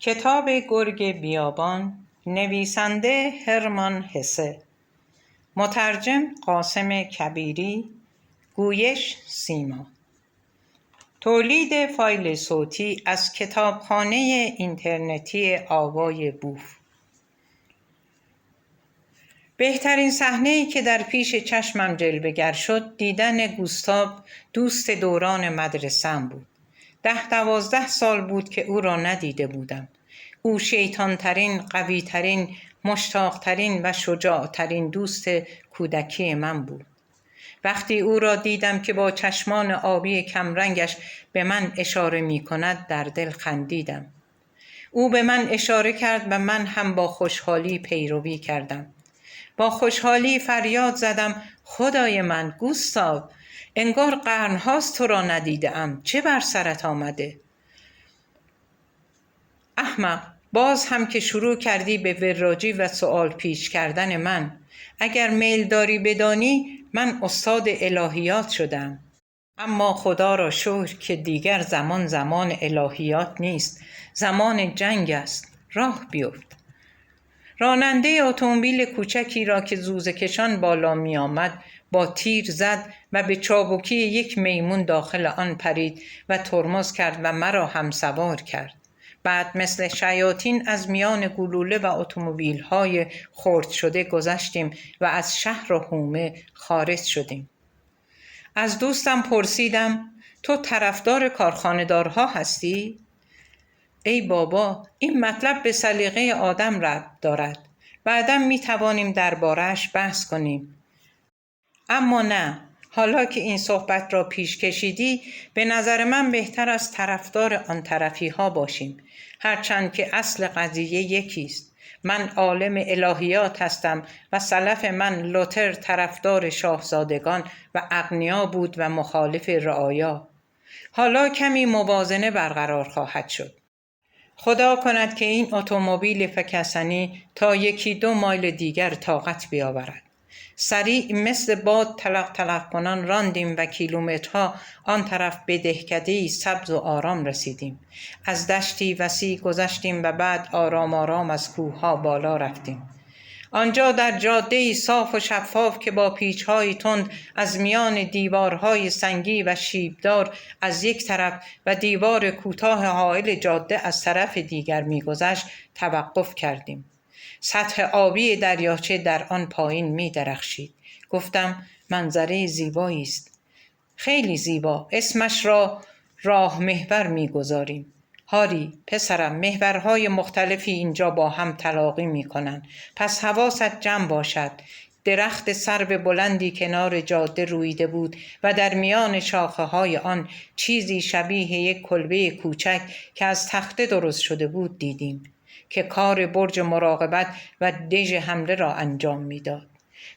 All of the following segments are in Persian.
کتاب گرگ بیابان، نویسنده هرمان هسه، مترجم قاسم کبیری، گویش سیما. تولید فایل صوتی از کتابخانه اینترنتی آوای بوف. بهترین صحنه‌ای که در پیش چشمم جلوه‌گر شد دیدن گوستاو، دوست دوران مدرسه‌ام بود. 10-12 سال بود که او را ندیده بودم. او شیطان‌ترین، قوی‌ترین، مشتاق‌ترین و شجاع‌ترین دوست کودکی من بود. وقتی او را دیدم که با چشمان آبی کمرنگش به من اشاره می‌کند در دل خندیدم. او به من اشاره کرد و من هم با خوشحالی پیروی کردم. با خوشحالی فریاد زدم: خدای من گوستاو، انگار قرن‌هاست تو را ندیده‌ام. چه بر سرت آمده؟ احمق، باز هم که شروع کردی به وراجی و سؤال پیش کردن من. اگر میل داری بدانی من استاد الهیات شدم. اما خدا را شکر که دیگر زمان الهیات نیست، زمان جنگ است. راه بیفت. راننده اتومبیل کوچکی را که زوزه کشان بالا می آمد با تیر زد و به چابکی یک میمون داخل آن پرید و ترمز کرد و مرا هم سوار کرد. بعد مثل شیاطین از میان گلوله و اتومبیل‌های خرد شده گذشتیم و از شهر و حومه خارج شدیم. از دوستم پرسیدم: تو طرفدار کارخانه‌دارها هستی؟ ای بابا، این مطلب به سلیقه آدم ربط دارد. بعداً می توانیم درباره‌اش بحث کنیم. اما نه، حالا که این صحبت را پیش کشیدی، به نظر من بهتر از طرفدار آن طرفی ها باشیم، هرچند که اصل قضیه یکیست. من عالم الهیات هستم و سلف من لوتر طرفدار شاهزادگان و اغنیا بود و مخالف رعایا. حالا کمی موازنه برقرار خواهد شد. خدا کند که این اتومبیل فکسنی تا 1-2 مایل دیگر طاقت بیاورد. سریع مثل باد تلق کنان راندیم و کیلومترها آن طرف به دهکده‌ای سبز و آرام رسیدیم. از دشتی وسیع گذشتیم و بعد آرام از کوهها بالا رفتیم. آنجا در جاده‌ای صاف و شفاف که با پیچ‌های تند از میان دیوارهای سنگی و شیبدار از یک طرف و دیوار کوتاه حائل جاده از طرف دیگر می‌گذشت توقف کردیم. سطح آبی دریاچه در آن پایین می‌درخشید. گفتم: منظره زیبایی است. خیلی زیبا. اسمش را راه محور می‌گذاریم. هاری پسرم، محورهای مختلفی اینجا با هم تلاقی می‌کنند. پس حواست جمع باشد. درخت سرو بلندی کنار جاده رویده بود و در میان شاخه‌های آن چیزی شبیه یک کلبه کوچک که از تخته درست شده بود دیدیم که کار برج مراقبت و دژ حمله را انجام می‌داد.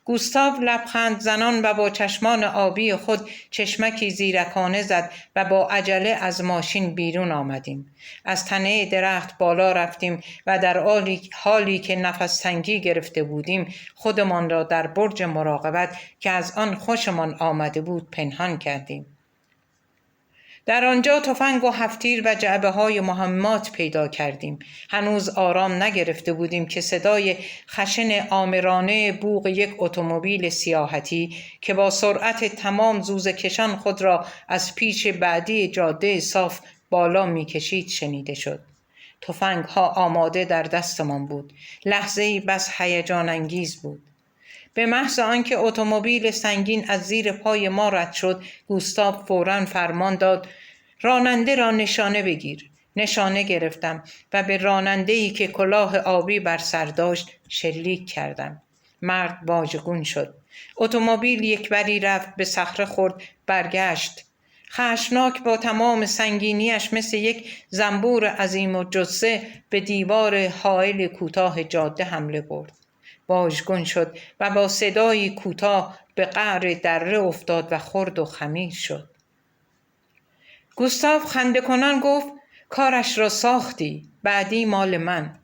گوستاو لبخند زنان و با چشمان آبی خود چشمکی زیرکانه زد و با عجله از ماشین بیرون آمدیم. از تنه درخت بالا رفتیم و در حالی که نفس تنگی گرفته بودیم خودمان را در برج مراقبت که از آن خوشمان آمده بود پنهان کردیم. در آنجا تفنگ و هفتیر و جعبه‌های مهمات پیدا کردیم. هنوز آرام نگرفته بودیم که صدای خشن آمرانه بوق یک اتومبیل سیاحتی که با سرعت تمام زوزه کشان خود را از پیچ بعدی جاده صاف بالا می‌کشید شنیده شد. تفنگ‌ها آماده در دستمان بود. لحظه‌ای بس هیجان انگیز بود. به محض آنکه اتومبیل سنگین از زیر پای ما رد شد، گوستاو فوراً فرمان داد: راننده را نشانه بگیر. نشانه گرفتم و به راننده‌ای که کلاه آبی بر سر داشت شلیک کردم. مرد واژگون شد. اتومبیل یکبری رفت، به صخره خورد، برگشت. خشمناک با تمام سنگینیش مثل یک زنبور عظیم و جثه به دیوار حائل کوتاه جاده حمله برد. واژگون شد و با صدایی کوتاه به قعر دره افتاد و خرد و خمیر شد. گوستاو خنده کنان گفت: کارش را ساختی، بعدی مال من.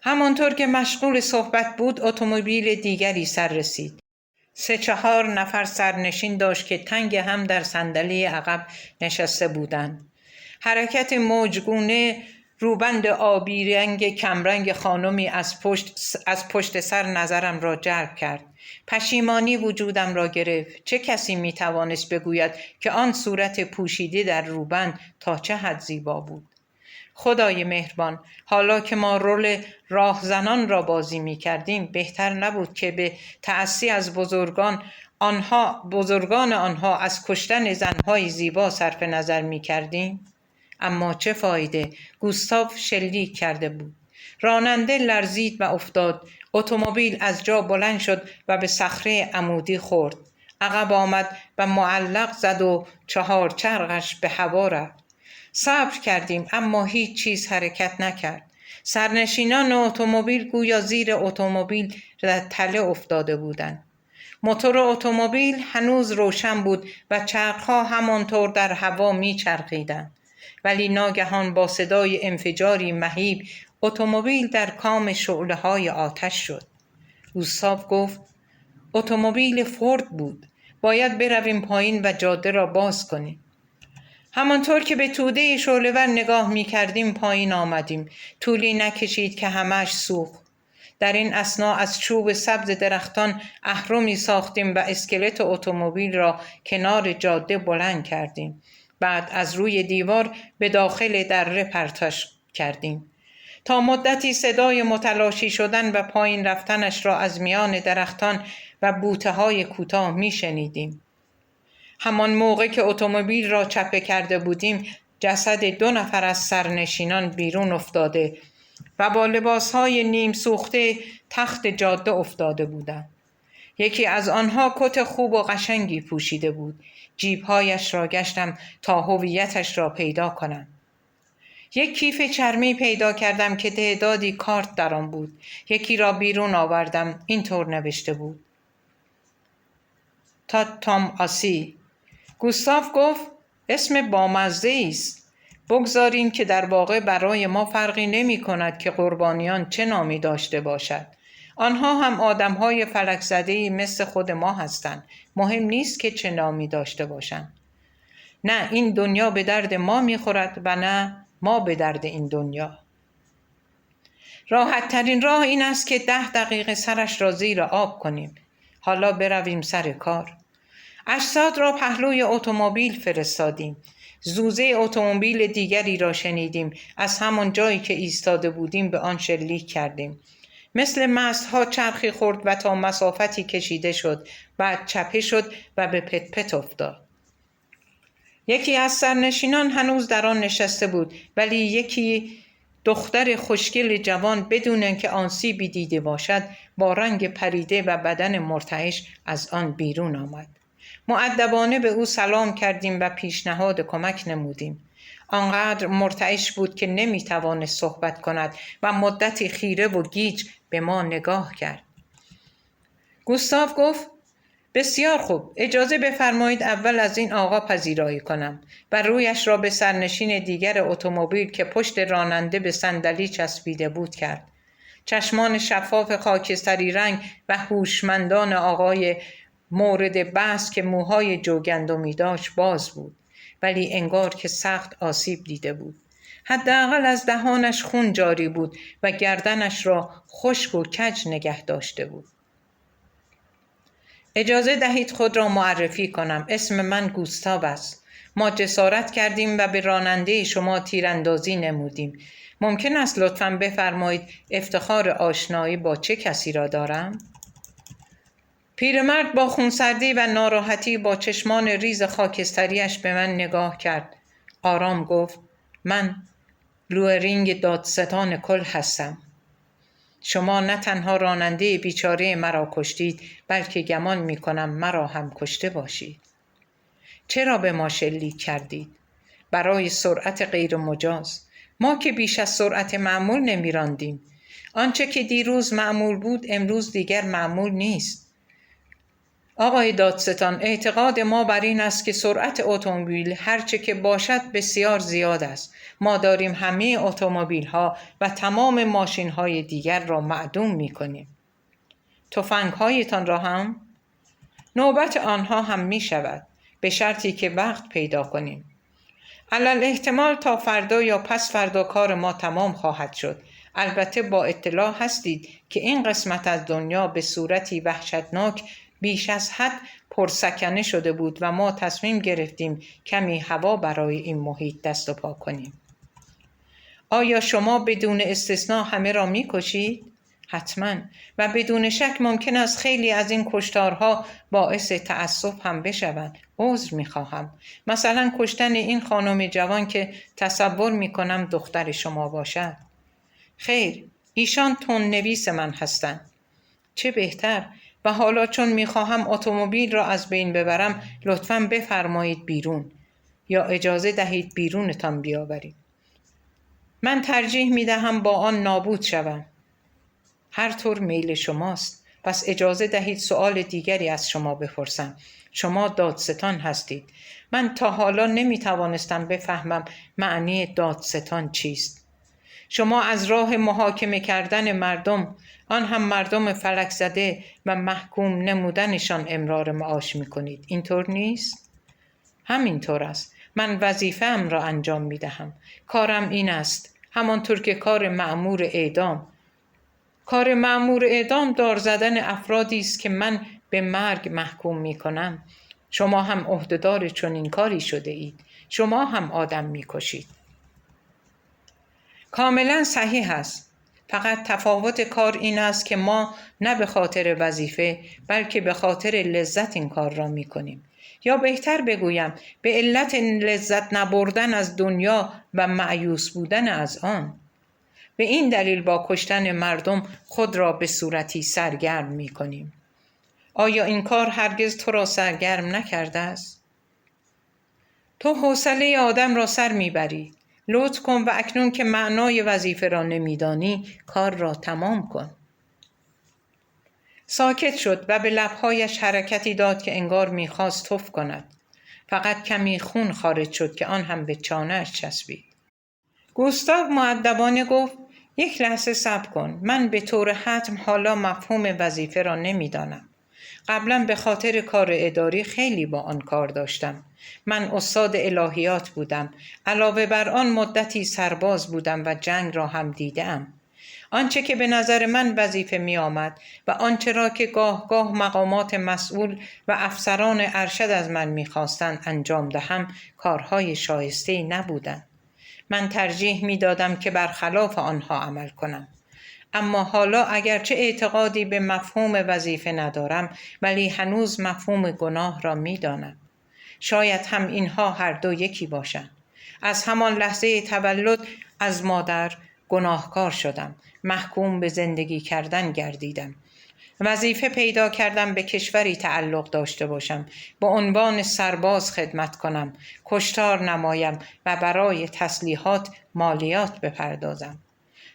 همانطور که مشغول صحبت بود اتومبیل دیگری سر رسید. 3-4 نفر سرنشین داشت که تنگ هم در صندلی عقب نشسته بودند. حرکت موجگونه روبند آبی رنگ کمرنگ خانمی از پشت سر نظرم را جلب کرد. پشیمانی وجودم را گرفت. چه کسی می توانست بگوید که آن صورت پوشیده در روبند تا چه حد زیبا بود؟ خدای مهربان، حالا که ما رول راهزنان را بازی می کردیم، بهتر نبود که به تأسی از بزرگان آنها از کشتن زنهای زیبا صرف نظر می کردیم؟ اما چه فایده؟ گوستاو شلیک کرده بود. راننده لرزید و افتاد. اتومبیل از جا بلند شد و به صخره عمودی خورد. عقب آمد و معلق زد و 4 چرخش به هوا رفت. صبر کردیم اما هیچ چیز حرکت نکرد. سرنشینان اتومبیل گویا زیر اتومبیل در تله افتاده بودند. موتور اتومبیل هنوز روشن بود و چرخها همانطور در هوا میچرخیدند. ولی ناگهان با صدای انفجاری مهیب اتومبیل در کام شعله‌های آتش شد. گوستاو گفت اتومبیل فورد بود. باید برویم پایین و جاده را باز کنیم. همانطور که به توده شعله‌ور نگاه می‌کردیم پایین آمدیم. طولی نکشید که همه‌اش سوخت. در این اثنا از چوب سبز درختان اهرمی ساختیم و اسکلت اتومبیل را کنار جاده بلند کردیم. بعد از روی دیوار به داخل دره پرتش کردیم. تا مدتی صدای متلاشی شدن و پایین رفتنش را از میان درختان و بوته‌های کوتاه می‌شنیدیم. همان موقع که اتومبیل را چپه کرده بودیم، جسد 2 نفر از سرنشینان بیرون افتاده و با لباسهای نیم سوخته تخت جاده افتاده بودند. یکی از آنها کت خوب و قشنگی پوشیده بود. جیبهایش را گشتم تا هویتش را پیدا کنم. یک کیف چرمی پیدا کردم که تعدادی کارت در آن بود. یکی را بیرون آوردم. اینطور نوشته بود: تا تام آسی. گوستاو گفت اسم بامزه است. بگذاریم که در واقع برای ما فرقی نمی کند که قربانیان چه نامی داشته باشد. آنها هم آدم‌های فلک زده‌ای مثل خود ما هستند. مهم نیست که چه نامی داشته باشند. نه این دنیا به درد ما می‌خورد و نه ما به درد این دنیا. راحت ترین راه این است که 10 دقیقه سرش را زیر آب کنیم. حالا برویم سر کار. اجساد را پهلوی اتومبیل فرستادیم. زوزه اتومبیل دیگری را شنیدیم. از همان جایی که ایستاده بودیم به آن شلیک کردیم. مثل مستها چرخی خورد و تا مسافتی کشیده شد. بعد چپه شد و به پت پت افتاد. یکی از سرنشینان هنوز در آن نشسته بود، ولی یکی دختر خوشگل جوان بدون اینکه آسیبی دیده باشد با رنگ پریده و بدن مرتعش از آن بیرون آمد. مؤدبانه به او سلام کردیم و پیشنهاد کمک نمودیم. آنقدر مرتعش بود که نمیتوانست صحبت کند و مدتی خیره و گیج به ما نگاه کرد. گوستاو گفت بسیار خوب، اجازه بفرمایید اول از این آقا پذیرایی کنم و رویش را به سرنشین دیگر اتومبیل که پشت راننده به صندلی چسبیده بود کرد. چشمان شفاف خاکستری رنگ و هوشمندان آقای مورد بحث که موهای جوگندمی داشت باز بود، ولی انگار که سخت آسیب دیده بود. حداقل از دهانش خون جاری بود و گردنش را خشک و کج نگه داشته بود. اجازه دهید خود را معرفی کنم. اسم من گوستاو است. ما جسارت کردیم و به راننده شما تیراندازی نمودیم. ممکن است لطفاً بفرمایید افتخار آشنایی با چه کسی را دارم؟ پیرمرد با خونسردی و ناراحتی با چشمان ریز خاکستریش به من نگاه کرد. آرام گفت من لوئرینگ دادستان کل هستم. شما نه تنها راننده بیچاره مرا کشتید، بلکه گمان می کنم مرا هم کشته باشید. چرا به ما شلیک کردید؟ برای سرعت غیر مجاز. ما که بیش از سرعت معمول نمی راندیم. آنچه که دیروز معمول بود امروز دیگر معمول نیست. آقای دادستان، اعتقاد ما بر این است که سرعت اتومبیل هرچه که باشد بسیار زیاد است. ما داریم همه اتومبیل ها و تمام ماشین های دیگر را معدوم می کنیم. تفنگ هایتان را هم؟ نوبت آنها هم می شود، به شرطی که وقت پیدا کنیم. علل احتمال تا فردا یا پس فردا کار ما تمام خواهد شد. البته با اطلاع هستید که این قسمت از دنیا به صورتی وحشتناک بیش از حد پرسکنه شده بود و ما تصمیم گرفتیم کمی هوا برای این محیط دست و پا کنیم. آیا شما بدون استثناء همه را می‌کشید؟ حتماً، و بدون شک ممکن است خیلی از این کشتارها باعث تأسف هم بشوند. عذر می‌خواهم. مثلا کشتن این خانم جوان که تصور می‌کنم دختر شما باشد. خیر، ایشان تندنویس من هستند. چه بهتر. و حالا چون می‌خواهم اتومبیل را از بین ببرم، لطفاً بفرمایید بیرون، یا اجازه دهید بیرونتان بیاوریم. من ترجیح می‌دهم با آن نابود شوم. هر طور میل شماست. پس اجازه دهید سؤال دیگری از شما بپرسم. شما دادستان هستید. من تا حالا نمی‌توانستم بفهمم معنی دادستان چیست. شما از راه محاکمه کردن مردم، آن هم مردم فلک زده و محکوم نمودنشان امرار معاش می‌کنید. اینطور نیست؟ همینطور است. من وظیفه‌ام را انجام می‌دهم. کارم این است، همانطور که کار مأمور اعدام. کار مأمور اعدام دار زدن افرادی است که من به مرگ محکوم می‌کنم. شما هم عهدهدار چنین کاری شده اید. شما هم آدم می‌کشید. کاملا صحیح است. فقط تفاوت کار این است که ما نه به خاطر وظیفه بلکه به خاطر لذت این کار را می‌کنیم. یا بهتر بگویم به علت لذت نبردن از دنیا و مایوس بودن از آن. به این دلیل با کشتن مردم خود را به صورتی سرگرم می‌کنیم. آیا این کار هرگز تو را سرگرم نکرده است؟ تو حوصله آدم را سر میبری. لطف کن و اکنون که معنای وظیفه را نمیدانی کار را تمام کن. ساکت شد و به لبهایش حرکتی داد که انگار میخواست تف کند. فقط کمی خون خارج شد که آن هم به چانه‌اش چسبید. گوستاو مؤدبانه گفت: یک لحظه صبر کن. من به طور حتم حالا مفهوم وظیفه را نمیدانم. قبلا به خاطر کار اداری خیلی با آن کار داشتم. من استاد الهیات بودم. علاوه بر آن مدتی سرباز بودم و جنگ را هم دیدم. آنچه که به نظر من وظیفه می آمد و آنچه را که گاه گاه مقامات مسئول و افسران ارشد از من می خواستند انجام دهم کارهای شایسته نبودند. من ترجیح می دادم که برخلاف آنها عمل کنم. اما حالا اگرچه اعتقادی به مفهوم وظیفه ندارم ولی هنوز مفهوم گناه را می دانم. شاید هم اینها هر دو یکی باشند. از همان لحظه تولد از مادر گناهکار شدم. محکوم به زندگی کردن گردیدم. وظیفه پیدا کردم به کشوری تعلق داشته باشم، به عنوان سرباز خدمت کنم، کشتار نمایم و برای تسلیحات مالیات بپردازم.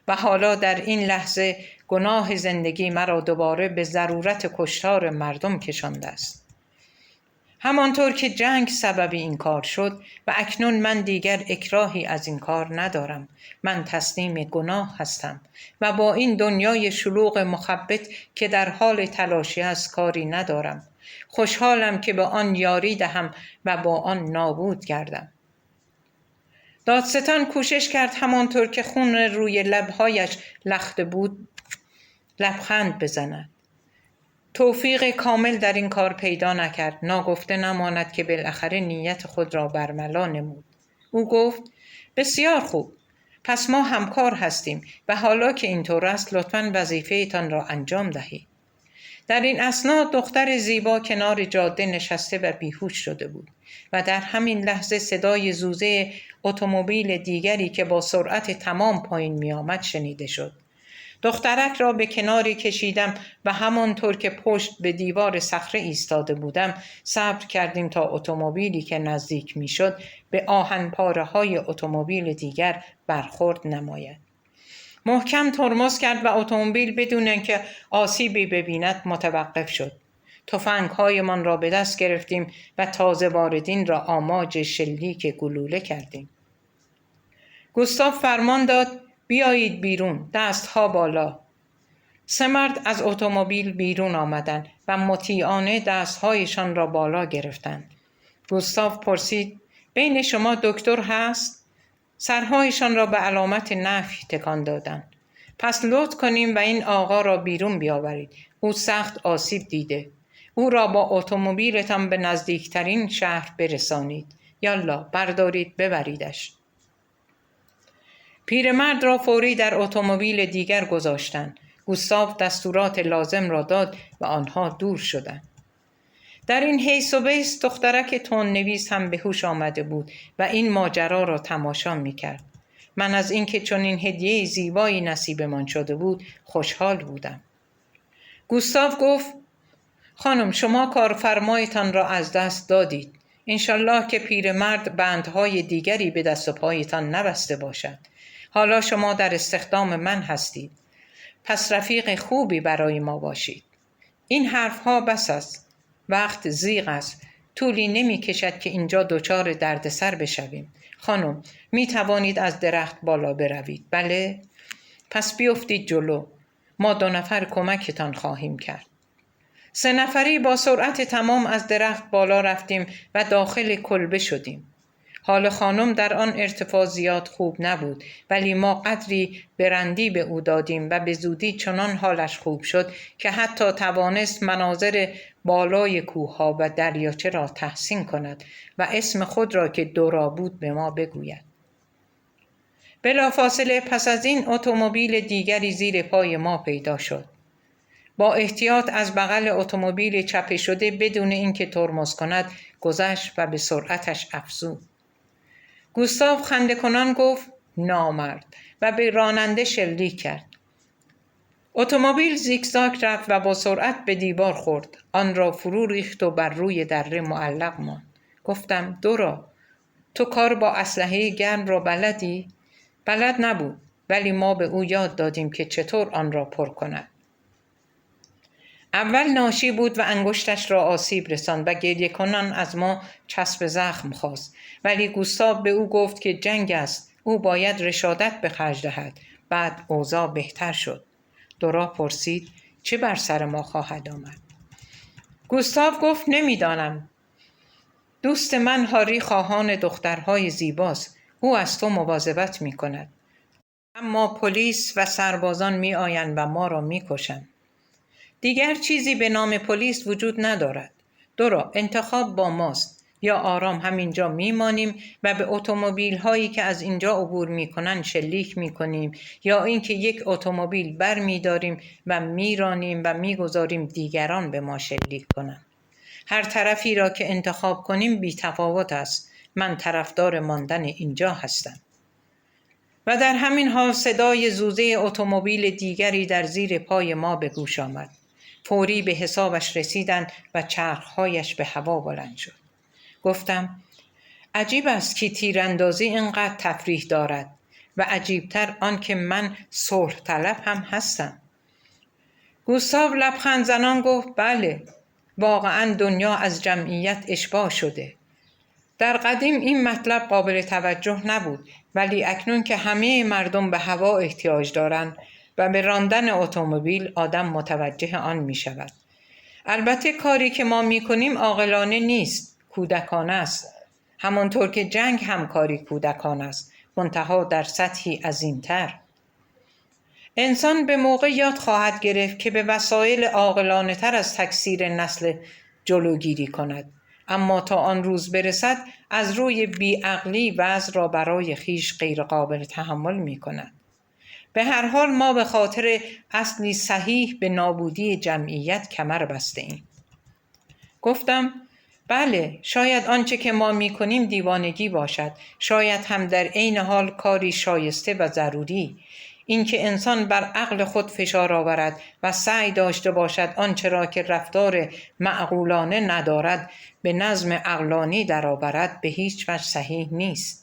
و حالا در این لحظه گناه زندگی مرا دوباره به ضرورت کشتار مردم کشانده است. همانطور که جنگ سبب این کار شد و اکنون من دیگر اکراهی از این کار ندارم. من تسلیم گناه هستم و با این دنیای شلوغ مخبط که در حال تلاشی است کاری ندارم. خوشحالم که به آن یاری دهم و با آن نابود گردم. دادستان کوشش کرد همانطور که خون روی لبهایش لخته بود لبخند بزند. توفیق کامل در این کار پیدا نکرد. ناگفته نماند که بالاخره نیت خود را برملا نمود. او گفت: بسیار خوب. پس ما همکار هستیم و حالا که اینطور است لطفاً وظیفه‌تان را انجام دهید. در این اثنا دختر زیبا کنار جاده نشسته و بیهوش شده بود و در همین لحظه صدای زوزه اتومبیل دیگری که با سرعت تمام پایین می آمد شنیده شد. دخترک را به کناری کشیدم و همانطور که پشت به دیوار صخره ایستاده بودم صبر کردیم تا اتومبیلی که نزدیک می شد به آهن پاره های اتومبیل دیگر برخورد نماید. محکم ترمز کرد و اتومبیل بدون اینکه آسیبی ببیند متوقف شد. تفنگ‌هایمان را به دست گرفتیم و تازه واردین را آماج شلیک گلوله کردیم. گوستاو فرمان داد: بیایید بیرون، دستها بالا. سه مرد از اتومبیل بیرون آمدند و مطیعانه دستهایشان را بالا گرفتند. گوستاو پرسید: بین شما دکتر هست؟ سرهایشان را به علامت نفی تکان دادند. پس لطف کنیم و این آقا را بیرون بیاورید. او سخت آسیب دیده. او را با اتومبیلتان به نزدیکترین شهر برسانید. یالا بردارید ببریدش. پیرمرد را فوری در اتومبیل دیگر گذاشتند. گوستاو دستورات لازم را داد و آنها دور شدند. در این حیث و بیس دخترک تندنویس هم به هوش آمده بود و این ماجرا را تماشا می‌کرد. من از اینکه چنین هدیه زیبایی نصیبمان شده بود خوشحال بودم. گوستاو گفت: خانم، شما کارفرمایتان را از دست دادید. انشالله که پیرمرد بندهای دیگری به دست و پایتان نبسته باشد. حالا شما در استخدام من هستید. پس رفیق خوبی برای ما باشید. این حرفها بس است. وقت زیغ است. طولی نمی کشد که اینجا دچار دردسر بشویم. خانم، می توانید از درخت بالا بروید؟ بله؟ پس بیفتید جلو. ما 2 نفر کمکتان خواهیم کرد. 3 نفری با سرعت تمام از درخت بالا رفتیم و داخل کلبه شدیم. حال خانم در آن ارتفاع زیاد خوب نبود، ولی ما قدری برندی به او دادیم و به زودی چنان حالش خوب شد که حتی توانست مناظر بالای کوه‌ها و دریاچه را تحسین کند و اسم خود را که دورا بود به ما بگوید. بلافاصله پس از این اتومبیل دیگری زیر پای ما پیدا شد. با احتیاط از بغل اتومبیل چپه شده بدون اینکه ترمز کند گذشت و به سرعتش افزود. گوستاو خنده کنان گفت: نامرد، و به راننده شلیک کرد. اتومبیل زیگزاگ رفت و با سرعت به دیوار خورد. آن را فرو ریخت و بر روی دره معلق ماند. گفتم: دورا، تو کار با اسلحه گرم را بلدی؟ بلد نبود، ولی ما به او یاد دادیم که چطور آن را پر کند. اول ناشی بود و انگشتش را آسیب رساند و گریه کنان از ما چسب زخم خواست، ولی گوستاو به او گفت که جنگ است، او باید رشادت به خرج دهد. بعد اوضاع بهتر شد. دورا پرسید: چه بر سر ما خواهد آمد؟ گوستاو گفت: نمیدانم. دوست من هاری خواهان دخترهای زیباست. او از تو مواظبت می کند. اما پلیس و سربازان می آیند و ما را می کشند. دیگر چیزی به نام پلیس وجود ندارد. دورا، انتخاب با ماست. یا آرام همینجا میمانیم و به اتومبیل هایی که از اینجا عبور میکنن شلیک میکنیم، یا اینکه یک اتومبیل بر میداریم و میرانیم و میگذاریم دیگران به ما شلیک کنند. هر طرفی را که انتخاب کنیم بی تفاوت است. من طرفدار ماندن اینجا هستم. و در همین حال صدای زوزه اتومبیل دیگری در زیر پای ما به گوش آمد. فوری به حسابش رسیدند و چرخهایش به هوا بلند شد. گفتم: عجیب است که تیراندازی اینقدر تفریح دارد و عجیبتر آن که من صلح طلب هم هستم. گوستاو لبخند زنان گفت: بله، واقعا دنیا از جمعیت اشباع شده. در قدیم این مطلب قابل توجه نبود، ولی اکنون که همه مردم به هوا احتیاج دارند و به راندن اتومبیل آدم متوجه آن می شود. البته کاری که ما می کنیم عاقلانه نیست، کودکانه است. همانطور که جنگ هم کاری کودکانه است، منتها در سطحی عظیم‌تر. انسان به موقع یاد خواهد گرفت که به وسایل عاقلانه تر از تکثیر نسل جلوگیری کند. اما تا آن روز برسد از روی بیعقلی وضع را برای خیش غیر قابل تحمل می کند. به هر حال ما به خاطر اصلی صحیح به نابودی جمعیت کمر بسته ایم. گفتم: بله، شاید آنچه که ما می کنیم دیوانگی باشد، شاید هم در عین حال کاری شایسته و ضروری. اینکه انسان بر عقل خود فشار آورد و سعی داشته باشد آنچه را که رفتار معقولانه ندارد به نظم عقلانی درآورد به هیچ وجه صحیح نیست.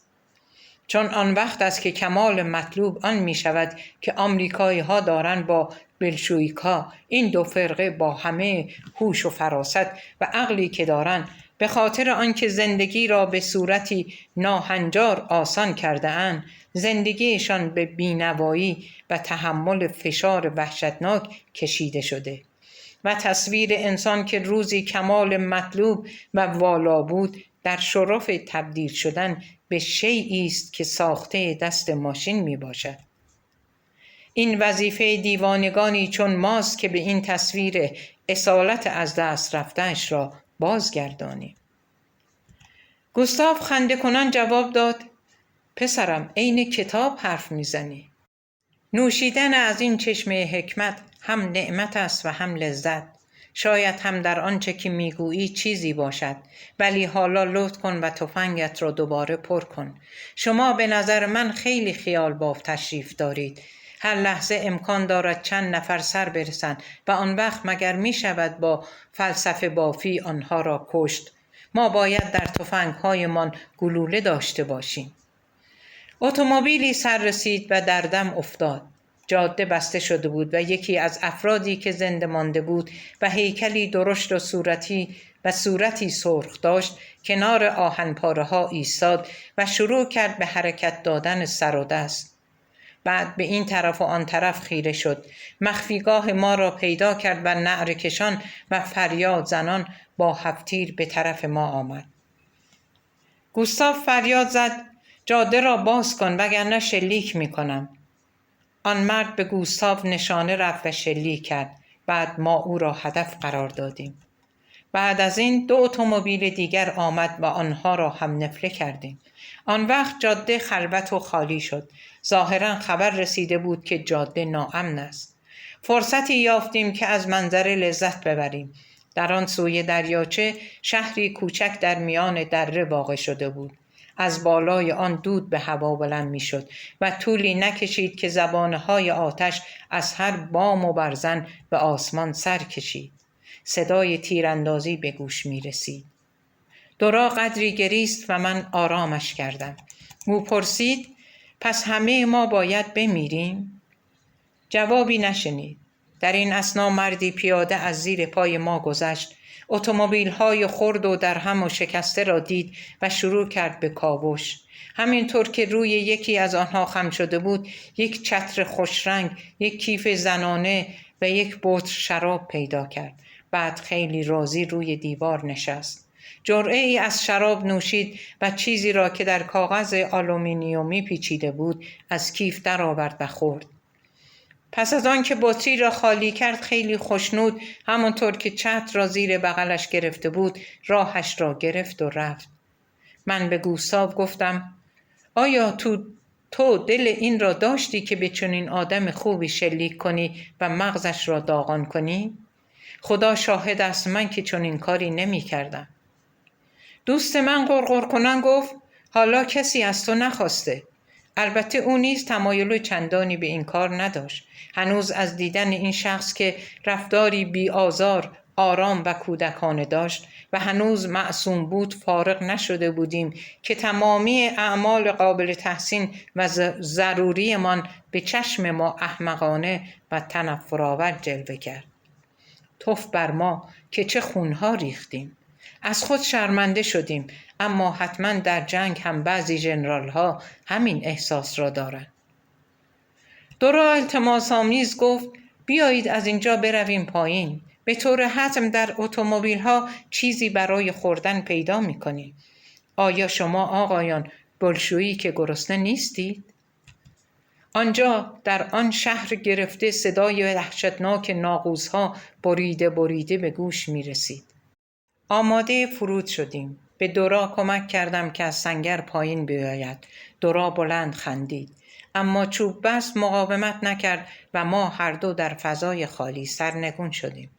چون آن وقت است که کمال مطلوب آن می شود که آمریکایی ها دارند با بلشویکا، این 2 فرقه با همه هوش و فراست و عقلی که دارند، به خاطر آنکه زندگی را به صورتی ناهنجار آسان کرده اند، زندگیشان به بینوایی و تحمل فشار وحشتناک کشیده شده. و تصویر انسان که روزی کمال مطلوب و والا بود در شرف تبدیل شدن به شیئی است که ساخته دست ماشین می باشد. این وظیفه دیوانگانی چون ماست که به این تصویر اصالت از دست رفته‌اش را بازگردانیم. گوستاو خنده کنان جواب داد: پسرم، عین کتاب حرف میزنی. نوشیدن از این چشمه حکمت هم نعمت است و هم لذت. شاید هم در آنچه که میگویی چیزی باشد، ولی حالا لطف کن و تفنگت را دوباره پر کن. شما به نظر من خیلی خیال باف تشریف دارید. هر لحظه امکان دارد چند نفر سر برسند و آن وقت مگر می شود با فلسفه بافی آنها را کشت؟ ما باید در تفنگ‌هایمان گلوله داشته باشیم. اتومبیلی سر رسید و در دم افتاد. جاده بسته شده بود و یکی از افرادی که زنده مانده بود و هیکلی درشت و صورتی سرخ داشت کنار آهنپاره‌ها ایستاد و شروع کرد به حرکت دادن سر و دست. بعد به این طرف و آن طرف خیره شد. مخفیگاه ما را پیدا کرد و نعره کشان و فریاد زنان با هفتیر به طرف ما آمد. گوستاو فریاد زد: جاده را باز کن وگرنه شلیک می‌کنم. آن مرد به گوستاو نشانه رفت و شلیک کرد. بعد ما او را هدف قرار دادیم. بعد از این 2 اتومبیل دیگر آمد و آنها را هم نفله کردیم. آن وقت جاده خلوت و خالی شد. ظاهراً خبر رسیده بود که جاده ناامن است. فرصتی یافتیم که از منظره لذت ببریم. در آن سوی دریاچه شهری کوچک در میان دره واقع شده بود. از بالای آن دود به هوا بلند می شد و طولی نکشید که زبانه‌های آتش از هر بام و برزن به آسمان سر کشید. صدای تیراندازی به گوش می رسید. دورا قدری گریست و من آرامش کردم. او پرسید: پس همه ما باید بمیریم؟ جوابی نشنید. در این اثنا مردی پیاده از زیر پای ما گذشت. اتومبیل‌های خرد و درهم و شکسته را دید و شروع کرد به کاوش. همینطور که روی یکی از آنها خم شده بود، یک چتر خوشرنگ، یک کیف زنانه و یک بطر شراب پیدا کرد. بعد خیلی راضی روی دیوار نشست. جرعه ای از شراب نوشید و چیزی را که در کاغذ آلومینیومی پیچیده بود از کیف درآورد و خورد. پس از آن که بطری را خالی کرد خیلی خوشنود، همانطور که چتر را زیر بغلش گرفته بود راهش را گرفت و رفت. من به گوستاو گفتم: آیا تو دل این را داشتی که به چنین آدم خوبی شلیک کنی و مغزش را داغان کنی؟ خدا شاهد است من که چنین کاری نمی کردم. دوست من غرغر کنان گفت: حالا کسی از تو نخواسته. البته او نیز تمایل چندانی به این کار نداشت. هنوز از دیدن این شخص که رفتاری بی آزار، آرام و کودکانه داشت و هنوز معصوم بود فارغ نشده بودیم که تمامی اعمال قابل تحسین و ضروریمان به چشم ما احمقانه و تنفرآور جلوه کرد. توف بر ما که چه خونها ریختیم. از خود شرمنده شدیم، اما حتما در جنگ هم بعضی ژنرال ها همین احساس را دارند. دورا التماس آمیز گفت: بیایید از اینجا برویم پایین. به طور حتم در اتومبیل ها چیزی برای خوردن پیدا می کنیم. آیا شما آقایان بلشویی که گرسنه نیستید؟ آنجا در آن شهر گرفته صدای وحشتناک ناقوس‌ها بریده بریده به گوش می رسید. آماده فرود شدیم. به دورا کمک کردم که از سنگر پایین بیاید. دورا بلند خندید. اما چوب بست مقاومت نکرد و ما هر دو در فضای خالی سرنگون شدیم.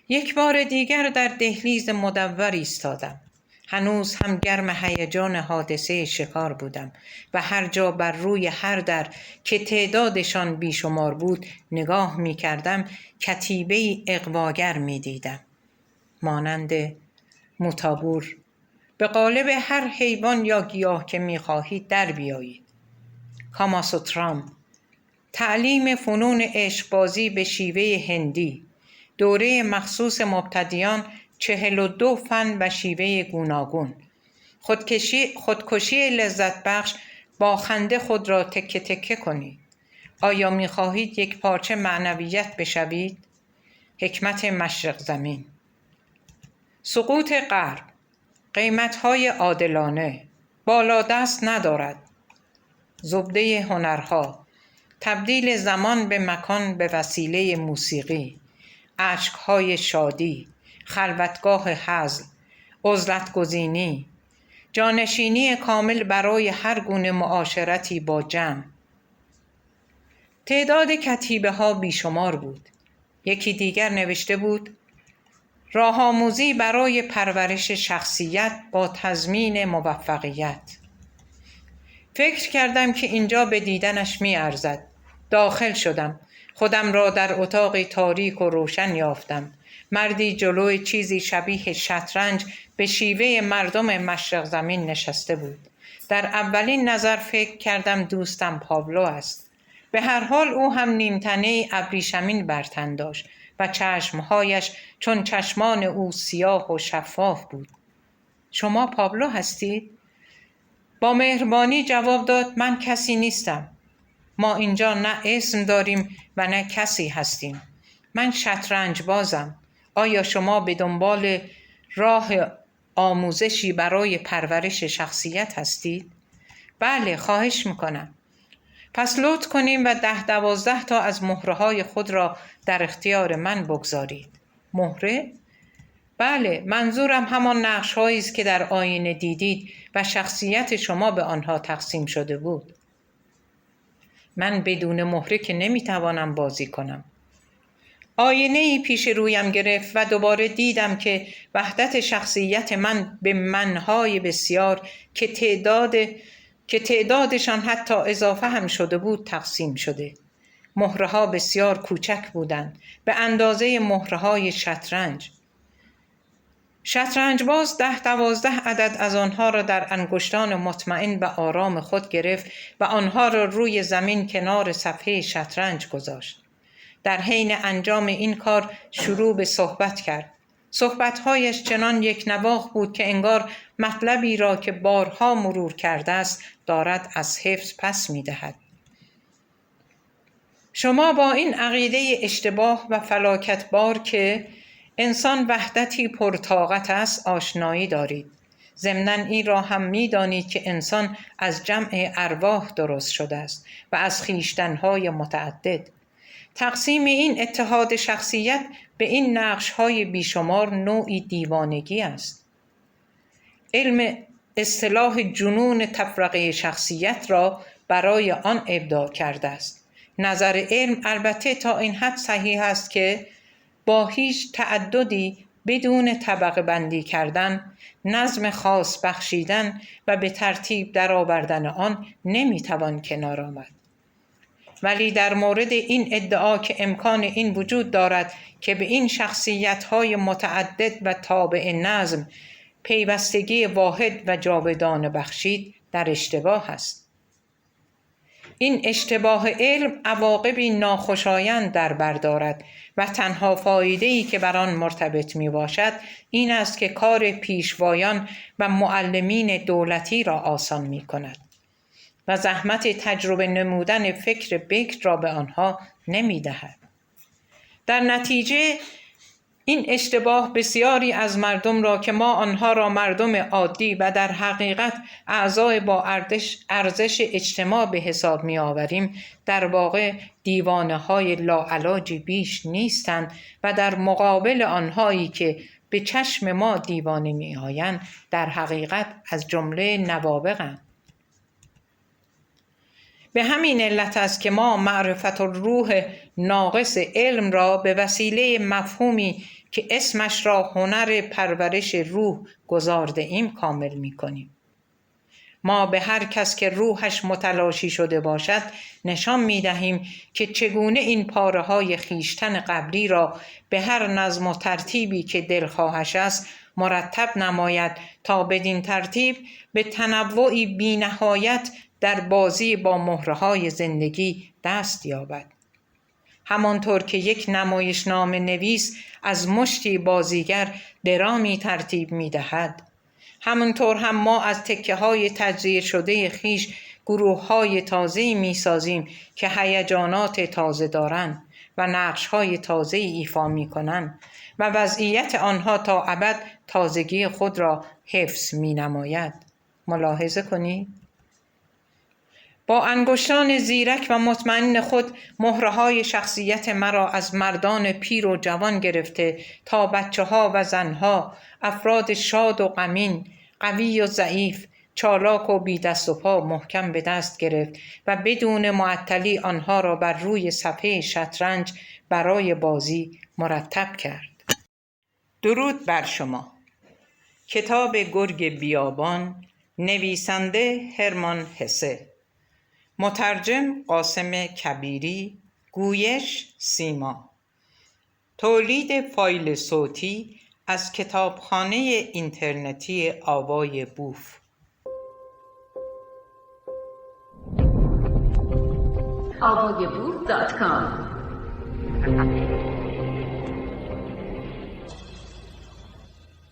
یک بار دیگر در دهلیز مدور ایستادم. هنوز هم گرم هیجان حادثه شکار بودم و هر جا بر روی هر در که تعدادشان بیشمار بود نگاه می کردم کتیبه‌ای اغواگر می دیدم. مانند موتابور: به قالب هر حیوان یا گیاه که می خواهید در بیایید. کاماسوترام: تعلیم فنون عشقبازی به شیوه هندی، دوره مخصوص مبتدیان، 42 فن و شیوه گوناگون. خودکشی لذت بخش، با خنده خود را تکه تکه کنید. آیا می خواهید یک پارچه معنویت بشوید؟ حکمت مشرق زمین. سقوط غرب. قیمت‌های عادلانه. بالا دست ندارد. زبده هنرها. تبدیل زمان به مکان به وسیله موسیقی. اشک‌های شادی. خلوتگاه هزل. عزلت‌گزینی. جانشینی کامل برای هر گونه معاشرتی با جمع. تعداد کتیبه ها بیشمار بود. یکی دیگر نوشته بود: راه آموزی برای پرورش شخصیت با تضمین موفقیت. فکر کردم که اینجا به دیدنش می ارزد. داخل شدم. خودم را در اتاقی تاریک و روشن یافتم. مردی جلوی چیزی شبیه شطرنج به شیوه مردم مشرق زمین نشسته بود. در اولین نظر فکر کردم دوستم پابلو است. به هر حال او هم نیمتنه ابریشمین بر تن داشت و چشمهایش چون چشمان او سیاه و شفاف بود. شما پابلو هستید؟ با مهربانی جواب داد: من کسی نیستم. ما اینجا نه اسم داریم و نه کسی هستیم. من شطرنج بازم. آیا شما به دنبال راه آموزشی برای پرورش شخصیت هستید؟ بله، خواهش میکنم. پس لطف کنیم و 10-12 تا از مهره‌های خود را در اختیار من بگذارید. مهره؟ بله، منظورم همان نقش‌هایی است که در آینه دیدید و شخصیت شما به آنها تقسیم شده بود. من بدون مهره که نمیتوانم بازی کنم. آینه‌ای پیش رویم گرفت و دوباره دیدم که وحدت شخصیت من به منهای بسیار که تعدادشان حتی اضافه هم شده بود تقسیم شده. مهره‌ها بسیار کوچک بودند، به اندازه مهره‌های شطرنج. شطرنج باز 10-12 عدد از آنها را در انگشتان مطمئن و آرام خود گرفت و آنها را روی زمین کنار صفحه شطرنج گذاشت. در حین انجام این کار شروع به صحبت کرد. صحبت‌هایش چنان یک نواخت بود که انگار مطلبی را که بارها مرور کرده است دارد از حفظ پس می‌دهد. شما با این عقیده اشتباه و فلاکتبار که انسان وحدتی پرطاقت است آشنایی دارید. ضمناً این را هم می‌دانید که انسان از جمع ارواح درست شده است و از خویشتن‌های متعدد. تقسیم این اتحاد شخصیت به این نقش‌های بیشمار نوعی دیوانگی است. علم اصطلاح جنون تفرقه شخصیت را برای آن ابداع کرده است. نظر علم البته تا این حد صحیح است که با هیچ تعددی بدون طبقه بندی کردن، نظم خاص بخشیدن و به ترتیب درآوردن آن نمیتوان کنار آمد. ولی در مورد این ادعا که امکان این وجود دارد که به این شخصیت‌های متعدد و تابع نظم پیوستگی واحد و جاودانه بخشید در اشتباه است. این اشتباه علم عواقبی ناخوشایند در بر دارد و تنها فایده‌ای که بر آن مرتبط می باشد این است که کار پیشوایان و معلمین دولتی را آسان می کند و زحمت تجربه نمودن فکر بکر را به آنها نمی دهد. در نتیجه این اشتباه بسیاری از مردم را که ما آنها را مردم عادی و در حقیقت اعضای با ارزش اجتماع به حساب می آوریم در واقع دیوانه های لاعلاجی بیش نیستند و در مقابل آنهایی که به چشم ما دیوانه می آیند در حقیقت از جمله نوابغند. به همین علت است که ما معرفت الروح ناقص علم را به وسیله مفهومی که اسمش را هنر پرورش روح گذارده ایم کامل می کنیم. ما به هر کس که روحش متلاشی شده باشد نشان می دهیم که چگونه این پاره های خیشتن قبلی را به هر نظم و ترتیبی که دلخواهش است مرتب نماید تا بدین ترتیب به تنوعی بی نهایت در بازی با مهره‌های زندگی دست یابد. همانطور که یک نمایشنامه نویس از مشتی بازیگر درامی ترتیب می دهد، همانطور هم ما از تکه های تجزیه شده خیش گروه‌های تازه‌ای می‌سازیم که هیجانات تازه دارند و نقش‌های تازه‌ای ایفا می‌کنند و وضعیت آنها تا ابد تازگی خود را حفظ می‌نماید. ملاحظه کنید. با انگشتان زیرک و مطمئن خود مهره‌های شخصیت مرا از مردان پیر و جوان گرفته تا بچه‌ها و زنها، افراد شاد و غمین، قوی و ضعیف، چالاک و بی دست و پا محکم به دست گرفت و بدون معطلی آنها را بر روی صفحه شطرنج برای بازی مرتب کرد. درود بر شما. کتاب گرگ بیابان، نویسنده هرمان هسه، مترجم قاسم کبیری، گویش سیما، تولید فایل صوتی از کتابخانه اینترنتی آوای بوف. avayaboof.com.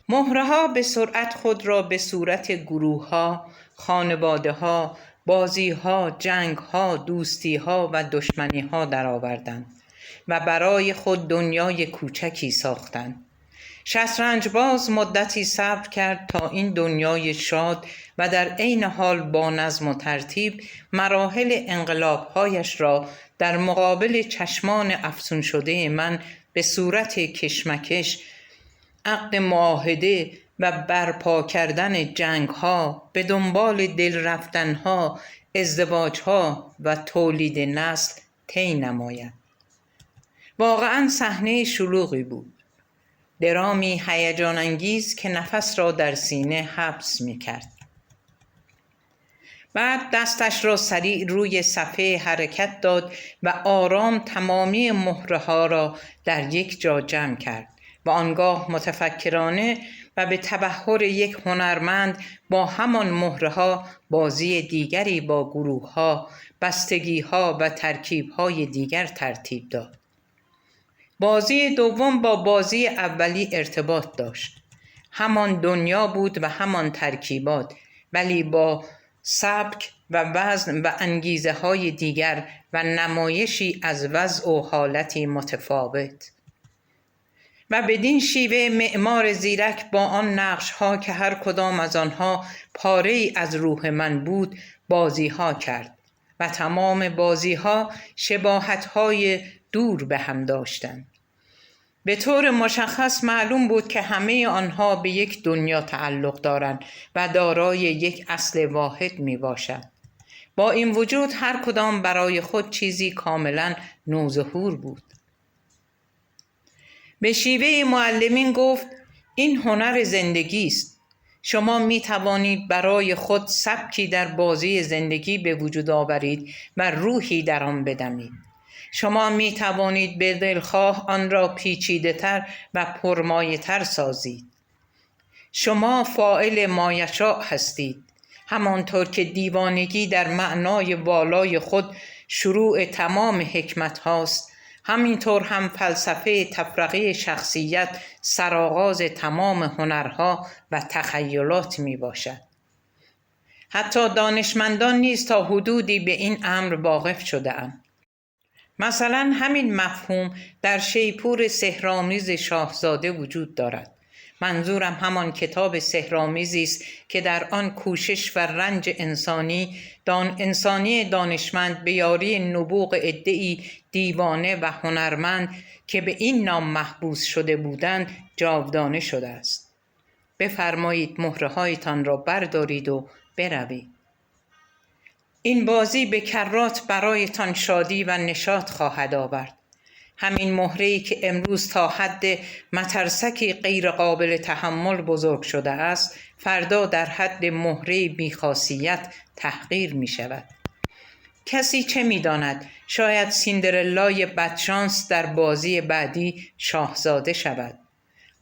مهره‌ها به سرعت خود را به صورت گروه‌ها، خانواده‌ها، بازی‌ها، جنگ‌ها، دوستی‌ها و دشمنی‌ها درآوردند و برای خود دنیای کوچکی ساختند. شطرنج باز مدتی صبر کرد تا این دنیای شاد و در عین حال با نظم و ترتیب مراحل انقلاب‌هایش را در مقابل چشمان افسون شده من به صورت کشمکش، عقد معاهده و برپا کردن جنگ‌ها، به دنبال دل رفتن‌ها، ازدواج‌ها و تولید نسل طی نماید. واقعاً صحنه شلوغی بود. درامی هیجان انگیز که نفس را در سینه حبس می‌کرد. بعد دستش را سریع روی صفحه حرکت داد و آرام تمامی مهره‌ها را در یک جا جمع کرد و آنگاه متفکرانه و به تبحر یک هنرمند با همان مهره‌ها بازی دیگری با گروه‌ها، بستگی‌ها و ترکیب‌های دیگر ترتیب داد. بازی دوم با بازی اولی ارتباط داشت. همان دنیا بود و همان ترکیبات، ولی با سبک و وزن و انگیزه‌های دیگر و نمایشی از وضع و حالتی متفاوت. و بدین شیوه معمار زیرک با آن نقش‌ها که هر کدام از آنها پاره‌ای از روح من بود بازی‌ها کرد و تمام بازی‌ها شباهت‌های دور به هم داشتند. به طور مشخص معلوم بود که همه آنها به یک دنیا تعلق دارند و دارای یک اصل واحد می باشند. با این وجود هر کدام برای خود چیزی کاملا نوظهور بود. به شیوه معلمین گفت این هنر زندگی است. شما می توانید برای خود سبکی در بازی زندگی به وجود آورید و روحی در آن بدمید. شما می توانید به دلخواه آن را پیچیده‌تر و پرمایه‌تر سازید. شما فاعل مایشاء هستید. همانطور که دیوانگی در معنای والای خود شروع تمام حکمت هاست، همینطور هم فلسفه تفرقه شخصیت سرآغاز تمام هنرها و تخیلات می باشد. حتی دانشمندان نیز تا حدودی به این امر واقف شده اند. مثلا همین مفهوم در شیپور سحرآمیز شاهزاده وجود دارد. منظورم همان کتاب سحرآمیزی است که در آن کوشش و رنج انسانی دانشمند به یاری نبوغ عده‌ای دیوانه و هنرمند که به این نام محبوس شده بودند جاودانه شده است. بفرمایید مهره‌هایتان را بردارید و بروید. این بازی به کرات برایتان شادی و نشاط خواهد آورد. همین مهره‌ای که امروز تا حد مترسکی غیر قابل تحمل بزرگ شده است، فردا در حد مهره بیخاصیت تحقیر می شود. کسی چه می داند؟ شاید سیندرلای بدشانس در بازی بعدی شاهزاده شود.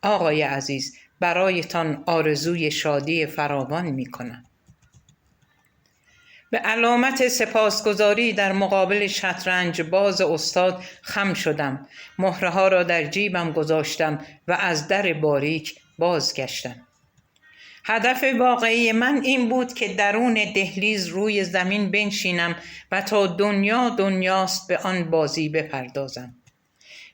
آقای عزیز، برایتان آرزوی شادی فراوان می کنم. به علامت سپاسگزاری در مقابل شطرنج باز استاد خم شدم. مهره‌ها را در جیبم گذاشتم و از در باریک بازگشتم. هدف واقعی من این بود که درون دهلیز روی زمین بنشینم و تا دنیاست به آن بازی بپردازم.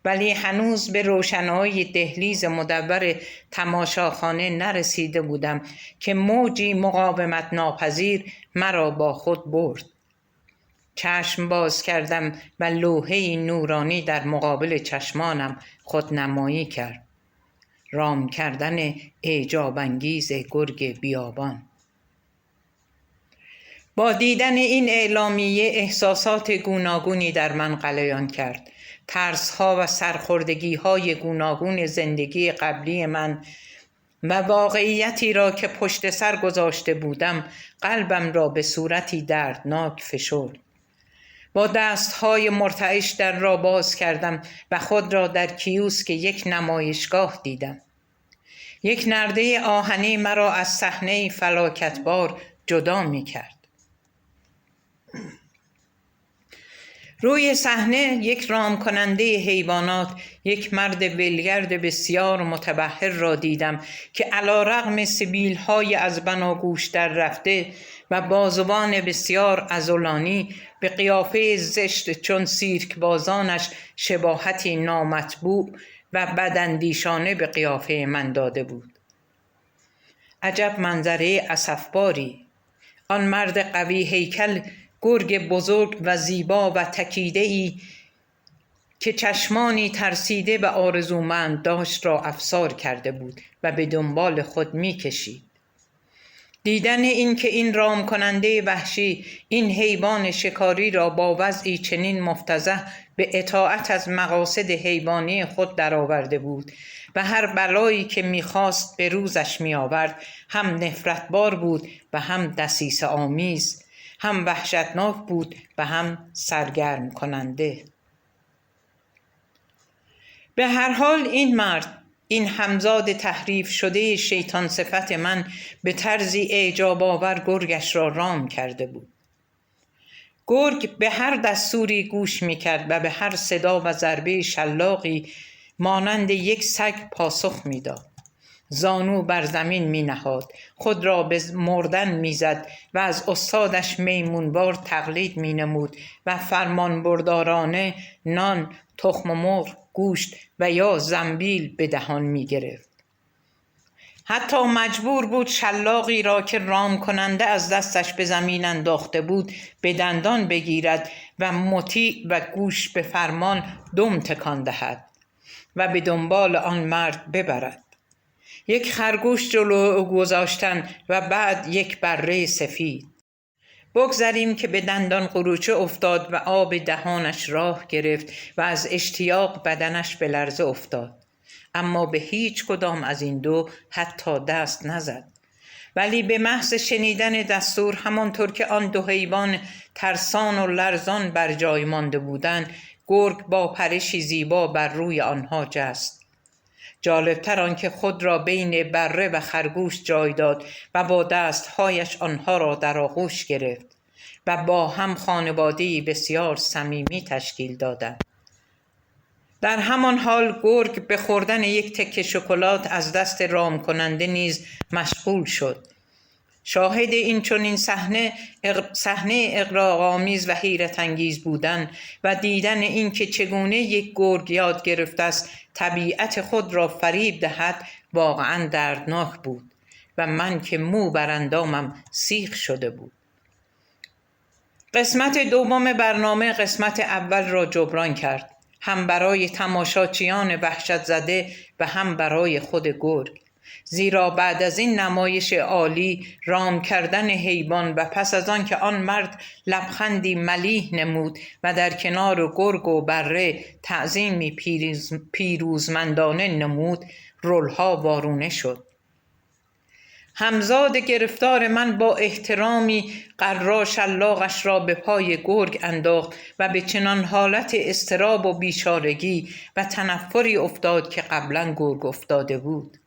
ولی هنوز به روشنایی دهلیز مدور تماشاخانه نرسیده بودم که موجی مقاومت ناپذیر مرا با خود برد. چشم باز کردم و لوحه‌ای نورانی در مقابل چشمانم خودنمایی کرد. رام کردن اعجاب انگیز گرگ بیابان. با دیدن این اعلامیه احساسات گوناگونی در من غلیان کرد. ترس‌ها و سرخوردگی‌های گوناگون زندگی قبلی من و واقعیتی را که پشت سر گذاشته بودم قلبم را به صورتی دردناک فشرد. با دستهای مرتعش در را باز کردم و خود را در کیوسک یک نمایشگاه دیدم. یک نرده آهنی مرا از صحنه فلاکتبار جدا می کرد. روی صحنه یک رام کننده حیوانات، یک مرد ولگرد بسیار متبحر را دیدم که علیرغم سبیل‌های از بناگوش در رفته و بازوان بسیار عضلانی به قیافه زشت چون سیرک بازانش شباهتی نامطبوع و بداندیشانه به قیافه من داده بود. عجب منظره اسفباری! آن مرد قوی هیکل، گرگ بزرگ و زیبا و تکیده‌ای که چشمانی ترسیده و آرزومند داشت را افسار کرده بود و به دنبال خود می‌کشید. دیدن این که این رام کننده وحشی این حیوان شکاری را با وضعی چنین مفتضح به اطاعت از مقاصد حیوانی خود درآورده بود و هر بلایی که می‌خواست به روزش می‌آورد هم نفرتبار بود و هم دسیسه آمیز، هم وحشتناک بود و هم سرگرم کننده. به هر حال این مرد، این همزاد تحریف شده شیطان صفت من به طرزی اعجاب آور گرگش را رام کرده بود. گرگ به هر دستوری گوش می‌کرد و به هر صدا و ضربه شلاقی مانند یک سگ پاسخ می‌داد. زانو بر زمین می‌نهاد، خود را به مردن می‌زد و از استادش میمونوار تقلید می‌نمود و فرمانبردارانه نان، تخم مرغ، گوشت و یا زنبیل به دهان می‌گرفت. حتی مجبور بود شلاقی را که رام کننده از دستش به زمین انداخته بود به دندان بگیرد و مطیع و گوش به فرمان دم تکان دهد و به دنبال آن مرد ببرد. یک خرگوش جلو گذاشتن و بعد یک بره سفید. بگذاریم که به دندان قروچه افتاد و آب دهانش راه گرفت و از اشتیاق بدنش به لرزه افتاد. اما به هیچ کدام از این دو حتی دست نزد. ولی به محض شنیدن دستور، همانطور که آن دو حیوان ترسان و لرزان بر جای مانده بودند، گرگ با پرشی زیبا بر روی آنها جست. جالبتر آن که خود را بین بره و خرگوش جای داد و با دستهایش آنها را در آغوش گرفت و با هم خانواده‌ای بسیار صمیمی تشکیل دادند. در همان حال گرگ به خوردن یک تکه شکلات از دست رام کننده نیز مشغول شد. شاهد این چنین صحنه اغراق‌آمیز و حیرت انگیز بودن و دیدن این که چگونه یک گرگ یاد گرفته است طبیعت خود را فریب دهد واقعا دردناک بود و من که مو بر اندامم سیخ شده بود. قسمت دوم برنامه قسمت اول را جبران کرد، هم برای تماشاچیان وحشت زده و هم برای خود گرگ. زیرا بعد از این نمایش عالی، رام کردن حیوان و پس از آن که آن مرد لبخندی ملیح نمود و در کنار گرگ و بره تعظیمی پیروزمندانه نمود، رولها وارونه شد. همزاد گرفتار من با احترامی قرار شلاقش را به پای گرگ انداخت و به چنان حالت اضطراب و بیچارگی و تنفری افتاد که قبلا گرگ افتاده بود.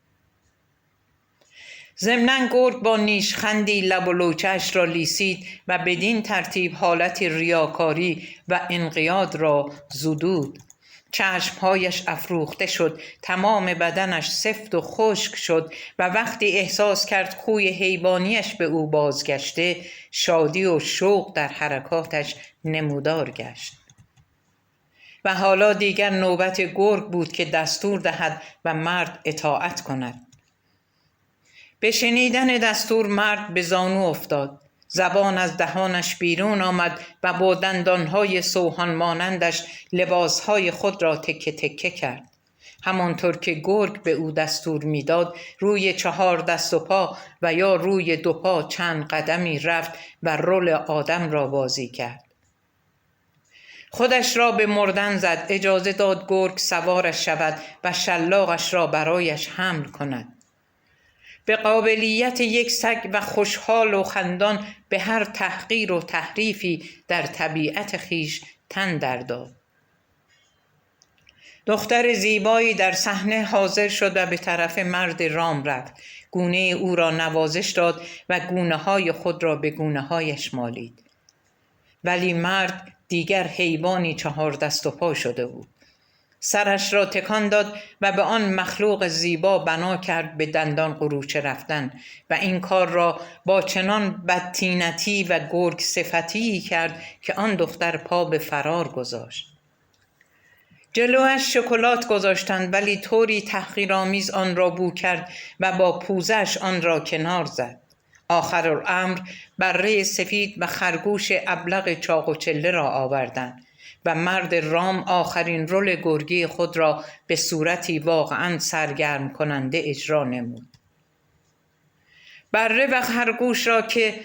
ضمناً گرگ با نیشخندی لب و لوچه‌اش را لیسید و بدین ترتیب حالت ریاکاری و انقیاد را زدود. چشمهایش افروخته شد، تمام بدنش سفت و خشک شد و وقتی احساس کرد خوی حیوانیش به او بازگشته، شادی و شوق در حرکاتش نمودار گشت. و حالا دیگر نوبت گرگ بود که دستور دهد و مرد اطاعت کند. به شنیدن دستور مرد به زانو افتاد، زبان از دهانش بیرون آمد و با دندانهای سوهان مانندش لباسهای خود را تکه تکه کرد. همانطور که گرگ به او دستور میداد روی 4 دست و پا و یا روی 2 پا چند قدمی رفت و رول آدم را بازی کرد. خودش را به مردن زد، اجازه داد گرگ سوارش شود و شلاقش را برایش حمل کند. به قابلیت یک سگ و خوشحال و خندان به هر تحقیر و تحریفی در طبیعت خیش تن در داد. دختر زیبایی در صحنه حاضر شد و به طرف مرد رام رفت. گونه او را نوازش داد و گونه های خود را به گونه هایش مالید. ولی مرد دیگر حیوانی 4 دست و پا شده بود. سرش را تکان داد و به آن مخلوق زیبا بنا کرد به دندان قروچه رفتن و این کار را با چنان بدطینتی و گرگ صفتی کرد که آن دختر پا به فرار گذاشت. جلوش شکلات گذاشتند ولی طوری تحقیرآمیز آن را بو کرد و با پوزش آن را کنار زد. آخرالامر بره سفید و خرگوش ابلق چاق و چله را آوردند و مرد رام آخرین رول گرگی خود را به صورتی واقعاً سرگرم کننده اجرا نمود. بره و خرگوش را که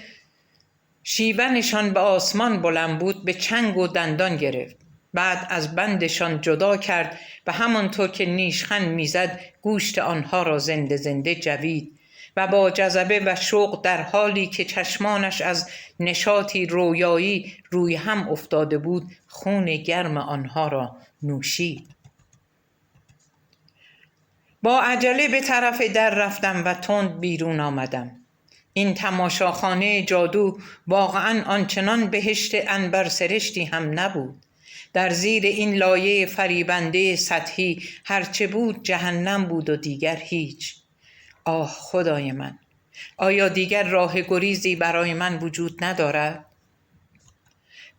شیونشان به آسمان بلند بود به چنگ و دندان گرفت. بعد از بندشان جدا کرد و همانطور که نیشخند میزد گوشت آنها را زنده زنده جوید و با جذبه و شوق در حالی که چشمانش از نشاطی رویایی روی هم افتاده بود خون گرم آنها را نوشید. با عجله به طرف در رفتم و تند بیرون آمدم. این تماشاخانه جادو واقعاً آنچنان بهشت عنبر سرشتی هم نبود. در زیر این لایه فریبنده سطحی هرچه بود جهنم بود و دیگر هیچ. آه خدای من، آیا دیگر راه گریزی برای من وجود ندارد؟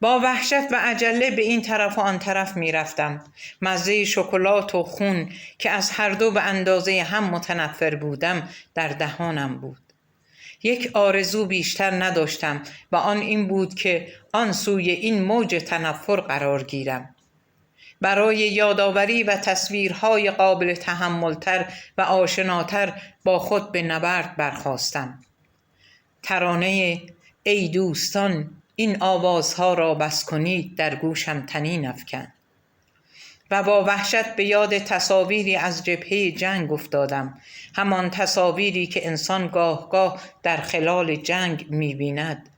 با وحشت و عجله به این طرف و آن طرف می رفتم. مزه شکلات و خون که از هر دو به اندازه هم متنفر بودم در دهانم بود. یک آرزو بیشتر نداشتم و آن این بود که آن سوی این موج تنفر قرار گیرم. برای یادآوری و تصویرهای قابل تحملتر و آشناتر با خود به نبرد برخاستم. ترانه ای دوستان این آوازها را بس کنید در گوشم طنین افکند و با وحشت به یاد تصاویری از جبهه جنگ افتادم، همان تصاویری که انسان گاه گاه در خلال جنگ می‌بیند.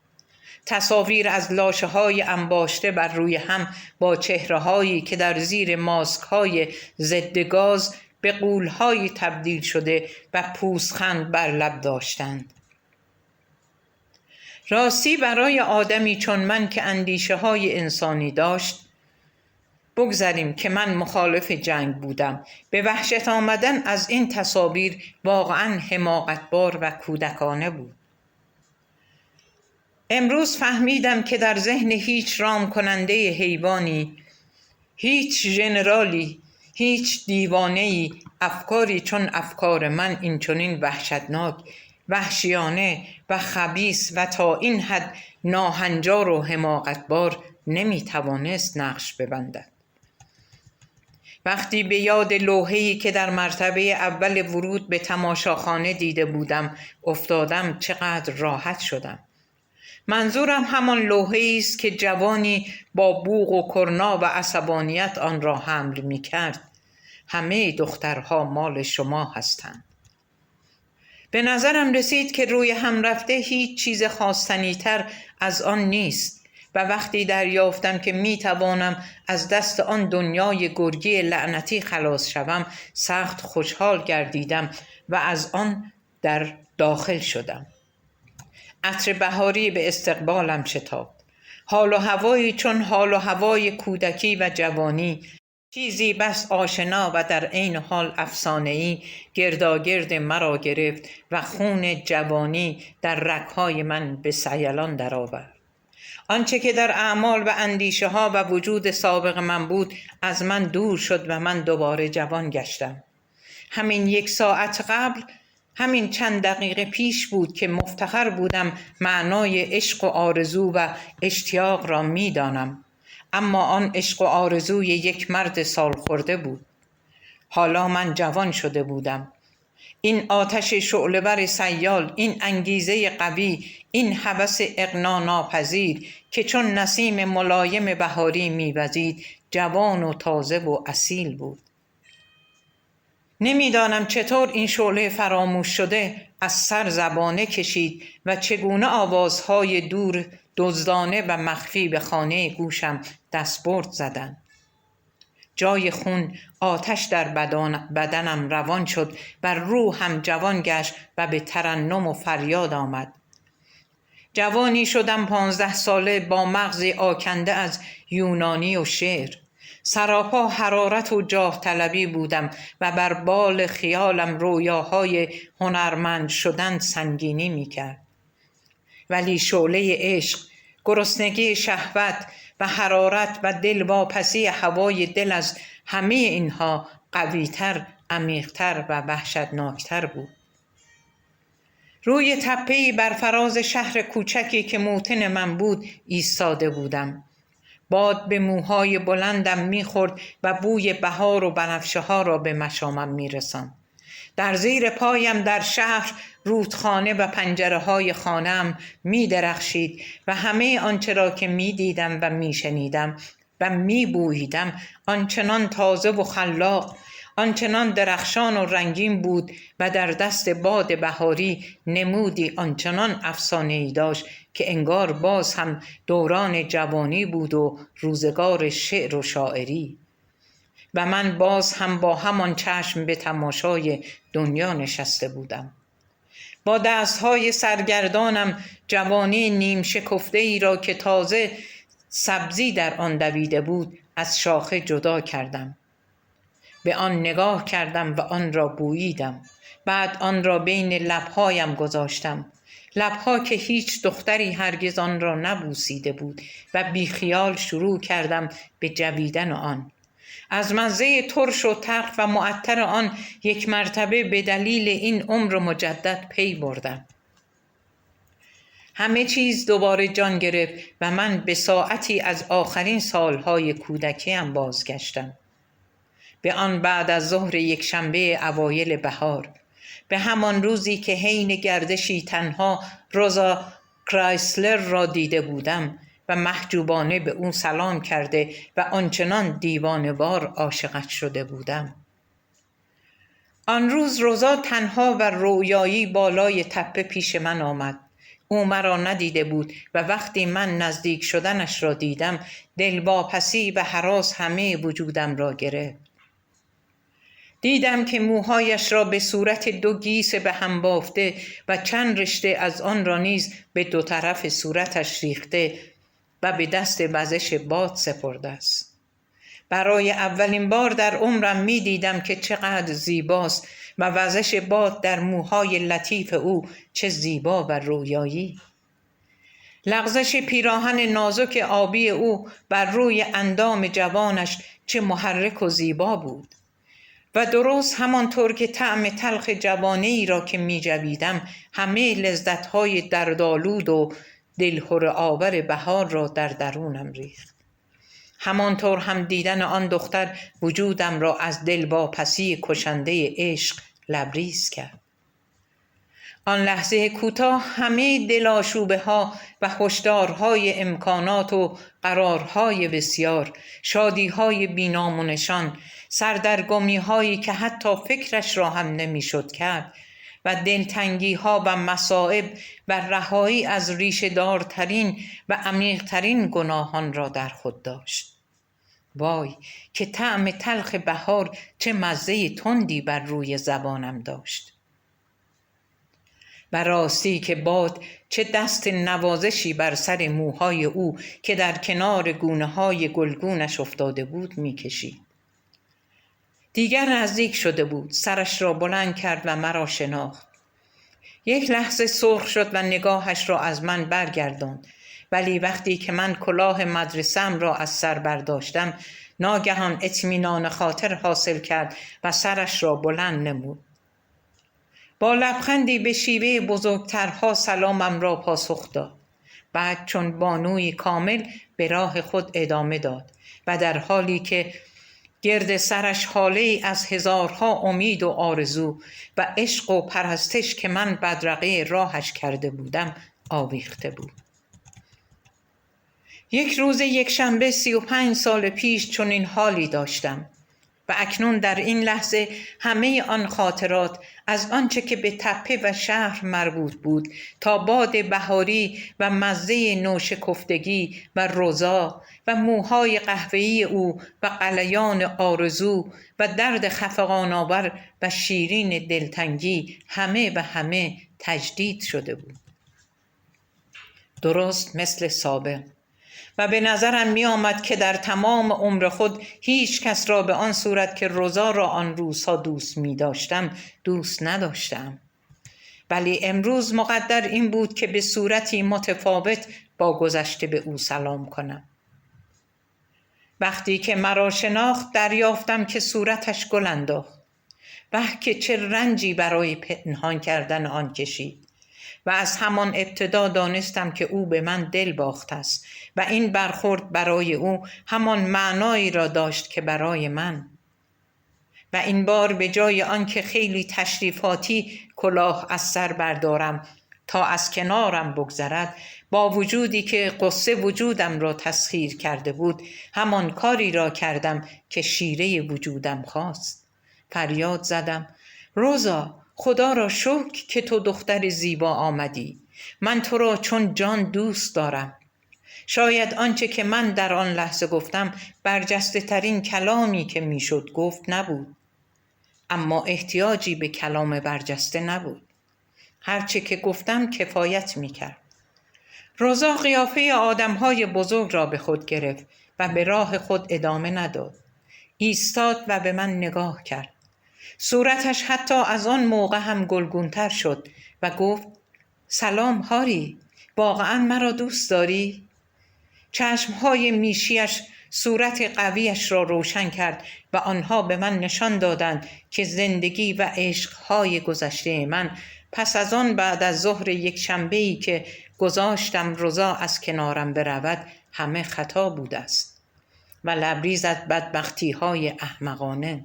تصاویر از لاشه‌های انباشته بر روی هم با چهره‌هایی که در زیر ماسک‌های ضد گاز به غول‌هایی تبدیل شده و پوزخند بر لب داشتند. راستی برای آدمی چون من که اندیشه‌های انسانی داشت، بگذاریم که من مخالف جنگ بودم، به وحشت آمدن از این تصاویر واقعاً حماقتبار و کودکانه بود. امروز فهمیدم که در ذهن هیچ رام کننده حیوانی، هیچ ژنرالی، هیچ دیوانه‌ای افکاری چون افکار من اینچنین وحشتناک، وحشیانه و خبیث و تا این حد ناهنجار و حماقتبار نمیتوانست نقش ببندد. وقتی به یاد لوحه‌ای که در مرتبه اول ورود به تماشاخانه دیده بودم افتادم چقدر راحت شدم. منظورم همان لوحه‌ای است که جوانی با بوق و کرنا و عصبانیت آن را حمل می کرد. همه دخترها مال شما هستند. به نظرم رسید که روی هم رفته هیچ چیز خواستنی‌تر از آن نیست و وقتی دریافتم که می توانم از دست آن دنیای گرگی لعنتی خلاص شوم سخت خوشحال گردیدم و از آن در داخل شدم. عطر بهاری به استقبالم شتافت. حال و هوایی چون حال و هوای کودکی و جوانی چیزی بس آشنا و در عین حال افسانه‌ای گرداگرد مرا گرفت و خون جوانی در رگ‌های من به سیلان درآورد. آنچه که در اعمال و اندیشه ها و وجود سابق من بود از من دور شد و من دوباره جوان گشتم. همین 1 ساعت قبل، همین چند دقیقه پیش بود که مفتخر بودم معنای عشق و آرزو و اشتیاق را می دانم. اما آن عشق و آرزوی یک مرد سال خورده بود. حالا من جوان شده بودم. این آتش شعله‌ور سیال، این انگیزه قوی، این هوس اغنا ناپذیر که چون نسیم ملایم بهاری می‌وزید، جوان و تازه و اصیل بود. نمیدانم چطور این شعله فراموش شده از سر زبانه کشید و چگونه آوازهای دور دزدانه و مخفی به خانه گوشم دستبرد زدند. جای خون آتش در بدنم روان شد و روحم جوان گشت و به ترنم و فریاد آمد. جوانی شدم 15 ساله با مغزی آکنده از یونانی و شعر. سراپا حرارت و جاه طلبی بودم و بر بال خیالم رویاهای هنرمند شدن سنگینی میکرد. ولی شعله عشق، گرسنگی شهوت و حرارت و دلواپسی هوای دل از همه اینها قوی‌تر، عمیق‌تر و وحشتناکتر بود. روی تپه‌ای بر فراز شهر کوچکی که موطن من بود ایستاده بودم. باد به موهای بلندم می‌خورد و بوی بهار و بنفشه ها را به مشامم می‌رساند. در زیر پایم در شهر رودخانه و پنجره های خانه‌ام می درخشید و همه آنچه را که می دیدم و می شنیدم و می بوییدم آنچنان تازه و خلاق، آنچنان درخشان و رنگین بود و در دست باد بهاری نمودی آنچنان افسانه‌ای داشت که انگار باز هم دوران جوانی بود و روزگار شعر و شاعری. و من باز هم با همان چشم به تماشای دنیا نشسته بودم. با دستهای سرگردانم جوانی نیم شکفته ای را که تازه سبزی در آن دویده بود از شاخه جدا کردم. به آن نگاه کردم و آن را بوییدم. بعد آن را بین لبهایم گذاشتم. لبها که هیچ دختری هرگز آن را نبوسیده بود و بیخیال شروع کردم به جویدن آن. از مزه ترش و تلخ و معطر آن یک مرتبه به دلیل این عمر مجدد پی بردم. همه چیز دوباره جان گرفت و من به ساعتی از آخرین سالهای کودکیم بازگشتم. به آن بعد از ظهر یک شنبه اوایل بهار، به همان روزی که حین گردشی تنها روزا کرایسلر را دیده بودم و محجوبانه به او سلام کرده و آنچنان دیوانه‌وار عاشقش شده بودم. آن روز روزا تنها و رویایی بالای تپه پیش من آمد. او مرا ندیده بود و وقتی من نزدیک شدنش را دیدم دلواپسی و هراس همه وجودم را گرفت. دیدم که موهایش را به صورت 2 گیس به هم بافته و چند رشته از آن را نیز به 2 طرف صورتش ریخته و به دست وزش باد سپرده است. برای اولین بار در عمرم می دیدم که چقدر زیباست و وزش باد در موهای لطیف او چه زیبا و رویایی. لغزش پیراهن نازک آبی او بر روی اندام جوانش چه محرک و زیبا بود. و درست همانطور که طعم تلخ جوانی را که می جویدم همه لذت‌های دردآلود و دلهره آور بهار را در درونم ریخت. همانطور هم دیدن آن دختر وجودم را از دلواپسی کشنده عشق لبریز کرد. آن لحظه کوتاه همه دلاشوبه ها و هشدارهای امکانات و قرارهای بسیار، شادیهای بینام و نشان، سردرگمی هایی که حتی فکرش را هم نمیشد کرد و دلتنگی ها و مصائب و رهایی از ریشه دارترین و عمیقترین گناهان را در خود داشت. وای که طعم تلخ بهار چه مزه تندی بر روی زبانم داشت. و راستی که باد چه دست نوازشی بر سر موهای او که در کنار گونه های گلگونش افتاده بود می کشید. دیگر نزدیک شده بود. سرش را بلند کرد و مرا شناخت. یک لحظه سرخ شد و نگاهش را از من برگرداند، ولی وقتی که من کلاه مدرسه‌ام را از سر برداشتم ناگهان اطمینان خاطر حاصل کرد و سرش را بلند نمود. با لبخندی به شیوه بزرگترها سلامم را پاسخ داد. بعد چون بانوی کامل به راه خود ادامه داد و در حالی که گرد سرش حاله از هزارها امید و آرزو و عشق و پرستش که من بدرقه راهش کرده بودم آویخته بود. یک روز یکشنبه 35 سال پیش چنین حالی داشتم و اکنون در این لحظه همه آن خاطرات از آنچه که به تپه و شهر مربوط بود تا باد بهاری و مزه نوشکفتگی و روزا و موهای قهوه‌ای او و قلیان آرزو و درد خفقان‌آور و شیرین دلتنگی همه به همه تجدید شده بود، درست مثل سابق. و به نظرم می آمد که در تمام عمر خود هیچ کس را به آن صورت که روزا را آن روزها دوست می داشتم دوست نداشتم. ولی امروز مقدر این بود که به صورتی متفاوت با گذشته به او سلام کنم. وقتی که مرا شناخت دریافتم که صورتش گل انداخت. که چه رنجی برای پنهان کردن آن کشید. و از همان ابتدا دانستم که او به من دل باخته است و این برخورد برای او همان معنایی را داشت که برای من. و این بار به جای آنکه خیلی تشریفاتی کلاه از سر بردارم تا از کنارم بگذرد، با وجودی که قصه وجودم را تسخیر کرده بود همان کاری را کردم که شیره وجودم خواست. فریاد زدم: روزا، خدا را شکر که تو دختر زیبا آمدی. من تو را چون جان دوست دارم. شاید آنچه که من در آن لحظه گفتم برجسته ترین کلامی که میشد گفت نبود، اما احتیاجی به کلام برجسته نبود. هرچه که گفتم کفایت میکرد. روزا قیافه آدمهای بزرگ را به خود گرفت و به راه خود ادامه نداد. ایستاد و به من نگاه کرد. صورتش حتی از آن موقع هم گلگونتر شد و گفت: سلام هاری، واقعا مرا دوست داری؟ چشمهای میشیش صورت قویش را روشن کرد و آنها به من نشان دادند که زندگی و عشقهای گذشته من پس از آن بعد از ظهر یک شنبه‌ای که گذاشتم روزا از کنارم برود همه خطا بوده است و لبریز از بدبختی‌های احمقانه.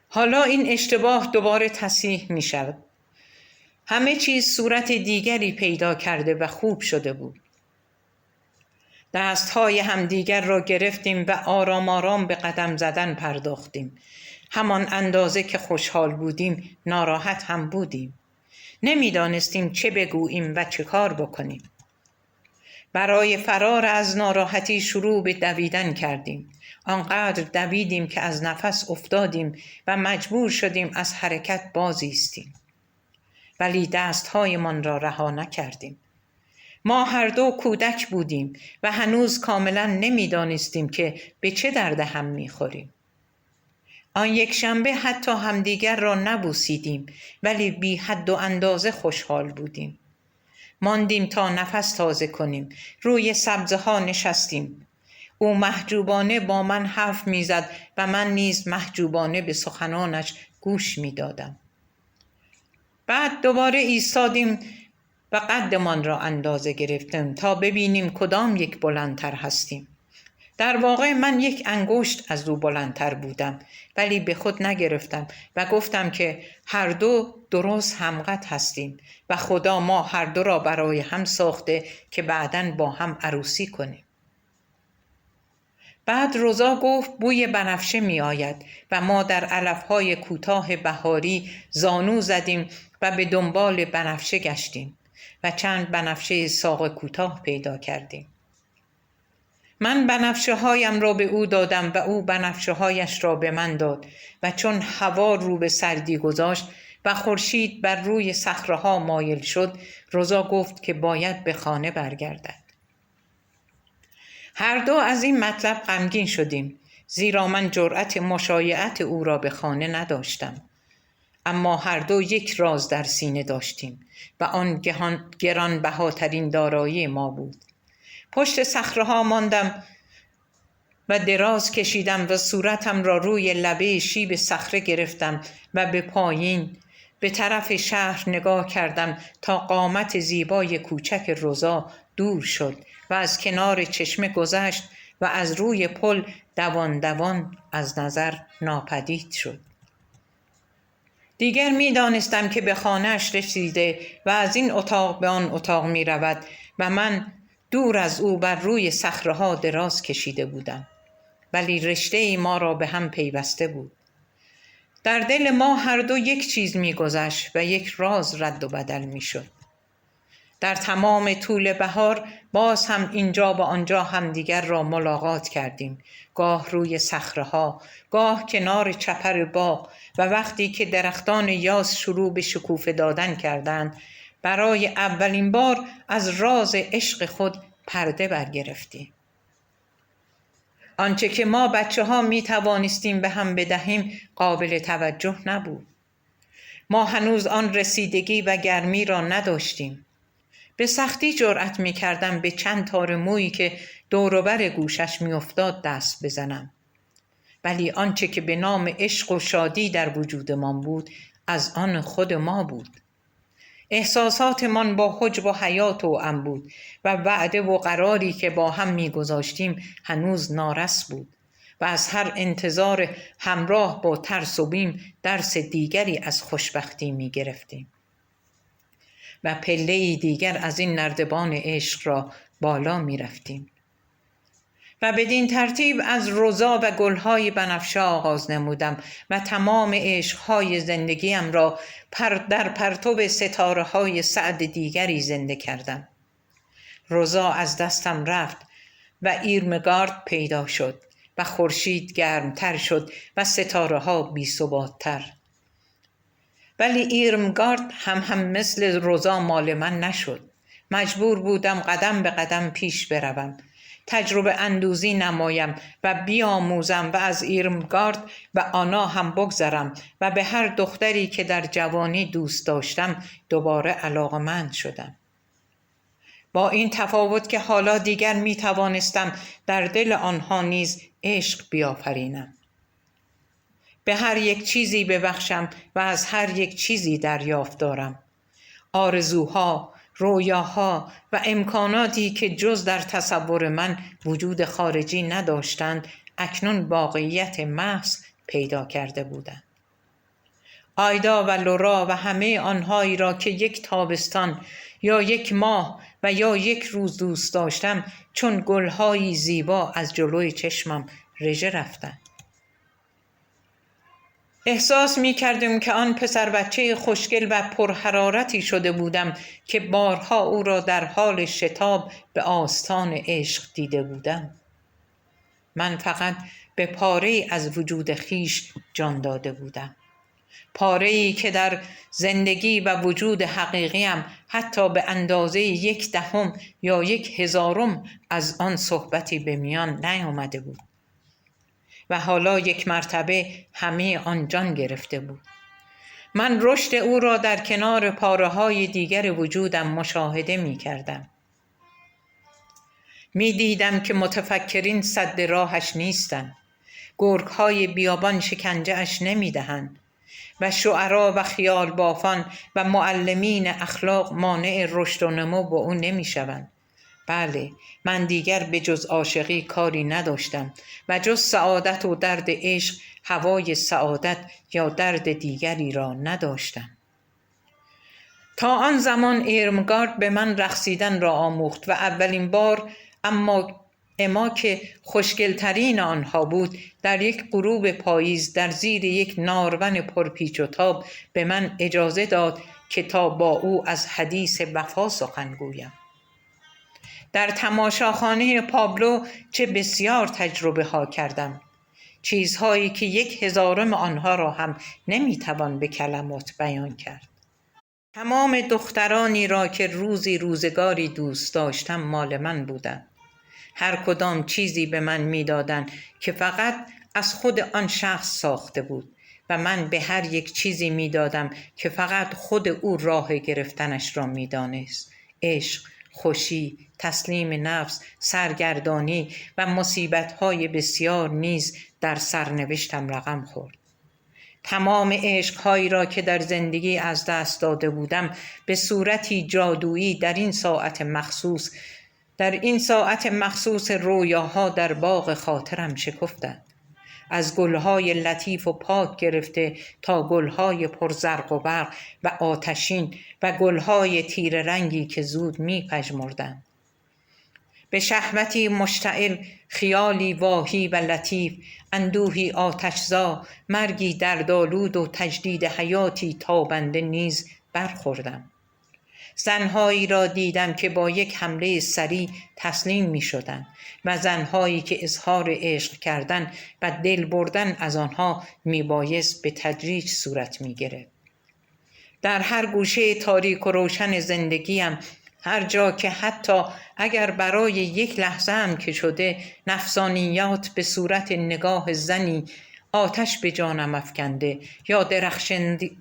حالا این اشتباه دوباره تصحیح می شود. همه چیز صورت دیگری پیدا کرده و خوب شده بود. دستهای همدیگر را گرفتیم و آرام آرام به قدم زدن پرداختیم. همان اندازه که خوشحال بودیم ناراحت هم بودیم. نمیدانستیم چه بگوییم و چه کار بکنیم. برای فرار از ناراحتی شروع به دویدن کردیم. آنقدر دویدیم که از نفس افتادیم و مجبور شدیم از حرکت باز ایستیم. ولی دستهایمان را رها نکردیم. ما هر دو کودک بودیم و هنوز کاملا نمیدانستیم که به چه درد هم میخوریم. آن یک شنبه حتی همدیگر را نبوسیدیم، ولی بی حد و اندازه خوشحال بودیم. ماندیم تا نفس تازه کنیم. روی سبزه ها نشستیم. او محجوبانه با من حرف میزد و من نیز محجوبانه به سخنانش گوش میدادم. بعد دوباره ایستادیم و قدمان را اندازه گرفتیم تا ببینیم کدام یک بلندتر هستیم. در واقع من یک انگشت از او بلندتر بودم، ولی به خود نگرفتم و گفتم که هر دو درست همقد هستیم و خدا ما هر دو را برای هم ساخته که بعداً با هم عروسی کنیم. بعد روزا گفت بوی بنفشه می آید و ما در علفهای کوتاه بهاری زانو زدیم و به دنبال بنفشه گشتیم و چند بنفشه ساق کوتاه پیدا کردیم. من بنفشه هایم را به او دادم و او بنفشه هایش را به من داد و چون هوا رو به سردی گذاشت و خورشید بر روی صخره‌ها مایل شد، روزا گفت که باید به خانه برگردد. هر دو از این مطلب غمگین شدیم زیرا من جرأت مشایعت او را به خانه نداشتم. اما هر دو یک راز در سینه داشتیم و آن گرانبهاترین دارایی ما بود. پشت صخره‌ها ماندم و دراز کشیدم و صورتم را روی لبه شیب صخره گرفتم و به پایین به طرف شهر نگاه کردم تا قامت زیبای کوچک روزا دور شد و از کنار چشمه گذشت و از روی پل دوان دوان از نظر ناپدید شد. دیگر می دانستم که به خانه‌اش رسیده و از این اتاق به آن اتاق می رود و من دور از او بر روی صخره‌ها دراز کشیده بودم. ولی رشته ای ما را به هم پیوسته بود. در دل ما هر دو یک چیز می گذشت و یک راز رد و بدل می شد. در تمام طول بهار باز هم اینجا و آنجا همدیگر را ملاقات کردیم. گاه روی صخره‌ها، گاه کنار چپر باغ و وقتی که درختان یاس شروع به شکوفه دادن کردند، برای اولین بار از راز عشق خود پرده برگرفتیم. آنچه که ما بچه‌ها می توانستیم به هم بدهیم قابل توجه نبود. ما هنوز آن رسیدگی و گرمی را نداشتیم. به سختی جرأت می کردم به چند تار مویی که دور و بر گوشش می افتاد دست بزنم. ولی آنچه که به نام عشق و شادی در وجودمان بود از آن خود ما بود. احساساتمان با حجب و حیات و ام بود و وعده و قراری که با هم می گذاشتیم هنوز نارس بود و از هر انتظار همراه با ترس و بیم درس دیگری از خوشبختی می گرفتیم و پله‌ای دیگر از این نردبان عشق را بالا می رفتیم. و بدین ترتیب از روزا و گلهای بنفشه آغاز نمودم و تمام عشقهای زندگیم را در پرتو ستاره‌های سعد دیگری زنده کردم. روزا از دستم رفت و ایرمگارد پیدا شد و خورشید گرمتر شد و ستاره‌ها بی‌ثبات‌تر. ولی ایرمگارد هم مثل روزا مال من نشد. مجبور بودم قدم به قدم پیش بروم، تجربه اندوزی نمایم و بیاموزم و از ایرمگارد و آنا هم بگذرم و به هر دختری که در جوانی دوست داشتم دوباره علاقه‌مند شدم. با این تفاوت که حالا دیگر می توانستم در دل آنها نیز عشق بیافرینم. به هر یک چیزی ببخشم و از هر یک چیزی دریافت دارم. آرزوها، رویاها و امکاناتی که جز در تصور من وجود خارجی نداشتند اکنون واقعیت محض پیدا کرده بودند. آیدا و لورا و همه آنهایی را که یک تابستان یا یک ماه و یا یک روز دوست داشتم چون گلهایی زیبا از جلوی چشمم رژه رفتند. احساس می کردم که آن پسر بچه خوشگل و پرحرارتی شده بودم که بارها او را در حال شتاب به آستان عشق دیده بودم. من فقط به پاره‌ای از وجود خیش جان داده بودم. پاره‌ای که در زندگی و وجود حقیقیم حتی به اندازه 1/10 یا 1/1000 از آن صحبتی به میان نیامده بود. و حالا یک مرتبه همه آن جان گرفته بود. من رشد او را در کنار پاره‌های دیگر وجودم مشاهده می کردم. می دیدم که متفکرین سد راهش نیستند. گرگ‌های بیابان شکنجه اش نمی دهند و شعرا و خیال بافان و معلمین اخلاق مانع رشد و نمو با او نمی شوند. بله، من دیگر به جز عاشقی کاری نداشتم و جز سعادت و درد عشق هوای سعادت یا درد دیگری را نداشتم. تا آن زمان ایرمگارد به من رقصیدن را آموخت و اولین بار اما که خوشگلترین آنها بود در یک غروب پاییز در زیر یک نارون پرپیچ و تاب به من اجازه داد که تا با او از حدیث وفا سخن گویم. در تماشاخانه پابلو چه بسیار تجربه ها کردم. چیزهایی که 1/1000 آنها را هم نمیتوان به کلمات بیان کرد. تمام دخترانی را که روزگاری دوست داشتم مال من بودند. هر کدام چیزی به من میدادند که فقط از خود آن شخص ساخته بود و من به هر یک چیزی میدادم که فقط خود او راه گرفتنش را میدانست. عشق، خوشی، تسلیم نفس، سرگردانی و مصیبت‌های بسیار نیز در سرنوشتم رقم خورد. تمام عشق‌هایی را که در زندگی از دست داده بودم به صورتی جادویی در این ساعت مخصوص رویاها در باغ خاطرم شکفتند. از گلهای لطیف و پاک گرفته تا گلهای پرزرق و برق و آتشین و گلهای تیره رنگی که زود می‌پژمردند. به شهوتی مشتعل، خیالی واهی و لطیف، اندوهی آتشزا، مرگی دردآلود و تجدید حیاتی تابنده نیز برخوردم. زنهایی را دیدم که با یک حمله سریع تسلیم می شدند و زنهایی که اظهار عشق کردن و دل بردن از آنها می بایست به تدریج صورت می گرفت. در هر گوشه تاریک و روشن زندگیم، هر جا که حتی اگر برای یک لحظه هم که شده نفسانیات به صورت نگاه زنی آتش به جانم افکنده یا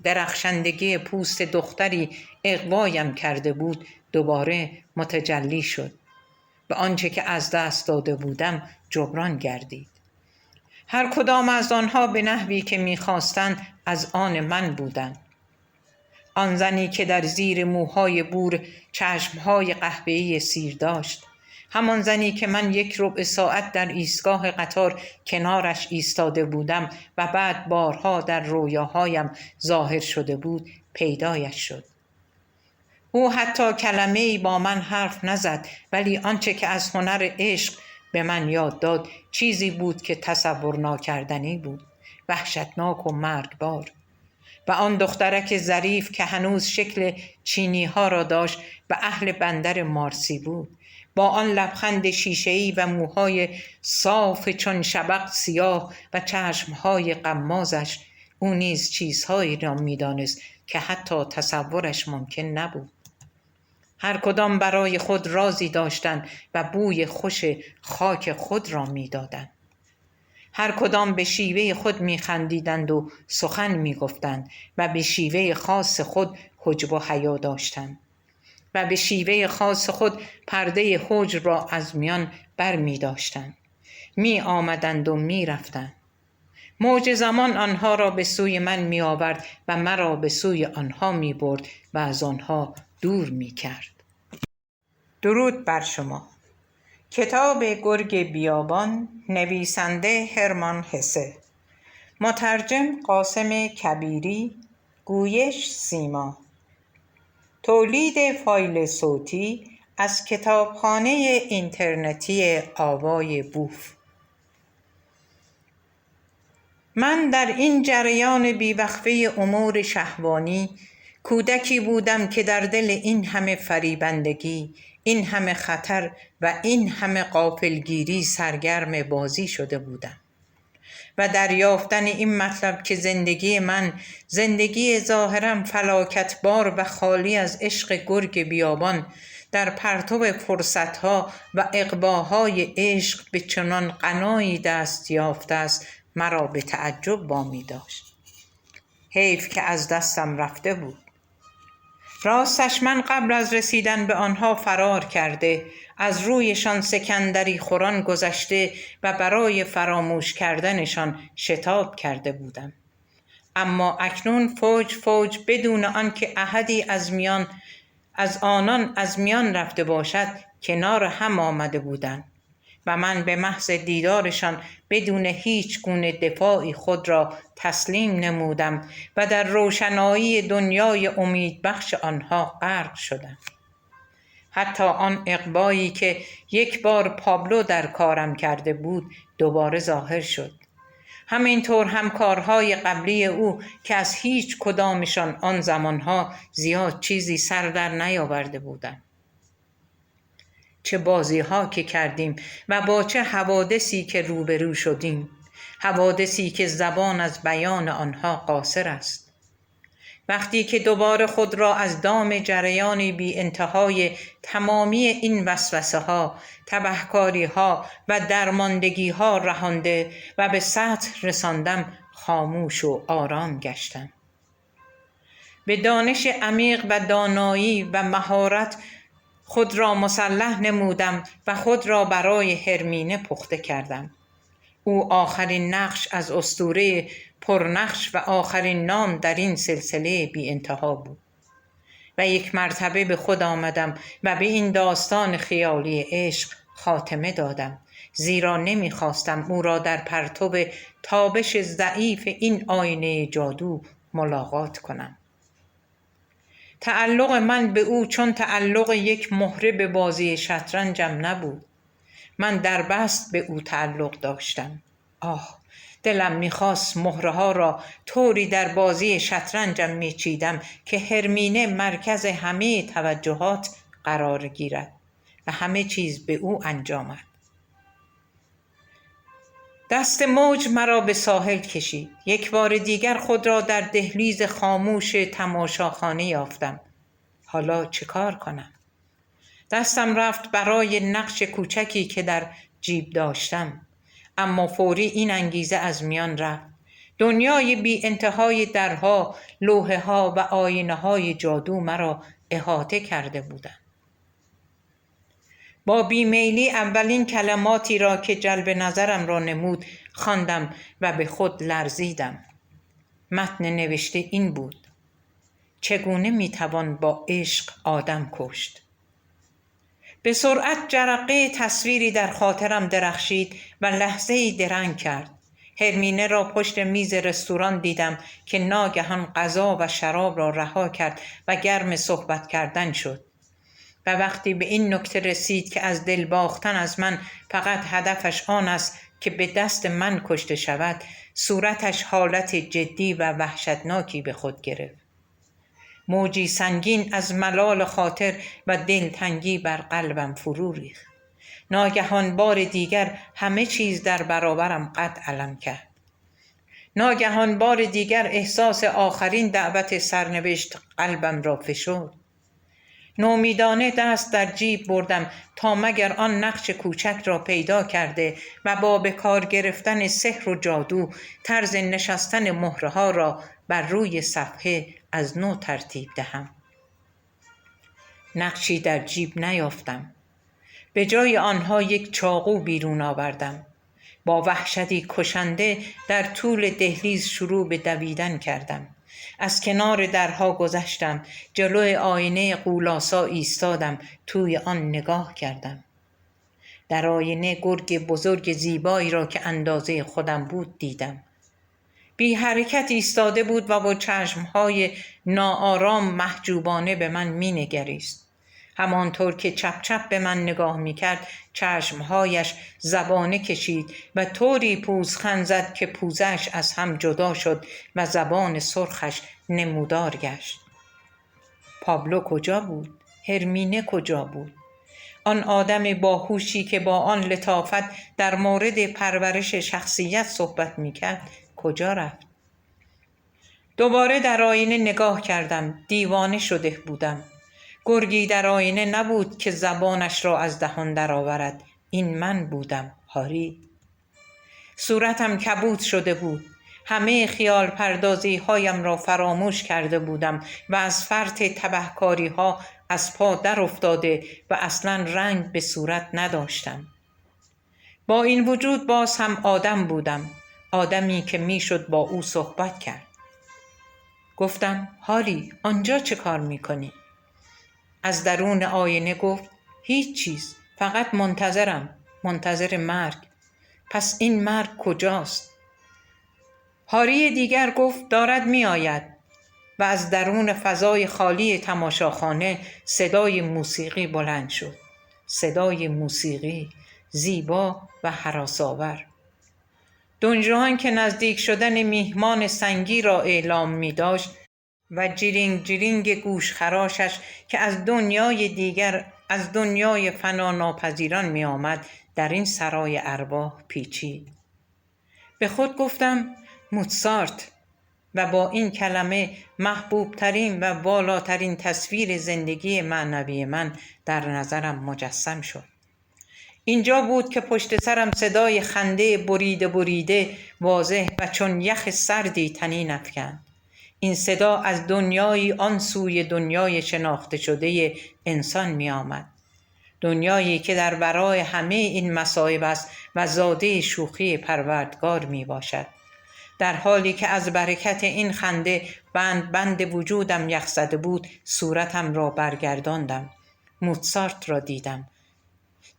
درخشندگی پوست دختری اغوایم کرده بود، دوباره متجلی شد و آنچه که از دست داده بودم جبران گردید. هر کدام از آنها به نحوی که می‌خواستند از آن من بودند. آن زنی که در زیر موهای بور چشمهای قهوه‌ای سیر داشت، همان زنی که من 1 ربع ساعت در ایستگاه قطار کنارش ایستاده بودم و بعد بارها در رویاهایم ظاهر شده بود، پیدایش شد. او حتی کلمه‌ای با من حرف نزد، ولی آنچه که از هنر عشق به من یاد داد چیزی بود که تصور ناکردنی بود، وحشتناک و مرگبار. و آن دخترک ظریف که هنوز شکل چینی ها را داشت و اهل بندر مارسی بود، با آن لبخند شیشه‌ای و موهای صاف چون شبق سیاه و چشمهای غمازش، او نیز چیزهایی را می‌دانست که حتی تصورش ممکن نبود. هر کدام برای خود رازی داشتند و بوی خوش خاک خود را می‌دادند. هر کدام به شیوه خود می‌خندیدند و سخن می‌گفتند و به شیوه خاص خود حجب و حیا داشتند و به شیوه خاص خود پرده حجب را از میان بر می‌داشتند. آمدند و رفتند. موج زمان آنها را به سوی من می‌آورد و مرا به سوی آنها می‌برد و از آنها دور می‌کرد. درود بر شما. کتاب گرگ بیابان، نویسنده هرمان هسه، مترجم قاسم کبیری، گویش سیما، تولید فایل صوتی از کتابخانه اینترنتی آوای بوف. من در این جریان بیوقفه امور شهوانی کودکی بودم که در دل این همه فریبندگی، این همه خطر و این همه غافلگیری سرگرم بازی شده بودم و دریافتن این مطلب که زندگی من، زندگی ظاهرم فلاکتبار و خالی از عشق گرگ بیابان، در پرتو فرصتها و اغواهای عشق به چنان غنایی دست یافته است، مرا به تعجب وامی داشت. حیف که از دستم رفته بود. راستش من قبل از رسیدن به آنها فرار کرده، از رویشان سکندری خوران گذشته و برای فراموش کردنشان شتاب کرده بودم. اما اکنون فوج بدون آنکه احدی از آنان از میان رفته باشد کنار هم آمده بودند و من به محض دیدارشان بدون هیچ گونه دفاعی خود را تسلیم نمودم و در روشنایی دنیای امیدبخش آنها غرق شدم. حتی آن اغوایی که 1 بار پابلو در کارم کرده بود دوباره ظاهر شد. همینطور همکارهای قبلی او که از هیچ کدامشان آن زمانها زیاد چیزی سر در نیاورده بودند. چه بازی ها که کردیم و با چه حوادثی که روبرو شدیم، حوادثی که زبان از بیان آنها قاصر است. وقتی که دوباره خود را از دام جریان بی انتهای تمامی این وسوسه ها، تبهکاری ها و درماندگی ها رهانده و به سطح رساندم، خاموش و آرام گشتم. به دانش عمیق و دانایی و مهارت خود را مسلح نمودم و خود را برای هرمینه پخته کردم. او آخرین نقش از اسطوره پرنقش و آخرین نام در این سلسله بی انتها بود. و یک مرتبه به خود آمدم و به این داستان خیالی عشق خاتمه دادم، زیرا نمیخواستم او را در پرتو تابش ضعیف این آینه جادو ملاقات کنم. تعلق من به او چون تعلق یک مهره به بازی شطرنجم نبود. من در بست به او تعلق داشتم. دلم میخواست مهره ها را طوری در بازی شطرنجم میچیدم که هرمینه مرکز همه توجهات قرار گیرد و همه چیز به او انجامد. دست موج مرا به ساحل کشید. یک بار دیگر خود را در دهلیز خاموش تماشاخانه یافتم. حالا چه کار کنم؟ دستم رفت برای نقش کوچکی که در جیب داشتم، اما فوری این انگیزه از میان رفت. دنیای بی انتهای درها، لوحه ها و آینه های جادو مرا احاطه کرده بودند. با بیمیلی اولین کلماتی را که جلب نظرم را نمود خواندم و به خود لرزیدم. متن نوشته این بود: چگونه میتوان با عشق آدم کشت؟ به سرعت جرقه تصویری در خاطرم درخشید و لحظه‌ای درنگ کرد. هرمینه را پشت میز رستوران دیدم که ناگهان غذا و شراب را رها کرد و گرم صحبت کردن شد. و وقتی به این نکته رسید که از دل باختن از من فقط هدفش آن است که به دست من کشته شود، صورتش حالت جدی و وحشتناکی به خود گرفت. موجی سنگین از ملال خاطر و دلتنگی بر قلبم فرو ریخت. ناگهان بار دیگر همه چیز در برابرم قد علم کرد. ناگهان بار دیگر احساس آخرین دعوت سرنوشت قلبم را فشرد. نومیدانه دست در جیب بردم تا مگر آن نقش کوچک را پیدا کرده و با به کار گرفتن سحر و جادو طرز نشستن مهره ها را بر روی صفحه از نو ترتیب دهم. نقشی در جیب نیافتم. به جای آنها یک چاقو بیرون آوردم. با وحشتی کشنده در طول دهلیز شروع به دویدن کردم. از کنار درها گذشتم. جلوی آینه قولاسا ایستادم. توی آن نگاه کردم. در آینه گرگ بزرگ زیبایی را که اندازه خودم بود دیدم. بی حرکت ایستاده بود و با چشمهای ناآرام محجوبانه به من می نگریست. همانطور که چپ چپ به من نگاه می کرد چشمهایش زبانه کشید و طوری پوزخند زد که پوزش از هم جدا شد و زبان سرخش نمودار گشت. پابلو کجا بود؟ هرمینه کجا بود؟ آن آدم باهوشی که با آن لطافت در مورد پرورش شخصیت صحبت می کرد کجا رفت؟ دوباره در آینه نگاه کردم. دیوانه شده بودم. گرگی در آینه نبود که زبانش را از دهان درآورد. این من بودم، هاری. صورتم کبود شده بود. همه خیال پردازی هایم را فراموش کرده بودم و از فرط تبهکاری ها از پا در افتاده و اصلا رنگ به صورت نداشتم. با این وجود باز هم آدم بودم. آدمی که میشد با او صحبت کرد. گفتم: هاری، آنجا چه کار میکنی؟ از درون آینه گفت: هیچ چیز، فقط منتظر مرگ. پس این مرگ کجاست؟ هاری دیگر گفت: دارد میآید. و از درون فضای خالی تماشاخانه صدای موسیقی بلند شد. صدای موسیقی زیبا و هراس‌آور. دونژوان که نزدیک شدن میهمان سنگی را اعلام می داشت و جرینگ جرینگ گوشخراشش که از دنیای دیگر، از دنیای فناناپذیران می آمد، در این سرای ارواح پیچید. به خود گفتم: موتسارت. و با این کلمه محبوب ترین و والاترین تصویر زندگی معنوی من در نظرم مجسم شد. اینجا بود که پشت سرم صدای خنده بریده بریده واضح و چون یخ سردی طنین افکند. این صدا از دنیایی آن سوی دنیای شناخته شده انسان می آمد. دنیایی که در ورای همه این مصائب است و زاده شوخی پروردگار می باشد. در حالی که از برکت این خنده بند وجودم یخ زده بود، صورتم را برگرداندم. موزارت را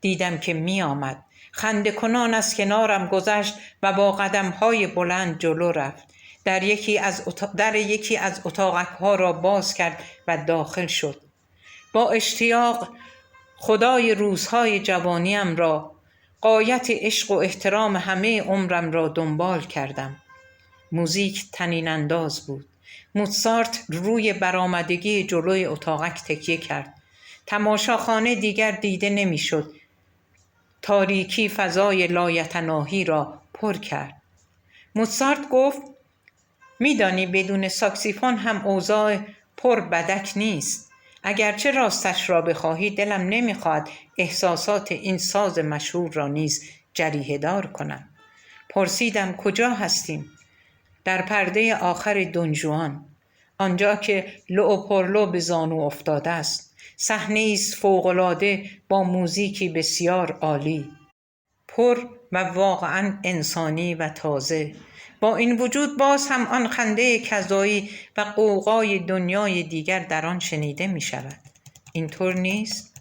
دیدم که می آمد. خنده کنان از کنارم گذشت و با قدم‌های بلند جلو رفت. در یکی از اتاقک‌ها را باز کرد و داخل شد. با اشتیاق خدای روزهای جوانیم را، غایت عشق و احترام همه عمرم را دنبال کردم. موزیک طنین انداز بود. موزارت روی برآمدگی جلوی اتاقک تکیه کرد. تماشاخانه دیگر دیده نمی‌شد. تاریکی فضای لایتناهی را پر کرد. موزارت گفت: میدانی بدون ساکسیفون هم اوضاع پر بدک نیست. اگرچه راستش را بخواهی دلم نمیخواد احساسات این ساز مشهور را نیز جریحه دار کنم. پرسیدم: کجا هستیم؟ در پرده آخر دونجوان، آنجا که لئوپولو به زانو افتاده است. صحنه‌ای است فوق‌العاده با موزیکی بسیار عالی، پر و واقعاً انسانی و تازه. با این وجود باز هم آن خنده کذایی و غوغای دنیای دیگر در آن شنیده می شود. اینطور نیست؟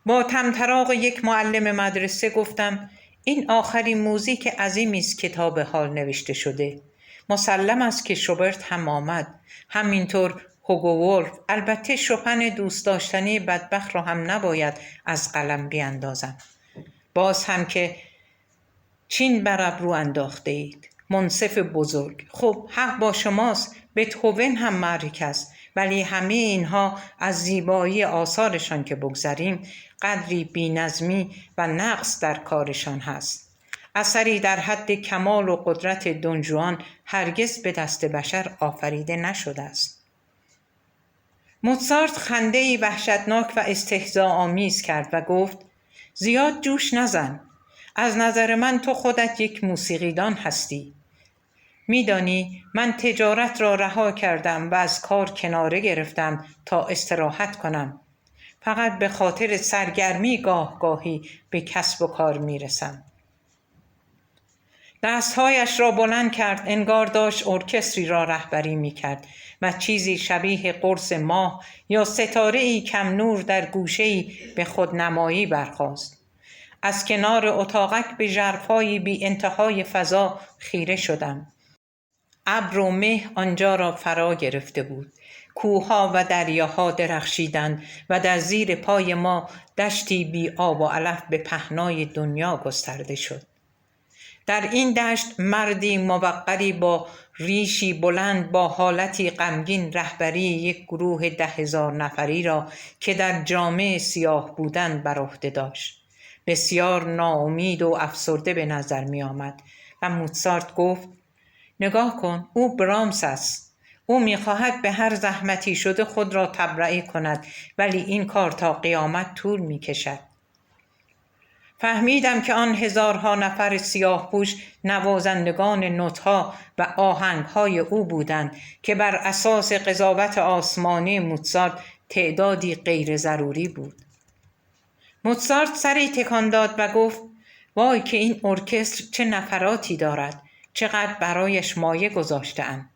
با طمطراق یک معلم مدرسه گفتم: این آخرین موزیک عظیمی است کتاب حال نوشته شده. مسلم است که شوبرت هم آمد، همینطور هوگو ولف. البته شوپن دوست داشتنی بدبخت را هم نباید از قلم بیاندازم. باز هم که چین بر ابرو انداخته اید. منصف بزرگ. خب حق با شماست، بتهوون هم معرکه است، ولی همه اینها از زیبایی آثارشان که بگذریم قدری بی‌نظمی و نقص در کارشان هست. اثری در حد کمال و قدرت دونجوان هرگز به دست بشر آفریده نشده است. موزارت خنده‌ای وحشتناک و استهزاءآمیز کرد و گفت: زیاد جوش نزن. از نظر من تو خودت یک موسیقیدان هستی. میدانی من تجارت را رها کردم و از کار کناره گرفتم تا استراحت کنم. فقط به خاطر سرگرمی گاهی به کسب و کار میرسم. دستهایش را بلند کرد، انگار داشت ارکستری را رهبری میکرد و چیزی شبیه قرص ماه یا ستاره‌ای کم نور در گوشه‌ای به خودنمایی برخاست. از کنار اتاقک به ژرفای بی انتهای فضا خیره شدم. ابر و مه آنجا را فرا گرفته بود. کوه‌ها و دریاها درخشیدند و در زیر پای ما دشتی بی آب و علف به پهنای دنیا گسترده شد. در این دشت مردی موقری با ریشی بلند با حالتی غمگین رهبری یک گروه 10,000 نفری را که در جامه سیاه بودند بر عهده داشت. بسیار ناامید و افسرده به نظر می آمد و موزارت گفت: نگاه کن، او برامس است. او می خواهد به هر زحمتی شده خود را تبرئه کند، ولی این کار تا قیامت طول می کشد. فهمیدم که آن هزارها نفر سیاه پوش نوازندگان نوت‌ها و آهنگ‌های او بودند که بر اساس قضاوت آسمانی موزارت تعدادی غیر ضروری بود. موزارت سری تکان داد و گفت: وای که این ارکستر چه نفراتی دارد، چقدر برایش مایه گذاشته‌اند.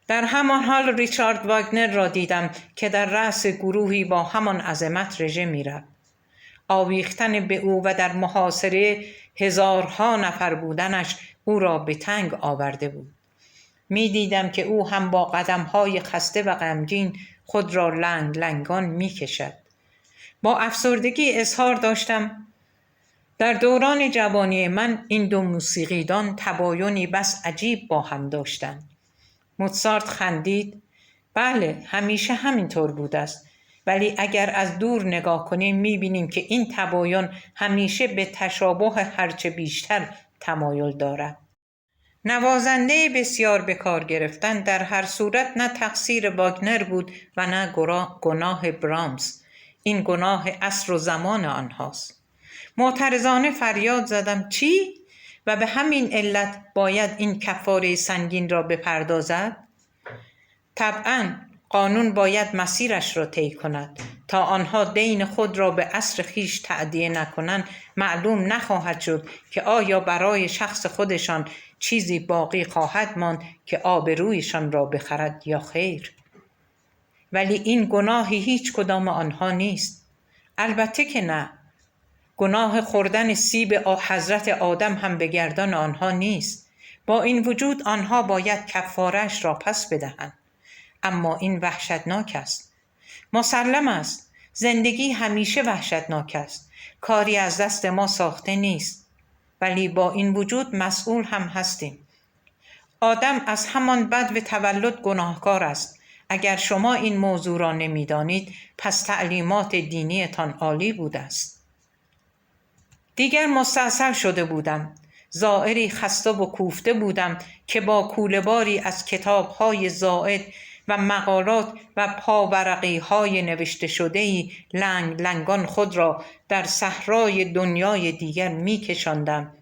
در همان حال ریچارد واگنر را دیدم که در رأس گروهی با همان عظمت رژه می‌رفت. آویختن به او و در محاصره هزارها نفر بودنش او را به تنگ آورده بود. می دیدم که او هم با قدم‌های خسته و غمگین خود را لنگ لنگان می کشد. با افسردگی اظهار داشتم: در دوران جوانی من این دو موسیقیدان تباینی بس عجیب با هم داشتند. موزارت خندید: بله، همیشه همینطور بوده است، ولی اگر از دور نگاه کنیم می‌بینیم که این تباین همیشه به تشابه هرچه بیشتر تمایل دارد. نوازنده بسیار به کار گرفتن در هر صورت نه تقصیر واگنر بود و نه گناه برامز. این گناه عصر و زمان آنهاست. معترضانه فریاد زدم چی؟ و به همین علت باید این کفاره سنگین را بپردازد؟ طبعاً قانون باید مسیرش را طی کند. تا آنها دین خود را به عصر خیش تأدیه نکنند معلوم نخواهد شد که آیا برای شخص خودشان چیزی باقی خواهد ماند که آبرویشان را بخرد یا خیر. ولی این گناهی هیچ کدام آنها نیست. البته که نه. گناه خوردن سیب حضرت آدم هم به گردن آنها نیست. با این وجود آنها باید کفاره‌اش را پس بدهند. اما این وحشتناک است. مسلم است زندگی همیشه وحشتناک است. کاری از دست ما ساخته نیست. ولی با این وجود مسئول هم هستیم. آدم از همان بدو تولد گناهکار است. اگر شما این موضوع را نمی‌دانید پس تعلیمات دینیتان عالی بوده است. دیگر مستعصل شده بودم. زائری خسته و کوفته بودم که با کوله‌باری از کتاب‌های زائد و مقالات و پاورقی‌های نوشته شده‌ای لنگ لنگان خود را در صحرای دنیای دیگر می‌کشاندم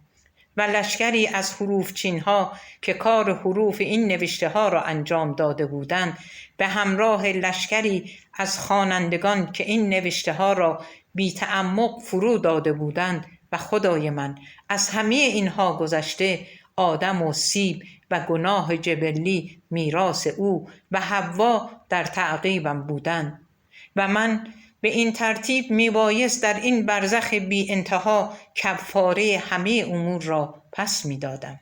و لشکری از حروف چین‌ها که کار حروف این نوشته‌ها را انجام داده بودند به همراه لشکری از خوانندگان که این نوشته‌ها را بی تعمق فرو داده بودند و خدای من از همه اینها گذشته آدم و سیب و گناه جبلی میراث او و حوا در تعقیبم بودند و من به این ترتیب میبایست در این برزخ بی انتها کفاره همه امور را پس میدادم.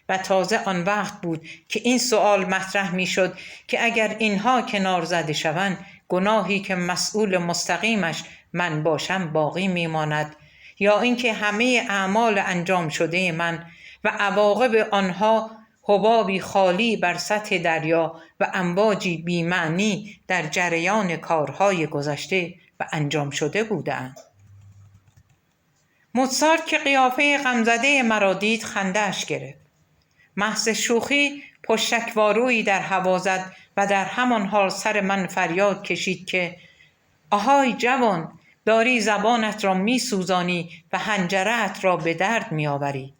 و تازه آن وقت بود که این سوال مطرح میشد که اگر اینها کنار زده شوند گناهی که مسئول مستقیمش من باشم باقی میماند یا اینکه همه اعمال انجام شده من و عواقب آنها حبابی خالی بر سطح دریا و امواجی بی‌معنی در جریان کارهای گذشته و انجام شده بودند. موزارت که قیافه غمزده مرا دید خنده‌اش گرفت. محض شوخی پشتکوارویی در هوا زد و در همان حال سر من فریاد کشید که آهای جوان، داری زبانت را می سوزانی و حنجره‌ات را به درد می آوری.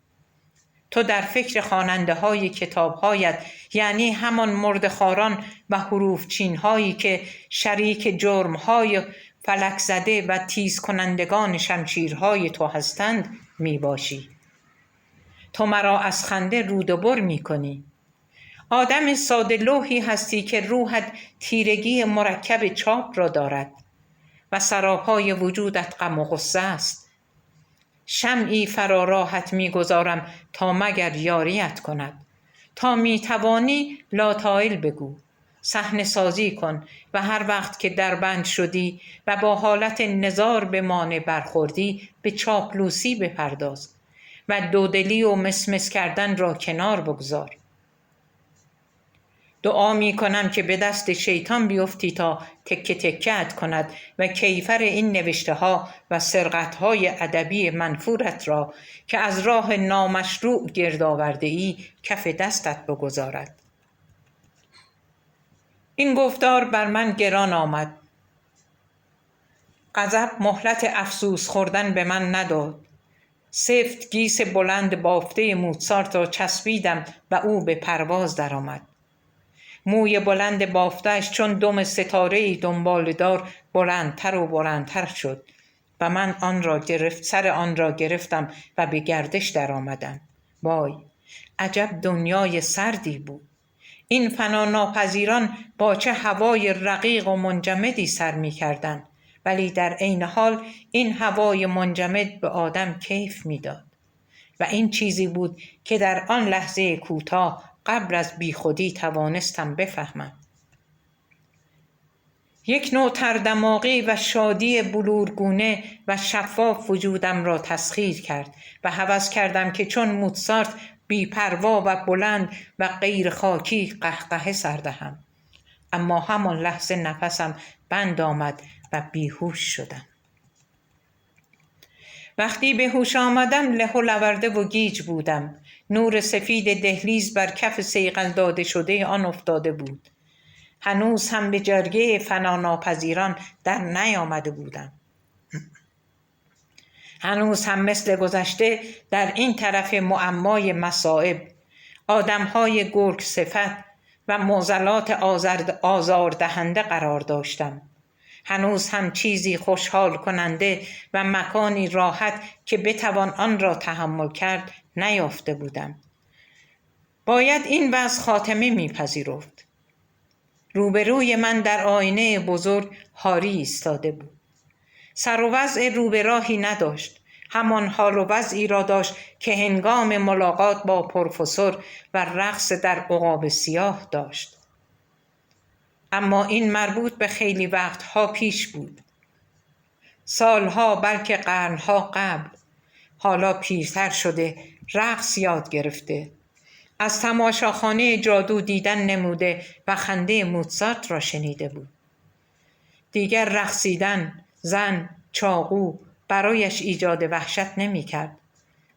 تو در فکر خواننده های کتاب هایت، یعنی همان مردخاران و حروف چین هایی که شریک جرم های فلک زده و تیز کنندگان شمشیرهای تو هستند می باشی. تو مرا از خنده روده‌بر می کنی. آدم ساده لوحی هستی که روحت تیرگی مرکب چاپ را دارد و سراپای وجودت غم و غصه است. شمعی فرا راحت می‌گذارم تا مگر یاریت کند. تا می‌توانی لاتایل بگو، صحنه سازی کن و هر وقت که دربند شدی و با حالت نزار به مانع برخوردی به چاپلوسی بپرداز و دودلی و مسمس کردن را کنار بگذار. دعا می کنم که به دست شیطان بیفتی تا تکه تکه‌ات کند و کیفر این نوشته ها و سرقت های ادبی منفورت را که از راه نامشروع گرد آورده ای کف دستت بگذارد. این گفتار بر من گران آمد. غضب مهلت افسوس خوردن به من نداد. سفت گیس بلند بافته موزارت را چسبیدم و او به پرواز درآمد. موی بلند بافتش چون دم ستاره‌ای دنباله‌دار بلندتر و بلندتر شد و من سر آن را گرفتم و به گردش در آمدم. وای، عجب دنیای سردی بود. این فناناپذیران با چه هوای رقیق و منجمدی سر می کردن، ولی در عین حال این هوای منجمد به آدم کیف می داد. و این چیزی بود که در آن لحظه کوتاه قبل از بیخودی توانستم بفهمم. یک نوع تردماغی و شادی بلورگونه و شفاف وجودم را تسخیر کرد و هوس کردم که چون موزارت بی‌پروا و بلند و غیر خاکی قهقهه سر دهم. اما همان لحظه نفسم بند آمد و بیهوش شدم. وقتی به هوش آمدم له و لورده و گیج بودم. نور سفید دهلیز بر کف صیقل داده شده آن افتاده بود. هنوز هم به جرگه فناناپذیران در نیامده بودم. هنوز هم مثل گذشته در این طرف معمای مصائب، آدمهای گرگ صفت و معضلات آزاردهنده قرار داشتم. هنوز هم چیزی خوشحال کننده و مکانی راحت که بتوان آن را تحمل کرد نیافته بودم. باید این وضع خاتمه میپذیرفت. روبروی من در آینه بزرگ هاری ایستاده بود. سر و وضع رو به راهی نداشت. همان حال و وضعی را داشت که هنگام ملاقات با پروفسور و رقص در عقاب سیاه داشت. اما این مربوط به خیلی وقتها پیش بود. سالها بلکه قرنها قبل. حالا پیرتر شده، رقص یاد گرفته. از تماشاخانه جادو دیدن نموده و خنده موزارت را شنیده بود. دیگر رقصیدن، زن، چاقو برایش ایجاد وحشت نمی کرد.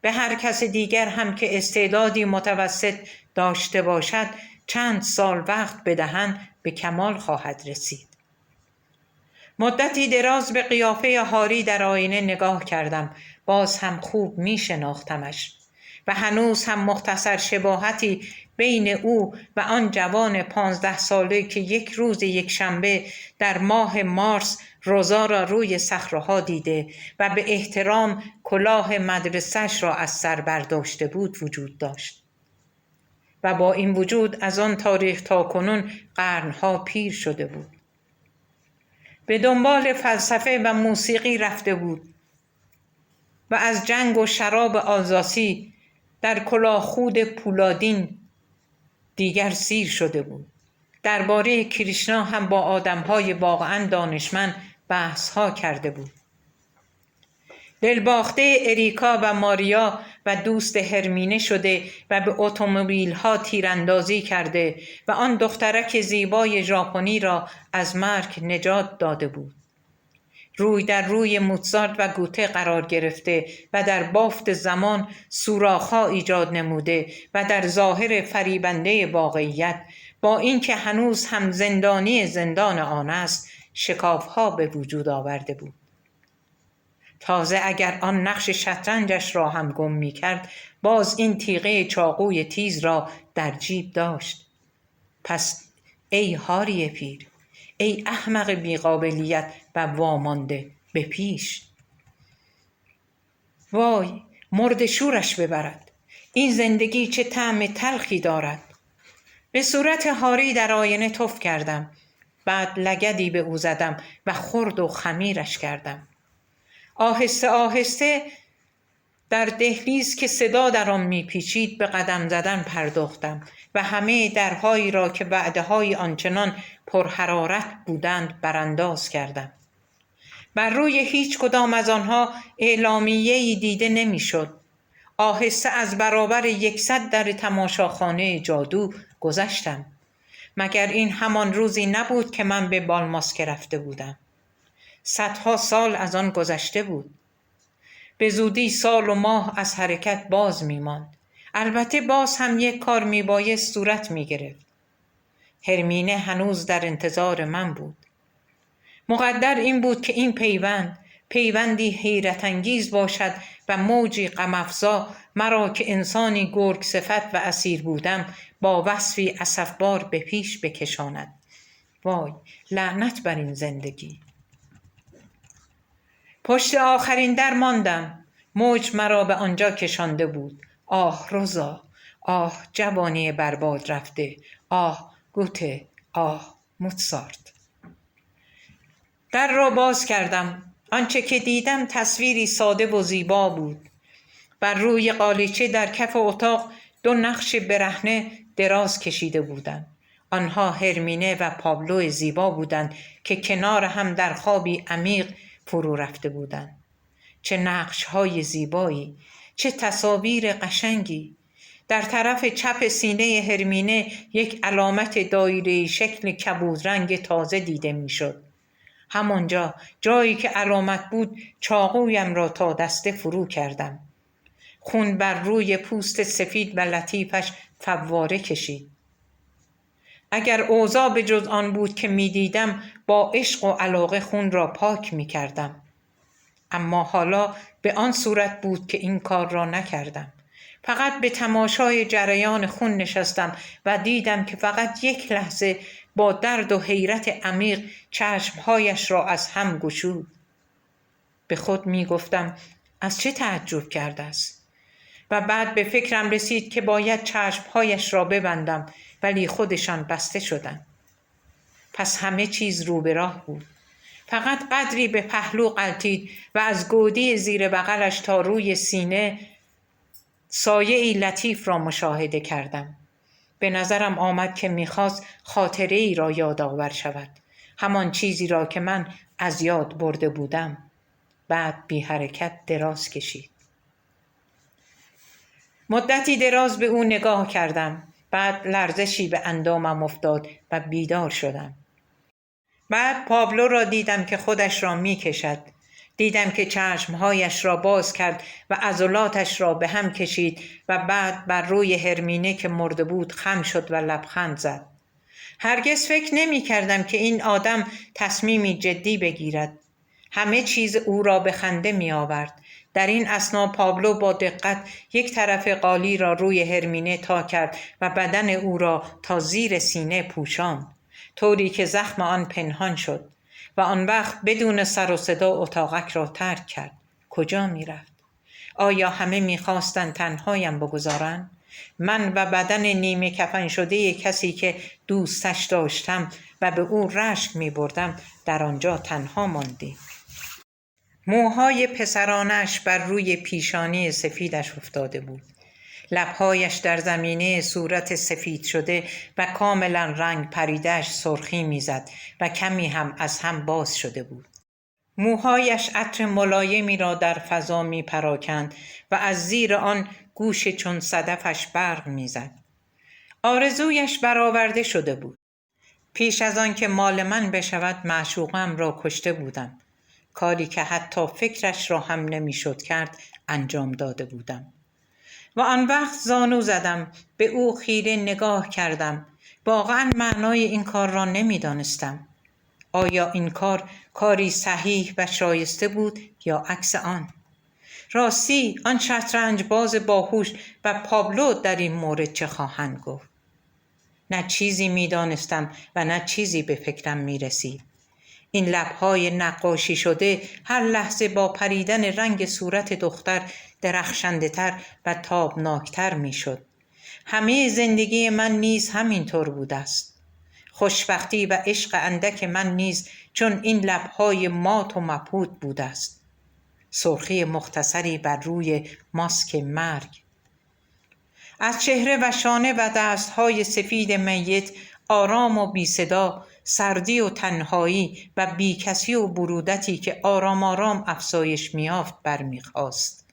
به هر کس دیگر هم که استعدادی متوسط داشته باشد چند سال وقت بدهند به کمال خواهد رسید. مدتی دراز به قیافه هاری در آینه نگاه کردم. باز هم خوب می شناختمش و هنوز هم مختصر شباهتی بین او و آن جوان 15 ساله که یک روز یک شنبه در ماه مارس روزا را روی صخره‌ها دیده و به احترام کلاه مدرسه‌اش را از سر برداشته بود وجود داشت. و با این وجود از آن تاریخ تا کنون قرنها پیر شده بود. به دنبال فلسفه و موسیقی رفته بود و از جنگ و شراب آزاسی در کلاهخود پولادین دیگر سیر شده بود. درباره کریشنا هم با آدمهای واقعا دانشمند بحث‌ها کرده بود. دلباخته اریکا و ماریا و دوست هرمینه شده و به اتومبیل‌ها تیراندازی کرده و آن دخترک زیبای ژاپنی را از مرگ نجات داده بود. روی در روی موزارت و گوته قرار گرفته و در بافت زمان سوراخ‌ها ایجاد نموده و در ظاهر فریبنده واقعیت با اینکه هنوز هم زندانی زندان آن است شکاف‌ها به وجود آورده بود. تازه اگر آن نقش شطرنجش را هم گم می کرد باز این تیغه چاقوی تیز را در جیب داشت. پس ای هاری پیر، ای احمق بیقابلیت و وامانده، به پیش. وای، مرد شورش ببرد. این زندگی چه طعم تلخی دارد. به صورت هاری در آینه تف کردم. بعد لگدی به او زدم و خرد و خمیرش کردم. آهسته آهسته در دهلیز که صدا در آن میپیچید به قدم زدن پرداختم و همه درهایی را که وعده‌های آنچنان پرحرارت بودند برانداز کردم. بر روی هیچ کدام از آنها اعلامیه‌ای دیده نمیشد. آهسته از برابر 100 در تماشاخانه جادو گذشتم. مگر این همان روزی نبود که من به بالماسکه رفته بودم؟ صدها سال از آن گذشته بود. به زودی سال و ماه از حرکت باز می‌ماند. البته باز هم یک کار میبایست صورت میگرفت. هرمینه هنوز در انتظار من بود. مقدر این بود که این پیوندی حیرت انگیز باشد و موجی غم‌افزا مرا که انسانی گرگ صفت و اسیر بودم با وصفی اسفبار به پیش بکشاند. وای، لعنت بر این زندگی. پشت آخرین در ماندم. موج مرا به آنجا کشانده بود. آه روزا، آه جوانی برباد رفته، آه گوته، آه موزارت. در را باز کردم. آنچه که دیدم تصویری ساده و زیبا بود. بر روی قالیچه در کف اتاق 2 نقش برهنه دراز کشیده بودند. آنها هرمینه و پابلو زیبا بودند که کنار هم در خوابی عمیق فرو رفته بودند. چه نقش‌های زیبایی، چه تصاویر قشنگی. در طرف چپ سینه هرمینه یک علامت دایره‌ای شکل کبودرنگ تازه دیده می‌شد. همانجا جایی که علامت بود چاقویم را تا دسته فرو کردم. خون بر روی پوست سفید و لطیفش فواره کشید. اگر اوضاع به جز آن بود که می دیدم، با عشق و علاقه خون را پاک می کردم. اما حالا به آن صورت بود که این کار را نکردم. فقط به تماشای جریان خون نشستم و دیدم که فقط یک لحظه با درد و حیرت عمیق چشمهایش را از هم گشود. به خود می گفتم از چه تعجب کرده است؟ و بعد به فکرم رسید که باید چشمهایش را ببندم، ولی خودشان بسته شدند. پس همه چیز رو به راه بود. فقط قدری به پهلو غلتید و از گودی زیر بغلش تا روی سینه سایه‌ای لطیف را مشاهده کردم. به نظرم آمد که می‌خواست خاطره‌ای را یادآور شود، همان چیزی را که من از یاد برده بودم. بعد بی حرکت دراز کشید. مدتی دراز به او نگاه کردم. بعد لرزشی به اندامم افتاد و بیدار شدم. بعد پابلو را دیدم که خودش را می کشد. دیدم که چشمهایش را باز کرد و عضلاتش را به هم کشید و بعد بر روی هرمینه که مرده بود خم شد و لبخند زد. هرگز فکر نمی کردم که این آدم تصمیمی جدی بگیرد. همه چیز او را به خنده می آورد. در این اثنا پابلو با دقت یک طرف قالی را روی هرمینه تا کرد و بدن او را تا زیر سینه پوشاند، طوری که زخم آن پنهان شد و آن وقت بدون سر و صدا اتاقک را ترک کرد. کجا می رفت؟ آیا همه می خواستند تنهایم بگذارند؟ من و بدن نیمه کفن شده کسی که دوستش داشتم و به او رشک می بردم در آنجا تنها ماندیم. موهای پسرانش بر روی پیشانی سفیدش افتاده بود. لبهایش در زمینه صورت سفید شده و کاملا رنگ پریده‌اش سرخی میزد و کمی هم از هم باز شده بود. موهایش عطر ملایمی را در فضا می پراکند و از زیر آن گوش چون صدفش برق میزد. آرزویش برآورده شده بود. پیش از آن که مال من بشود معشوقم را کشته بودم. کاری که حتی فکرش را هم نمیشد کرد انجام داده بودم. و آن وقت زانو زدم، به او خیره نگاه کردم. واقعا معنای این کار را نمیدانستم. آیا این کار کاری صحیح و شایسته بود یا عکس آن؟ راستی آن شطرنج باز باهوش و پابلو در این مورد چه خواهند گفت؟ نه چیزی میدانستم و نه چیزی به فکرم میرسید. این لبهای نقاشی شده هر لحظه با پریدن رنگ صورت دختر درخشنده تر و تابناکتر می شد. همه زندگی من نیز همین طور بوده است. خوشبختی و عشق اندک من نیز چون این لبهای مات و مبهوت بوده است. سرخی مختصری بر روی ماسک مرگ. از چهره و شانه و دستهای سفید میت آرام و بی صدا، سردی و تنهایی و بیکسی و برودتی که آرام آرام افزایش می‌یافت برمیخواست.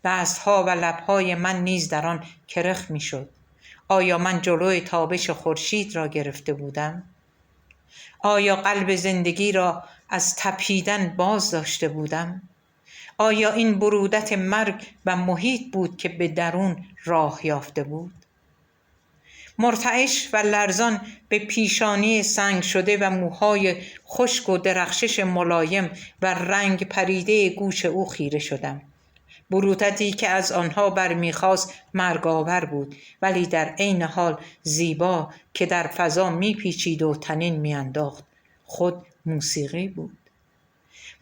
دستها و لبهای من نیز در آن کرخ می‌شد. آیا من جلوی تابش خورشید را گرفته بودم؟ آیا قلب زندگی را از تپیدن باز داشته بودم؟ آیا این برودت مرگ و محیط بود که به درون راه یافته بود؟ مرتعش و لرزان به پیشانی سنگ شده و موهای خشک و درخشش ملایم و رنگ پریده گوش او خیره شدم. برودتی که از آنها برمیخواست مرگاور بود، ولی در عین حال زیبا که در فضا میپیچید و طنین میانداخت. خود موسیقی بود.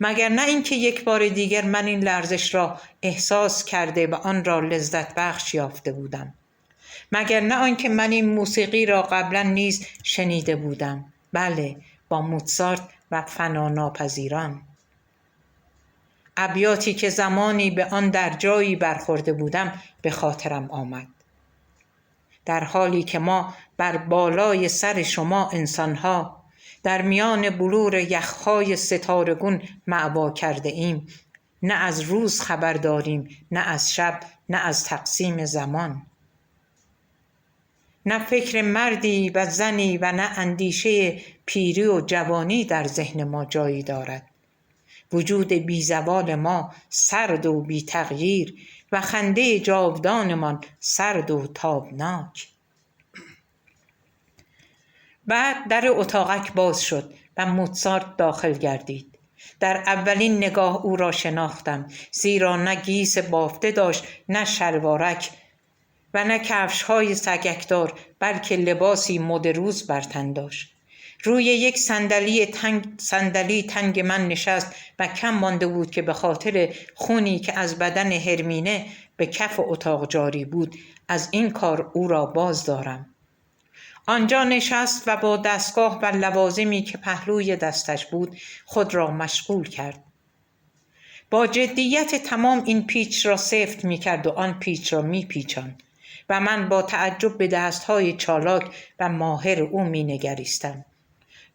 مگر نه اینکه یک بار دیگر من این لرزش را احساس کرده و آن را لذت بخش یافته بودم؟ مگر نه آنکه من این موسیقی را قبلا نیز شنیده بودم؟ بله، با موتسارت و فناناپذیران. ابیاتی که زمانی به آن در جایی برخورده بودم به خاطرم آمد. در حالی که ما بر بالای سر شما انسانها در میان بلور یخهای ستارگون مأوا کرده ایم، نه از روز خبر داریم، نه از شب، نه از تقسیم زمان. نه فکر مردی و زنی و نه اندیشه پیری و جوانی در ذهن ما جایی دارد. وجود بی زوال ما سرد و بی تغییر و خنده جاودانمان سرد و تابناک. بعد در اتاقک باز شد و موزارت داخل گردید. در اولین نگاه او را شناختم، زیرا نه گیس بافته داشت، نه شلوارک و نه کفش‌های سگکدار، بلکه لباسی مدروز بر تن داشت. روی یک صندلی تنگ من نشست و کم مانده بود که به خاطر خونی که از بدن هرمینه به کف اتاق جاری بود از این کار او را باز دارم. آنجا نشست و با دستگاه و لوازمی که پهلوی دستش بود خود را مشغول کرد. با جدیت تمام این پیچ را سفت می کرد و آن پیچ را می پیچاند و من با تعجب به دستهای چالاک و ماهر او می نگریستم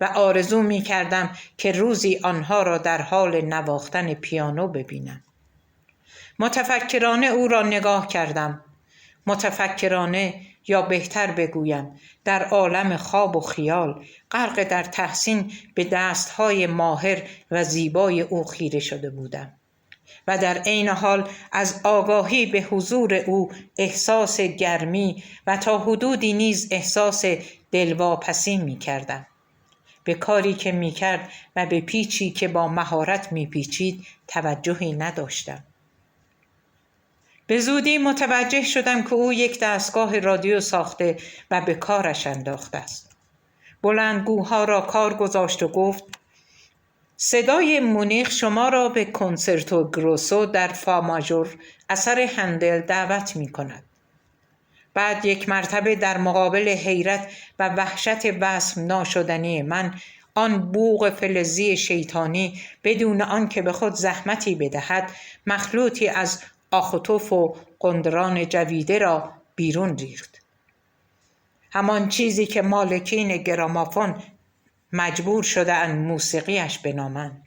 و آرزو می کردم که روزی آنها را در حال نواختن پیانو ببینم. متفکرانه او را نگاه کردم. متفکرانه، یا بهتر بگویم در عالم خواب و خیال، غرق در تحسین به دستهای ماهر و زیبای او خیره شده بودم و در عین حال از آگاهی به حضور او احساس گرمی و تا حدودی نیز احساس دلواپسی می کردم. به کاری که می کرد و به پیچی که با مهارت می پیچید توجهی نداشتم. به زودی متوجه شدم که او یک دستگاه رادیو ساخته و به کارش انداخته است. بلندگوها را کار گذاشت و گفت: صدای مونیخ شما را به کنسرتو گروسو در فا ماژور اثر هندل دعوت می کند. بعد یک مرتبه در مقابل حیرت و وحشت وصف ناشدنی من، آن بوق فلزی شیطانی بدون آن که به خود زحمتی بدهد مخلوطی از آخوتوف و قندران جویده را بیرون ریخت. همان چیزی که مالکین گرامافون مجبور شده‌اند موسیقیش بنامند.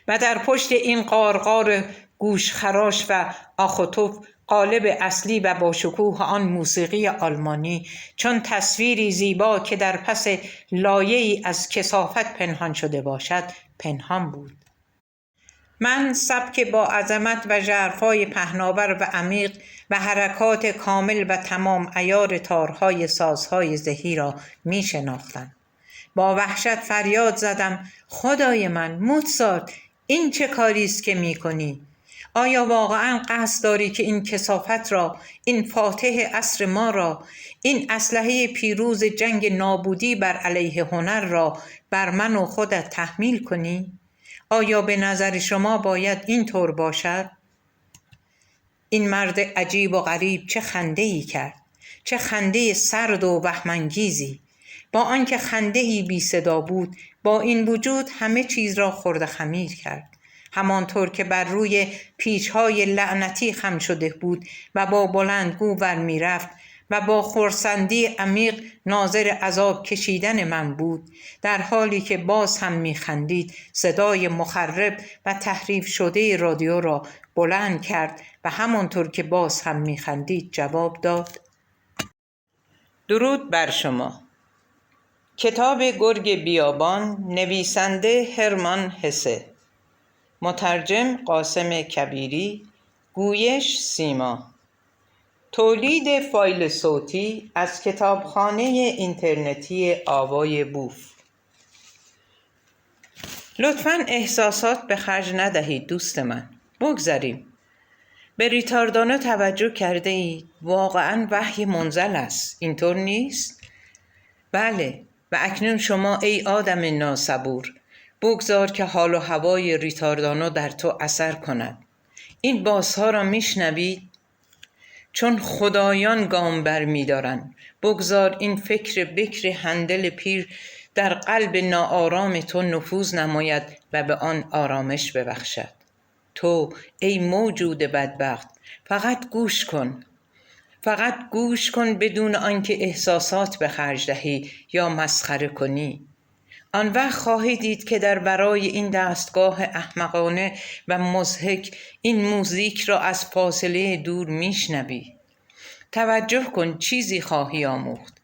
و در پشت این قارقار گوشخراش و آخوتوف قالب اصلی و با شکوه آن موسیقی آلمانی، چون تصویری زیبا که در پس لایه‌ای از کثافت پنهان شده باشد پنهان بود. من سبک با عظمت و ژرفای پهناور و عمیق و حرکات کامل و تمام عیار تارهای سازهای زهی را می شناختم. با وحشت فریاد زدم: خدای من، موزارت، این چه کاری است که می کنی؟ آیا واقعا قصد داری که این کثافت را، این فاتح عصر ما را، این اسلحه پیروز جنگ نابودی بر علیه هنر را بر من و خودت تحمیل کنی؟ آیا به نظر شما باید این طور باشد؟ این مرد عجیب و غریب چه خنده‌ای کرد، چه خنده سرد و وهم‌انگیزی. با آنکه خنده‌ای بی صدا بود، با این وجود همه چیز را خرد خمیر کرد. همانطور که بر روی پیچ‌های لعنتی خم شده بود و با بلندگو ور می رفت و با خرسندی عمیق ناظر عذاب کشیدن من بود، در حالی که باز هم می خندید، صدای مخرب و تحریف شده رادیو را بلند کرد و همانطور که باز هم می خندید جواب داد: درود بر شما. کتاب گرگ بیابان، نویسنده هرمان هسه، مترجم قاسم کبیری، گویش سیما، تولید فایل صوتی از کتابخانه اینترنتی آوای بوف. لطفاً احساسات به خرج ندهید دوست من. بگذاریم. به ریتاردانو توجه کرده اید؟ واقعاً وحی منزل است، اینطور نیست؟ بله، و اکنون شما ای آدم ناصبور، بگذار که حال و هوای ریتاردانو در تو اثر کند. این باسها را میشنوید؟ چون خدایان گام بر می دارن. بگذار این فکر بکر هندل پیر در قلب ناآرام تو نفوذ نماید و به آن آرامش ببخشد. تو ای موجود بدبخت، فقط گوش کن. فقط گوش کن بدون آنکه احساسات به خرج دهی یا مسخره کنی. آن وقت خواهی دید که در برای این دستگاه احمقانه و مضحک این موزیک را از فاصله دور میشنوی. توجه کن، چیزی خواهی آموخت.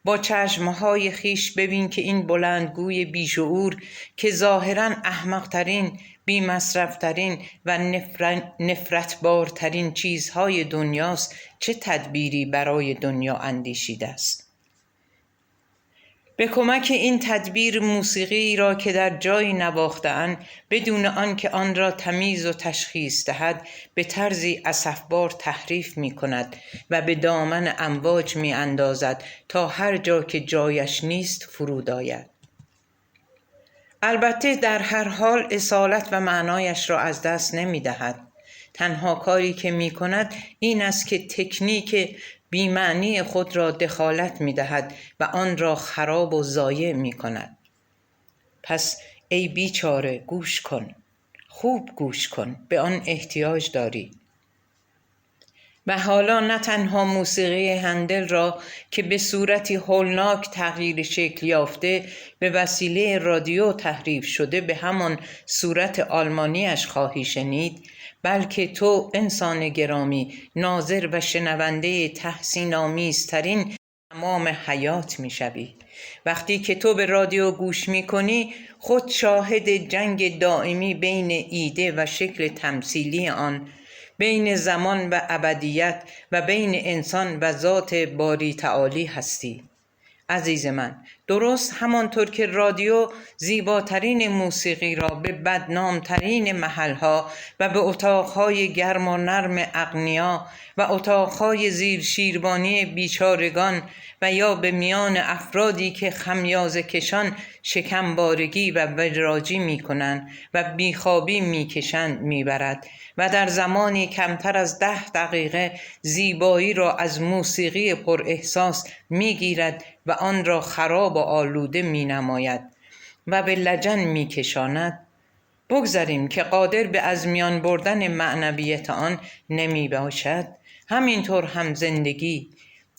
با چشمهای خیش ببین که این بلندگوی بیشعور که ظاهراً احمقترین، بی‌مصرف‌ترین و نفرتبارترین چیزهای دنیاست چه تدبیری برای دنیا اندیشیده است. به کمک این تدبیر موسیقی را که در جایی نواخته‌اند بدون آنکه آن را تمیز و تشخیص دهد به طرزی اسفبار تحریف می کند و به دامن امواج می اندازد تا هر جا که جایش نیست فرود آید. البته در هر حال اصالت و معنایش را از دست نمی دهد. تنها کاری که می کند این است که تکنیک بی‌معنی خود را دخالت می دهد و آن را خراب و ضایع می کند. پس ای بیچاره گوش کن، خوب گوش کن، به آن احتیاج داری. و حالا نه تنها موسیقی هندل را که به صورتی هولناک تغییر شکل یافته به وسیله رادیو تحریف شده به همان صورت آلمانیش خواهی شنید، بلکه تو انسان گرامی ناظر و شنونده تحسین آمیزترین تمام حیات می شوی. وقتی که تو به رادیو گوش می کنی خود شاهد جنگ دائمی بین ایده و شکل تمثیلی آن، بین زمان و ابدیت و بین انسان و ذات باری تعالی هستی. عزیز من، درست همانطور که رادیو زیباترین موسیقی را به بدنامترین محلها و به اتاقهای گرم و نرم اغنیا و اتاقهای زیر شیروانی بیچارگان و یا به میان افرادی که خمیازه کشان شکمبارگی و وراجی می کنند و بیخوابی می کشند می برد و در زمانی کمتر از 10 دقیقه زیبایی را از موسیقی پر احساس می گیرد و آن را خراب و آلوده می نماید و به لجن می کشاند. بگذاریم که قادر به از میان بردن معنویت آن نمی باشد. همینطور هم زندگی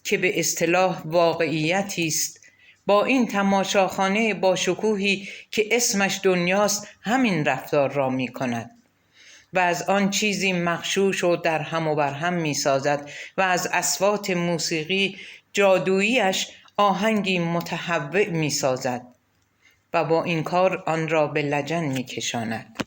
که به اصطلاح واقعیتی است با این تماشاخانه باشکوهی که اسمش دنیاست همین رفتار را می کند و از آن چیزی مغشوش و در هم و بر هم می سازد و از اصوات موسیقی جادوییش آهنگی متهوع می سازد و با این کار آن را به لجن می کشاند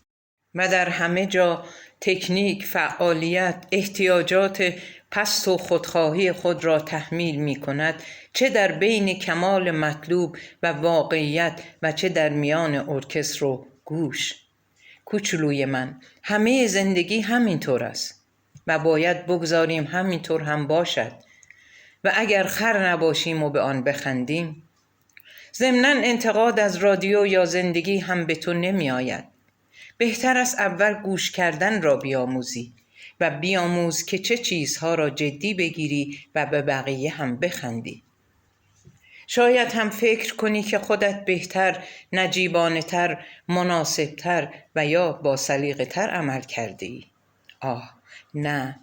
و در همه جا تکنیک، فعالیت، احتیاجات پست و خودخواهی خود را تحمیل می کند، چه در بین کمال مطلوب و واقعیت و چه در میان ارکستر و گوش. کوچولوی من، همه زندگی همینطور است و باید بگذاریم همینطور هم باشد و اگر خر نباشیم و به آن بخندیم. ضمناً انتقاد از رادیو یا زندگی هم به تو نمی آید. بهتر است اول گوش کردن را بیاموزی و بیاموز که چه چیزها را جدی بگیری و به بقیه هم بخندی. شاید هم فکر کنی که خودت بهتر، نجیبانه تر، مناسب تر و یا با سلیقه تر عمل کرده ای. نه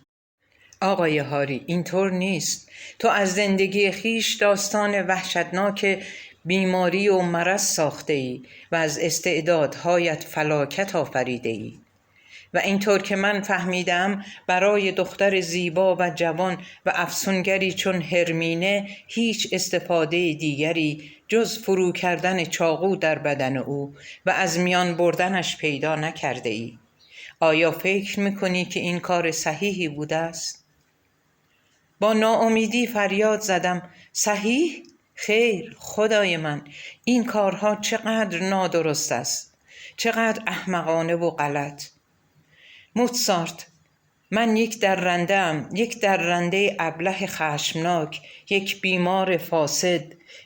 آقای هاری، اینطور نیست. تو از زندگی خیش داستان وحشتناک بیماری و مرض ساخته ای و از استعدادهایت فلاکت آفریده ای. و اینطور که من فهمیدم برای دختر زیبا و جوان و افسونگری چون هرمینه هیچ استفاده دیگری جز فرو کردن چاقو در بدن او و از میان بردنش پیدا نکرده ای. آیا فکر میکنی که این کار صحیحی بوده است؟ با ناامیدی فریاد زدم: صحیح؟ خیر خدای من، این کارها چقدر نادرست است، چقدر احمقانه و غلط. موتسارت، من یک درنده‌ام، یک درنده ابله خشمناک، یک بیمار فاسد.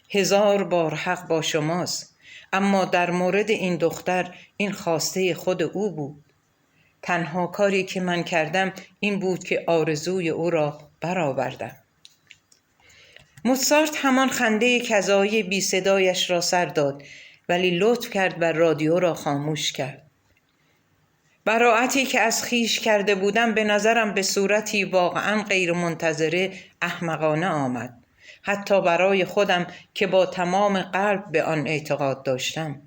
1000 بار حق با شماست، اما در مورد این دختر این خواسته خود او بود. تنها کاری که من کردم این بود که آرزوی او را برآوردم. موتسارت همان خنده کذایی بی صدایش را سر داد ولی لطف کرد و رادیو را خاموش کرد. براعتی که از خیش کرده بودم به نظرم به صورتی واقعا غیر منتظره احمقانه آمد، حتی برای خودم که با تمام قلب به آن اعتقاد داشتم.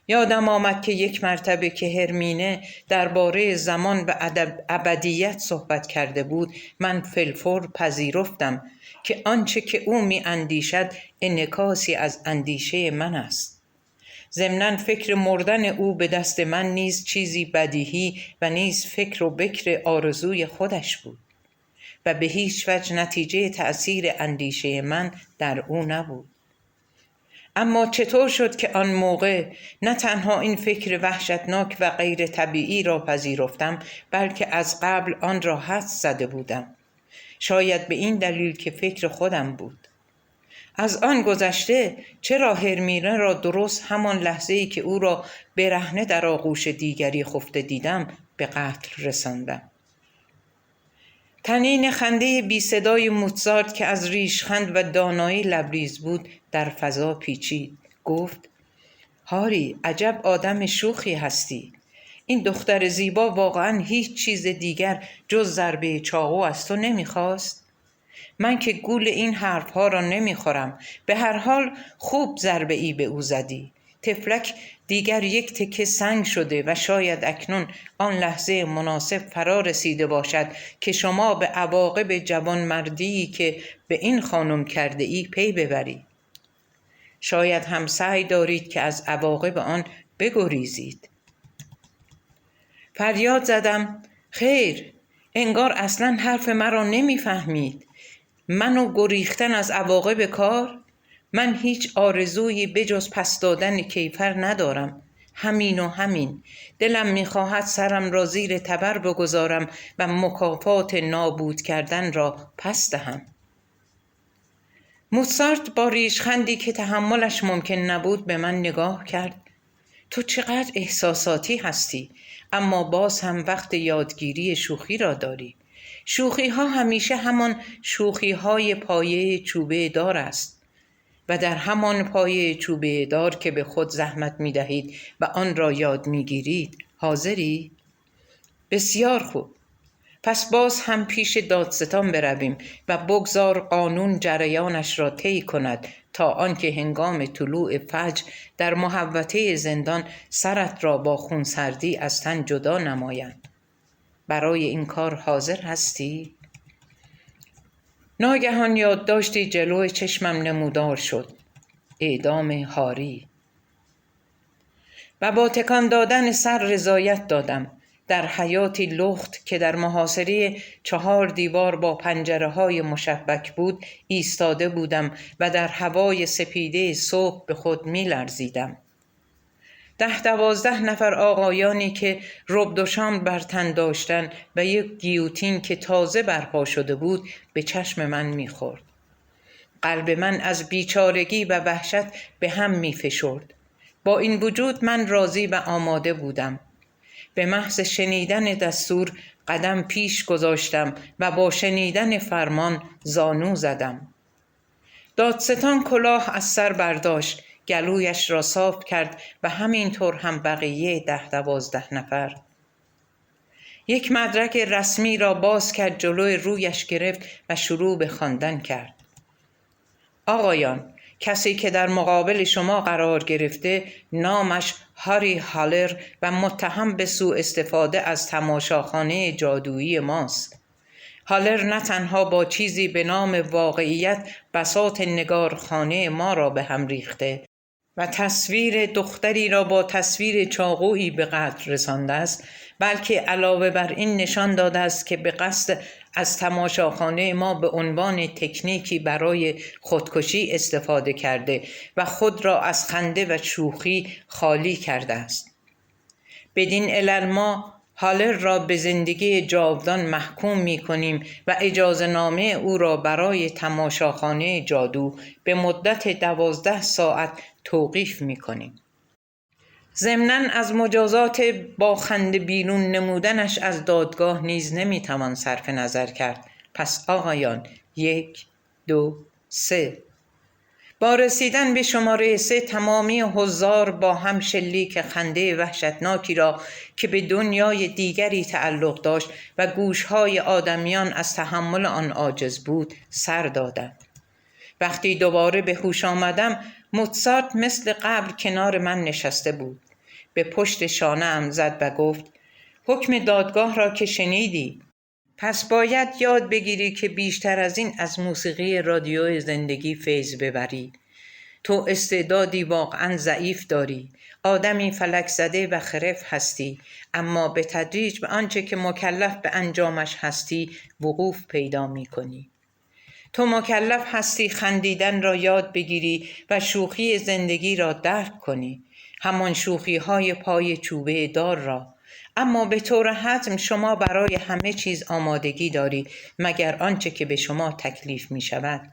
یادم آمد که یک مرتبه که هرمینه درباره زمان و ابدیت صحبت کرده بود، من فی‌الفور پذیرفتم که آنچه که او می اندیشد انعکاسی از اندیشه من است. ضمناً فکر مردن او به دست من نیز چیزی بدیهی و نیز فکر و بکر آرزوی خودش بود و به هیچ وجه نتیجه تأثیر اندیشه من در او نبود. اما چطور شد که آن موقع نه تنها این فکر وحشتناک و غیر طبیعی را پذیرفتم، بلکه از قبل آن را حدس زده بودم؟ شاید به این دلیل که فکر خودم بود. از آن گذشته چرا هرمینه را درست همان لحظه‌ای که او را برهنه در آغوش دیگری خفته دیدم به قتل رساندم؟ طنین خنده بی صدای موتزارت که از ریشخند و دانایی لبریز بود در فضا پیچید. گفت: هاری، عجب آدم شوخی هستی. این دختر زیبا واقعا هیچ چیز دیگر جز ضربه چاقو از تو نمیخواست؟ من که گول این حرفها را نمیخورم. به هر حال خوب ضربه ای به او زدی. طفلک دیگر یک تکه سنگ شده و شاید اکنون آن لحظه مناسب فرا رسیده باشد که شما به عواقب جوانمردی که به این خانم کرده ای پی ببری. شاید هم سعی دارید که از عواقب آن بگریزید. فریاد زدم: خیر، انگار اصلا حرف مرا نمیفهمید. منو گریختن از عواقب کار؟ من هیچ آرزویی بجز پس دادن کیفر ندارم. همین و همین. دلم میخواهد سرم را زیر تبر بگذارم و مکافات نابود کردن را پس دهم. موتسارت با ریشخندی که تحملش ممکن نبود به من نگاه کرد. تو چقدر احساساتی هستی، اما باز هم وقت یادگیری شوخی را داری. شوخی ها همیشه همان شوخی های پایه چوبه دار است و در همان پایه چوبه دار که به خود زحمت می دهید و آن را یاد می گیرید. حاضری؟ بسیار خوب. پس باز هم پیش دادستان برویم و بگذار قانون جریانش را طی کند تا آنکه هنگام طلوع فجر در محوطه زندان سرت را با خونسردی از تن جدا نمایند. برای این کار حاضر هستی؟ ناگهان یادداشتی جلوی چشمم نمودار شد: اعدام هاری. و با تکان دادن سر رضایت دادم. در حیاتی لخت که در محاصره 4 دیوار با پنجره‌های مشبک بود ایستاده بودم و در هوای سپیده صبح به خود می‌لرزیدم. 10-12 نفر آقایانی که ربد و شام بر تن داشتند و یک گیوتین که تازه برپا شده بود به چشم من می‌خورد. قلب من از بیچارگی و وحشت به هم می‌فشرد. با این وجود من راضی و آماده بودم. به محض شنیدن دستور قدم پیش گذاشتم و با شنیدن فرمان زانو زدم. دادستان کلاه از سر برداشت، گلویش را صاف کرد و همینطور هم بقیه 10-12 نفر. یک مدرک رسمی را باز کرد، جلوی رویش گرفت و شروع به خواندن کرد. آقایان، کسی که در مقابل شما قرار گرفته نامش هاری هالر و متهم به سوء استفاده از تماشاخانه جادویی ماست. هالر نه تنها با چیزی به نام واقعیت بساط نگارخانه ما را به هم ریخته و تصویر دختری را با تصویر چاقویی به قتل رسانده است، بلکه علاوه بر این نشان داده است که به قصد از تماشاخانه ما به عنوان تکنیکی برای خودکشی استفاده کرده و خود را از خنده و شوخی خالی کرده است. بدین علل ما هالر را به زندگی جاودان محکوم می کنیم و اجازه نامه او را برای تماشاخانه جادو به مدت 12 ساعت توقیف می کنیم. ضمناً از مجازات با خنده بیرون نمودنش از دادگاه نیز نمی توان صرف نظر کرد. پس آقایان، 1، 2، 3. با رسیدن به شماره 3 تمامی حضار با هم شلیک خنده وحشتناکی را که به دنیای دیگری تعلق داشت و گوشهای آدمیان از تحمل آن عاجز بود سر دادند. وقتی دوباره به هوش آمدم، موتسارت مثل قبل کنار من نشسته بود. به پشت شانه‌ام زد و گفت: حکم دادگاه را که شنیدی، پس باید یاد بگیری که بیشتر از این از موسیقی رادیو زندگی فیض ببری. تو استعدادی واقعا ضعیف داری، آدمی فلک زده و خرف هستی، اما به تدریج به آنچه که مکلف به انجامش هستی وقوف پیدا می کنی. تو مکلف هستی خندیدن را یاد بگیری و شوخی زندگی را درک کنی، همان شوخی های پای چوبه دار را. اما به طور حتم شما برای همه چیز آمادگی دارید مگر آنچه که به شما تکلیف می شود.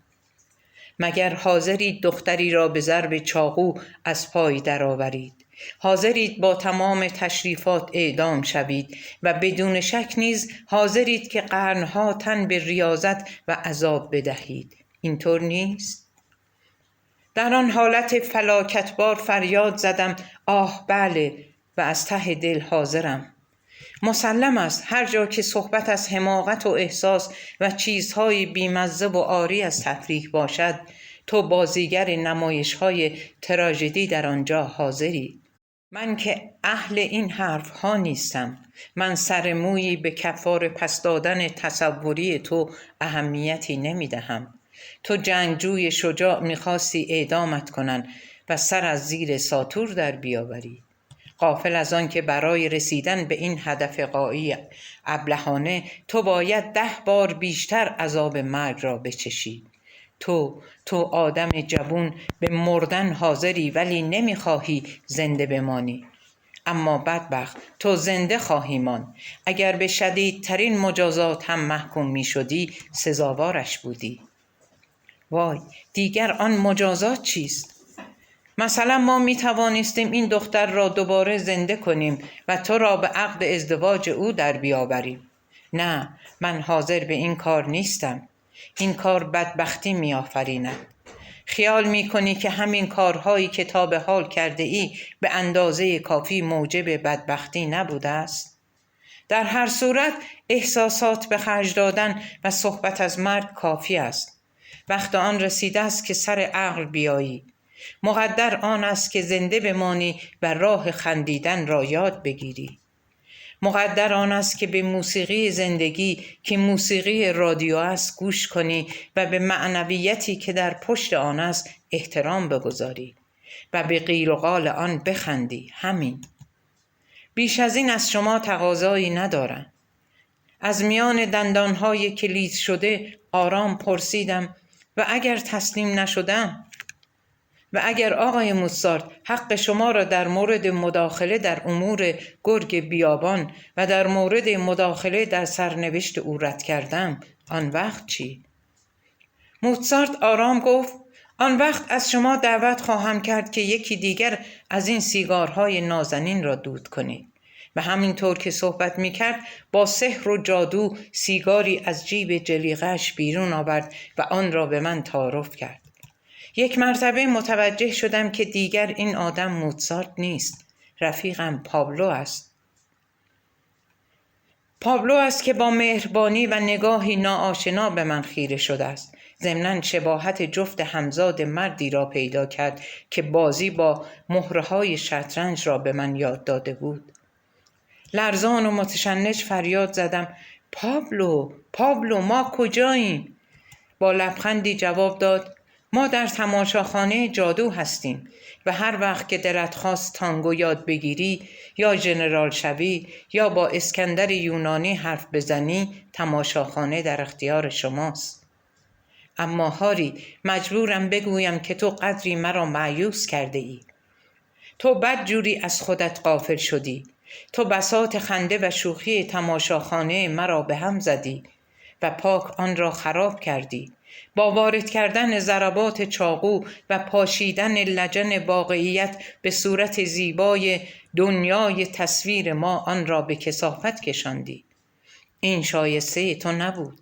مگر حاضرید دختری را به ضرب چاقو از پای درآورید؟ حاضرید با تمام تشریفات اعدام شوید و بدون شک نیز حاضرید که قرنها تن به ریاضت و عذاب بدهید؟ اینطور نیست؟ در آن حالت فلاکتبار فریاد زدم: آه بله، و از ته دل حاضرم. مسلم است هر جا که صحبت از حماقت و احساس و چیزهای بیمزه و عاری از تفریح باشد، تو بازیگر نمایش‌های تراژدی در آنجا حاضری. من که اهل این حرف ها نیستم. من سر مویی به کفار پس دادن تصوری تو اهمیتی نمی دهم. تو جنگجوی شجاع می‌خواستی اعدامت کنن و سر از زیر ساطور در بیاوری، غافل از آن که برای رسیدن به این هدف غایی ابلهانه تو باید 10 بار بیشتر عذاب مرگ را بچشی. تو آدم جوون به مردن حاضری ولی نمیخواهی زنده بمانی. اما بدبخت تو زنده خواهی ماند. اگر به شدیدترین مجازات هم محکوم می شدی سزاوارش بودی. وای، دیگر آن مجازات چیست؟ مثلا ما می توانستیم این دختر را دوباره زنده کنیم و تو را به عقد ازدواج او در بیاوریم. نه، من حاضر به این کار نیستم. این کار بدبختی می آفریند. خیال می کنی که همین کارهایی که تا به حال کرده ای به اندازه کافی موجب بدبختی نبوده است؟ در هر صورت احساسات به خرج دادن و صحبت از مرگ کافی است. وقت آن رسیده است که سر عقل بیایی. مقدر آن است که زنده بمانی و راه خندیدن را یاد بگیری. مقدر آن است که به موسیقی زندگی که موسیقی رادیو است گوش کنی و به معنویتی که در پشت آن است احترام بگذاری و به قیل و قال آن بخندی. همین. بیش از این از شما تقاضایی ندارم. از میان دندانهای کلید شده آرام پرسیدم: و اگر تسلیم نشدم؟ و اگر آقای موزارت حق شما را در مورد مداخله در امور گرگ بیابان و در مورد مداخله در سرنوشت او رد کردم، آن وقت چی؟ موزارت آرام گفت: آن وقت از شما دعوت خواهم کرد که یکی دیگر از این سیگارهای نازنین را دود کنید. و همینطور که صحبت می‌کرد با سحر و جادو سیگاری از جیب جلیقه‌اش بیرون آورد و آن را به من تعارف کرد. یک مرتبه متوجه شدم که دیگر این آدم موزارت نیست، رفیقم پابلو است. پابلو است که با مهربانی و نگاهی ناآشنا به من خیره شده است. ضمناً شباهت جفت همزاد مردی را پیدا کرد که بازی با مهره‌های شطرنج را به من یاد داده بود. لرزان و متشنج فریاد زدم: پابلو ما کجاییم؟ با لبخندی جواب داد: ما در تماشاخانه جادو هستیم و هر وقت که دلت خواست تانگو یاد بگیری یا ژنرال شوی یا با اسکندر یونانی حرف بزنی، تماشاخانه در اختیار شماست. اما هاری، مجبورم بگویم که تو قدری مرا مایوس کرده ای. تو بدجوری از خودت غافل شدی. تو بساط خنده و شوخی تماشاخانه مرا به هم زدی و پاک آن را خراب کردی. با وارد کردن ضربات چاقو و پاشیدن لجن واقعیت به صورت زیبای دنیای تصویر ما آن را به کثافت کشاندی. این شایسته تو نبود.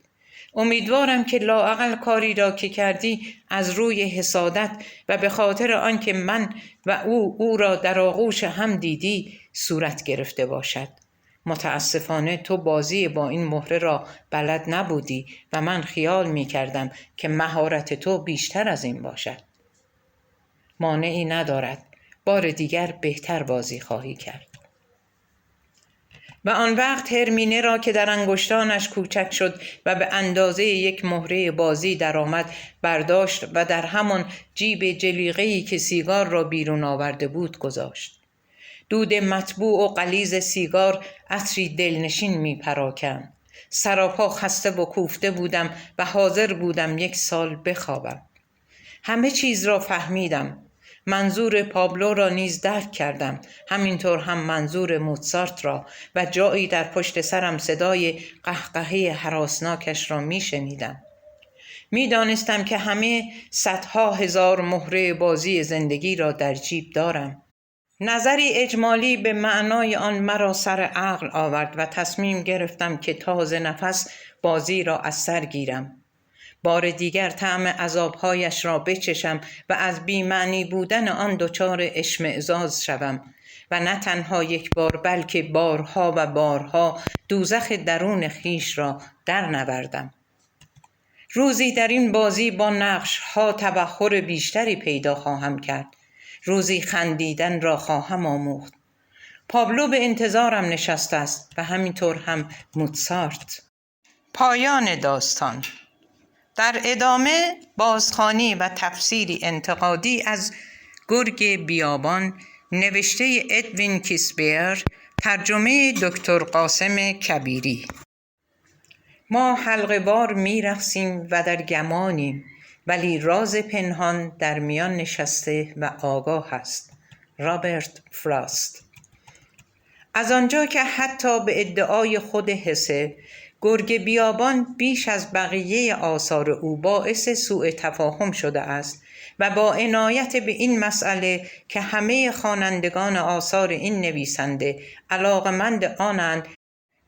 امیدوارم که لااقل کاری را که کردی از روی حسادت و به خاطر آنکه من و او را در آغوش هم دیدی صورت گرفته باشد. متاسفانه تو بازی با این مهره را بلد نبودی و من خیال می کردم که مهارت تو بیشتر از این باشد. مانعی ندارد. بار دیگر بهتر بازی خواهی کرد. و آن وقت هرمینه را که در انگشتانش کوچک شد و به اندازه یک مهره بازی درآمد برداشت و در همان جیب جلیقه‌ای که سیگار را بیرون آورده بود گذاشت. دود مطبوع و غلیظ سیگار عطری دلنشین می پراکند. سراپا خسته و کوفته بودم و حاضر بودم 1 سال بخوابم. همه چیز را فهمیدم. منظور پابلو را نیز درک کردم، همینطور هم منظور موزارت را، و جایی در پشت سرم صدای قهقهه هراسناکش را می شنیدم. می دانستم که همه صدها هزار مهره بازی زندگی را در جیب دارم. نظری اجمالی به معنای آن مرا سر عقل آورد و تصمیم گرفتم که تازه نفس بازی را از سر گیرم. بار دیگر طعم عذابهایش را بچشم و از بی‌معنی بودن آن دچار اشمئزاز شوم و نه تنها 1 بار بلکه بارها و بارها دوزخ درون خیش را در نوردم. روزی در این بازی با نقش‌ها تبخر بیشتری پیدا خواهم کرد. روزی خندیدن را خواهم آموخت. پابلو به انتظارم نشسته است و همینطور هم موزارت. پایان داستان. در ادامه بازخوانی و تفسیری انتقادی از گرگ بیابان، نوشته ادوین کیسبیر، ترجمه دکتر قاسم کبیری. ما حلقه وار می رقصیم و در گمانیم، ولی راز پنهان در میان نشسته و آگاه است. رابرت فراست. از آنجا که حتی به ادعای خود هسه گرگ بیابان بیش از بقیه آثار او باعث سوء تفاهم شده است و با عنایت به این مسئله که همه خوانندگان آثار این نویسنده علاقمند آنند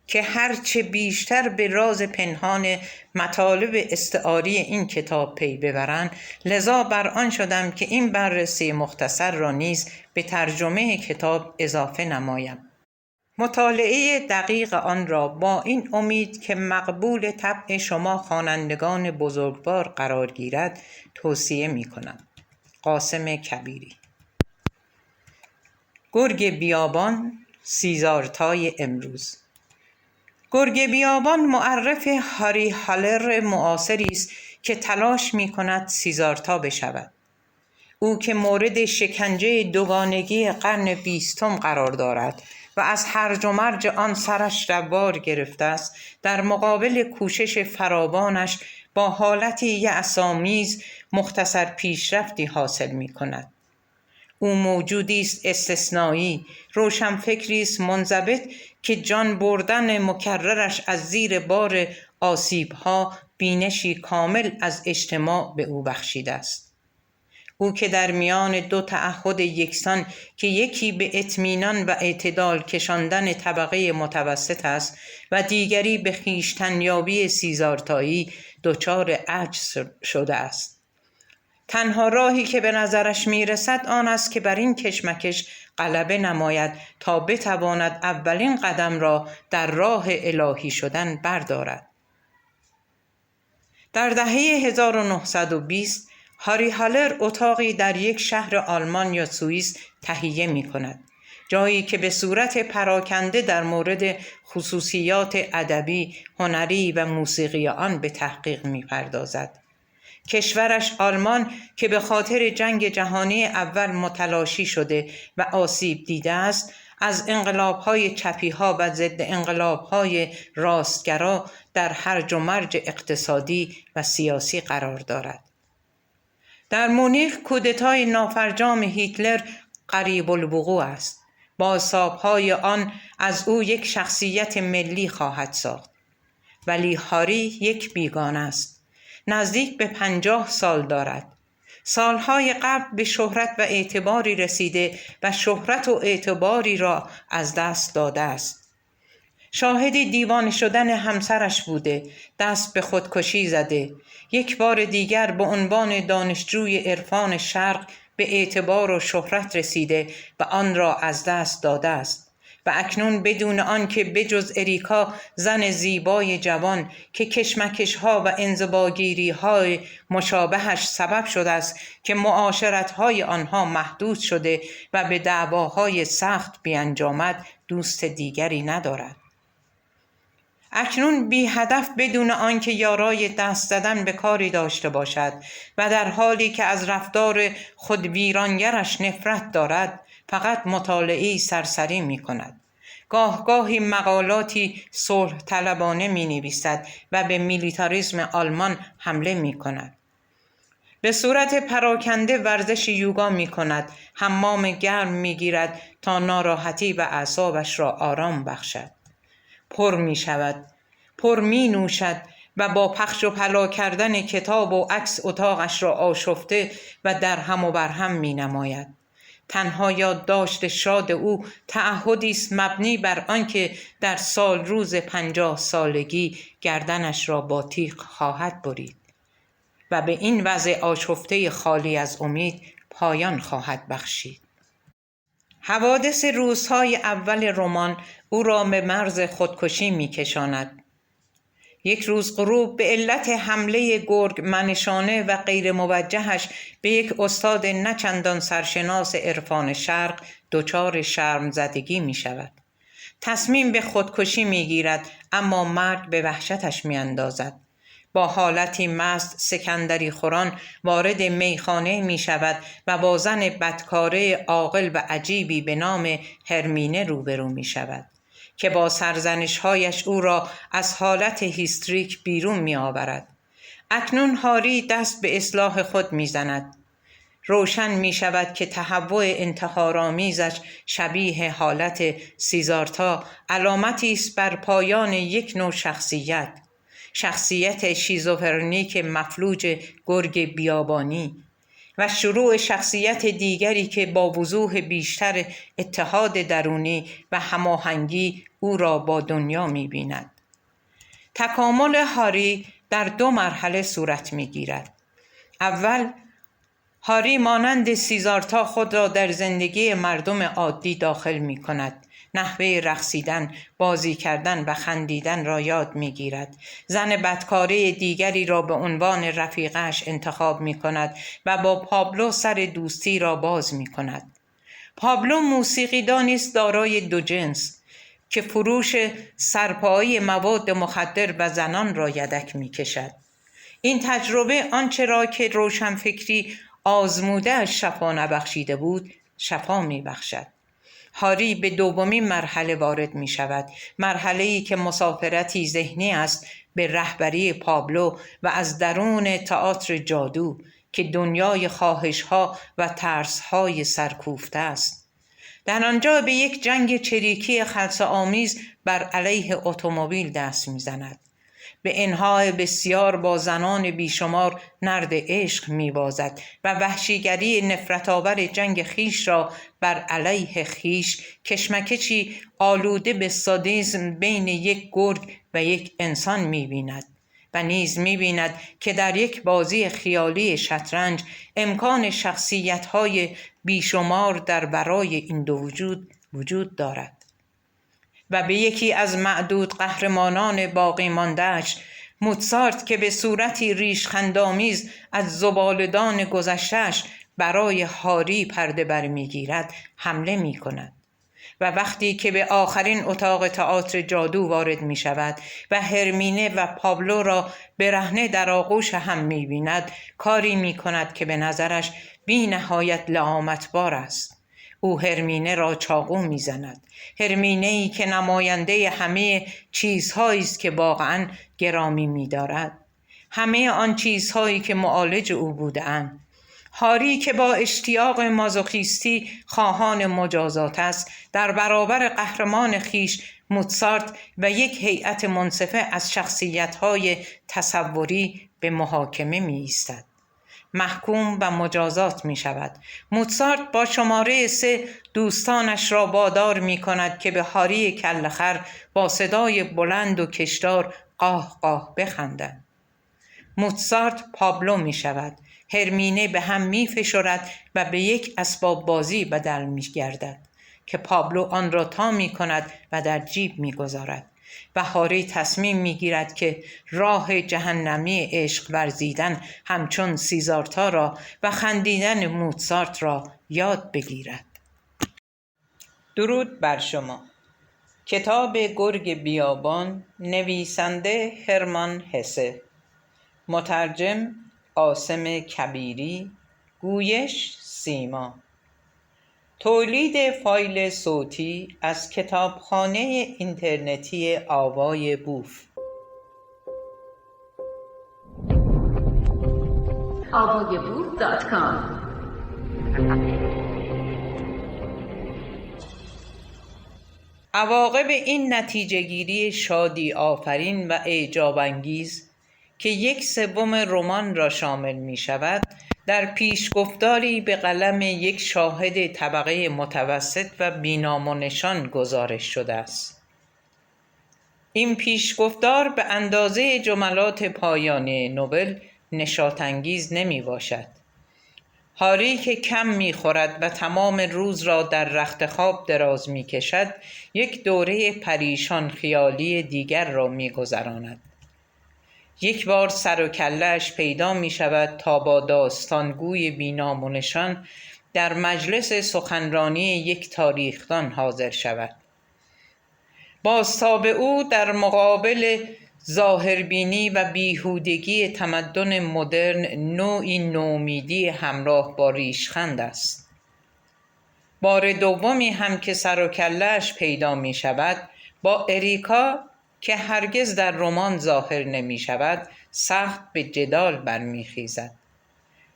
که هرچه بیشتر به راز پنهان مطالب استعاری این کتاب پی ببرند، لذا بر آن شدم که این بررسی مختصر را نیز به ترجمه کتاب اضافه نمایم. مطالعه دقیق آن را با این امید که مقبول طبع شما خوانندگان بزرگوار قرار گیرد توصیه می کنم. قاسم کبیری. گرگ بیابان، سیزارتای امروز. گرگ بیابان معرف هاری هالر معاصری است که تلاش می کند سیزارتا بشود. او که مورد شکنجه دوگانگی قرن 20 قرار دارد و از هرج و مرج آن سرش دوار گرفته است، در مقابل کوشش فراوانش با حالتی یأس‌آمیز مختصر پیشرفتی حاصل می کند. او موجودی است استثنایی، روشنفکری است منضبط که جان بردن مکررش از زیر بار آسیب‌ها بینشی کامل از اجتماع به او بخشیده است. او که در میان 2 تعهد یکسان که یکی به اطمینان و اعتدال کشاندن طبقه متوسط است و دیگری به خویشتن‌یابی سیزارتایی دچار عجز شده است. تنها راهی که به نظرش میرسد آن است که بر این کشمکش غلبه نماید تا بتواند اولین قدم را در راه الهی شدن بردارد. در دهه 1920 هاری هالر اتاقی در یک شهر آلمان یا سوئیس تهیه می کند. جایی که به صورت پراکنده در مورد خصوصیات ادبی، هنری و موسیقی آن به تحقیق می پردازد. کشورش آلمان که به خاطر جنگ جهانی اول متلاشی شده و آسیب دیده است، از انقلاب‌های چپی‌ها و ضد انقلاب‌های راستگرا در هرج و مرج اقتصادی و سیاسی قرار دارد. در مونیخ کودتای نافرجام هیتلر قریب الوقوع است. بازتاب‌های آن از او یک شخصیت ملی خواهد ساخت. ولی هاری یک بیگانه است. نزدیک به 50 سال دارد. سالهای قبل به شهرت و اعتباری رسیده و شهرت و اعتباری را از دست داده است. شاهد دیوانه شدن همسرش بوده، دست به خودکشی زده. یک بار دیگر به عنوان دانشجوی عرفان شرق به اعتبار و شهرت رسیده و آن را از دست داده است. و اکنون بدون آن که بجز اریکا زن زیبای جوان که کشمکش‌ها و انزواگیری‌های مشابهش سبب شده است که معاشرت‌های آنها محدود شده و به دعواهای سخت بیانجامد، دوست دیگری ندارد. اکنون بی هدف بدون آنکه یارای دست زدن به کاری داشته باشد و در حالی که از رفتار خود ویرانگرش نفرت دارد، فقط مطالعه‌ای سرسری می کند. گاهی مقالاتی صلح طلبانه می نویسد و به میلیتاریسم آلمان حمله می کند. به صورت پراکنده ورزش یوگا می کند، حمام گرم می گیرد تا ناراحتی و اعصابش را آرام بخشد. پر می شود، پر می نوشد و با پخش و پلا کردن کتاب و عکس اتاقش را آشفته و در هم و بر هم می نماید. تنها یادداشت شاد او تعهدی است مبنی بر آنکه در سال روز 50 سالگی گردنش را با تیغ خواهد برید و به این وضع آشفته خالی از امید پایان خواهد بخشید. حوادث روزهای اول رمان او را به مرز خودکشی می کشاند. یک روز غروب به علت حمله گرگ منشانه و غیر موجهش به یک استاد نچندان سرشناس عرفان شرق دچار شرمزدگی می شود. تصمیم به خودکشی می گیرد، اما مرگ به وحشتش می اندازد. با حالتی مست سکندری خوران وارد میخانه می شود و با زن بدکاره عاقل و عجیبی به نام هرمینه روبرو می شود که با سرزنش‌هایش او را از حالت هیستریک بیرون می آورد. اکنون هاری دست به اصلاح خود می زند. روشن می شود که تهوع انتحارآمیزش شبیه حالت سیزارتا علامتی است بر پایان یک نوع شخصیت شیزوفرنیک مفلوج گرگ بیابانی و شروع شخصیت دیگری که با وضوح بیشتر اتحاد درونی و هماهنگی او را با دنیا می‌بیند. تکامل هاری در 2 مرحله صورت می‌گیرد. اول، هاری مانند سیزارتا خود را در زندگی مردم عادی داخل می‌کند. نحوه رقصیدن، بازی کردن و خندیدن را یاد می‌گیرد. زن بدکاره دیگری را به عنوان رفیقش انتخاب می‌کند و با پابلو سر دوستی را باز می‌کند. پابلو موسیقیدانی است دارای 2 جنس که فروش سرپایی مواد مخدر و زنان را یدک می‌کشد. این تجربه آنچه را که روشنفکری آزموده از شفا نبخشیده بود، شفا می‌بخشد. هاری به 2مین مرحله وارد می شود، مرحله‌ای که مسافرتی ذهنی است به رهبری پابلو و از درون تئاتر جادو که دنیای خواهش‌ها و ترس‌های سرکوفته است. در آنجا به یک جنگ چریکی خلسه‌آمیز بر علیه اتومبیل دست می‌زند. به انهای بسیار با زنان بیشمار نرد عشق می‌بازد و وحشیگری نفرت‌آور جنگ خیش را بر علیه خیش، کشمکشی آلوده به سادیسم بین یک گرگ و یک انسان می‌بیند و نیز می‌بیند که در یک بازی خیالی شطرنج امکان شخصیت‌های بیشمار در برای این 2 وجود دارد و به یکی از معدود قهرمانان باقی مانده‌اش، موتسارت که به صورتی ریشخندآمیز از زبالدان گذشته‌اش برای هاری پرده برمیگیرد، حمله می‌کند و وقتی که به آخرین اتاق تئاتر جادو وارد می‌شود و هرمینه و پابلو را برهنه در آغوش هم می‌بیند، کاری می‌کند که به نظرش بی نهایت لعامتبار است. او هرمینه را چاقو می‌زند. هرمینه‌ای که نماینده همه چیزهایی است که واقعاً گرامی می‌دارد، همه آن چیزهایی که معالج او بوده‌اند. هاری که با اشتیاق مازوخیستی خواهان مجازات است، در برابر قهرمان خیش موتسارت و یک هیئت منصفه از شخصیت‌های تصوری به محاکمه می‌ایستد. محکوم و مجازات می شود. موتسارت با شماره 3 دوستانش را وادار می کند که به هاری کله‌خر با صدای بلند و کشدار قاه قاه بخندند. موتسارت پابلو می شود. هرمینه به هم می فشرد و به یک اسباب بازی بدل می گردد. که پابلو آن را تا می کند و در جیب می گذارد و هاری تصمیم می گیرد که راه جهنمی عشق ورزیدن همچون سیزارتا را و خندیدن موزارت را یاد بگیرد. درود بر شما. کتاب گرگ بیابان، نویسنده هرمان هسه، مترجم عاصم کبیری، گویش سیما. تولید فایل صوتی از کتابخانه اینترنتی آوای بوف. avayaboof.com. عواقب این نتیجه گیری شادی آفرین و اعجاب انگیز که 1/3 رمان را شامل می شود، در پیشگفتاری به قلم یک شاهد طبقه متوسط و بینام و نشان گزارش شده است. این پیشگفتار به اندازه جملات پایانی نوبل نشاط انگیز نمی باشد. هاری که کم می خورد و تمام روز را در رخت خواب دراز می کشد، یک دوره پریشان خیالی دیگر را می گذراند. یک بار سر و کله‌اش پیدا می شود تا با داستانگوی بینام و نشان در مجلس سخنرانی یک تاریخدان حاضر شود. بازتاب او در مقابل ظاهربینی و بیهودگی تمدن مدرن نوعی نومیدی همراه با ریشخند است. بار دومی هم که سر و کله‌اش پیدا می شود، با اریکا که هرگز در رمان ظاهر نمی شود سخت به جدال برمیخیزد.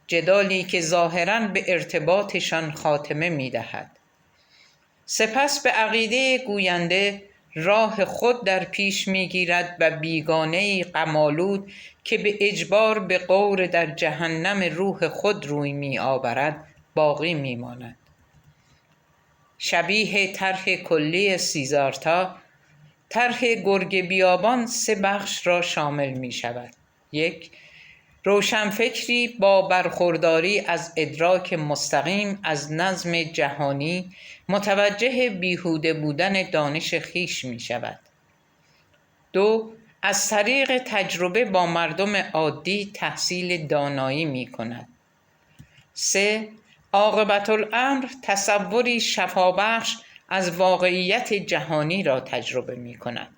جدالی که ظاهراً به ارتباطشان خاتمه می دهد. سپس به عقیده گوینده راه خود در پیش می گیرد و بیگانه‌ای غم‌آلود که به اجبار به غور در جهنم روح خود روی می آورد باقی می ماند. شبیه طرح کلی سیزارتا، طرح گرگ بیابان 3 بخش را شامل می شود. 1. روشنفکری با برخورداری از ادراک مستقیم از نظم جهانی متوجه بیهوده بودن دانش خویش می شود. 2. از طریق تجربه با مردم عادی تحصیل دانایی می کند. 3. عاقبت الامر تصوری شفابخش از واقعیت جهانی را تجربه می کند.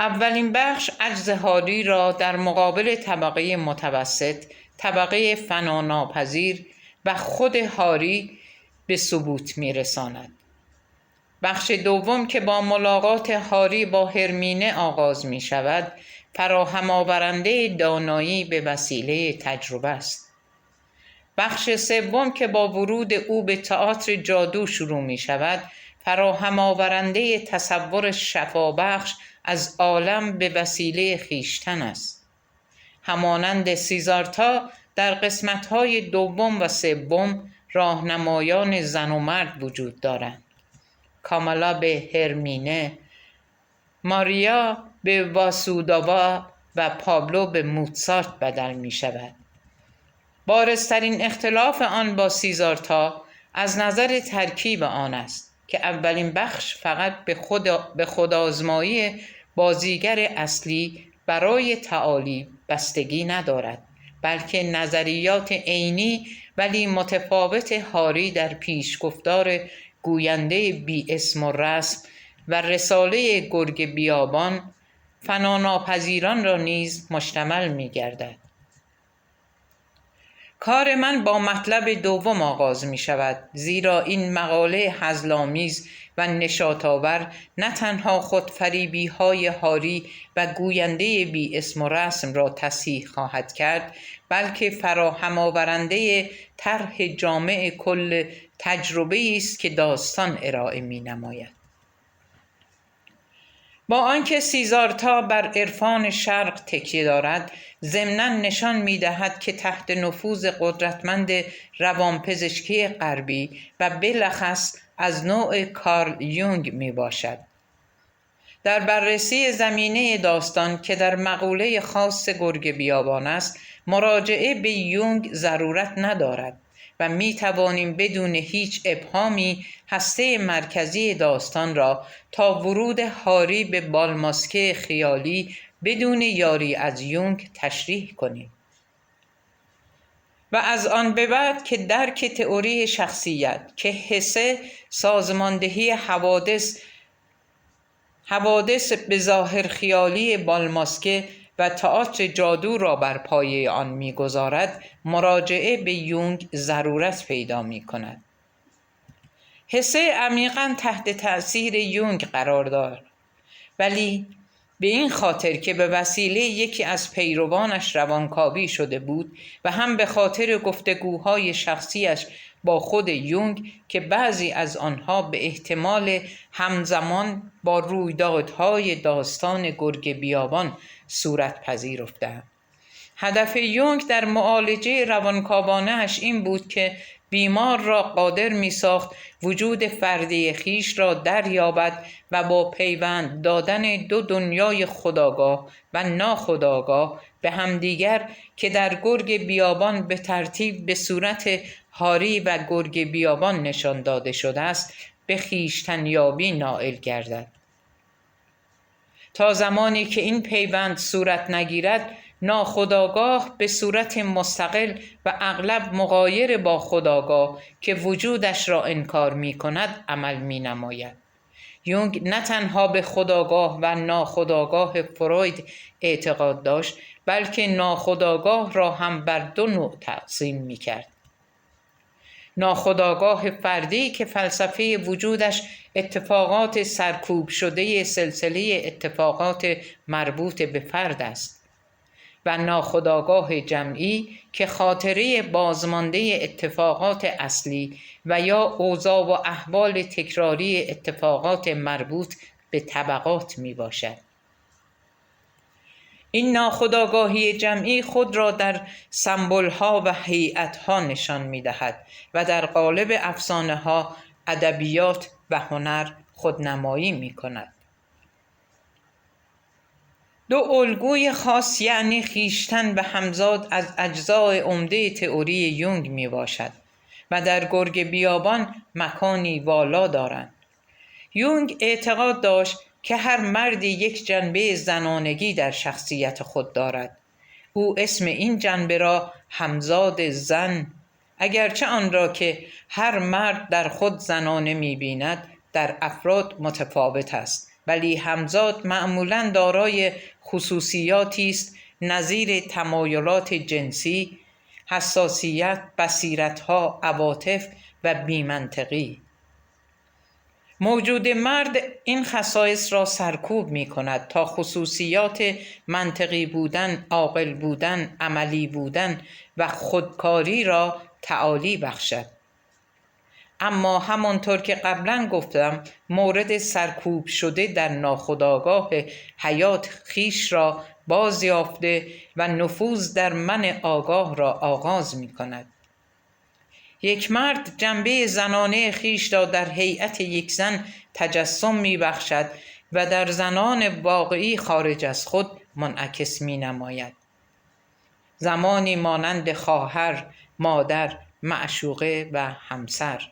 اولین بخش عجز هاری را در مقابل طبقه متوسط، طبقه فناناپذیر و خود هاری به ثبوت می رساند. بخش دوم که با ملاقات هاری با هرمینه آغاز می شود، فراهم آورنده دانایی به وسیله تجربه است. بخش سوم که با ورود او به تئاتر جادو شروع می شود، فراهم آورنده تصور شفابخش از عالم به وسیله خویشتن است. همانند سیزارتا در قسمت‌های دوم و سوم راهنمایان زن و مرد وجود دارند. کاملا به هرمینه، ماریا به واسوداوا و پابلو به موزارت بدل می شود. بارزترین اختلاف آن با سیزارتا از نظر ترکیب آن است که اولین بخش فقط به خودآزمایی بازیگر اصلی برای تعالی بستگی ندارد، بلکه نظریات عینی ولی متفاوت هاری در پیشگفتار گوینده بی اسم و رسم و رساله گرگ بیابان فناناپذیران را نیز مشتمل می گردد. کار من با مطلب دوم آغاز می شود، زیرا این مقاله هزل‌آمیز و نشاط‌آور نه تنها خودفریبی های هاری و گوینده بی اسم و رسم را تصحیح خواهد کرد، بلکه فراهم آورنده طرح جامع کل تجربه است که داستان ارائه می نماید. با آنکه سیزارتا بر عرفان شرق تکیه دارد، ضمناً نشان می دهد که تحت نفوذ قدرتمند روانپزشکی غربی و بلخص از نوع کارل یونگ می باشد. در بررسی زمینه داستان که در مقوله خاص گرگ بیابان است، مراجعه به یونگ ضرورت ندارد، و می توانیم بدون هیچ ابهامی هسته مرکزی داستان را تا ورود هاری به بالماسکه خیالی بدون یاری از یونگ تشریح کنیم. و از آن به بعد که درک تئوری شخصیت که حسه سازماندهی حوادث به ظاهر خیالی بالماسکه و تئاتر جادو را بر پایه آن می‌گذارد، مراجعه به یونگ ضرورت پیدا می‌کند. حسه عمیقاً تحت تأثیر یونگ قرار دارد، ولی به این خاطر که به وسیله یکی از پیروانش روانکاوی شده بود و هم به خاطر گفتگوهای شخصیش با خود یونگ که بعضی از آنها به احتمال همزمان با رویدادهای داستان گرگ بیابان صورت پذیرفتند. هدف یونگ در معالجه روانکاوانه‌اش این بود که بیمار را قادر می‌ساخت وجود فردی خیش را دریابد و با پیوند دادن دو دنیای خودآگاه و ناخودآگاه به همدیگر که در گرگ بیابان به ترتیب به صورت هاری و گرگ بیابان نشان داده شده است، به خویشتن یابی نائل گردد. تا زمانی که این پیوند صورت نگیرد، ناخودآگاه به صورت مستقل و اغلب مغایر با خودآگاه که وجودش را انکار می کند عمل می نماید. یونگ نه تنها به خودآگاه و ناخودآگاه فروید اعتقاد داشت، بلکه ناخودآگاه را هم بر دو نوع تقسیم می کرد. ناخودآگاه فردی که فلسفه وجودش اتفاقات سرکوب شده سلسله اتفاقات مربوط به فرد است، و ناخودآگاه جمعی که خاطره بازمانده اتفاقات اصلی و یا اوضاع و احوال تکراری اتفاقات مربوط به طبقات می باشد. این ناخودآگاهی جمعی خود را در سمبول‌ها و هیئت‌ها نشان می‌دهد و در قالب افسانه‌ها، ادبیات و هنر خودنمایی می‌کند. دو الگوی خاص یعنی خویشتن و همزاد از اجزای عمده تئوری یونگ میباشد و در گرگ بیابان مکانی والا دارند. یونگ اعتقاد داشت که هر مردی یک جنبه زنانگی در شخصیت خود دارد. او اسم این جنبه را همزاد زن، اگرچه آن را که هر مرد در خود زنانه می‌بیند در افراد متفاوت است، ولی همزاد معمولاً دارای خصوصیاتی است نظیر تمایلات جنسی، حساسیت، بصیرت‌ها، عواطف و بی‌منطقی. موجود مرد این خصایص را سرکوب می کند تا خصوصیات منطقی بودن، عاقل بودن، عملی بودن و خودکاری را تعالی بخشد. اما همانطور که قبلا گفتم، مورد سرکوب شده در ناخودآگاه حیات خیش را بازیافته و نفوذ در من آگاه را آغاز می کند. یک مرد جنبه زنانه خیش را در هیئت یک زن تجسم می بخشد و در زنان واقعی خارج از خود منعکس می نماید. زمانی مانند خواهر، مادر، معشوقه و همسر.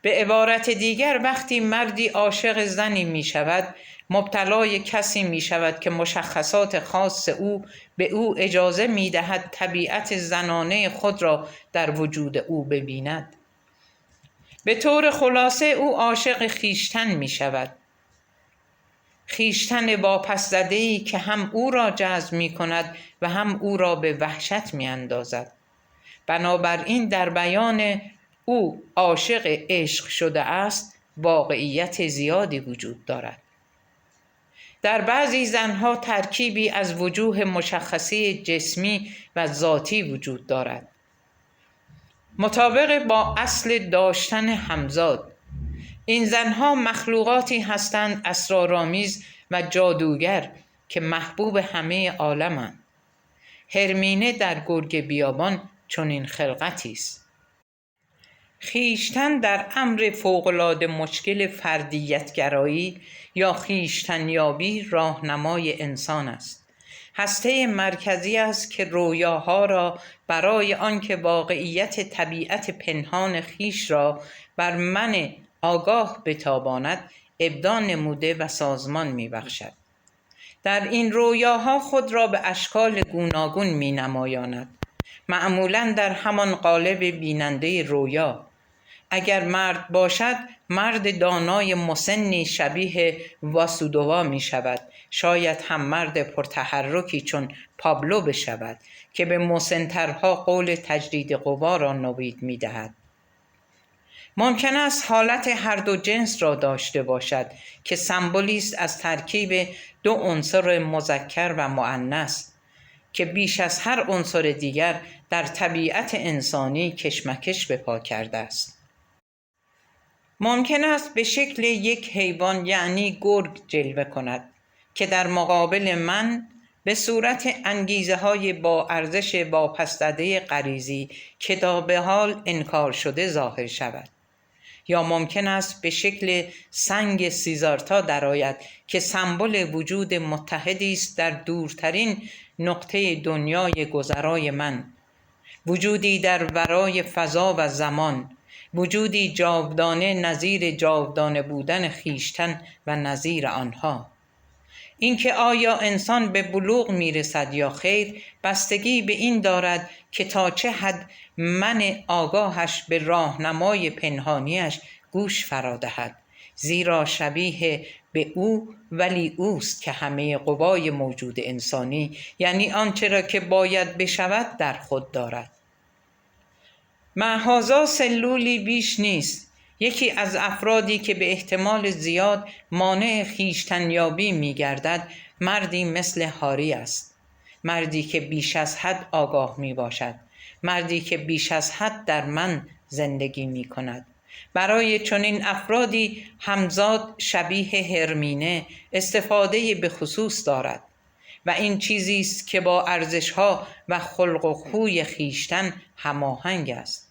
به عبارت دیگر، وقتی مردی عاشق زنی می شود، مبتلای کسی می شود که مشخصات خاص او به او اجازه می دهد طبیعت زنانه خود را در وجود او ببیند. به طور خلاصه او عاشق خویشتن می شود. خویشتن واپس زده‌ای که هم او را جذب می کند و هم او را به وحشت می اندازد. بنابراین در بیان او عاشق عشق شده است واقعیت زیادی وجود دارد. در بعضی زنها ترکیبی از وجوه مشخصه جسمی و ذاتی وجود دارد. مطابق با اصل داشتن همزاد، این زنها مخلوقاتی هستند اسرارآمیز و جادوگر که محبوب همه عالمند. هرمینه در گرگ بیابان چنین خلقتی است. خویشتن در امر فوق‌العاده مشکل فردیت‌گرایی یا خویشتن‌یابی راهنمای انسان است. هسته مرکزی است که رویاها را برای آنکه واقعیت طبیعت پنهان خیش را بر من آگاه بتاباند ابداع نموده و سازمان می‌بخشد. در این رویاها خود را به اشکال گوناگون می‌نمایاند، معمولاً در همان قالب بیننده رویا. اگر مرد باشد، مرد دانای مسنی شبیه واسودوا می شود. شاید هم مرد پرتحرکی چون پابلو بشود که به مسنترها قول تجدید قوا را نوید می دهد. ممکن است حالت هر دو جنس را داشته باشد که سمبولی است از ترکیب دو عنصر مذکر و مؤنث که بیش از هر عنصر دیگر در طبیعت انسانی کشمکش به پا کرده است. ممکن است به شکل یک حیوان یعنی گرگ جلوه کند که در مقابل من به صورت انگیزه‌های با ارزش واپس‌زده غریزی که تا به حال انکار شده ظاهر شود، یا ممکن است به شکل سنگ سیزارتا درآید که سمبل وجود متحدی است در دورترین نقطه دنیای گذرای من، وجودی در ورای فضا و زمان، وجودی جاودانه نظیر جاودانه بودن خیشتن و نظیر آنها. اینکه آیا انسان به بلوغ میرسد یا خیر بستگی به این دارد که تا چه حد من آگاهش به راهنمای پنهانیش گوش فرا دهد، زیرا شبیه به او ولی اوست که همه قوای موجود انسانی یعنی آنچه را که باید بشود در خود دارد. معهازا سلولی بیش نیست. یکی از افرادی که به احتمال زیاد مانع خویشتنیابی می‌گردد مردی مثل هاری است، مردی که بیش از حد آگاه می باشد، مردی که بیش از حد در من زندگی می کند. برای چنین افرادی همزاد شبیه هرمینه استفاده به خصوص دارد و این چیزی است که با ارزش‌ها و خلق و خوی خویشتن هماهنگ است.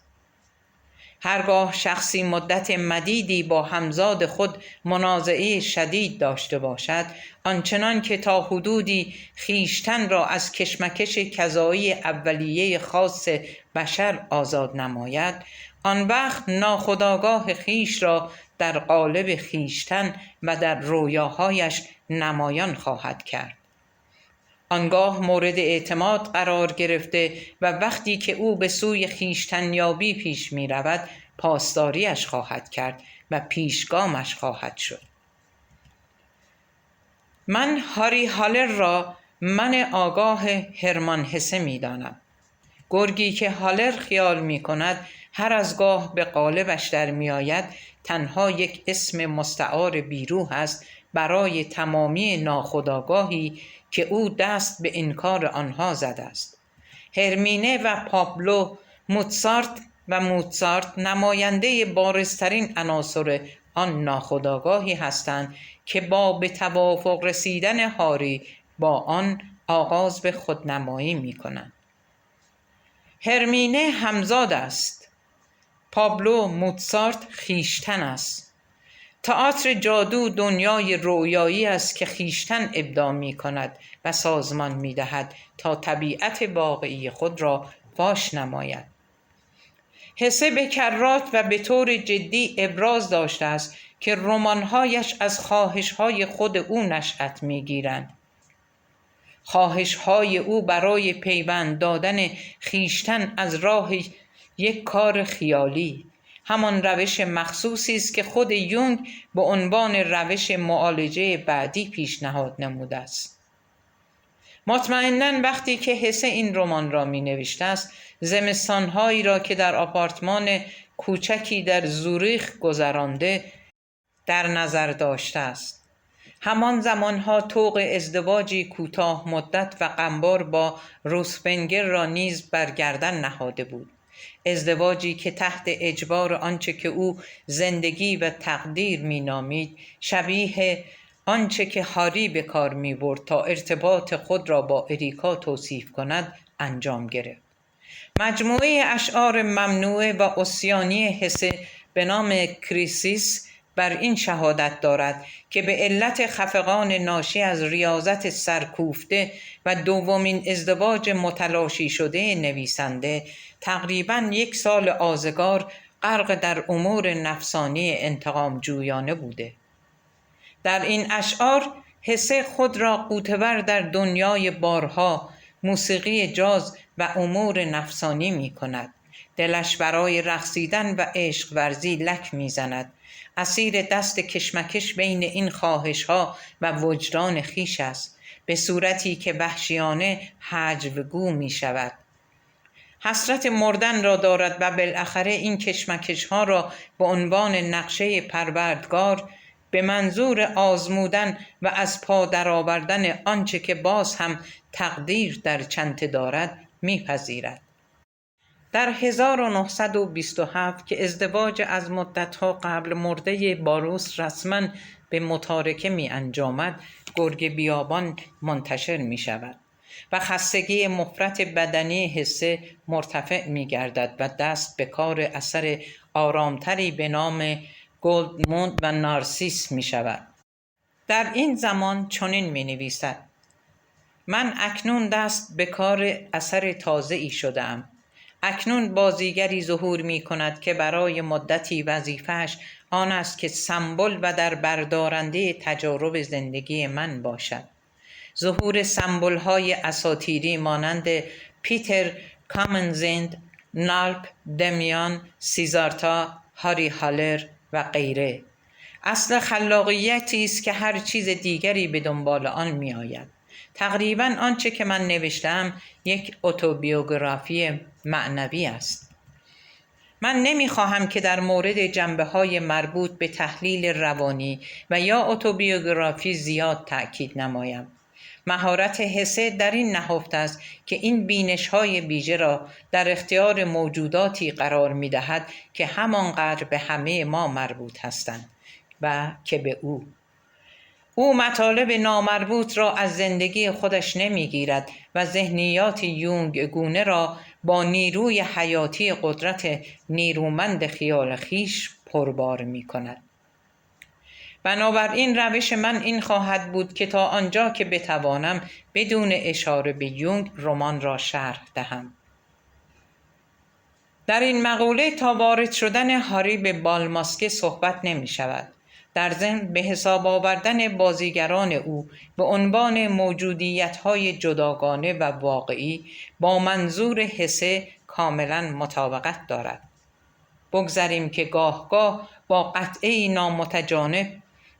هرگاه شخصی مدت مدیدی با همزاد خود منازعه شدید داشته باشد، آنچنان که تا حدودی خویشتن را از کشمکش کذایی اولیه خاص بشر آزاد نماید، آن وقت ناخودآگاه خویش را در قالب خویشتن و در رویاهایش نمایان خواهد کرد. آنگاه مورد اعتماد قرار گرفته و وقتی که او به سوی خویشتنیابی پیش می رود پاسداریش خواهد کرد و پیشگامش خواهد شد. من هاری هالر را من آگاه هرمان هسه می دانم. گرگی که هالر خیال می کند هر از گاه به قالبش در می آید تنها یک اسم مستعار بیروح است برای تمامی ناخودآگاهی که او دست به انکار آنها زده است. هرمینه و پابلو، موتسارت نماینده بارزترین عناصر آن ناخودآگاهی هستند که با به توافق رسیدن هاری با آن آغاز به خودنمایی می کنند. هرمینه همزاد است، پابلو موتسارت خیشتن است. تئاتر جادو دنیای رویایی است که خیشتن ابداع می کند و سازمان می دهد تا طبیعت واقعی خود را فاش نماید. هسه به کرات و به طور جدی ابراز داشته است که رمان‌هایش از خواهش‌های خود او نشأت می‌گیرند. خواهش‌های او برای پیوند دادن خیشتن از راه یک کار خیالی، همان روش مخصوصی است که خود یونگ به عنوان روش معالجه بعدی پیشنهاد نموده است. مطمئناً وقتی که هسه این رمان را می نوشته است، زمستانهایی را که در آپارتمان کوچکی در زوریخ گذرانده در نظر داشته است. همان زمانها طوق ازدواجی کوتاه مدت و غمبار با روسپنگر را نیز بر گردن نهاده بود. ازدواجی که تحت اجبار آنچه که او زندگی و تقدیر می نامید، شبیه آنچه که هاری به کار می برد تا ارتباط خود را با اریکا توصیف کند انجام گرفت. مجموعه اشعار ممنوعه و عصیانی هسه به نام کریسیس بر این شهادت دارد که به علت خفقان ناشی از ریاضت سرکوفته و دومین ازدواج متلاشی شده نویسنده، تقریباً 1 سال آزگار غرق در امور نفسانی انتقام جویانه بوده. در این اشعار حسه خود را غوطه‌ور در دنیای بارها، موسیقی جاز و امور نفسانی می کند. دلش برای رقصیدن و عشق ورزی لک می زند. اسیر دست کشمکش بین این خواهش‌ها و وجدان خیش است، به صورتی که وحشیانه هجوگو می شود. حسرت مردن را دارد و بالاخره این کشمکش‌ها را به عنوان نقشه پروردگار به منظور آزمودن و از پا درآوردن آنچه که باز هم تقدیر در چنته دارد میپذیرد. در 1927 که ازدواج از مدتها قبل مرده باروس رسما به متارکه می انجامد، گرگ بیابان منتشر می شود و خستگی مفرط بدنی حسه مرتفع می گردد و دست به کار اثر آرامتری به نام گولدموند و نارسیس می شود. در این زمان چنین می نویسد: من اکنون دست به کار اثر تازه‌ای شدم. اکنون بازیگری ظهور می کند که برای مدتی وظیفه‌اش آن است که سمبل و در بردارنده تجارب زندگی من باشد. ظهور سمبل‌های اساطیری مانند پیتر کامنزند، نالپ، دمیان، سیزارتا، هاری هالر و غیره. اصل خلاقیتی است که هر چیز دیگری به دنبال آن می آید. تقریباً آنچه که من نوشتم یک اتوبیوگرافی معنوی است. من نمیخواهم که در مورد جنبه‌های مربوط به تحلیل روانی و یا اتوبیوگرافی زیاد تأکید نمایم. مهارت حسه در این نهفته است که این بینش‌های ویژه را در اختیار موجوداتی قرار می‌دهد که همانقدر به همه ما مربوط هستند و که به او مطالب نامربوط را از زندگی خودش نمیگیرد و ذهنیات یونگ گونه را با نیروی حیاتی قدرت نیرومند خیال خیش پربار می کند. بنابراین روش من این خواهد بود که تا آنجا که بتوانم بدون اشاره به یونگ رمان را شرح دهم. در این مقوله تا وارد شدن هاری به بالماسکه صحبت نمی شود. در ضمن به حساب آوردن بازیگران او به عنوان موجودیت‌های جداگانه و واقعی با منظور حسه کاملا مطابقت دارد. بگذاریم که گاه با قطعه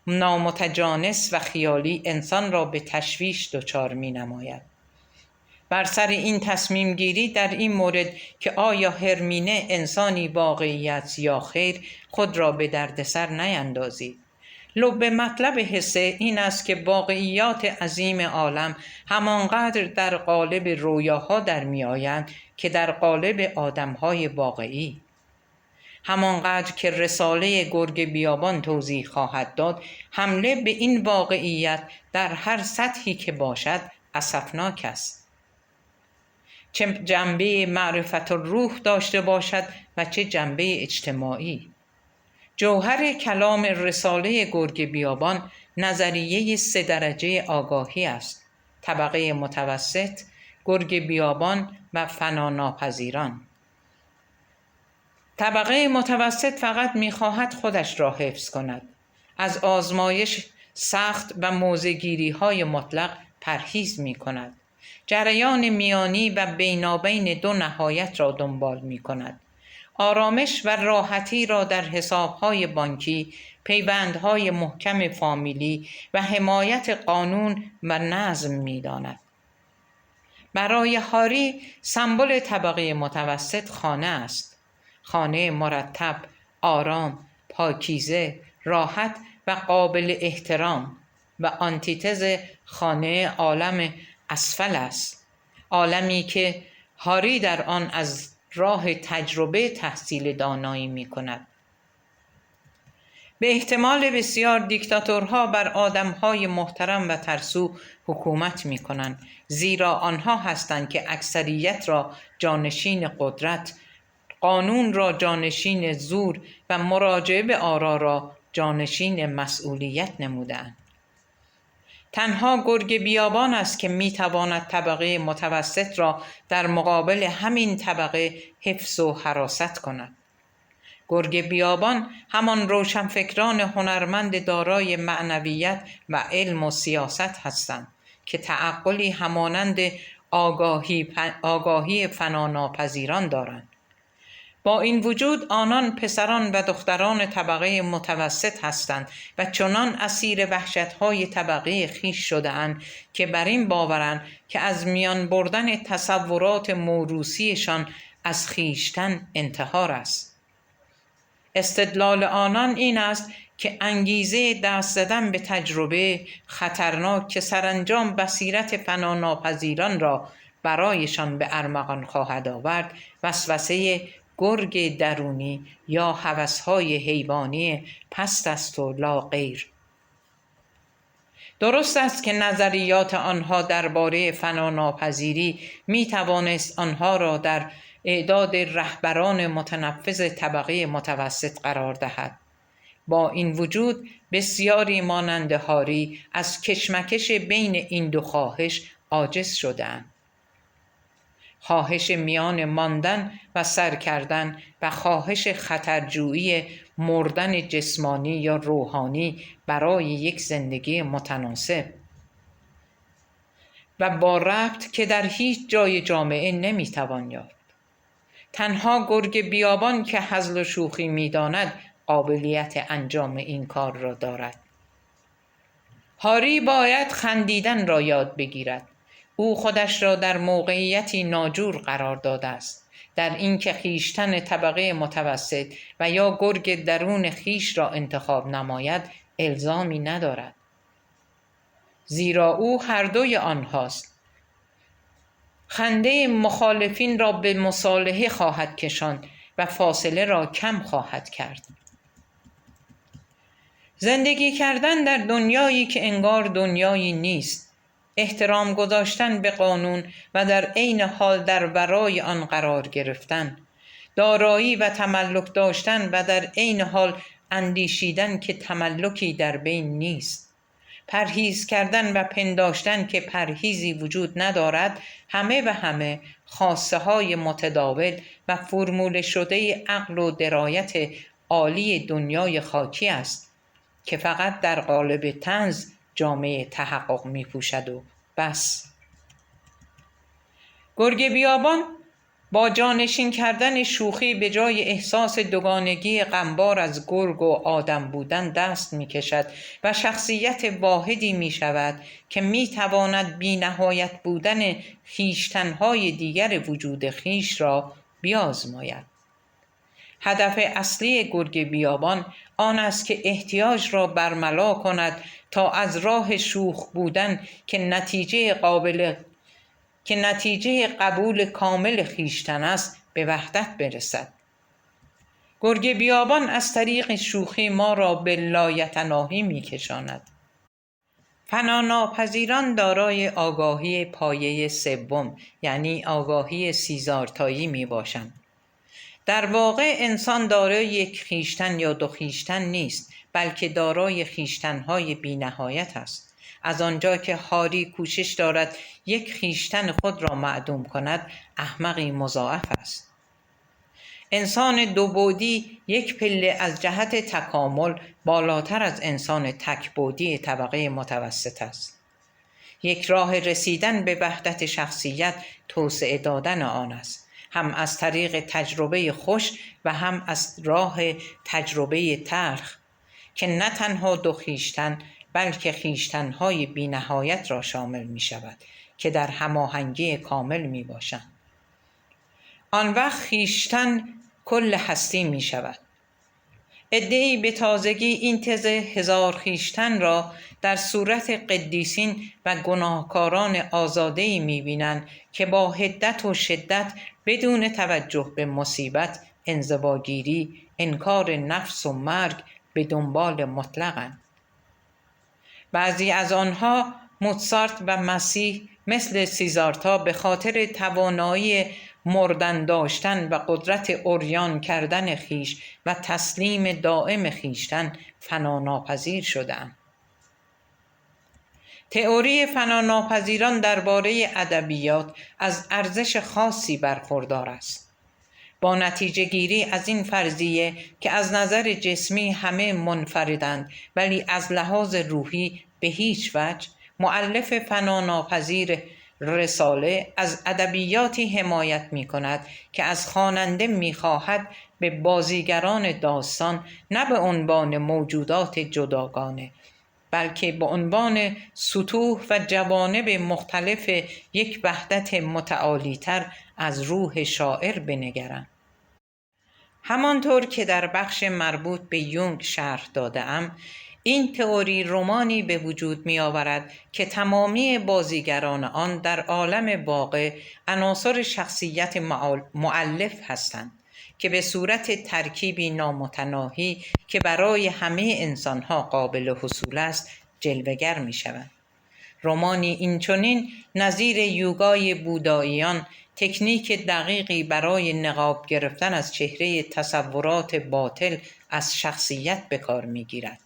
نامتجانس و خیالی انسان را به تشویش دچار می نماید. بر سر این تصمیم گیری در این مورد که آیا هرمینه انسانی واقعیت یا خیر خود را به دردسر نیندازید. لب مطلب حسه این است که واقعیات عظیم عالم همانقدر در قالب رویاها در می آیند که در قالب آدمهای واقعی. همانقدر که رساله گرگ بیابان توضیح خواهد داد، حمله به این واقعیت در هر سطحی که باشد اسفناک است. چه جنبه معرفت الروح داشته باشد و چه جنبه اجتماعی. جوهر کلام رساله گرگ بیابان نظریه 3 درجه آگاهی است: طبقه متوسط، گرگ بیابان و فناناپذیران. طبقه متوسط فقط می‌خواهد خودش را حفظ کند. از آزمایش سخت و موضع‌گیری‌های مطلق پرهیز می‌کند. جریان میانی و بینابین 2 نهایت را دنبال می‌کند. آرامش و راحتی را در حساب‌های بانکی، پیوندهای محکم فامیلی و حمایت قانون و نظم می‌داند. برای هاری سمبل طبقه متوسط خانه است. خانه مرتب، آرام، پاکیزه، راحت و قابل احترام و آنتیتز خانه عالم اسفل است. عالمی که هاری در آن از راه تجربه تحصیل دانایی می کند. به احتمال بسیار دیکتاتورها بر آدمهای محترم و ترسو حکومت می کنند، زیرا آنها هستند که اکثریت را جانشین قدرت، قانون را جانشین زور و مراجعه به آرا را جانشین مسئولیت نمودند. تنها گرگ بیابان است که میتواند طبقه متوسط را در مقابل همین طبقه حفظ و حراست کند. گرگ بیابان همان روشنفکران هنرمند دارای معنویت و علم و سیاست هستند که تعقلی همانند آگاهی فناناپذیران دارند. با این وجود آنان پسران و دختران طبقه متوسط هستند و چنان اسیر وحشت‌های طبقه خیش شده‌اند که بر این باورند که از میان بردن تصورات موروثیشان از خیشتن انتحار است. استدلال آنان این است که انگیزه دست زدن به تجربه خطرناک که سرانجام بصیرت فناناپذیران را برایشان به ارمغان خواهد آورد، وسوسه گرگ درونی یا هوس‌های حیوانی پست است و لا غیر. درست است که نظریات آنها درباره فناناپذیری می توانست آنها را در اعداد رهبران متنفذ طبقه متوسط قرار دهد. با این وجود بسیاری مانند هاری از کشمکش بین این دو خواهش عاجز شدند. خواهش میان ماندن و سر کردن و خواهش خطرجویی مردن جسمانی یا روحانی برای یک زندگی متناسب و با ربط که در هیچ جای جامعه نمیتوان یافت. تنها گرگ بیابان که هزل و شوخی میداند قابلیت انجام این کار را دارد. هاری باید خندیدن را یاد بگیرد. او خودش را در موقعیتی ناجور قرار داده است، در اینکه خیشتن طبقه متوسط و یا گرگ درون خیش را انتخاب نماید الزامی ندارد، زیرا او هر دوی آنهاست. خنده مخالفین را به مصالحه خواهد کشاند و فاصله را کم خواهد کرد. زندگی کردن در دنیایی که انگار دنیایی نیست، احترام گذاشتن به قانون و در عین حال در ورای آن قرار گرفتن، دارایی و تملک داشتن و در عین حال اندیشیدن که تملکی در بین نیست، پرهیز کردن و پنداشتن که پرهیزی وجود ندارد، همه و همه خواسته های متداول و فرموله شده عقل و درایت عالی دنیای خاکی است که فقط در قالب طنز جامعه تحقق می پوشد و بس. گرگ بیابان با جانشین کردن شوخی به جای احساس دوگانگی غمبار از گرگ و آدم بودن دست می کشد و شخصیت واحدی می شود که می تواند بی نهایت بودن خیشتنهای دیگر وجود خیش را بیازماید. هدف اصلی گرگ بیابان آن است که احتیاج را برملا کند تا از راه شوخ بودن که نتیجه قبول کامل خیشتن است به وحدت برسد. گرگ بیابان از طریق شوخی ما را به لایتناهی می کشاند. فناناپذیران دارای آگاهی پایه سوم یعنی آگاهی سیزارتایی می باشند. در واقع انسان دارای یک خیشتن یا دو خیشتن نیست، بلکه دارای خیشتنهای بی نهایت است. از آنجا که هاری کوشش دارد یک خیشتن خود را معدوم کند، احمقی مضاعف است. انسان دو بعدی یک پله از جهت تکامل بالاتر از انسان تک بعدی طبقه متوسط است. یک راه رسیدن به وحدت شخصیت توسعه دادن آن است، هم از طریق تجربه خوش و هم از راه تجربه تلخ که نه تنها دو خیشتن بلکه خیشتنهای بی نهایت را شامل می شود که در هماهنگی کامل می باشند. آن وقت خیشتن کل هستی می شود. عده‌ای به تازگی این تز هزار خیشتن را در صورت قدیسین و گناهکاران آزاده‌ای می بینند که با حدت و شدت بدون توجه به مصیبت، انزواگیری، انکار نفس و مرگ به دنبال مطلقند. بعضی از آنها موزارت و مسیح مثل سیزارتا به خاطر توانایی مردن داشتن و قدرت عریان کردن خویش و تسلیم دائم خویشتن فناناپذیر شدند. تئوری فناناپذیران درباره ادبیات از ارزش خاصی برخوردار است. با نتیجه گیری از این فرضیه که از نظر جسمی همه منفردند ولی از لحاظ روحی به هیچ وجه، مؤلف فناناپذیر رساله از ادبیاتی حمایت می کند که از خواننده می خواهد به بازیگران داستان نه به عنوان موجودات جداگانه بلکه به عنوان سطوح و جوانب مختلف یک وحدت متعالی‌تر از روح شاعر بنگرند. همانطور که در بخش مربوط به یونگ شرح داده‌ام، این تئوری رمانی به وجود می آورد که تمامی بازیگران آن در عالم واقع عناصر شخصیت مؤلف هستند که به صورت ترکیبی نامتناهی که برای همه انسانها قابل حصول است جلوه‌گر می شوند. رمانی اینچنین نظیر یوگای بوداییان تکنیک دقیقی برای نقاب گرفتن از چهره تصورات باطل از شخصیت به کار می گیرد.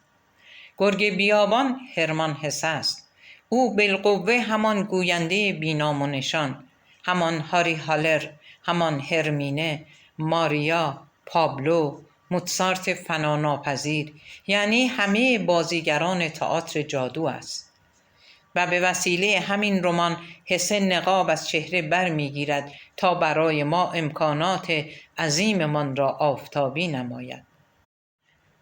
گرگ بیابان هرمان هسه است. او بالقوه همان گوینده بینام و نشان، همان هاری هالر، همان هرمینه، ماریا، پابلو، موتسارت فناناپذیر، یعنی همه بازیگران تئاتر جادو است. و به وسیله همین رمان هسه نقاب از چهره بر می گیرد تا برای ما امکانات عظیممان را آفتابی نماید.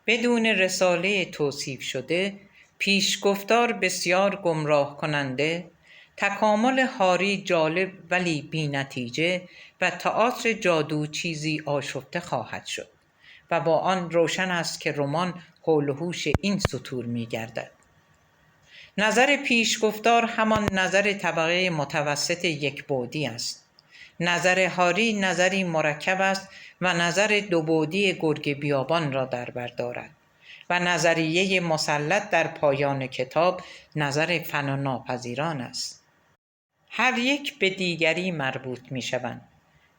بدون رساله توصیف شده، پیشگفتار بسیار گمراه کننده، تکامل هاری جالب ولی بی نتیجه و تئاتر جادو چیزی آشفته خواهد شد و با آن روشن است که رمان حول و حوش این سطور می گردد. نظر پیشگفتار همان نظر طبقه متوسط یک بعدی است. نظر هاری نظری مرکب است و نظر دو بعدی گرگ بیابان را در بر دارد و نظریه مسلط در پایان کتاب نظر فناناپذیران است. هر یک به دیگری مربوط می شوند.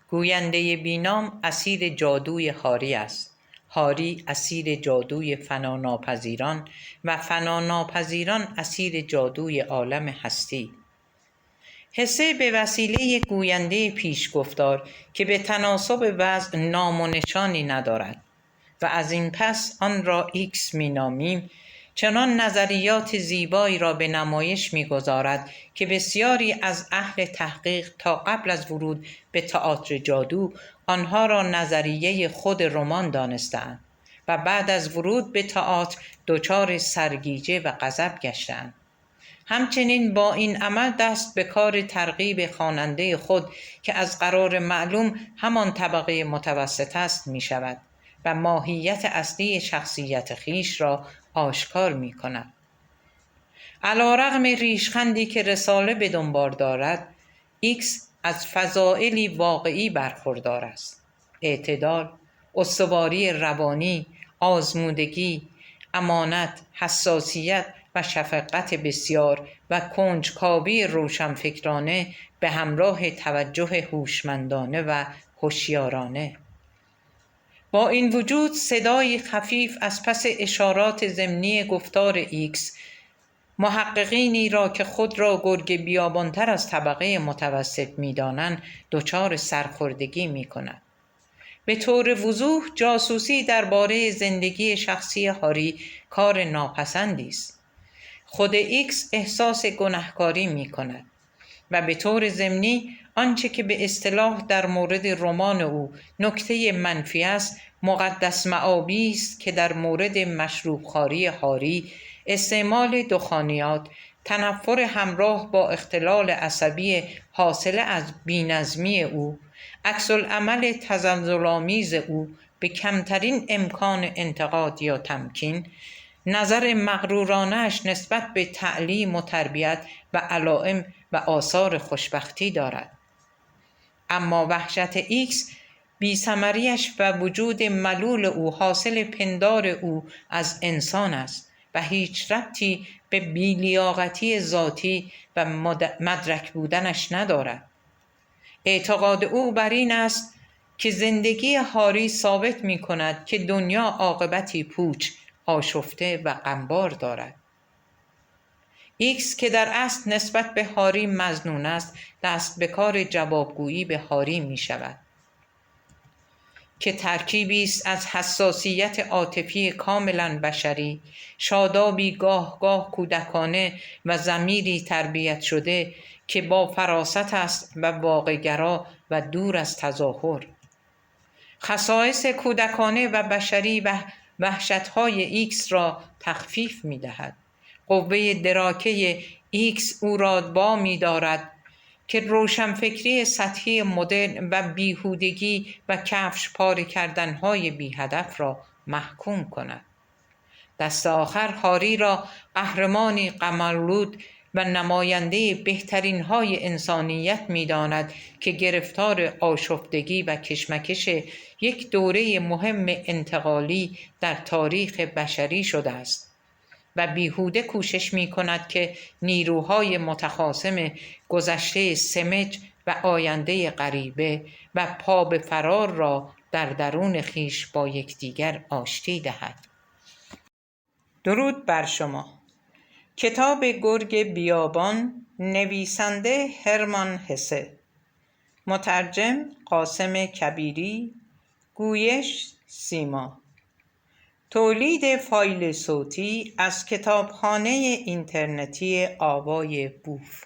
گوینده بینام اسیر جادوی هاری است، هاری اسیر جادوی فناناپذیران و فناناپذیران اسیر جادوی عالم هستی. هسه به وسیله گوینده پیشگفتار که به تناسب وضع نام و نشانی ندارد و از این پس آن را ایکس می نامیم، چنان نظریات زیبایی را به نمایش می گذارد که بسیاری از اهل تحقیق تا قبل از ورود به تئاتر جادو آنها را نظریه خود رمان دانستند و بعد از ورود به تئاتر دچار سرگیجه و غضب گشتند. همچنین با این عمل دست به کار ترغیب خواننده خود که از قرار معلوم همان طبقه متوسط است می شود و ماهیت اصلی شخصیت خویش را آشکار می کند. علی‌رغم ریشخندی که رساله به دنبال دارد، ایکس از فضائلی واقعی برخوردار است: اعتدال، استواری روانی، آزمودگی، امانت، حساسیت و شفقت بسیار و کنجکاوی روشنفکرانه به همراه توجه هوشمندانه و هوشیارانه. با این وجود صدایی خفیف از پس اشارات ضمنی گفتار ایکس محققینی را که خود را گرگ بیابانتر از طبقه متوسط می‌دانند دچار سرخوردگی می‌کند. به طور وضوح جاسوسی درباره زندگی شخصی هاری کار ناپسندی است. خود ایکس احساس گناهکاری می‌کند و به طور ضمنی آنچه که به اصطلاح در مورد رمان او نکته منفی است، مقدس مآبی است که در مورد مشروبخواری هاری، استعمال دخانیات، تنفر همراه با اختلال عصبی حاصل از بی‌نظمی او، عکس‌العمل تزلزل‌آمیز او به کمترین امکان انتقاد یا تمکین، نظر مغرورانه‌اش نسبت به تعلیم و تربیت و علائم و آثار خوشبختی دارد. اما وحشت ایکس بی‌ثمری‌اش و وجود ملول او حاصل پندار او از انسان است و هیچ ربطی به بی‌لیاقتی ذاتی و مدرک بودنش ندارد. اعتقاد او بر این است که زندگی هاری ثابت می کند که دنیا عاقبتی پوچ، آشفته و غمبار دارد. ایکس که در اصل نسبت به هاری مظنون است، دست به کار جوابگویی به هاری می شود که ترکیبی است از حساسیت عاطفی کاملا بشری، شادابی گاه گاه کودکانه و ضمیری تربیت شده که با فراست است و واقع‌گرا و دور از تظاهر. خصایص کودکانه و بشری و وحشت‌های ایکس را تخفیف می‌دهد. قوه دراکه ایکس او را وامی دارد که روشنفکری سطحی مدرن و بیهودگی و کفش پاره کردن‌های بی هدف را محکوم کند. دست آخر هاری را قهرمانی غم‌آلود و نماینده بهترین های انسانیت می داند که گرفتار آشفتگی و کشمکش یک دوره مهم انتقالی در تاریخ بشری شده است و بیهوده کوشش می کند که نیروهای متخاصم گذشته سمج و آینده غریبه و پا به فرار را در درون خیش با یکدیگر آشتی دهد. درود بر شما. کتاب گرگ بیابان، نویسنده هرمان هسه، مترجم قاسم کبیری، گویش سیما، تولید فایل صوتی از کتابخانه اینترنتی آوای بوف.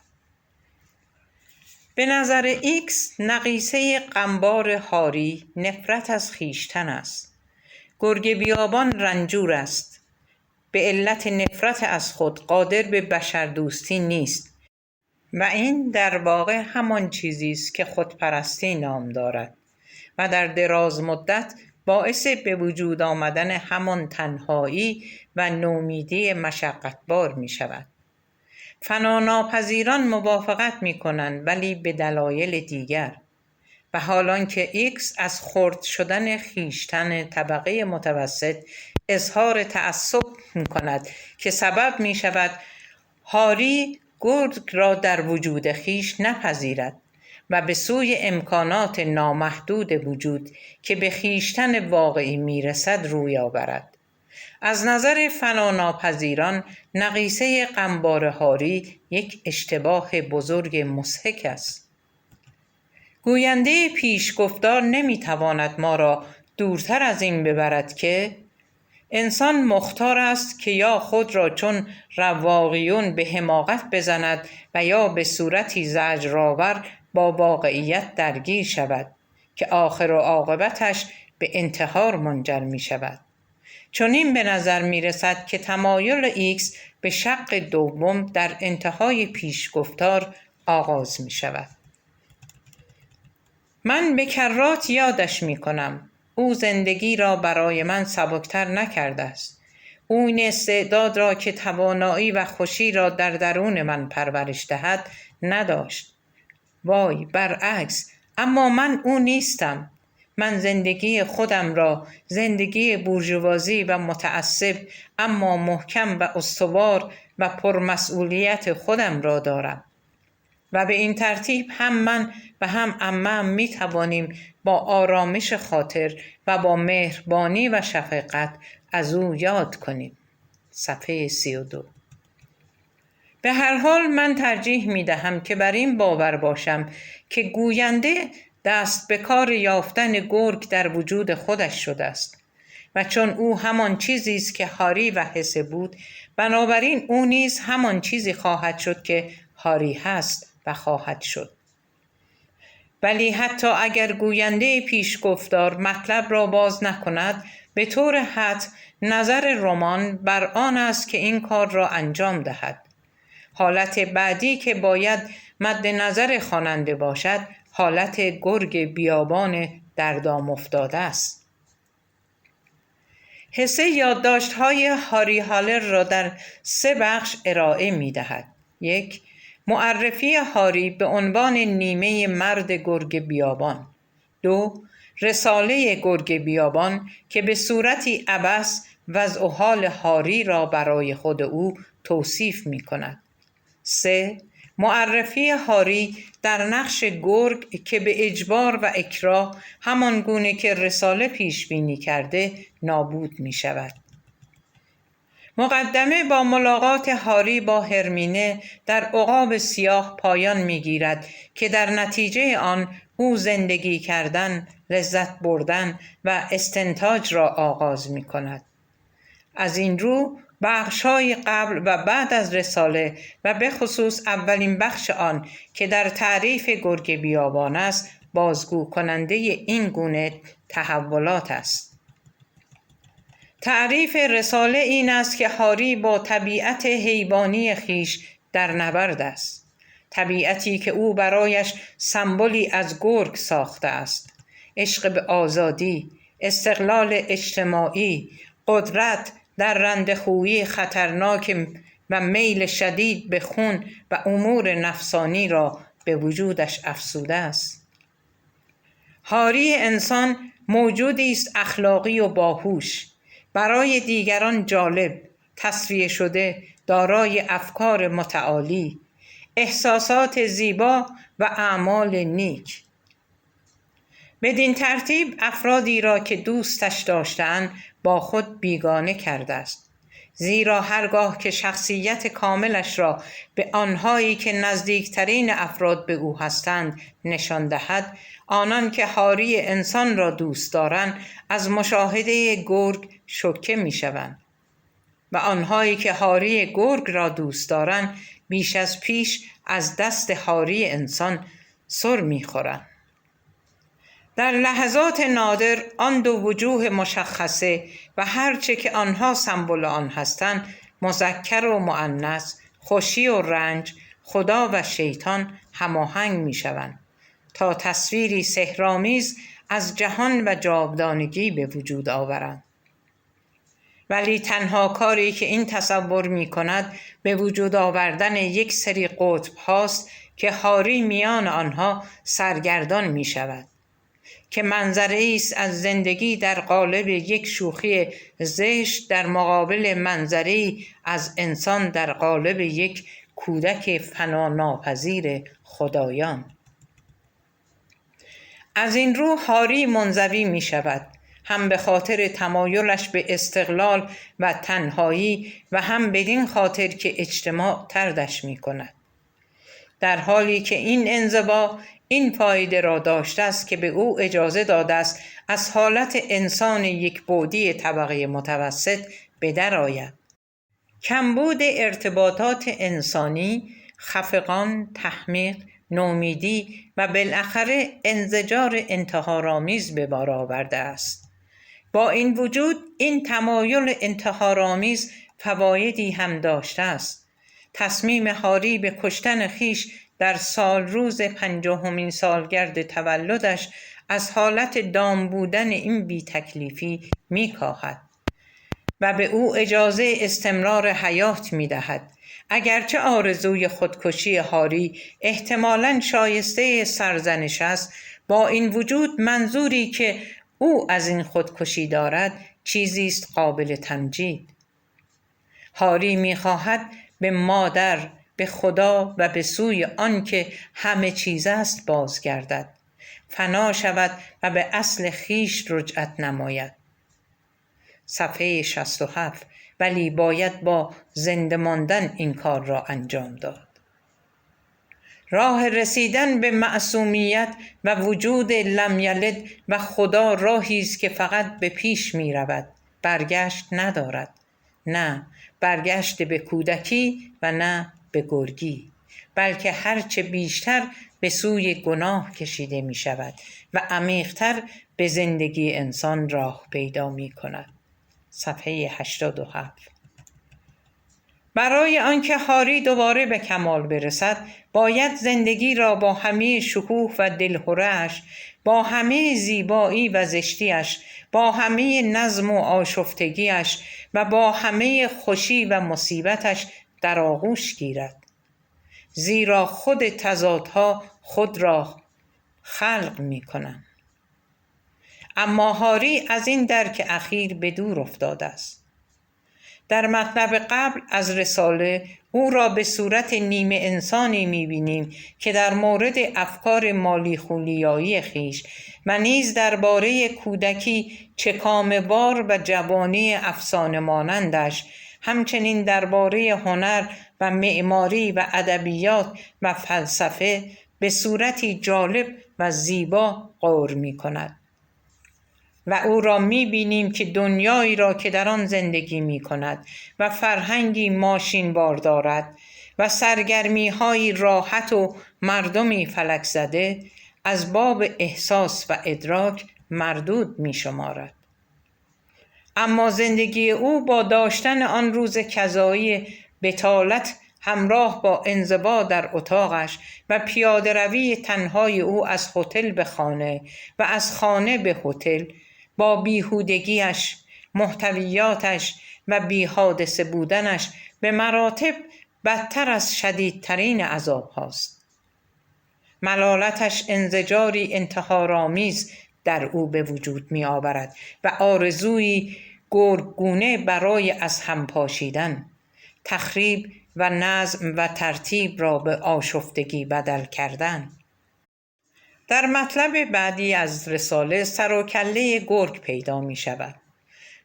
به نظر ایکس نقیصه غمبار هاری نفرت از خویشتن است. گرگ بیابان رنجور است. به علت نفرت از خود قادر به بشردوستی نیست و این در واقع همان چیزی است که خودپرستی نام دارد و در دراز مدت باعث به وجود آمدن همان تنهایی و نومیدی مشقتبار می شود. فناناپذیران موافقت می کنند ولی به دلایل دیگر، و حالان که ایکس از خرد شدن خویشتن طبقه متوسط اظهار تعصب می کند که سبب می شود هاری گرگ را در وجود خویش نپذیرد و به سوی امکانات نامحدود وجود که به خویشتن واقعی می رسد روی آورد. از نظر فناناپذیران نقیصه غمبار هاری یک اشتباه بزرگ مضحک است. گوینده پیشگفتار نمیتواند ما را دورتر از این ببرد که انسان مختار است که یا خود را چون رواقیون به حماقت بزند و یا به صورتی زجرآور با واقعیت درگیر شود که آخر و عاقبتش به انتحار منجر می شود. چنین به نظر می رسد که تمایل ایکس به شق دوم در انتهای پیشگفتار آغاز می شود. من به کرات یادش می کنم. او زندگی را برای من سبکتر نکرده است. او این استعداد را که توانایی و خوشی را در درون من پرورش دهد نداشت. وای برعکس، اما من او نیستم. من زندگی خودم را، زندگی بورژوازی و متعصب اما محکم و استوار و پرمسئولیت خودم را دارم و به این ترتیب هم من و هم عمه‌ام می توانیم با آرامش خاطر و با مهربانی و شفقت از او یاد کنیم. صفحه 32. به هر حال من ترجیح می دهم که بر این باور باشم که گوینده دست به کار یافتن گرگ در وجود خودش شده است و چون او همان چیزی است که هاری و هسه بود، بنابراین او نیز همان چیزی خواهد شد که هاری هست و خواهد شد. ولی حتی اگر گوینده پیشگفتار مطلب را باز نکند، به طور حتم نظر رمان بر آن است که این کار را انجام دهد. حالت بعدی که باید مد نظر خواننده باشد، حالت گرگ بیابان در دام افتاده است. هسه یادداشت‌های هاری هالر را در 3 بخش ارائه می‌دهد. 1. معرفی هاری به عنوان نیمه مرد گرگ بیابان. 2. رساله گرگ بیابان که به صورتی عبث وضع و حال هاری را برای خود او توصیف می کند. 3. معرفی هاری در نقش گرگ که به اجبار و اکراه همان گونه که رساله پیش بینی کرده نابود می شود. مقدمه با ملاقات هاری با هرمینه در عقاب سیاه پایان می گیرد که در نتیجه آن او زندگی کردن، لذت بردن و استنتاج را آغاز می کند. از این رو بخش‌های قبل و بعد از رساله و به خصوص اولین بخش آن که در تعریف گرگ بیابان است بازگو کننده این گونه تحولات است. تعریف رساله این است که هاری با طبیعت حیوانی خیش در نبرد است. طبیعتی که او برایش سمبولی از گرگ ساخته است. عشق به آزادی، استقلال اجتماعی، قدرت در رندخویی خطرناک و میل شدید به خون و امور نفسانی را به وجودش افزوده است. هاری انسان موجودی است اخلاقی و باهوش، برای دیگران جالب، تصفیه شده، دارای افکار متعالی، احساسات زیبا و اعمال نیک. بدین ترتیب افرادی را که دوستش داشتند با خود بیگانه کرده است، زیرا هرگاه که شخصیت کاملش را به آنهایی که نزدیکترین افراد به او هستند نشان دهد، آنان که هاری انسان را دوست دارند از مشاهده گرگ شوکه می شوند و آنهایی که هاری گرگ را دوست دارند بیش از پیش از دست هاری انسان سر می خورند. در لحظات نادر آن دو وجوه مشخصه و هرچه که آنها سمبل آن هستند، مذکر و مؤنث، خوشی و رنج، خدا و شیطان هماهنگ می شوند تا تصویری سحرآمیز از جهان و جاودانگی به وجود آورند. ولی تنها کاری که این تصور می کند به وجود آوردن یک سری قطب هاست که هاری میان آنها سرگردان می شود، که منظره است از زندگی در قالب یک شوخی زشت در مقابل منظره از انسان در قالب یک کودک فناناپذیر خدایان. از این رو هاری منزوی می شود، هم به خاطر تمایلش به استقلال و تنهایی و هم بدین خاطر که اجتماع طردش می کند، در حالی که این انزوا این فایده را داشته است که به او اجازه داده است از حالت انسان یکبعدی طبقه متوسط به در آید. کمبود ارتباطات انسانی، خفقان، تحمیق، نومیدی و بالاخره انزجار انتحارآمیز به بار آورده است. با این وجود این تمایل انتحارآمیز فوایدی هم داشته است. تصمیم هاری به کشتن خیش در سال روز 50مین سالگرد تولدش از حالت دام بودن این بی تکلیفی می کاهد و به او اجازه استمرار حیات می دهد. اگرچه آرزوی خودکشی هاری احتمالاً شایسته سرزنش است، با این وجود منظوری که او از این خودکشی دارد چیزی است قابل تمجید. هاری می خواهد به مادر، به خدا و به سوی آن که همه چیز است بازگردد، فنا شود و به اصل خیش رجعت نماید. صفحه 67. ولی باید با زنده ماندن این کار را انجام داد. راه رسیدن به معصومیت و وجود لم یلد و خدا راهی است که فقط به پیش می رود، برگشت ندارد. نه برگشت به کودکی و نه به گرگی، بلکه هرچه بیشتر به سوی گناه کشیده می شود و عمیق‌تر به زندگی انسان راه پیدا می کند. صفحه 87. برای آنکه هاری دوباره به کمال برسد، باید زندگی را با همه شکوه و دلهره‌اش، با همه زیبایی و زشتیش، با همه نظم و آشفتگیش و با همه خوشی و مصیبتش در آغوش گیرد، زیرا خود تضادها خود را خلق می کنند. اما هاری از این درک اخیر به دور افتاده است. در مطلب قبل از رساله او را به صورت نیمه انسانی می‌بینیم که در مورد افکار مالی خولیایی خویش و نیز درباره کودکی چکامه‌وار و جوانی افسانه مانندش، همچنین درباره هنر و معماری و ادبیات و فلسفه به صورتی جالب و زیبا غور می‌کند. و او را می‌بینیم که دنیایی را که در آن زندگی می‌کند و فرهنگی ماشین‌بار دارد و سرگرمی‌های راحت و مردمی فلک زده، از باب احساس و ادراک مردود می‌شمارد. اما زندگی او با داشتن آن روز کذایی بطالت همراه با انزوا در اتاقش و پیاده روی تنهای او از هتل به خانه و از خانه به هتل، با بیهودگیش، محتویاتش و بی‌حادثه بودنش به مراتب بدتر از شدیدترین عذاب هاست. ملالتش انزجاری انتحارآمیز در او به وجود می آورد و آرزویی گرگگونه برای از هم پاشیدن، تخریب و نظم و ترتیب را به آشفتگی بدل کردن. در مطلب بعدی از رساله سر و کله گرگ پیدا می شود.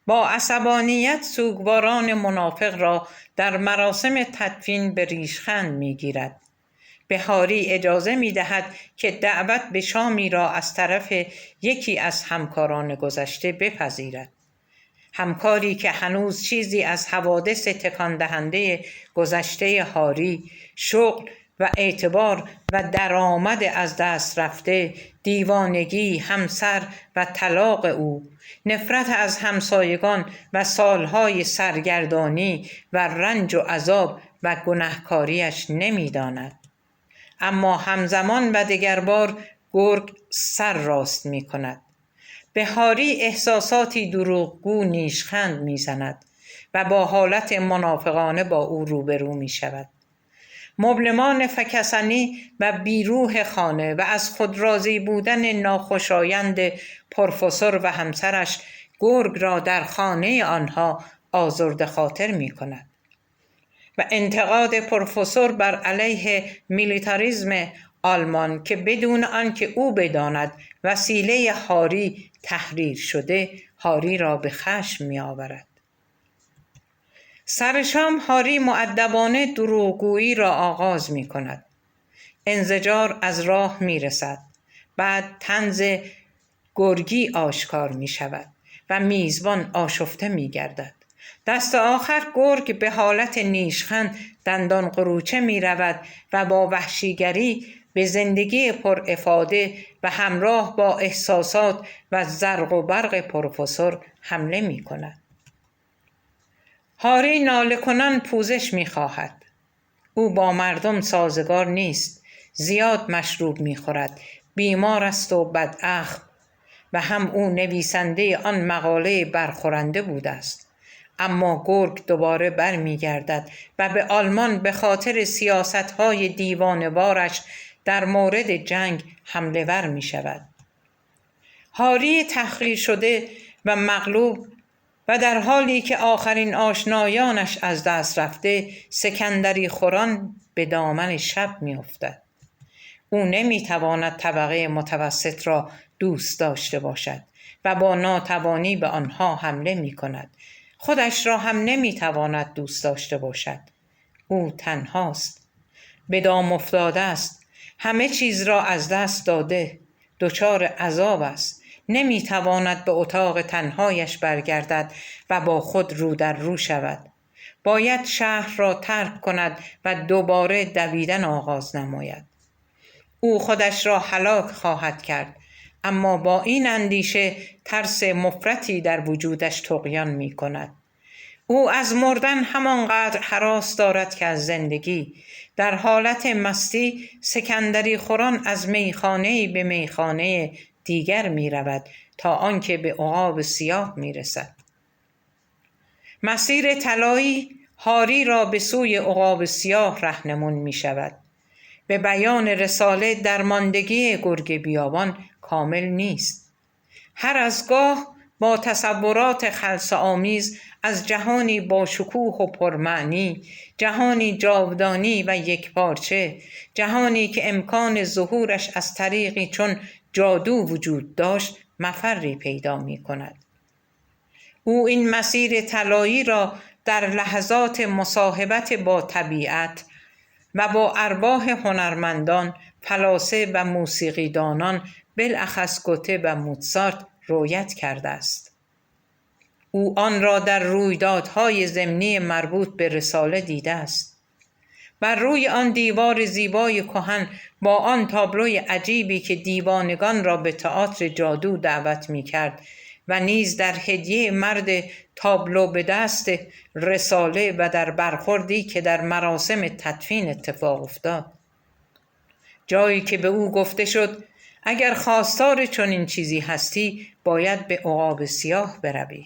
با عصبانیت سوگواران منافق را در مراسم تدفین به ریشخند می گیرد. به هاری اجازه می دهد که دعوت به شامی را از طرف یکی از همکاران گذشته بپذیرد. همکاری که هنوز چیزی از حوادث تکان دهنده گذشته هاری، شغل و اعتبار و درآمد از دست رفته، دیوانگی، همسر و طلاق او، نفرت از همسایگان و سالهای سرگردانی و رنج و عذاب و گناهکاریش نمی‌داند. اما همزمان و دگربار گرگ سر راست می کند. به هاری احساساتی دروغگو نیشخند می زند و با حالت منافقانه با او روبرو می شود. مبلمان فکسنی و بیروح خانه و از خود راضی بودن ناخوشایند پروفسور و همسرش گرگ را در خانه آنها آزرده خاطر می کند و انتقاد پروفسور بر علیه میلیتاریسم آلمان که بدون آنکه او بداند وسیله هاری تحریر شده، هاری را به خشم می آورد. سر شام هاری مؤدبانه دروغگویی را آغاز می کند. انزجار از راه می رسد. بعد طنز گرگی آشکار می شود و میزبان آشفته می گردد. دست آخر گرگ به حالت نیشخند دندان قروچه می رود و با وحشیگری به زندگی پر افاده و همراه با احساسات و زرق و برق پروفسور حمله می کند. هاری ناله کنان پوزش می خواهد. او با مردم سازگار نیست، زیاد مشروب می خورد، بیمار است و بداخلاق و هم او نویسنده آن مقاله برخورنده بوده است. اما گرگ دوباره بر می گردد و به آلمان به خاطر سیاست‌های دیوانه‌وارش در مورد جنگ حمله ور می شود. هاری تحقیر شده و مغلوب و در حالی که آخرین آشنایانش از دست رفته، سکندری خوران به دامن شب می افتد. او نمی تواند طبقه متوسط را دوست داشته باشد و با ناتوانی به آنها حمله می کند. خودش را هم نمی تواند دوست داشته باشد. او تنهاست. به دام افتاده است. همه چیز را از دست داده. دچار عذاب است. نمی تواند به اتاق تنهایش برگردد و با خود رو در رو شود. باید شهر را ترک کند و دوباره دویدن آغاز نماید. او خودش را هلاک خواهد کرد، اما با این اندیشه ترس مفرطی در وجودش طغیان می کند. او از مردن همانقدر هراس دارد که از زندگی. در حالت مستی سکندری خوران از میخانه‌ای به میخانه دیگر می رود تا آنکه به عقاب سیاه می رسد. مسیر طلایی هاری را به سوی عقاب سیاه رهنمون می شود. به بیان رساله درماندگی گرگ بیابان کامل نیست. هر از گاه با تصورات خلسه‌آمیز از جهانی با شکوه و پرمعنی، جهانی جاودانی و یکپارچه، جهانی که امکان ظهورش از طریقی چون جادو وجود داشت مفری پیدا می کند. او این مسیر طلایی را در لحظات مصاحبت با طبیعت و با ارواح هنرمندان، فلاسفه و موسیقیدانان، بالاخص گوته و موزارت رؤیت کرده است. او آن را در رویدادهای ضمنی مربوط به رساله دیده است. بر روی آن دیوار زیبای کهن با آن تابلوی عجیبی که دیوانگان را به تئاتر جادو دعوت می‌کرد و نیز در هدیه مرد تابلو به دست رساله و در برخوردی که در مراسم تدفین اتفاق افتاد، جایی که به او گفته شد اگر خواستار چنین چیزی هستی باید به عقاب سیاه بروی.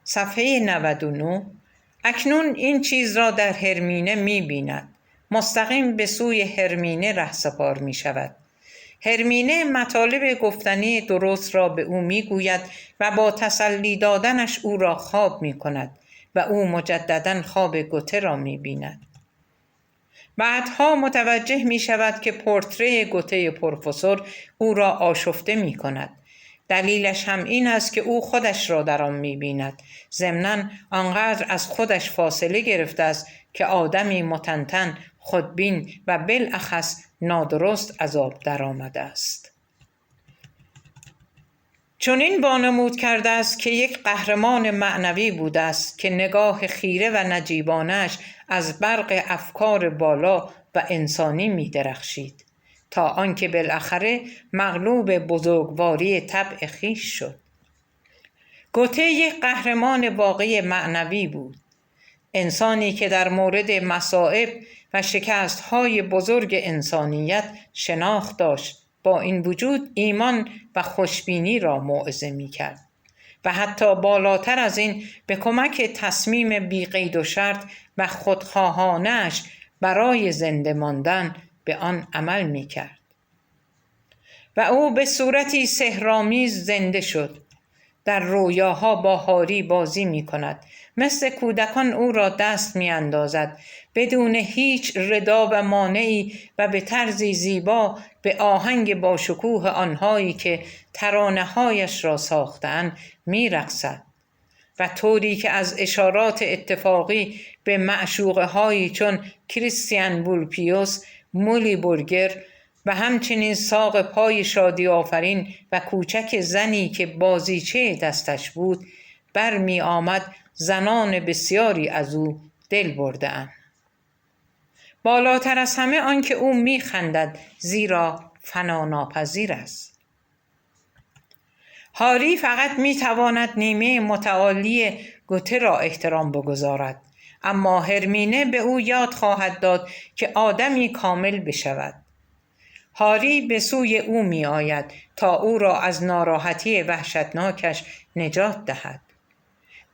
صفحه 99. اکنون این چیز را در هرمینه می بیند. مستقیم به سوی هرمینه رهسپار می شود. هرمینه مطالب گفتنی درست را به او می گوید و با تسلی دادنش او را خواب می کند و او مجددا خواب گوته را می بیند. بعدها متوجه می شود که پورتری گوته پروفسور او را آشفته می کند. دلیلش هم این است که او خودش را در آن می بیند. ضمناً آنقدر از خودش فاصله گرفته است که آدمی متنتن، خودبین و بالاخص نادرست از آب در آمده است. چنین وانمود کرده است که یک قهرمان معنوی بوده است که نگاه خیره و نجیبانش از برق افکار بالا و انسانی می درخشید تا آنکه بالاخره مغلوب بزرگواری طبع خویش شد. گوته یک قهرمان واقعی معنوی بود، انسانی که در مورد مصائب و شکست‌های بزرگ انسانیت شناخت داشت، با این وجود ایمان و خوشبینی را موعظه می‌کرد و حتی بالاتر از این به کمک تصمیم بی قید و شرط و خودخواهانه‌اش برای زنده ماندن به آن عمل می‌کرد و او به صورتی سحرآمیز زنده شد. در رویاها با هاری بازی می کند. مثل کودکان او را دست می اندازد بدون هیچ ردا و مانعی و به طرزی زیبا به آهنگ با شکوه آنهایی که ترانه‌هایش را ساختند می رقصد و طوری که از اشارات اتفاقی به معشوقه هایی چون کریستیان وولپیوس، مولی بورگر و همچنین ساق پای شادی آفرین و کوچک زنی که بازیچه دستش بود برمی آمد، زنان بسیاری از او دل برده‌اند. بالاتر از همه آن که او می خندد زیرا فناناپذیر است. هاری فقط می تواند نیمه متعالی گوته را احترام بگذارد، اما هرمینه به او یاد خواهد داد که آدمی کامل بشود. هاری به سوی او می آید تا او را از ناراحتی وحشتناکش نجات دهد.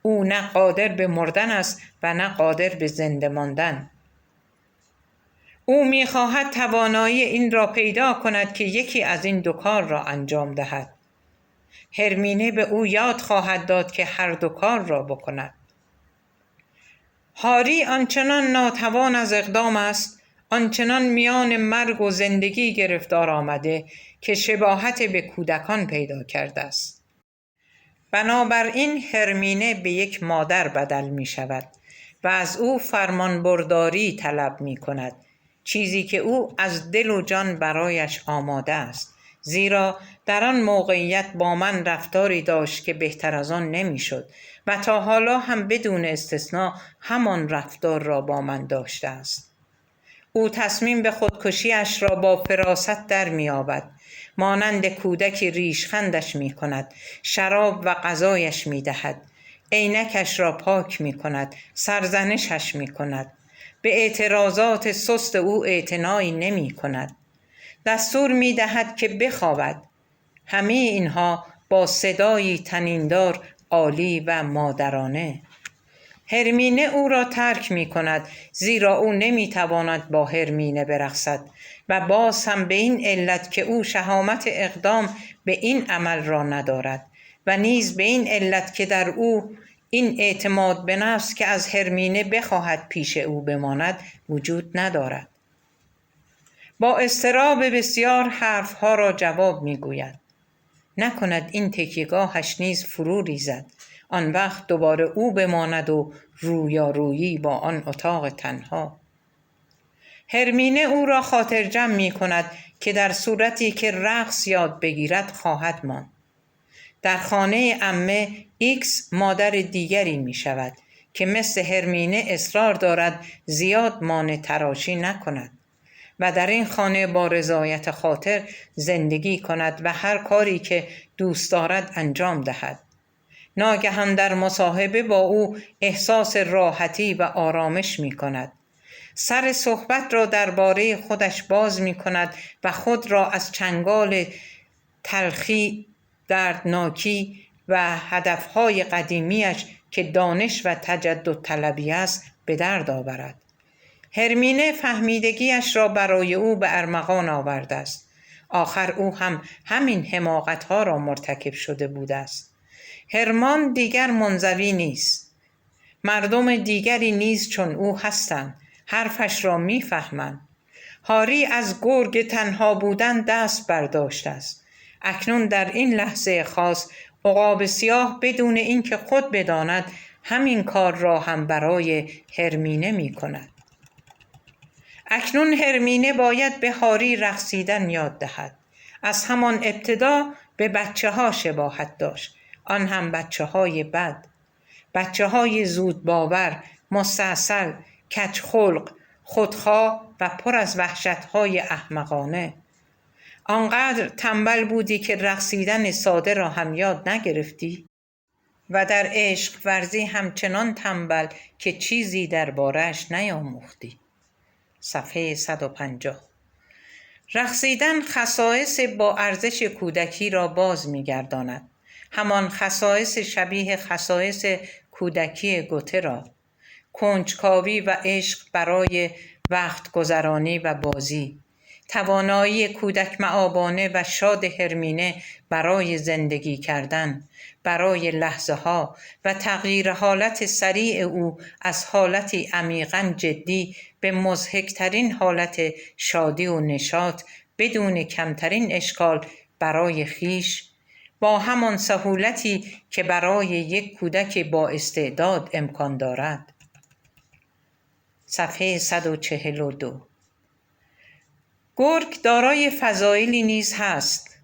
او نه قادر به مردن است و نه قادر به زنده ماندن. او می خواهد توانایی این را پیدا کند که یکی از این دو کار را انجام دهد. هرمینه به او یاد خواهد داد که هر دو کار را بکند. هاری آنچنان ناتوان از اقدام است، آنچنان میان مرگ و زندگی گرفتار آمده که شباهت به کودکان پیدا کرده است. بنابراین هرمینه به یک مادر بدل می شود و از او فرمانبرداری طلب می کند، چیزی که او از دل و جان برایش آماده است، زیرا در آن موقعیت با من رفتاری داشت که بهتر از آن نمی شد و تا حالا هم بدون استثناء همان رفتار را با من داشته است. او تصمیم به خودکشیش را با فراست در می آورد. مانند کودکی ریشخندش می کند، شراب و غذایش می دهد، عینکش را پاک می کند، سرزنشش می کند. به اعتراضات سست او اعتنایی نمی کند. دستور می دهد که بخوابد. همه اینها با صدایی طنیندار، عالی و مادرانه. هرمینه او را ترک می کند، زیرا او نمی تواند با هرمینه برقصد و باز هم به این علت که او شهامت اقدام به این عمل را ندارد و نیز به این علت که در او این اعتماد به نفس که از هرمینه بخواهد پیش او بماند وجود ندارد. با اضطراب بسیار حرفها را جواب می گوید. نکند این تکیهگاهش نیز فرو ریزد، آن وقت دوباره او بماند و رویارویی با آن اتاق تنها. هرمینه او را خاطر جمع می کند که در صورتی که رقص یاد بگیرد خواهد ماند. در خانه عمه ایکس مادر دیگری می شود که مثل هرمینه اصرار دارد زیاد مانع تراشی نکند و در این خانه با رضایت خاطر زندگی کند و هر کاری که دوست دارد انجام دهد. ناگهان در مصاحبه با او احساس راحتی و آرامش می کند. سر صحبت را درباره خودش باز می کند و خود را از چنگال تلخی، دردناکی و هدفهای قدیمیش که دانش و تجدد طلبی است به درد آورد. هرمینه فهمیدگیش را برای او به ارمغان آورده است. آخر او هم همین حماقت‌ها را مرتکب شده بوده است. هرمان دیگر منزوی نیست. مردم دیگری نیز چون او هستند. حرفش را می‌فهمند. هاری از گرگ تنها بودن دست برداشته است. اکنون در این لحظه خاص عقاب سیاه بدون اینکه خود بداند همین کار را هم برای هرمینه می‌کند. اکنون هرمینه باید به هاری رقصیدن یاد دهد. از همان ابتدا به بچه‌ها شباهت داشت، آن هم بچه‌های بد، بچه‌های زود باور، مستعسل، کج‌خلق، خودخواه و پر از وحشت‌های احمقانه. آنقدر تنبل بودی که رقصیدن ساده را هم یاد نگرفتی و در عشق ورزی همچنان تنبل که چیزی درباره‌اش نیاموختی. صفحه 150. رقصیدن خصایص با ارزش کودکی را باز می‌گرداند. همان خصایص شبیه خصایص کودکی گوته را. کنجکاوی و عشق برای وقت گذرانی و بازی. توانایی کودک مآبانه و شاد هرمینه برای زندگی کردن، برای لحظه ها و تغییر حالت سریع او از حالتی عمیقاً جدی به مضحک‌ترین حالت شادی و نشاط بدون کمترین اشکال برای خیش، با همان سهولتی که برای یک کودک با استعداد امکان دارد. صفحه 142. گرگ دارای فضایلی نیز هست.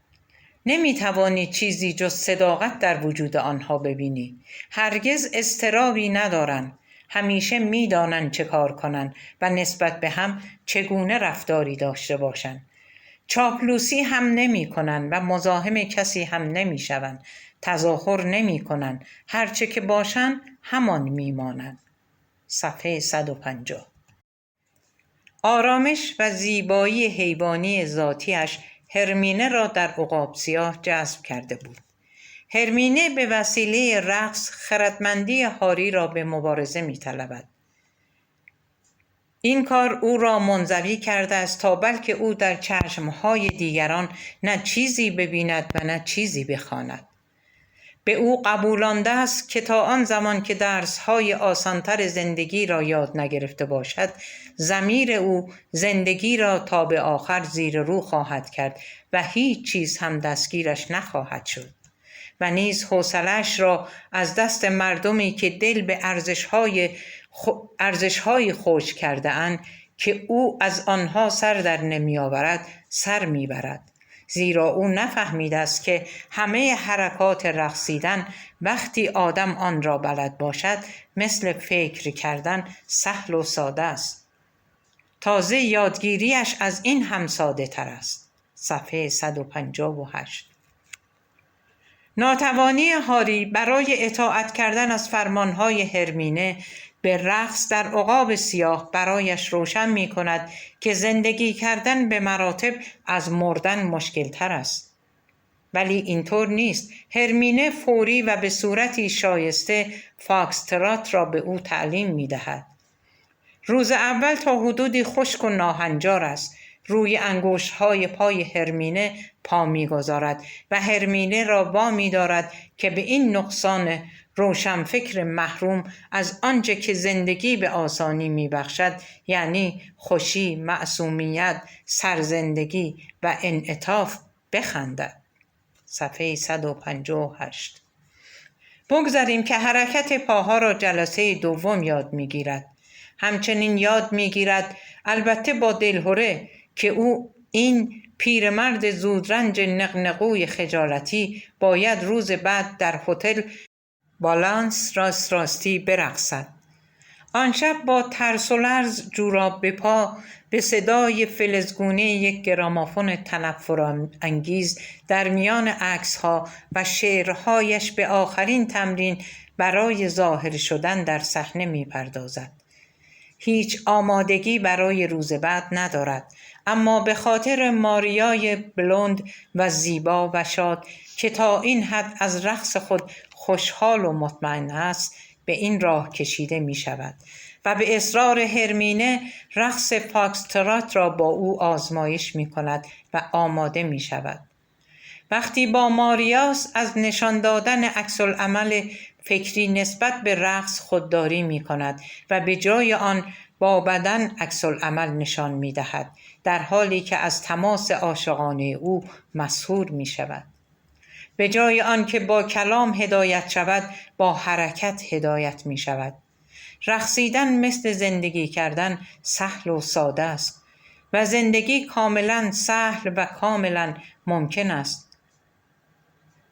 نمیتوانی چیزی جز صداقت در وجود آنها ببینی. هرگز اضطرابی ندارند. همیشه میدانند چه کار کنند و نسبت به هم چگونه رفتاری داشته باشند. چاپلوسی هم نمی کنند و مزاحم کسی هم نمی شوند. تظاهر نمی کنند. هرچه که باشند همان میمانند. صفحه 150. آرامش و زیبایی حیوانی ذاتیش هرمینه را در عقاب سیاه جذب کرده بود. هرمینه به وسیله رقص خردمندی هاری را به مبارزه می‌طلبد. این کار او را منزوی کرده است تا بلکه او در چشمهای دیگران نه چیزی ببیند و نه چیزی بخواند. به او قبولانده است که تا آن زمان که درس‌های آسانتر زندگی را یاد نگرفته باشد، ضمیر او زندگی را تا به آخر زیر رو خواهد کرد و هیچ چیز هم دستگیرش نخواهد شد. و نیز حوصله‌اش را از دست مردمی که دل به ارزش‌های خشک کرده اند که او از آنها سر در نمی‌آورد سر می‌برد. زیرا او نفهمیده است که همه حرکات رقصیدن وقتی آدم آن را بلد باشد مثل فکر کردن سهل و ساده است. تازه یادگیریش از این هم ساده تر است. صفحه 158. ناتوانی هاری برای اطاعت کردن از فرمانهای هرمینه به رقص در عقاب سیاه برایش روشن می کند که زندگی کردن به مراتب از مردن مشکل تر است ولی اینطور نیست. هرمینه فوری و به صورتی شایسته فاکسترات را به او تعلیم می دهد. روز اول تا حدودی خشک و ناهنجار است. روی انگشت‌های پای هرمینه پا می‌گذارد و هرمینه را وامی دارد که به این نقصان روشنفکر محروم از آنچه که زندگی به آسانی می‌بخشد، یعنی خوشی، معصومیت، سرزندگی و انعطاف، بخندد. صفحه 158. بگذاریم که حرکت پاها را جلسه دوم یاد می‌گیرد. همچنین یاد می‌گیرد، البته با دلهره، که او این پیرمرد زودرنج نقنقوی خجالتی باید روز بعد در هتل بالانس راستی برقصد. آن شب با ترس و لرز جوراب به پا به صدای فلزگونه یک گرامافون تنفرانگیز در میان عکس‌ها و شعرهایش به آخرین تمرین برای ظاهر شدن در صحنه می‌پردازد. هیچ آمادگی برای روز بعد ندارد، اما به خاطر ماریای بلوند و زیبا و شاد که تا این حد از رقص خود خوشحال و مطمئن است، به این راه کشیده می شود و به اصرار هرمینه رقص فاکسترات را با او آزمایش می کند و آماده می شود. وقتی با ماریاس از نشان دادن عکس‌العمل فکری نسبت به رقص خودداری می کند و به جای آن با بدن عکس‌العمل نشان می دهد، در حالی که از تماس عاشقانه او مسحور می شود. به جای آن که با کلام هدایت شود، با حرکت هدایت می شود. رقصیدن مثل زندگی کردن سهل و ساده است و زندگی کاملا سهل و کاملا ممکن است.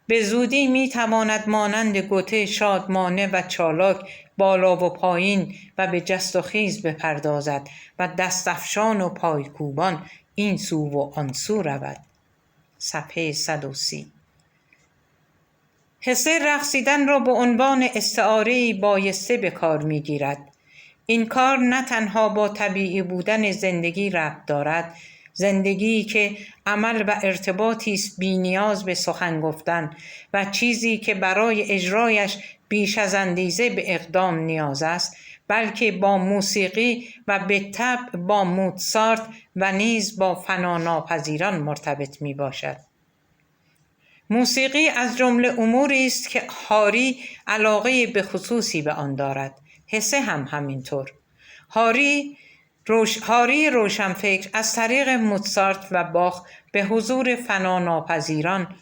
به زودی می تواند مانند گوته شادمانه و چالاک بالا و پایین و به جست و خیز بپردازد و دستفشان و پایکوبان این سو و آن سو رود. صفحه 130. حصه رقصیدن را به عنوان استعاره‌ای بایسته به کار می گیرد. این کار نه تنها با طبیعی بودن زندگی ربط دارد، زندگی که عمل و ارتباطی است بی نیاز به سخن گفتن و چیزی که برای اجرایش بیش از اندیزه به اقدام نیاز است، بلکه با موسیقی و به طبع با موتسارت و نیز با فناناپذیران مرتبط می باشد. موسیقی از جمله اموری است که هاری علاقه به خصوصی به آن دارد. حصه هم همینطور. هاری روشنفکر از طریق موتسارت و باخ به حضور فناناپذیران،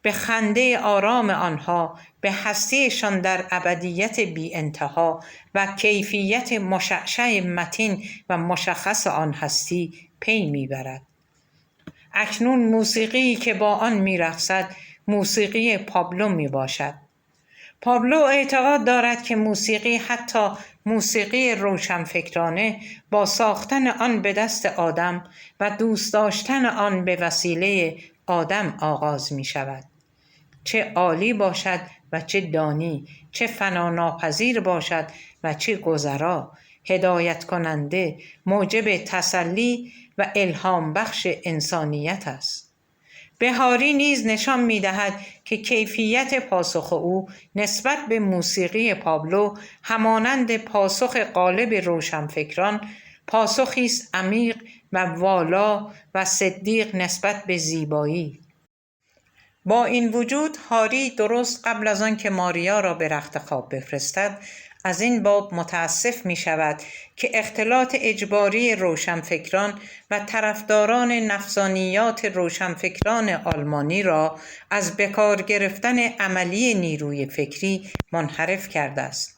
به خنده آرام آنها، به هستیشان در ابدیت بی انتها و کیفیت مشعشع متین و مشخص آن هستی پی میبرد. اکنون موسیقی که با آن میرقصد موسیقی پابلو میباشد. پابلو اعتقاد دارد که موسیقی، حتی موسیقی روشنفکرانه، با ساختن آن به دست آدم و دوست داشتن آن به وسیله آدم آغاز می شود. چه عالی باشد و چه دانی، چه فناناپذیر باشد و چه گذرا، هدایت کننده، موجب تسلی و الهام بخش انسانیت است. بهاری نیز نشان می دهد که کیفیت پاسخ او نسبت به موسیقی پابلو همانند پاسخ غالب روشنفکران پاسخی است عمیق و والا و صدیق نسبت به زیبایی. با این وجود هاری درست قبل از آن که ماریا را به رخت خواب بفرستد از این باب متاسف می شود که اختلاط اجباری روشنفکران و طرفداران نفسانیات روشنفکران آلمانی را از بکار گرفتن عملی نیروی فکری منحرف کرده است،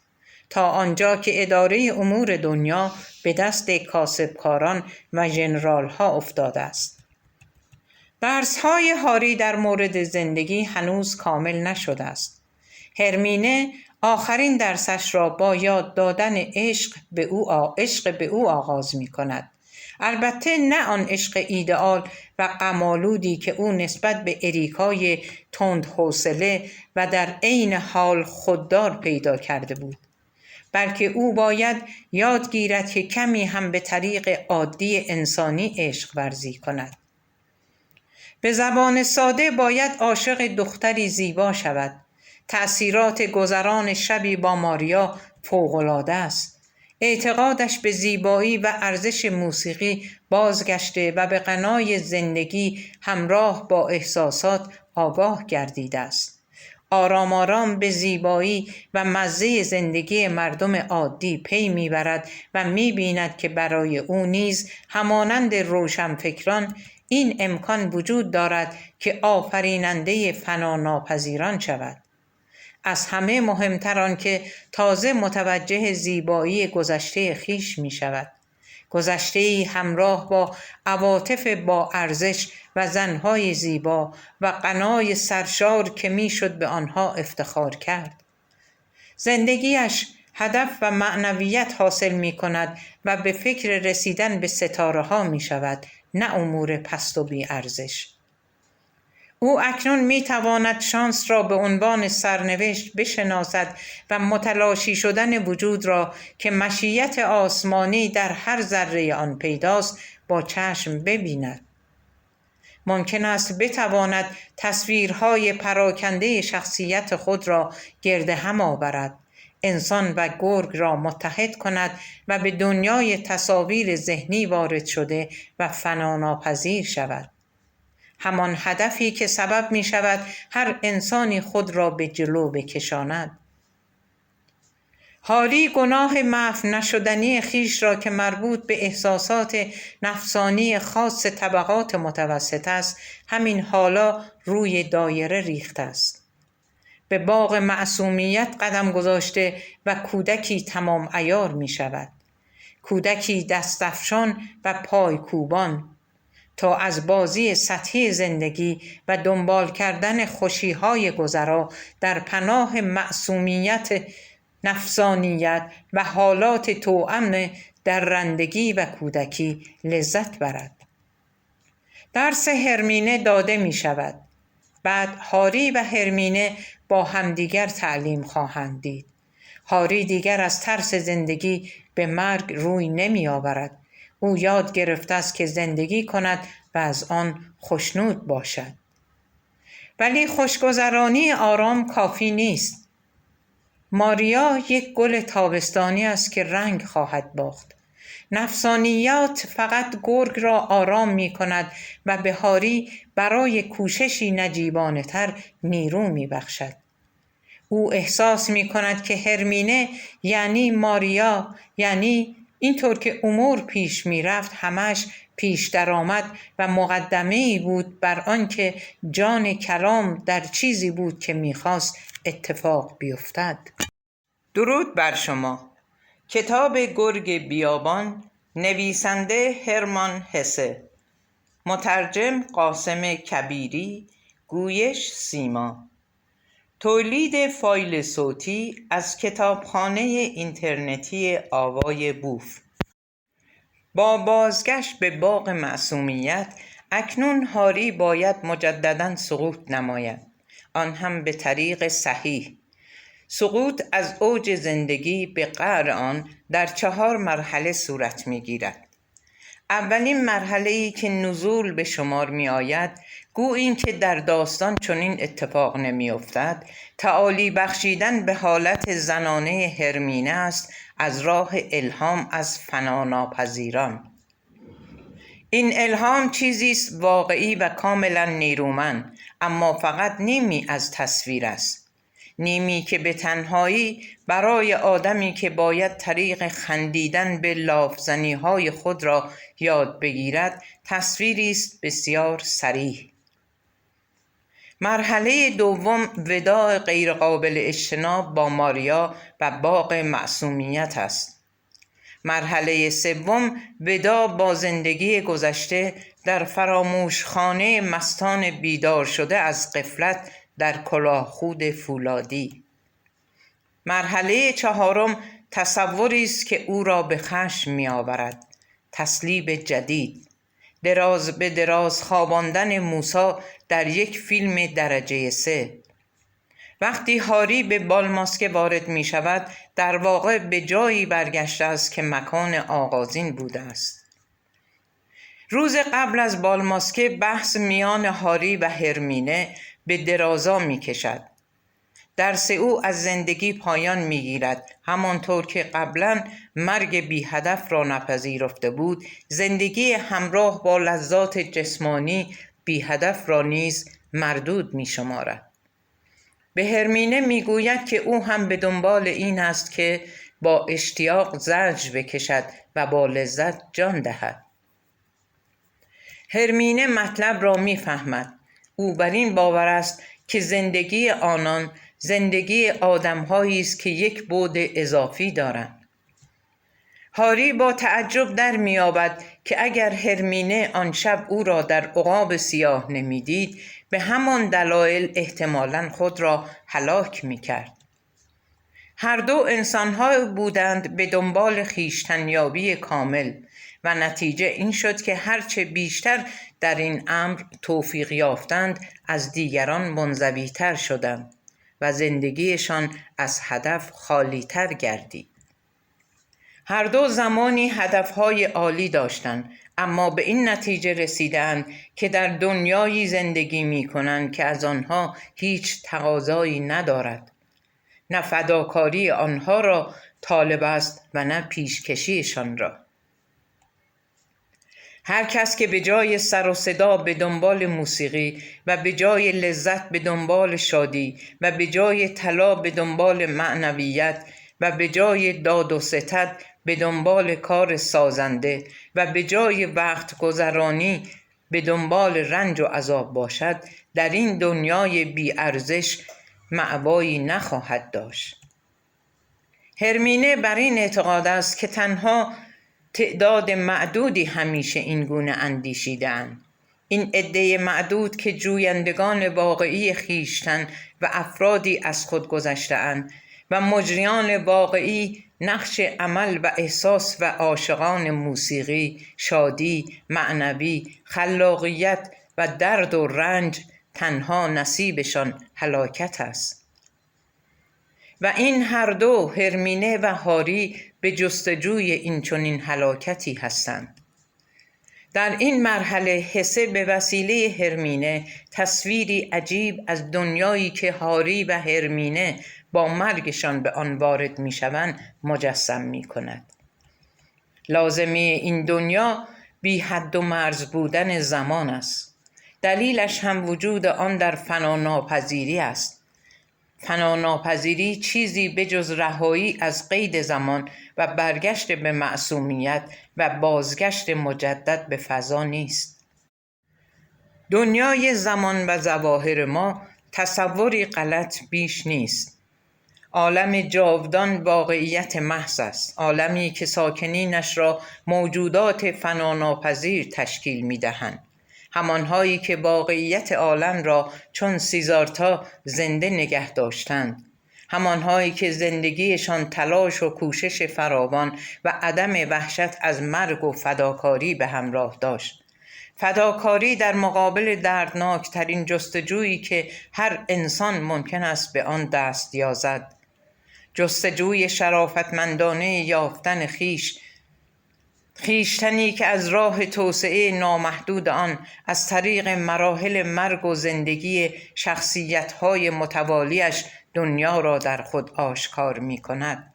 تا آنجا که اداره امور دنیا به دست کاسبکاران و ژنرال ها افتاده است. درس‌های هاری در مورد زندگی هنوز کامل نشده است. هرمینه آخرین درسش را با یاد دادن عشق به او آغاز می کند. البته نه آن عشق ایدئال و غم‌آلودی که او نسبت به اریکای تند حوصله و در عین حال خوددار پیدا کرده بود، بلکه او باید یاد گیرد که کمی هم به طریق عادی انسانی عشق ورزی کند. به زبان ساده باید عاشق دختری زیبا شود. تأثیرات گذران شبی با ماریا فوق‌العاده است. اعتقادش به زیبایی و ارزش موسیقی بازگشته و به غنای زندگی همراه با احساسات آگاه گردیده است. آرام آرام به زیبایی و مزه زندگی مردم عادی پی میبرد و میبیند که برای او نیز همانند روشنفکران این امکان وجود دارد که آفریننده فناناپذیران شود. از همه مهمتر آن که تازه متوجه زیبایی گذشته خویش می شود. گذشته‌ای همراه با عواطف با ارزش و زنهای زیبا و غنای سرشار که میشد به آنها افتخار کرد. زندگیش هدف و معنویت حاصل می کند و به فکر رسیدن به ستاره ها می شود، نه امور پست و بی ارزش. او اکنون می تواند شانس را به عنوان سرنوشت بشناسد و متلاشی شدن وجود را که مشیت آسمانی در هر ذره آن پیداست با چشم ببیند. ممکن است بتواند تصویرهای پراکنده شخصیت خود را گرد هم آورد، انسان و گرگ را متحد کند و به دنیای تصاویر ذهنی وارد شده و فناناپذیر شود. همان هدفی که سبب می شود هر انسانی خود را به جلو بکشاند. هاری گناه معاف نشدنی خیش را که مربوط به احساسات نفسانی خاص طبقات متوسط است، همین حالا روی دایره ریخته است. به باغ معصومیت قدم گذاشته و کودکی تمام عیار می شود. کودکی دستفشان و پایکوبان تا از بازی سطحی زندگی و دنبال کردن خوشی‌های گذرا در پناه معصومیت نفسانیت و حالات توأم درندگی و کودکی لذت برد. درس هرمینه داده می شود. بعد هاری و هرمینه با همدیگر تعلیم خواهند دید. هاری دیگر از ترس زندگی به مرگ روی نمی آورد. او یاد گرفته است که زندگی کند و از آن خوشنود باشد. ولی خوشگذرانی آرام کافی نیست. ماریا یک گل تابستانی است که رنگ خواهد باخت. نفسانیات فقط گرگ را آرام می کند و به هاری برای کوششی نجیبانه تر نیرو می بخشد. او احساس می کند که هرمینه یعنی ماریا، یعنی اینطور که امور پیش می رفت همش پیش درآمد و مقدمه‌ای بود بر آنکه جان کلام در چیزی بود که می‌خواست اتفاق بیفتد. درود بر شما. کتاب گرگ بیابان، نویسنده هرمان هسه، مترجم قاسم کبیری، گویش سیما. تولید فایل صوتی از کتابخانه اینترنتی آوای بوف. با بازگشت به باغ معصومیت اکنون هاری باید مجدداً سقوط نماید، آن هم به طریق صحیح. سقوط از اوج زندگی به قعر آن در 4 مرحله صورت می‌گیرد. اولین مرحله‌ای که نزول به شمار می‌آید، گو این که در داستان چنین اتفاق نمی‌افتد، تعالی بخشیدن به حالت زنانه هرمینه است از راه الهام از فناناپذیران. این الهام چیزی است واقعی و کاملا نیرومند، اما فقط نیمی از تصویر است. نیمی که به تنهایی برای آدمی که باید طریق خندیدن به لافزنی‌های خود را یاد بگیرد، تصویری است بسیار صریح. مرحله دوم وداع غیرقابل اجتناب با ماریا و باغ معصومیت است. مرحله سوم وداع با زندگی گذشته در فراموشخانه مستان بیدار شده از غفلت در کلاهخود فولادی. مرحله چهارم تصوری است که او را به خشم می آورد، تسلیب جدید، دراز به دراز خواباندن موسی در یک فیلم درجه 3. وقتی هاری به بالماسکه وارد می شود، در واقع به جایی برگشته است که مکان آغازین بوده است. روز قبل از بالماسکه بحث میان هاری و هرمینه به درازا می کشد. درس او از زندگی پایان می گیرد. همانطور که قبلا مرگ بی هدف را نپذیرفته بود، زندگی همراه با لذات جسمانی بی هدف را نیز مردود می شمارد. به هرمینه می گوید که او هم به دنبال این است که با اشتیاق زجر بکشد و با لذت جان دهد. هرمینه مطلب را می فهمد. او بر این باور است که زندگی آنان زندگی آدم‌هایی است که یک بعد اضافی دارند. هاری با تعجب در می‌یابد که اگر هرمینه آن شب او را در عقاب سیاه نمی‌دید، به همان دلایل احتمالاً خود را هلاک می‌کرد. هر دو انسان‌ها بودند به دنبال خویشتن‌یابی کامل و نتیجه این شد که هرچه بیشتر در این امر توفیق یافتند، از دیگران منزوی‌تر شدند و زندگیشان از هدف خالی‌تر گردید. هر دو زمانی هدفهای عالی داشتند، اما به این نتیجه رسیدند که در دنیایی زندگی می‌کنند که از آنها هیچ تقاضایی ندارد. نه فداکاری آنها را طالب است و نه پیشکشیشان را. هر کس که به جای سر و صدا به دنبال موسیقی و به جای لذت به دنبال شادی و به جای طلا به دنبال معنویت و به جای داد و ستد به دنبال کار سازنده و به جای وقت گذرانی به دنبال رنج و عذاب باشد، در این دنیای بی ارزش مأوایی نخواهد داشت. هرمینه بر این اعتقاد است که تنها تعداد معدودی همیشه این گونه اندیشیده‌اند. این عده معدود که جویندگان واقعی خویشتن و افرادی از خود گذشته‌اند و مجریان واقعی نقش عمل و احساس و عاشقان موسیقی، شادی، معنوی، خلاقیت و درد و رنج، تنها نصیبشان هلاکت است. و این هر دو، هرمینه و هاری، به جستجوی این چنین هلاکتی هستند. در این مرحله حسه به وسیله هرمینه تصویری عجیب از دنیایی که هاری و هرمینه با مرگشان به آن وارد می شوند مجسم می کند. لازمه این دنیا بی حد و مرز بودن زمان است. دلیلش هم وجود آن در فناناپذیری است. فناناپذیری چیزی بجز رهایی از قید زمان و برگشت به معصومیت و بازگشت مجدد به فضا نیست. دنیای زمان و ظواهر ما تصوری غلط بیش نیست. عالم جاودان واقعیت محض است، عالمی که ساکنینش را موجودات فناناپذیر تشکیل می‌دهند، همانهایی که واقعیت عالم را چون سیزارتا زنده نگه داشتند، همانهایی که زندگیشان تلاش و کوشش فراوان و عدم وحشت از مرگ و فداکاری به همراه داشت. فداکاری در مقابل دردناکترین جستجویی که هر انسان ممکن است به آن دست یازد، جستجوی شرافتمندانه یافتن خویشتنی که از راه توسعه نامحدود آن از طریق مراحل مرگ و زندگی شخصیت‌های متوالیش دنیا را در خود آشکار می‌کند.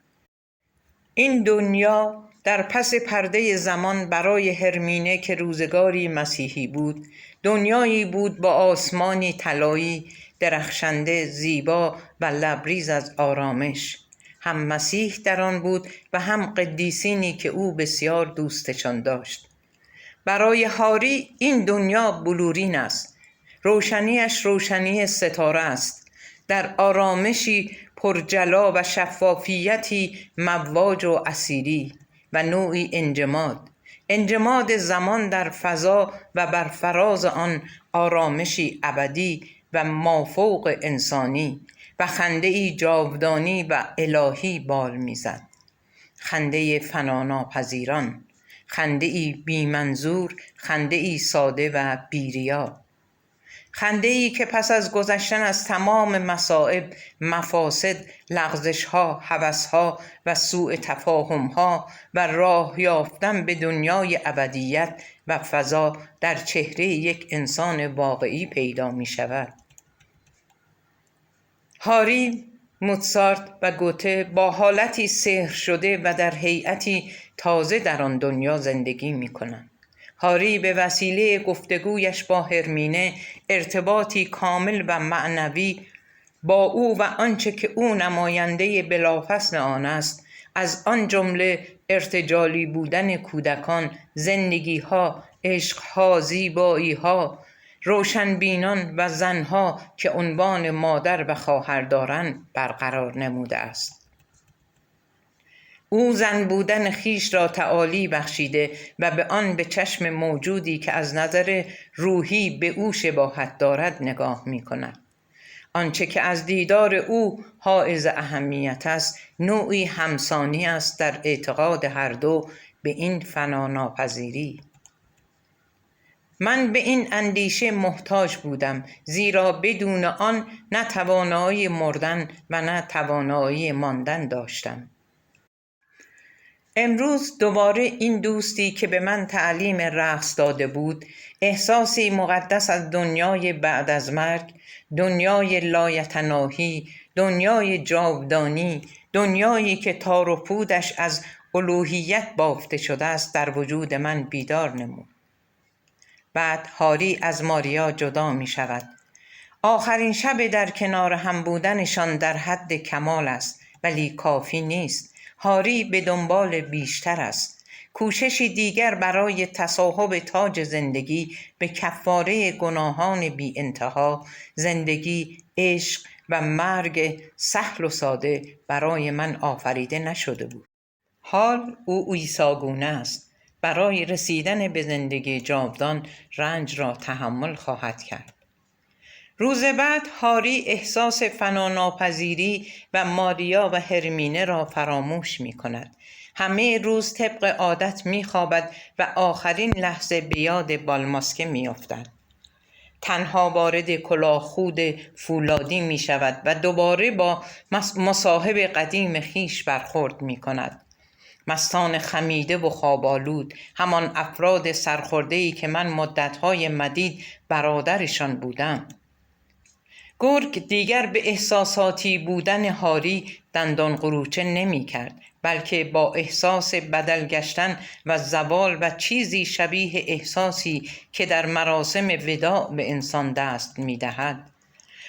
این دنیا در پس پرده زمان برای هرمینه که روزگاری مسیحی بود، دنیایی بود با آسمانی طلایی، درخشنده، زیبا و لبریز از آرامش. هم مسیح در آن بود و هم قدیسینی که او بسیار دوستشان داشت. برای هاری این دنیا بلورین است. روشنیش روشنی ستاره است. در آرامشی پرجلا و شفافیتی مواج و اسیری و نوعی انجماد زمان در فضا و بر فراز آن آرامشی ابدی و مافوق انسانی و خنده‌ای جاودانی و الهی بال می‌زد. خنده فناناپذیران، خنده‌ای بی منظور، خنده‌ای ساده و بی‌ریا. خنده‌ای که پس از گذشتن از تمام مصائب، مفاسد، لغزش‌ها، هوس‌ها و سوء تفاهم‌ها و راه یافتن به دنیای ابدیت و فضا در چهره یک انسان واقعی پیدا می‌شود. هاری، موتسارت و گوته با حالتی سحر شده و در هیئتی تازه در آن دنیا زندگی می‌کنند. هاری به وسیله گفتگویش با هرمینه ارتباطی کامل و معنوی با او و آنچه که او نماینده بلافصل آن است، از آن جمله ارتجالی بودن کودکان، زندگی‌ها، عشق‌ها، زیبایی‌ها، روشنبینان و زنها که عنوان مادر و خواهر دارند برقرار نموده است. او زن بودن خیش را تعالی بخشیده و به آن به چشم موجودی که از نظر روحی به او شباهت دارد نگاه می کند. آنچه که از دیدار او حائز اهمیت است، نوعی همسانی است در اعتقاد هر دو به این فناناپذیری. من به این اندیشه محتاج بودم، زیرا بدون آن نه توانایی مردن و نه توانایی ماندن داشتم. امروز دوباره این دوستی که به من تعلیم رقص داده بود، احساسی مقدس از دنیای بعد از مرگ، دنیای لایتناهی، دنیای جاودانی، دنیایی که تار و پودش از الوهیت بافته شده است، در وجود من بیدار نمود. بعد هاری از ماریا جدا می شود. آخرین شب در کنار هم بودنشان در حد کمال است، ولی کافی نیست. هاری به دنبال بیشتر است. کوششی دیگر برای تصاحب تاج زندگی به کفاره گناهان بی انتها، زندگی، عشق و مرگ سهل و ساده برای من آفریده نشده بود. حال او عیساگونه است. برای رسیدن به زندگی جاودان رنج را تحمل خواهد کرد. روز بعد هاری احساس فناناپذیری و ماریا و هرمینه را فراموش می کند. همه روز طبق عادت می خوابد و آخرین لحظه به یاد بالماسکه می افتد. تنها وارد کلاه خود فولادی می شود و دوباره با مصاحب قدیم خیش برخورد می کند. مستان خمیده و خوابالود، همان افراد سرخورده‌ای که من مدت‌های مدید برادرشان بودم. گرگ دیگر به احساساتی بودن هاری دندان قروچه نمی کرد، بلکه با احساس بدل گشتن و زوال و چیزی شبیه احساسی که در مراسم وداع به انسان دست می دهد.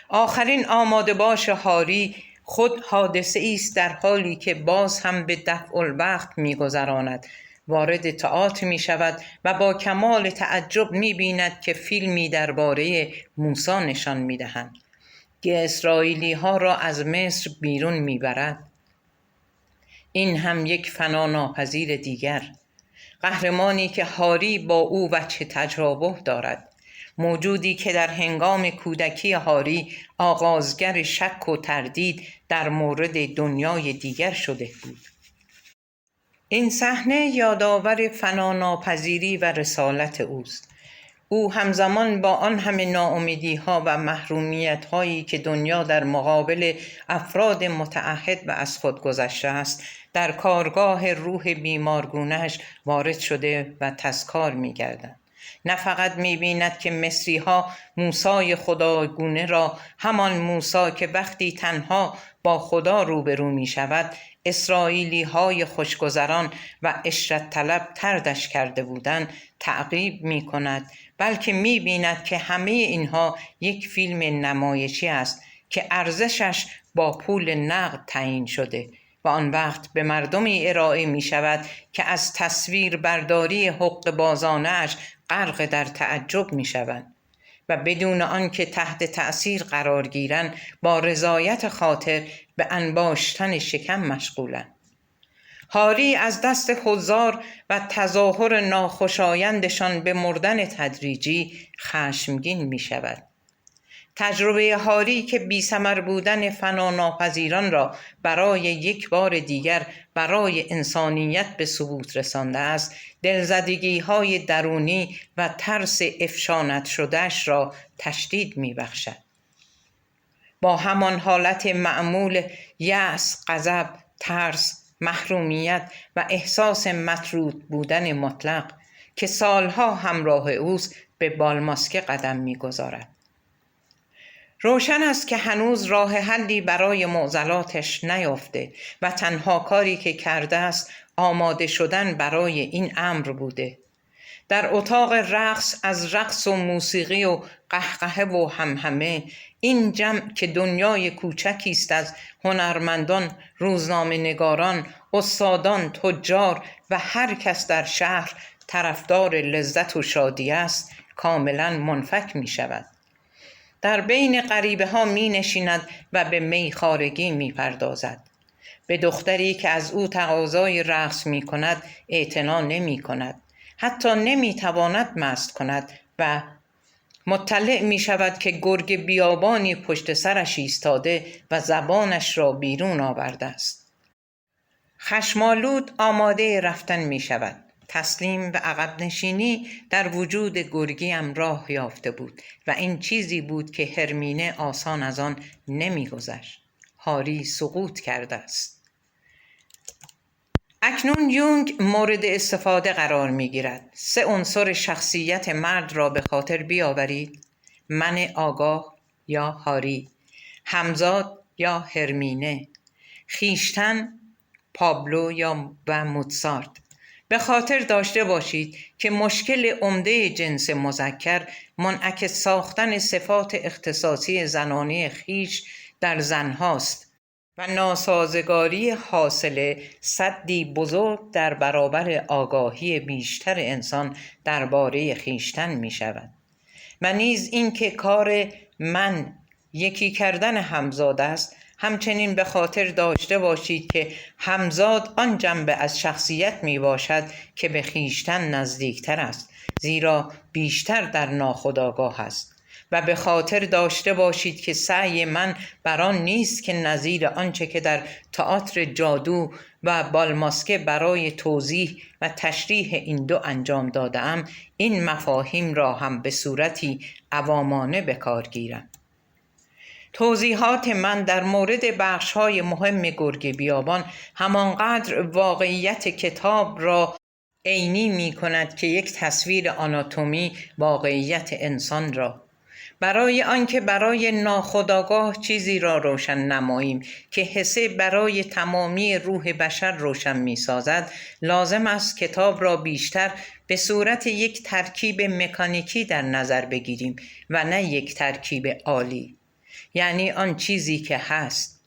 آخرین آماده باش هاری خود حادثه است، در حالی که باز هم به دفع الوقت می گذراند. وارد تئاتر می شود و با کمال تعجب می بیند که فیلمی درباره موسی نشان می دهند که اسرائیلی ها را از مصر بیرون می برد. این هم یک فناناپذیر دیگر، قهرمانی که هاری با او وجه تجربه دارد، موجودی که در هنگام کودکی هاری آغازگر شک و تردید در مورد دنیای دیگر شده بود. این صحنه یادآور فناناپذیری و رسالت اوست. او همزمان با آن همه ناامیدی‌ها و محرومیت‌هایی که دنیا در مقابل افراد متعهد و از خود گذشته است، در کارگاه روح بیمارگونه‌اش وارد شده و تذکار می‌گردد. نه فقط می‌بیند که مصری‌ها موسی خداگونه را، همان موسی که وقتی تنها با خدا روبرو می‌شود اسرائیلی‌های خوشگذران و عشرت طلب طردش کرده بودند، تعقیب می‌کند، بلکه می‌بیند که همه اینها یک فیلم نمایشی است که ارزشش با پول نقد تعیین شده و آن وقت به مردمی ارائه می‌شود که از تصویر برداری حق بازانه‌اش غرق در تعجب می‌شوند و بدون آنکه تحت تأثیر قرار گیرند با رضایت خاطر به انباشتن شکم مشغولند. هاری از دست حضار و تظاهر ناخوشایندشان به مردن تدریجی خشمگین می شود. تجربه هاری که بی ثمر بودن فنا ناپذیران را برای یک بار دیگر برای انسانیت به ثبوت رسانده است، دلزدگی های درونی و ترس افشانت شدهش را تشدید می بخشد. با همان حالت معمول یأس، غضب، ترس، محرومیت و احساس مطرود بودن مطلق که سالها همراه اوست به بالماسکه قدم می‌گذارد. روشن است که هنوز راه حلی برای معضلاتش نیافته و تنها کاری که کرده است آماده شدن برای این امر بوده. در اتاق رقص از رقص و موسیقی و قهقهه و همهمه، این جمع که دنیای کوچکی است از هنرمندان، روزنامه نگاران، استادان، تجار و هر کس در شهر طرفدار لذت و شادی است، کاملا منفک می شود. در بین غریبه ها می نشیند و به میخوارگی می پردازد. به دختری که از او تقاضای رقص می کند اعتنا نمی کند. حتی نمی تواند مست کند و مطلع می شود که گرگ بیابانی پشت سرش ایستاده و زبانش را بیرون آورده است. خشمالود آماده رفتن می شود. تسلیم و عقب نشینی در وجود گرگیم راه یافته بود و این چیزی بود که هرمینه آسان از آن نمی گذشت. هاری سقوط کرده است. اکنون یونگ مورد استفاده قرار می گیرد. 3 عنصر شخصیت مرد را به خاطر بیاورید: من آگاه یا هاری، همزاد یا هرمینه، خیشتن پابلو یا و موتسارت. به خاطر داشته باشید که مشکل عمده جنس مذکر منعکس ساختن صفات اختصاصی زنانه خیش در زنهاست و ناسازگاری حاصل سدی بزرگ در برابر آگاهی بیشتر انسان درباره خیشتن می شود. و نیز این که کار من یکی کردن همزاد است، همچنین به خاطر داشته باشید که همزاد آن جنبه از شخصیت می باشد که به خیشتن نزدیکتر است، زیرا بیشتر در ناخودآگاه است. و به خاطر داشته باشید که سعی من بر آن نیست که نظیر آنچه که در تئاتر جادو و بالماسکه برای توضیح و تشریح این دو انجام دادم، این مفاهیم را هم به صورتی عوامانه به کار گیرم. توضیحات من در مورد بخش‌های مهم گرگ بیابان همانقدر واقعیت کتاب را عینی می کند که یک تصویر آناتومی واقعیت انسان را. برای آنکه برای ناخودآگاه چیزی را روشن نماییم که حسه برای تمامی روح بشر روشن می سازد، لازم است کتاب را بیشتر به صورت یک ترکیب مکانیکی در نظر بگیریم و نه یک ترکیب آلی، یعنی آن چیزی که هست.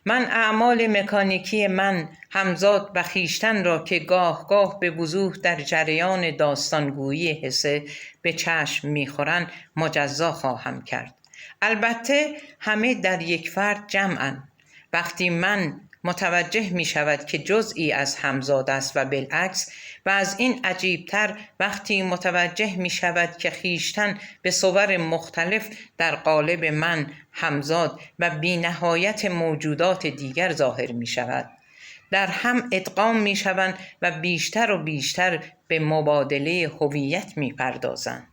من اعمال مکانیکی من، همزاد و خویشتن را که گاه گاه به وضوح در جریان داستانگویی حسه به چشم می‌خورند مجزا خواهم کرد. البته همه در یک فرد جمعند. وقتی من متوجه می شود که جزئی از همزاد است و بالعکس، و از این عجیبتر وقتی متوجه می شود که خویشتن به صور مختلف در قالب من، همزاد و بی نهایت موجودات دیگر ظاهر می شود، در هم ادغام می شوند و بیشتر و بیشتر به مبادله هویت می پردازند.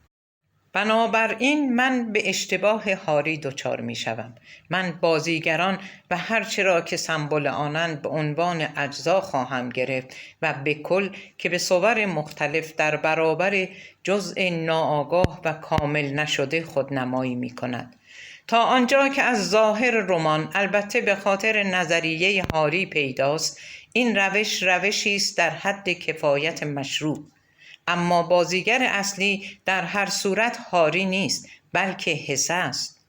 بنابراین من به اشتباه هاری دچار می شوم. من بازیگران و هرچه را که سمبل آنند به عنوان اجزا خواهم گرفت و به کل که به صور مختلف در برابر جزء ناآگاه و کامل نشده خودنمایی می کند. تا آنجا که از ظاهر رمان، البته به خاطر نظریه هاری پیداست، این روشی است در حد کفایت مشروع. اما بازیگر اصلی در هر صورت هاری نیست، بلکه حسه است.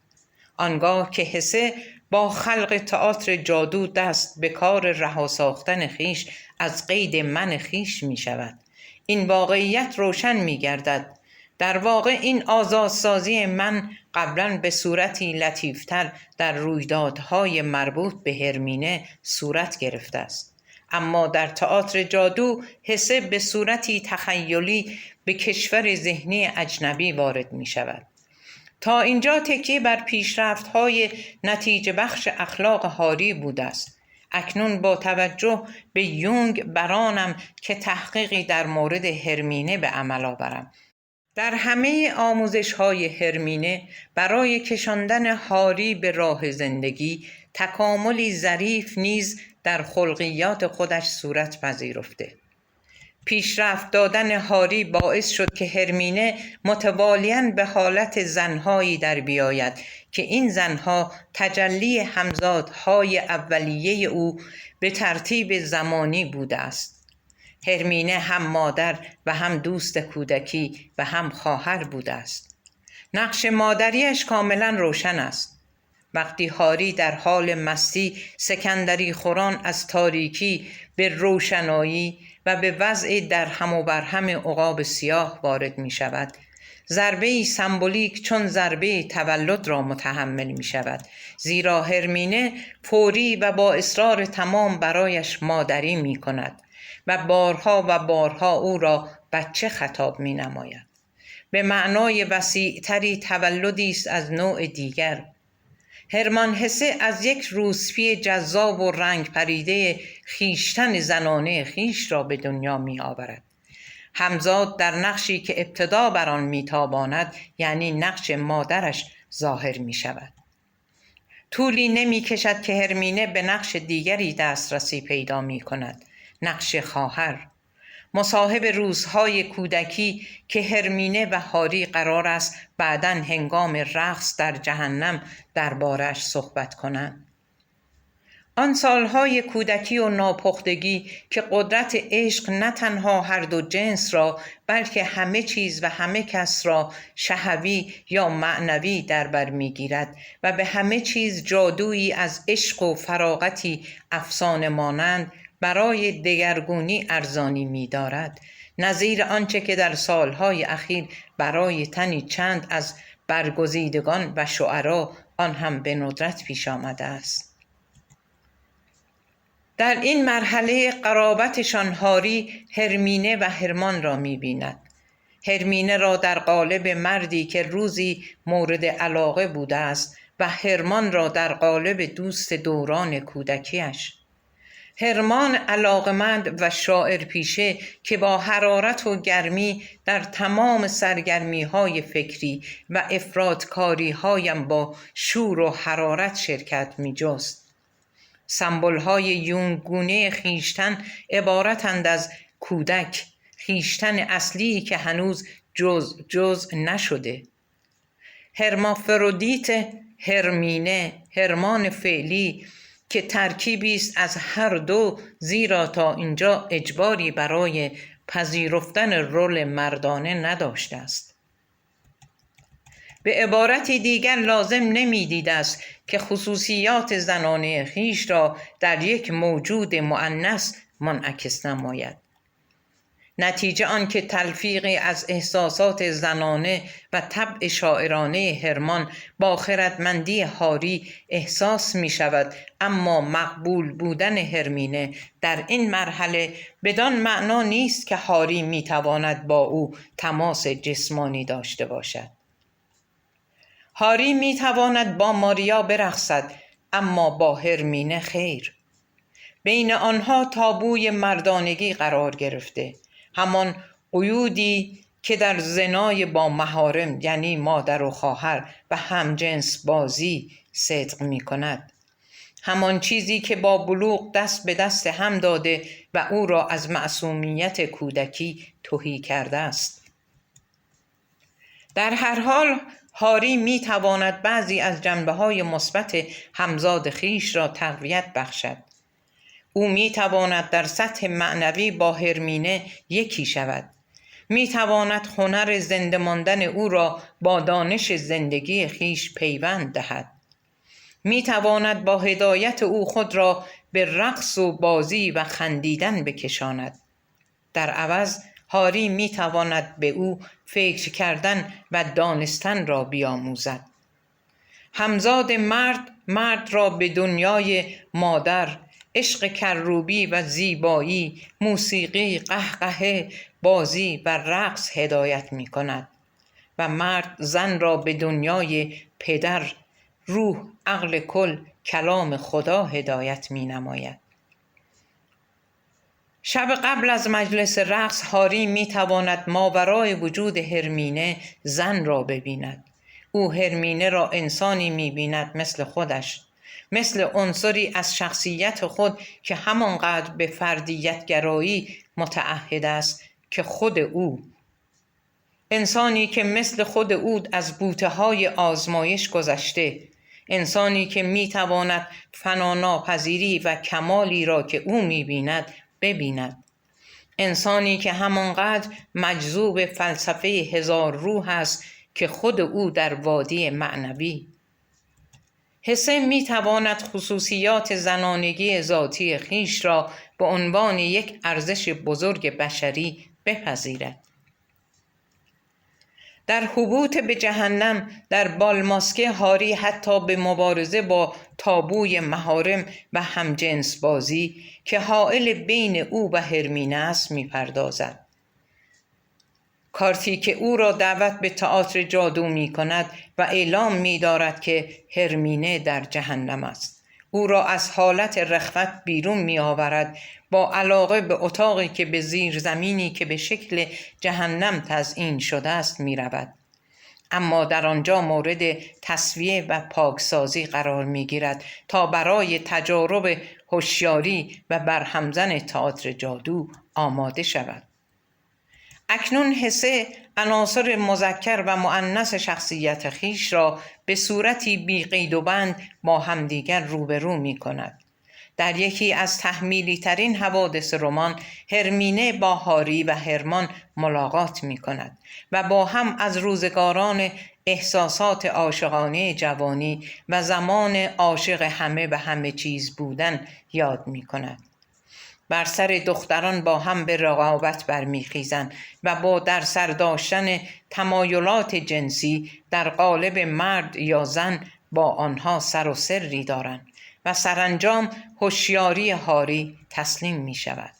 آنگاه که حسه با خلق تئاتر جادو دست به کار رها ساختن خیش از قید من خیش می شود، این واقعیت روشن می گردد. در واقع این آزادسازی من قبلا به صورتی لطیفتر در رویدادهای مربوط به هرمینه صورت گرفته است. اما در تئاتر جادو حسه به صورتی تخیلی به کشور ذهنی اجنبی وارد می شود. تا اینجا تکیه بر پیشرفت‌های نتیجه بخش اخلاق هاری بوده است. اکنون با توجه به یونگ برانم که تحقیقی در مورد هرمینه به عمل آورم. در همه آموزش‌های هرمینه برای کشاندن هاری به راه زندگی تکاملی ظریف نیز در خلقیات خودش صورت پذیرفته. پیشرفت دادن هاری باعث شد که هرمینه متوالیاً به حالت زنهایی در بیاید که این زنها تجلی همزادهای اولیه او به ترتیب زمانی بوده است. هرمینه هم مادر و هم دوست کودکی و هم خواهر بوده است. نقش مادریش کاملا روشن است. وقتی هاری در حال مستی سکندری خوران از تاریکی به روشنایی و به وضع در هم و برهم عقاب سیاه وارد می شود، ضربه‌ای سمبولیک چون ضربه تولد را متحمل می شود، زیرا هرمینه فوری و با اصرار تمام برایش مادری می کند و بارها و بارها او را بچه خطاب می نماید. به معنای وسیع‌تری تولدی است از نوع دیگر. هرمان هسه از یک روسپی جذاب و رنگ پریده خیشتن زنانه خیش را به دنیا می آورد. همزاد در نقشی که ابتدا بر آن می تاباند، یعنی نقش مادرش، ظاهر می شود. طولی نمی کشد که هرمینه به نقش دیگری دسترسی پیدا می کند، نقش خواهر. مصاحب روزهای کودکی که هرمینه و هاری قرار است بعداً هنگام رقص در جهنم دربارش صحبت کنند. آن سالهای کودکی و ناپختگی که قدرت عشق نه تنها هر دو جنس را بلکه همه چیز و همه کس را شهوی یا معنوی در بر میگیرد و به همه چیز جادویی از عشق و فراغتی افسانه مانند برای دگرگونی ارزانی می دارد، نظیر آنچه که در سالهای اخیر برای تنی چند از برگزیدگان و شعرا آن هم به ندرت پیش آمده است. در این مرحله قرابتشان هاری هرمینه و هرمان را می بیند. هرمینه را در قالب مردی که روزی مورد علاقه بوده است و هرمان را در قالب دوست دوران کودکیش. هرمان علاقمند و شاعر پیشه که با حرارت و گرمی در تمام سرگرمی‌های فکری و افراط‌کاری‌هایم با شور و حرارت شرکت می‌جست. سمبول‌های یونگونه خیشتن عبارتند از کودک، خیشتن اصلی که هنوز جز نشده. هرمافرودیت، هرمینه، هرمان فعلی که ترکیبی است از هر دو، زیرا تا اینجا اجباری برای پذیرفتن رول مردانه نداشته است. به عبارتی دیگر لازم نمی‌دیده است که خصوصیات زنانه خیش را در یک موجود مؤنث منعکس نماید. نتیجه آن که تلفیقی از احساسات زنانه و طبع شاعرانه هرمان با خردمندی هاری احساس می شود، اما مقبول بودن هرمینه در این مرحله بدان معنا نیست که هاری می تواند با او تماس جسمانی داشته باشد. هاری می تواند با ماریا برقصد، اما با هرمینه خیر. بین آنها تابوی مردانگی قرار گرفته، همان قیودی که در زنای با محارم یعنی مادر و خواهر و همجنس بازی صدق می کند. همان چیزی که با بلوغ دست به دست هم داده و او را از معصومیت کودکی تهی کرده است. در هر حال هاری می تواند بعضی از جنبه‌های مثبت همزاد خیش را تقویت بخشد. او می تواند در سطح معنوی با هرمینه یکی شود. می تواند هنر زنده ماندن او را با دانش زندگی خیش پیوند دهد. می تواند با هدایت او خود را به رقص و بازی و خندیدن بکشاند. در عوض هاری می تواند به او فکر کردن و دانستن را بیاموزد. همزاد مرد را به دنیای مادر، عشق کروبی و زیبایی، موسیقی، قهقهه، بازی و رقص هدایت می کند و مرد زن را به دنیای پدر، روح، عقل کل، کلام خدا هدایت می نماید. شب قبل از مجلس رقص هاری می تواند ماورای وجود هرمینه زن را ببیند. او هرمینه را انسانی می بیند مثل خودش، مثل عنصری از شخصیت خود که همانقدر به فردیت گرایی متعهد است که خود او. انسانی که مثل خود او از بوته‌های آزمایش گذشته، انسانی که می تواند فناناپذیری و کمالی را که او می بیند ببیند، انسانی که همانقدر مجذوب فلسفه هزار روح است که خود او در وادی معنوی. حسه می تواند خصوصیات زنانگی ذاتی خیش را به عنوان یک ارزش بزرگ بشری بپذیرد. در حبوط به جهنم در بالماسکه هاری حتی به مبارزه با تابوی محارم و همجنس بازی که حائل بین او و هرمینه است می‌پردازد. کارتی که او را دعوت به تئاتر جادو می کند و اعلام می دارد که هرمینه در جهنم است. او را از حالت رخوت بیرون می آورد، با علاقه به اتاقی که به زیر زمینی که به شکل جهنم تزیین شده است می رود. اما در آنجا مورد تصفیه و پاکسازی قرار می گیرد تا برای تجارب هوشیاری و برهمزن تئاتر جادو آماده شود. اکنون حسه عناصر مذکر و مؤنث شخصیت خیش را به صورتی بی قید و بند با همدیگر روبرو می کند. در یکی از تحمیلی ترین حوادث رمان، هرمینه با هاری و هرمان ملاقات می کند و با هم از روزگاران احساسات عاشقانه جوانی و زمان عاشق همه و همه چیز بودن یاد می کند. بر سر دختران با هم به رقابت برمیخیزند و با در سر داشتن تمایلات جنسی در قالب مرد یا زن با آنها سر و سری دارند و سرانجام هوشیاری هاری تسلیم می شود.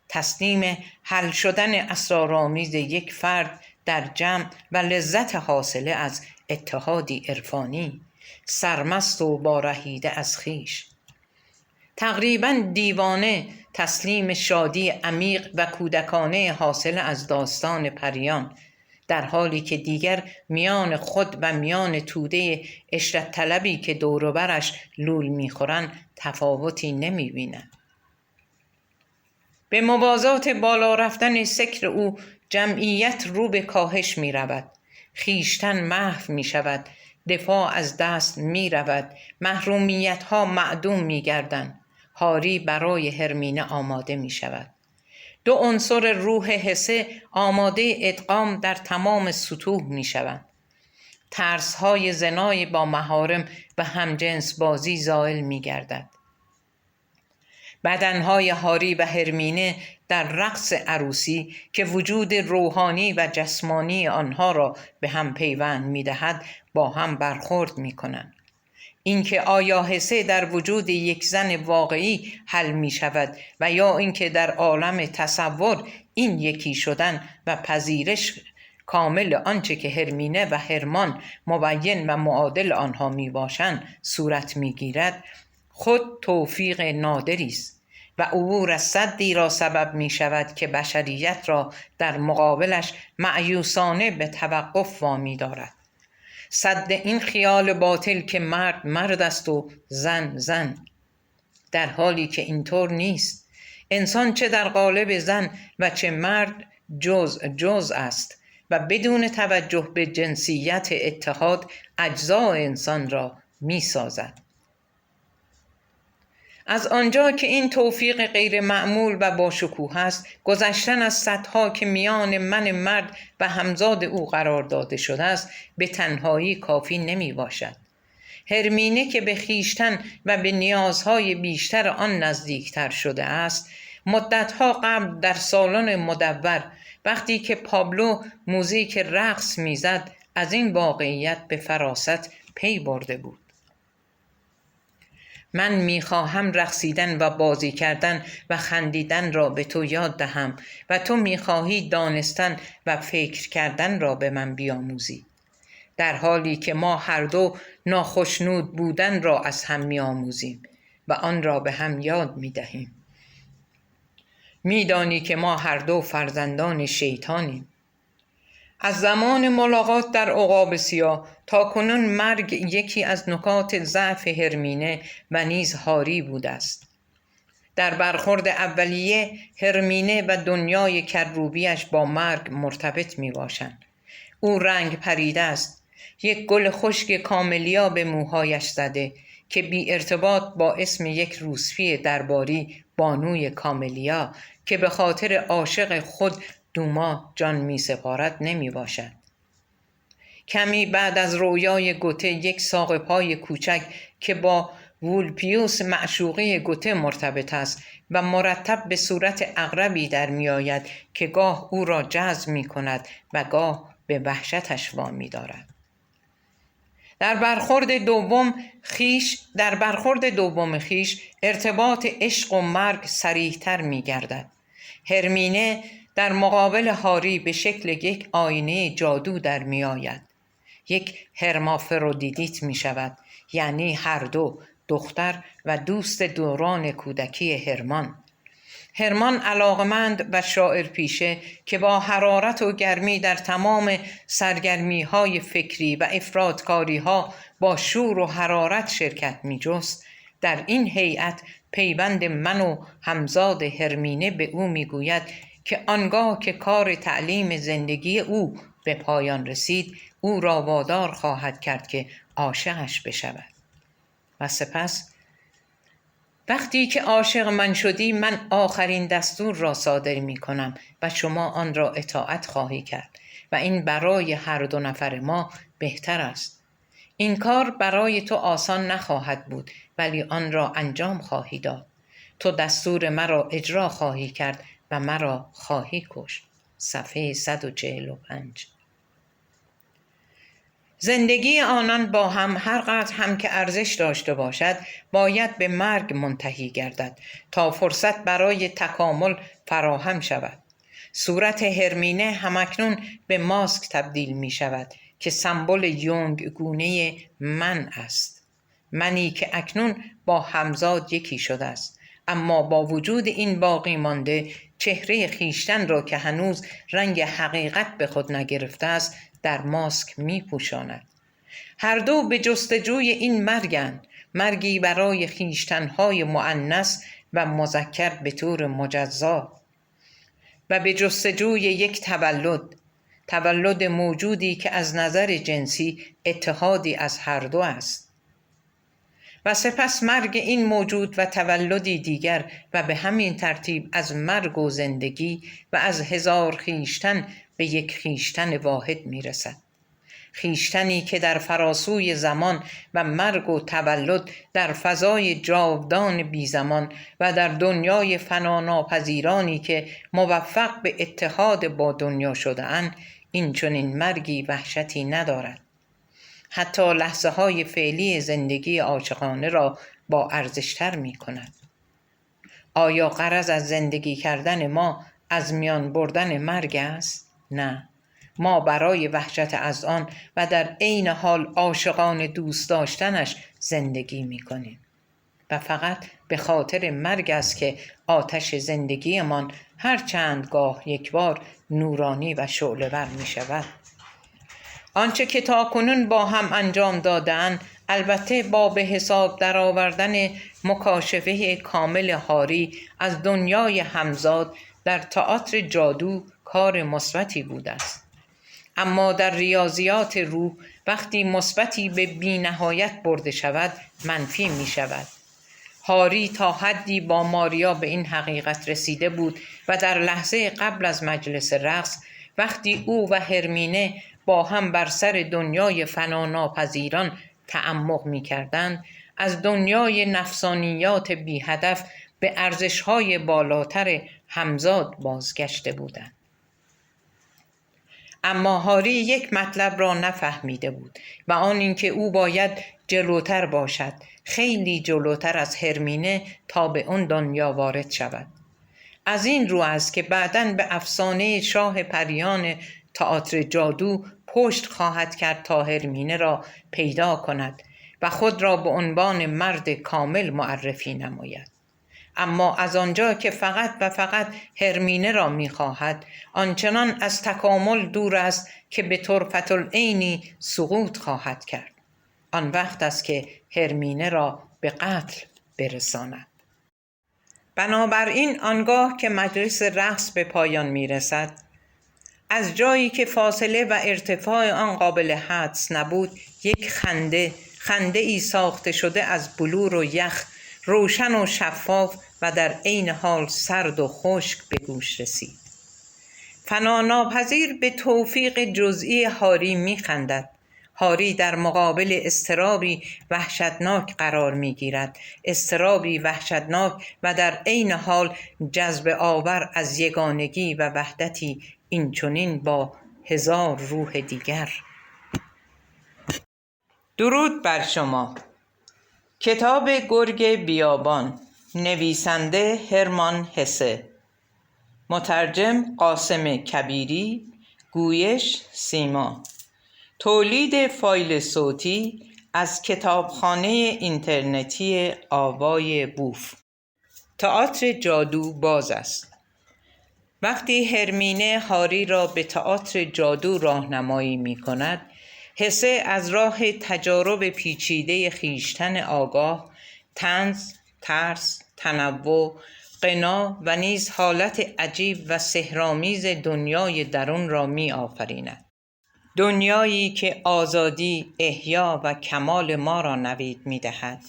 تسلیم حل شدن اسرارآمیز یک فرد در جمع و لذت حاصله از اتحادی عرفانی، سرمست و بارهیده از خیش. تقریباً دیوانه تسلیم شادی عمیق و کودکانه حاصل از داستان پریان، در حالی که دیگر میان خود و میان توده عشرت طلبی که دور و برش لول میخورند تفاوتی نمیبینند. به موازات بالا رفتن سکر او جمعیت رو به کاهش می رود. خیشتن محو می شود. دفاع از دست می رود. محرومیت ها معدوم می گردند. هاری برای هرمینه آماده می شود. دو عنصر روح حسه آماده ادغام در تمام سطوح می شوند. ترس های زنای با محارم و همجنس بازی زائل می گردد. بدنهای هاری و هرمینه در رقص عروسی که وجود روحانی و جسمانی آنها را به هم پیوند می دهد با هم برخورد می کنند. اینکه آیا حسه در وجود یک زن واقعی حل می شود و یا اینکه در عالم تصور این یکی شدن و پذیرش کامل آنچه که هرمینه و هرمان مبین و معادل آنها می باشند صورت می گیرد، خود توفیق نادری است و عبور از سدی را سبب می شود که بشریت را در مقابلش مأیوسانه به توقف وامی دارد. سد این خیال باطل که مرد مرد است و زن زن، در حالی که اینطور نیست. انسان چه در قالب زن و چه مرد جز است و بدون توجه به جنسیت اتحاد اجزای انسان را می سازد. از آنجا که این توفیق غیر معمول و با شکوه است، گذشتن از سدها که میان من مرد و همزاد او قرار داده شده است به تنهایی کافی نمی باشد. هرمینه که به خیشتن و به نیازهای بیشتر آن نزدیکتر شده است، مدتها قبل در سالن مدور وقتی که پابلو موزیک رقص میزد از این واقعیت به فراست پی برده بود. من میخواهم رقصیدن و بازی کردن و خندیدن را به تو یاد دهم و تو میخواهی دانستن و فکر کردن را به من بیاموزی. در حالی که ما هر دو ناخشنود بودن را از هم می آموزیم و آن را به هم یاد می دهیم. می دانی که ما هر دو فرزندان شیطانیم. از زمان ملاقات در عقاب سیاه تا کنون مرگ یکی از نکات ضعف هرمینه و نیز هاری بوده است. در برخورد اولیه هرمینه و دنیای کروبیش با مرگ مرتبط می باشند. او رنگ پریده است. یک گل خشک کاملیا به موهایش زده که بی ارتباط با اسم یک روسپی درباری بانوی کاملیا که به خاطر عاشق خود دوما جان می سپارد نمی باشد. کمی بعد از رویای گوته یک ساق پای کوچک که با وولپیوس معشوقه گوته مرتبط است و مرتب به صورت عقربی در می آید که گاه او را جذب می کند و گاه به وحشتش وامی دارد. در برخورد دوم خیش ارتباط عشق و مرگ صریح‌تر می گردد. هرمینه در مقابل هاری به شکل یک آینه جادو در می آید. یک هرمافرودیت می شود، یعنی هر دو، دختر و دوست دوران کودکی هرمان علاقمند و شاعر پیشه که با حرارت و گرمی در تمام سرگرمی های فکری و افراطکاری ها با شور و حرارت شرکت می جست، در این هیئت پیوند من و همزاد هرمینه به او می گوید که آنگاه که کار تعلیم زندگی او به پایان رسید او را وادار خواهد کرد که عاشقش بشود. و سپس وقتی که عاشق من شدی من آخرین دستور را صادر می کنم و شما آن را اطاعت خواهی کرد و این برای هر دو نفر ما بهتر است. این کار برای تو آسان نخواهد بود ولی آن را انجام خواهی داد. تو دستور مرا اجرا خواهی کرد و مرا خواهی کشت. صفحه 145. زندگی آنان با هم هر قدر هم که ارزش داشته باشد باید به مرگ منتهی گردد تا فرصت برای تکامل فراهم شود. صورت هرمینه همکنون به ماسک تبدیل می شود که سمبل یونگ گونه من است. منی که اکنون با همزاد یکی شده است، اما با وجود این باقی مانده چهره خیشتن را که هنوز رنگ حقیقت به خود نگرفته است در ماسک می پوشاند. هر دو به جستجوی این مرگند، مرگی برای خیشتنهای مؤنث و مذکر به طور مجزا و به جستجوی یک تولد موجودی که از نظر جنسی اتحادی از هر دو است و سپس مرگ این موجود و تولدی دیگر و به همین ترتیب از مرگ و زندگی و از هزار خیشتن به یک خیشتن واحد می رسد. خیشتنی که در فراسوی زمان و مرگ و تولد در فضای جاودان بی زمان و در دنیای فناناپذیرانی که موفق به اتحاد با دنیا شده اند این چنین مرگی وحشتی ندارد. حتی لحظه های فعلی زندگی عاشقانه را با ارزشتر می کند. آیا غرض از زندگی کردن ما از میان بردن مرگ است؟ نه. ما برای وحشت از آن و در عین حال عاشقانه دوست داشتنش زندگی می کنیم و فقط به خاطر مرگ است که آتش زندگیمان هر چند گاه یک بار نورانی و شعله‌ور می شود. آنچه که تاکنون با هم انجام دادند، البته با به حساب درآوردن مکاشفه کامل هاری از دنیای همزاد در تئاتر جادو کار مثبتی بوده است. اما در ریاضیات روح وقتی مثبتی به بی نهایت برده شود منفی می شود. هاری تا حدی با ماریا به این حقیقت رسیده بود و در لحظه قبل از مجلس رقص وقتی او و هرمینه با هم بر سر دنیای فناناپذیران تعمق می کردند از دنیای نفسانیات بی هدف به ارزش‌های بالاتر همزاد بازگشته بودند. اما هاری یک مطلب را نفهمیده بود و آن اینکه او باید جلوتر باشد، خیلی جلوتر از هرمینه تا به اون دنیا وارد شود. از این رو است که بعداً به افسانه شاه پریان تئاتر جادو پشت خواهد کرد تا هرمینه را پیدا کند و خود را به عنوان مرد کامل معرفی نماید. اما از آنجا که فقط و فقط هرمینه را می‌خواهد، آنچنان از تکامل دور است که به طرفة العینی سقوط خواهد کرد. آن وقت است که هرمینه را به قتل برساند. بنابراین آنگاه که مجلس رقص به پایان می‌رسد، از جایی که فاصله و ارتفاع آن قابل حدس نبود، یک خنده ای ساخته شده از بلور و یخ، روشن و شفاف و در عین حال سرد و خشک به گوش رسید. فناناپذیر به توفیق جزئی هاری می‌خندد. هاری در مقابل اضطرابی وحشتناک قرار می‌گیرد، اضطرابی وحشتناک و در عین حال جذب آور از یگانگی و وحدتی اینچنین با هزار روح دیگر. درود بر شما. کتاب گرگ بیابان، نویسنده هرمان هسه، مترجم قاسم کبیری، گویش سیما، تولید فایل صوتی از کتابخانه اینترنتی آوای بوف. تئاتر جادو باز است. وقتی هرمینه هاری را به تئاتر جادو راهنمایی می کند، هسه از راه تجارب پیچیده خویشتن آگاه، طنز، ترس، تنوع، غنا و نیز حالت عجیب و سحرآمیز دنیای درون را می آفریند. دنیایی که آزادی، احیا و کمال ما را نوید می دهد.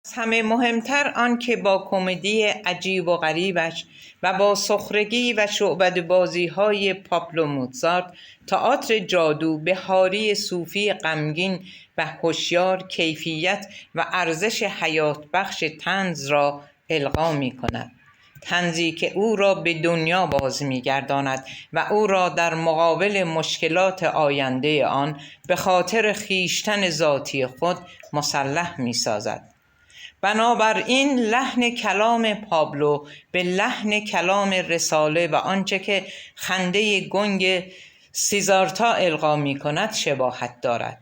از همه مهمتر آن که با کمدی عجیب و غریبش و با سخرگی و شعبده‌بازی‌های پابلو موزارت، تئاتر جادو به هاری صوفی غمگین و هوشیار کیفیت و ارزش حیات بخش طنز را القا می کند. طنزی که او را به دنیا باز می گرداند و او را در مقابل مشکلات آینده آن به خاطر خویشتن ذاتی خود مسلح می سازد. بنابراین لحن کلام پابلو به لحن کلام رساله و آنچه که خنده گنگ سیزارتا القا می کند شباهت دارد.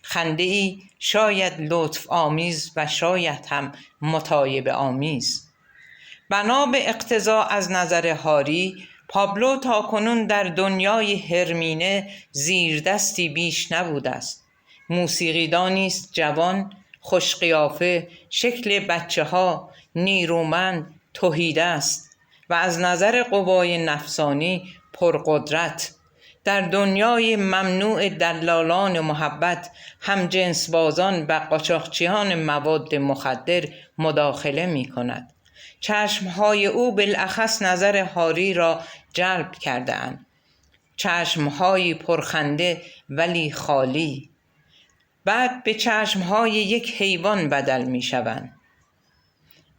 خنده ای شاید لطف آمیز و شاید هم متایبه آمیز. بنا به اقتضا از نظر هاری، پابلو تاکنون در دنیای هرمینه زیردستی بیش نبوده است. موسیقیدانی است جوان، خوش قیافه، شکل بچه ها، نیرومند، تهیده است و از نظر قوای نفسانی پرقدرت. در دنیای ممنوع دلالان محبت، هم جنس بازان و قاچاقچیان مواد مخدر مداخله می کند. چشمهای او بالاخص نظر هاری را جلب کرده اند. چشمهای پرخنده ولی خالی. بعد به چشمهای یک حیوان بدل می شوند.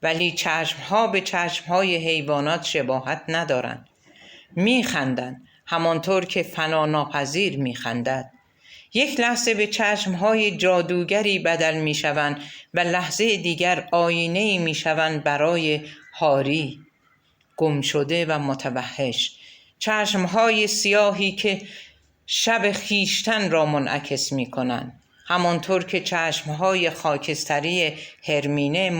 ولی چشمها به چشمهای حیوانات شباهت ندارند. می خندند همانطور که فناناپذیر می خندد. یک لحظه به چشمهای جادوگری بدل می شوند و لحظه دیگر آینه‌ای می شوند برای هاری، گم شده و متوحش. چشمهای سیاهی که شب خیشتن را منعکس می کنند، همانطور که چشمهای خاکستری هرمینه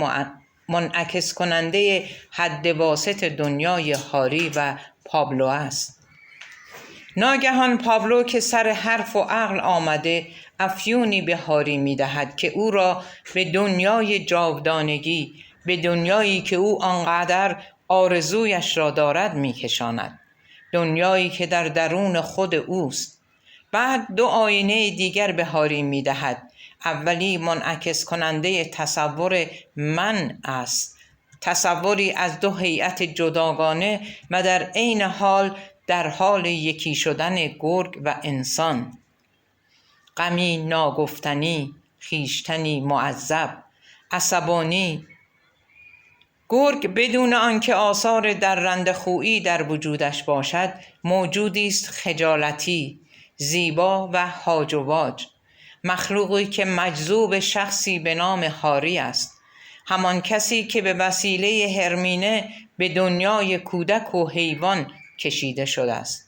منعکس کننده حد واسط دنیای هاری و پابلو است. ناگهان پابلو که سر حرف و عقل آمده افیونی به هاری می دهد که او را به دنیای جاودانگی، به دنیایی که او آنقدر آرزویش را دارد می کشاند. دنیایی که در درون خود اوست. بعد دو آینه دیگر به هاری می دهد. اولی منعکس کننده تصور من است. تصوری از دو هیئت جداگانه و در عین حال در حال یکی شدن گرگ و انسان. غمی ناگفتنی، خویشتنی معذب، عصبانی. گرگ بدون آنکه آثار درنده‌خویی در وجودش باشد، موجودی است خجالتی، زیبا و هاج و واج. مخلوقی که مجذوب شخصی به نام هاری است. همان کسی که به وسیله هرمینه به دنیای کودک و حیوان کشیده شده است.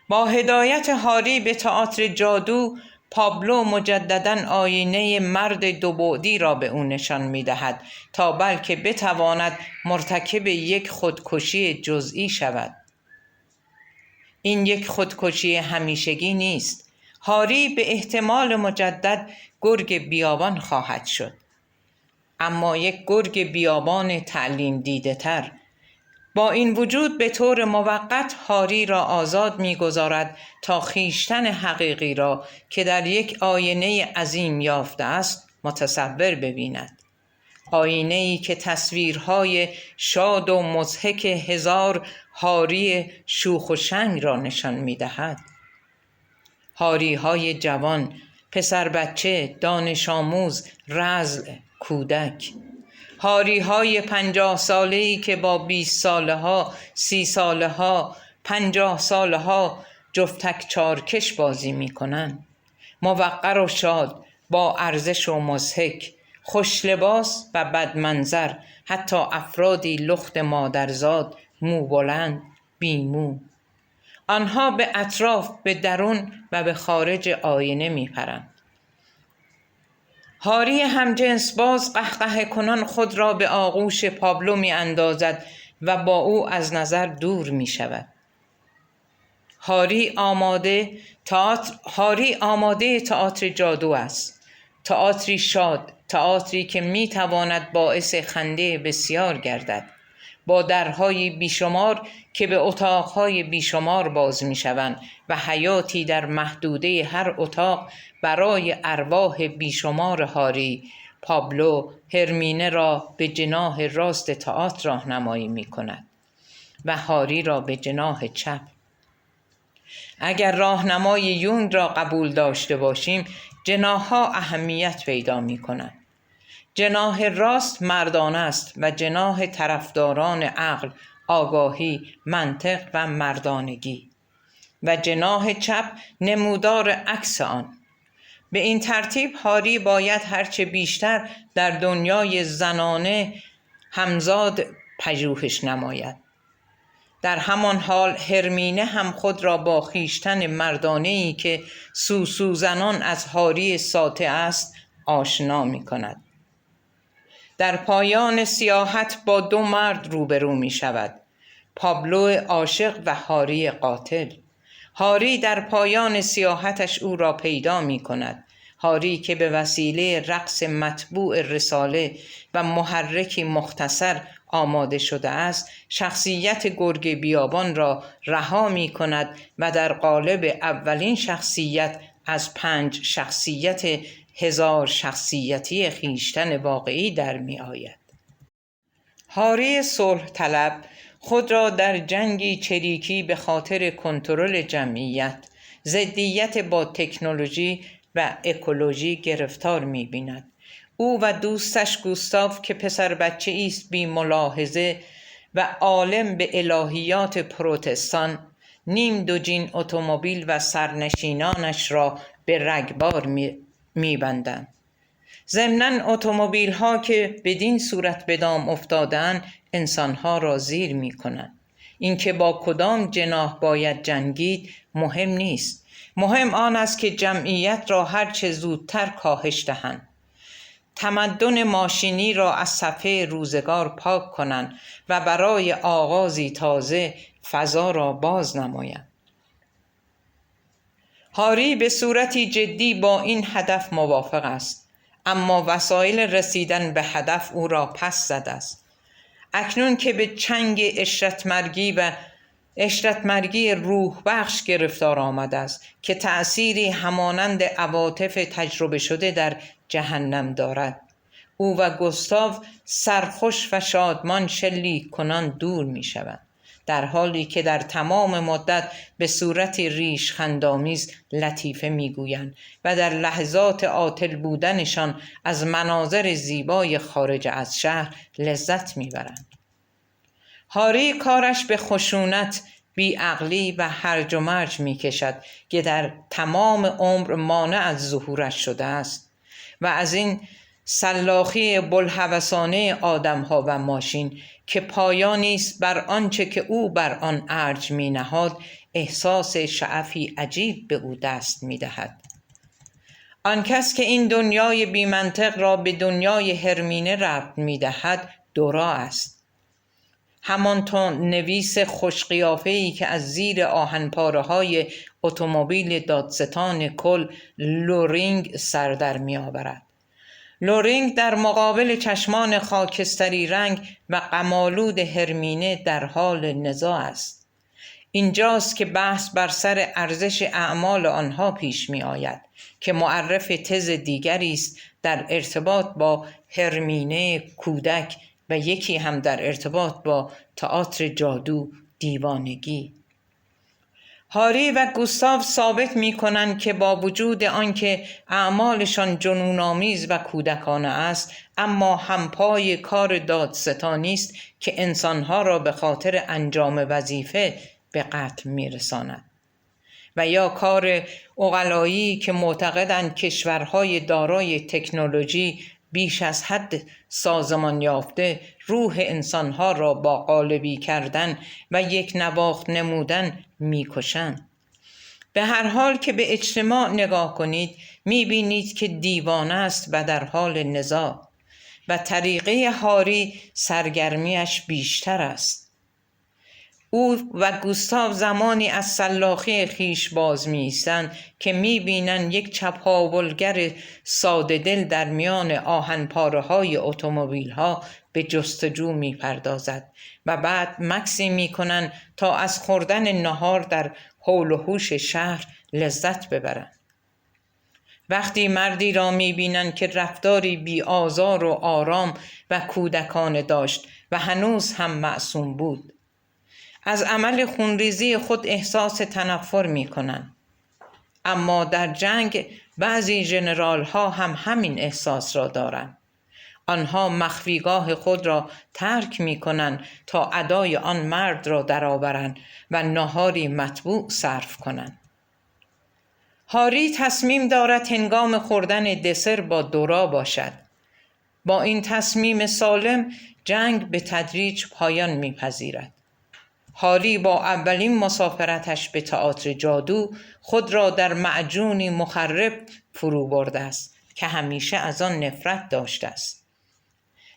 با هدایت هاری به تئاتر جادو، پابلو مجدداً آینه مرد دوبعدی را به او نشان می‌دهد تا بلکه بتواند مرتکب یک خودکشی جزئی شود. این یک خودکشی همیشگی نیست. هاری به احتمال مجدد گرگ بیابان خواهد شد، اما یک گرگ بیابان تعلیم دیده تر. با این وجود به طور موقت هاری را آزاد می‌گذارد تا خویشتن حقیقی را که در یک آینه عظیم یافته است متصور ببیند. آینه‌ای که تصویرهای شاد و مضحک هزار هاری شوخ و شنگ را نشان می‌دهد. هاری‌های جوان، پسر بچه، دانش آموز، رذل، کودک. هاری‌های 50 ساله‌ای که با 20 ساله‌ها، 30 ساله‌ها، 50 ساله‌ها جفتک چارکش بازی می‌کنند. موقر و شاد، با ارزش و مضحک، خوش لباس و بدمنظر، حتی افرادی لخت مادرزاد، مو بلند، بی مو. آنها به اطراف، به درون و به خارج آینه می‌پرند. هاری همجنس باز قهقه کنان خود را به آغوش پابلو می اندازد و با او از نظر دور می شود. هاری آماده تئاتر جادو است. تئاتری شاد، تئاتری که می تواند باعث خنده بسیار گردد، با درهای بیشمار که به اتاقهای بیشمار باز می شوند و حیاتی در محدوده هر اتاق برای ارواح بیشمار هاری، پابلو، هرمینه را به جناح راست تئاتر راهنمایی می کند و هاری را به جناح چپ. اگر راهنمای یونگ را قبول داشته باشیم، جناح‌ها اهمیت پیدا می کنند. جناح راست مردانه است و جناح طرفداران عقل، آگاهی، منطق و مردانگی، و جناح چپ نمودار عکس آن. به این ترتیب هاری باید هرچه بیشتر در دنیای زنانه همزاد پژوهش نماید. در همان حال هرمینه هم خود را با خویشتن مردانه‌ای که سوسوزنان از هاری ساطع است آشنا می کند. در پایان سیاحت با 2 مرد روبرو می شود، پابلو عاشق و هاری قاتل. هاری در پایان سیاحتش او را پیدا می کند. هاری که به وسیله رقص مطبوع رساله و محرکی مختصر آماده شده است، شخصیت گرگ بیابان را رها می کند و در قالب اولین شخصیت از 5 شخصیت 1000 شخصیتی خویشتن واقعی در می آید. هاری صلح طلب خود را در جنگی چریکی به خاطر کنترل جمعیت، ضدیت با تکنولوژی و اکولوژی گرفتار می بیند. او و دوستش گوستاف که پسر بچه است بی ملاحظه و عالم به الهیات پروتستان، نیم دوجین اتومبیل و سرنشینانش را به رگبار می بندند. ضمناً اتومبیل ها که بدین صورت به دام افتادند انسان ها را زیر می کنند. اینکه با کدام جناح باید جنگید مهم نیست. مهم آن است که جمعیت را هرچه زودتر کاهش دهند، تمدن ماشینی را از صفحه روزگار پاک کنند و برای آغازی تازه فضا را باز نمایند. هاری به صورتی جدی با این هدف موافق است، اما وسایل رسیدن به هدف او را پس زده است. اکنون که به چنگ اشرتمرگی روح بخش گرفتار آمده است که تأثیری همانند عواطف تجربه شده در جهنم دارد، او و گوستاو سرخوش و شادمان شلیک کنان دور می شوند، در حالی که در تمام مدت به صورت ریشخندآمیز لطیفه می گویند و در لحظات عاطل بودنشان از مناظر زیبای خارج از شهر لذت می برند. هاری کارش به خشونت، بیعقلی و هرج و مرج می کشد که در تمام عمر مانع از ظهورش شده است و از این سلاخی بلهوسانه آدم‌ها و ماشین که پایانی است بر آنچه که او بر آن ارج می نهاد، احساس شعفی عجیب به او دست می دهد. آن کس که این دنیای بی منطق را به دنیای هرمینه ربط می دهد دورا است. همانطور نویس خوشقیافه‌ای که از زیر آهنپاره‌های اتومبیل دادستان کل لورینگ سر در می آورد. لورینگ در مقابل چشمان خاکستری رنگ و قمالود هرمینه در حال نزاع است. اینجاست که بحث بر سر ارزش اعمال آنها پیش می آید که معرف تز دیگری است در ارتباط با هرمینه کودک و یکی هم در ارتباط با تئاتر جادو دیوانگی. هاری و گوستاو ثابت می کنند که با وجود آنکه اعمالشان جنون‌آمیز و کودکانه است، اما همپای کار دادستانی است که انسانها را به خاطر انجام وظیفه به قتل می رساند. و یا کار عقلایی که معتقدند کشورهای دارای تکنولوژی بیش از حد سازمان یافته روح انسانها را با قالبی کردن و یک نواخت نمودن میکشند. به هر حال که به اجتماع نگاه کنید میبینید که دیوانه است و در حال نزاع و طریقه هاری سرگرمیش بیشتر است. او و گوستاو زمانی از سلاخی خیش باز می‌ایستند که می‌بینند یک چپاولگر ساده دل در میان آهنپاره‌های اتومبیل‌ها به جستجو می‌پردازد و بعد مکسی می‌کنند تا از خوردن نهار در حول و حوش شهر لذت ببرند. وقتی مردی را می‌بینند که رفتاری بی آزار و آرام و کودکانه داشت و هنوز هم معصوم بود، از عمل خونریزی خود احساس تنفر می کنند. اما در جنگ بعضی ژنرال ها هم همین احساس را دارند. آنها مخفیگاه خود را ترک می کنند تا ادای آن مرد را درآورند و ناهاری مطبوع صرف کنند. هاری تصمیم دارد هنگام خوردن دسر با دورا باشد. با این تصمیم سالم جنگ به تدریج پایان می پذیرد. هاری با اولین مسافرتش به تئاتر جادو خود را در معجونی مخرب فرو برده است که همیشه از آن نفرت داشته است.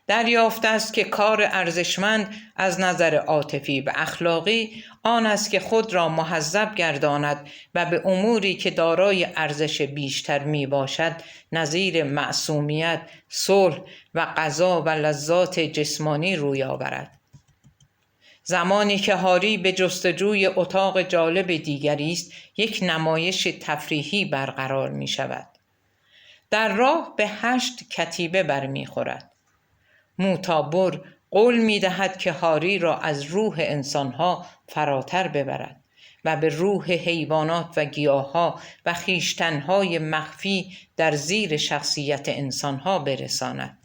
دریافته است که کار ارزشمند از نظر عاطفی و اخلاقی آن است که خود را مهذب گرداند و به اموری که دارای ارزش بیشتر می باشد نظیر معصومیت، صلح و غذا و لذات جسمانی روی آورد. زمانی که هاری به جستجوی اتاق جالب دیگری است، یک نمایش تفریحی برقرار می شود. در راه به 8 کتیبه برمی خورد. موتابر قول می دهد که هاری را از روح انسانها فراتر ببرد و به روح حیوانات و گیاهها و خویشتن‌های مخفی در زیر شخصیت انسانها برساند.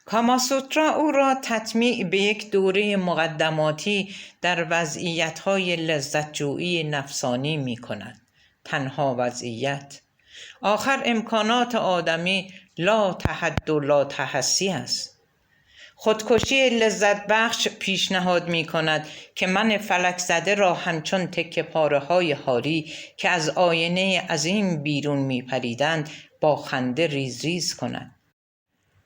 کاماسوترا او را تطمیع به یک دوره مقدماتی در وضعیت‌های لذت‌جویی نفسانی می‌کند. تنها وضعیت. آخر امکانات آدمی لا تحد و لا تحصی است. خودکشی لذت بخش پیشنهاد می کند که من فلک زده را همچون تکه پاره های هاری که از آینه عظیم بیرون می پریدند با خنده ریز ریز کند.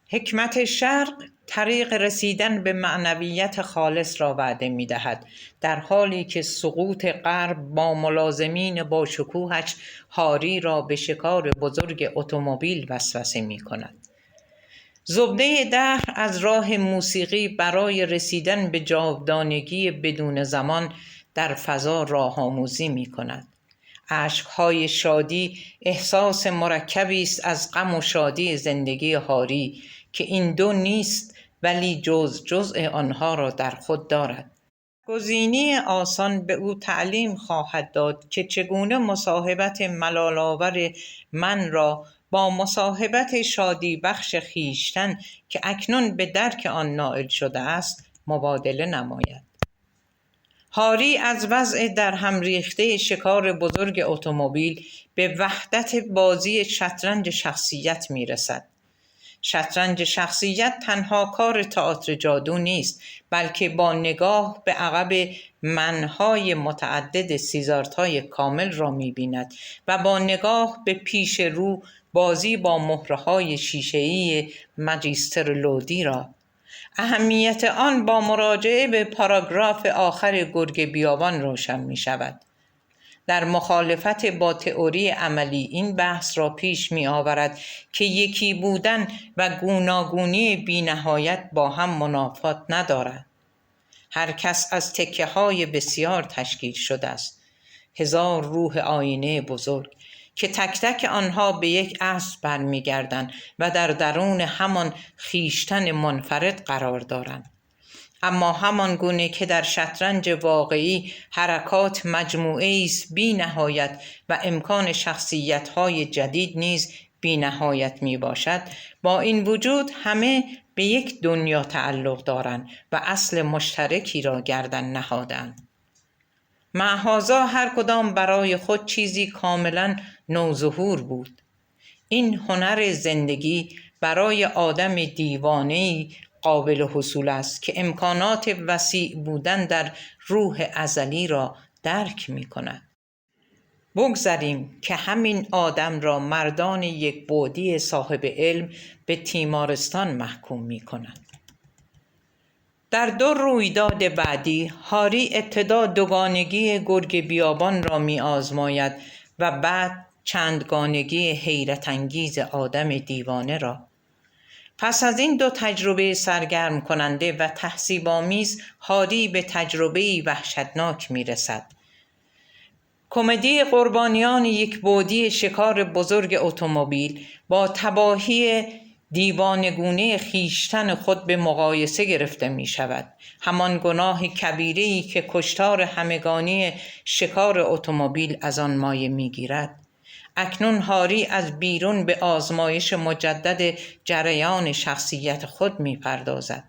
حکمت شرق طریق رسیدن به معنویت خالص را وعده می دهد، در حالی که سقوط غرب با ملازمین با شکوهش هاری را به شکار بزرگ اتومبیل وسوسه می کند. زبده دهر از راه موسیقی برای رسیدن به جاودانگی بدون زمان در فضا راه آموزی می کند. اشک‌های شادی احساس مرکبی است از غم و شادی زندگی هاری که این دو نیست ولی جزء آنها را در خود دارد. گزینی آسان به او تعلیم خواهد داد که چگونه مصاحبت ملال‌آور من را با مصاحبت شادی بخش خویشتن که اکنون به درک آن نائل شده است مبادله نماید. هاری از وضع در هم ریخته شکار بزرگ اتومبیل به وحدت بازی شطرنج شخصیت می رسد. شطرنج شخصیت تنها کار تئاتر جادو نیست، بلکه با نگاه به عقب منهای متعدد سیزارتای کامل را می‌بیند و با نگاه به پیش رو بازی با مهره‌های شیشه‌ای ماجیستر لودی را. اهمیت آن با مراجعه به پاراگراف آخر گرگ بیابان روشن می شود. در مخالفت با تئوری عملی این بحث را پیش می آورد که یکی بودن و گوناگونی بی نهایت با هم منافات ندارد. هر کس از تکه های بسیار تشکیل شده است. 1000 روح آینه بزرگ که تک تک آنها به یک اصل برمیگردند و در درون همان خیشتن منفرد قرار دارند. اما همان گونه که در شطرنج واقعی حرکات مجموعه است بی نهایت و امکان شخصیت‌های جدید نیز بی نهایت می باشد، با این وجود همه به یک دنیا تعلق دارند و اصل مشترکی را گردن نهادند. مع هذا هر کدام برای خود چیزی کاملا نوظهور بود. این هنر زندگی برای آدم دیوانه‌ای قابل حصول است که امکانات وسیع بودن در روح ازلی را درک می کند. بگذاریم که همین آدم را مردان یک بعدی صاحب علم به تیمارستان محکوم می کنند. در 2 رویداد بعدی هاری ابتدا دوگانگی گرگ بیابان را می آزماید و بعد چندگانگی حیرت انگیز آدم دیوانه را. پس از این 2 تجربه سرگرم کننده و تهذیب‌آمیز هاری به تجربه‌ای وحشتناک می رسد. کمدی قربانیان یک بعدی شکار بزرگ اتومبیل با تباهی دیوانگونه خیشتن خود به مقایسه گرفته می شود. همان گناه کبیره‌ای که کشتار همگانی شکار اتومبیل از آن مایه می گیرد. اکنون هاری از بیرون به آزمایش مجدد جریان شخصیت خود می پردازد.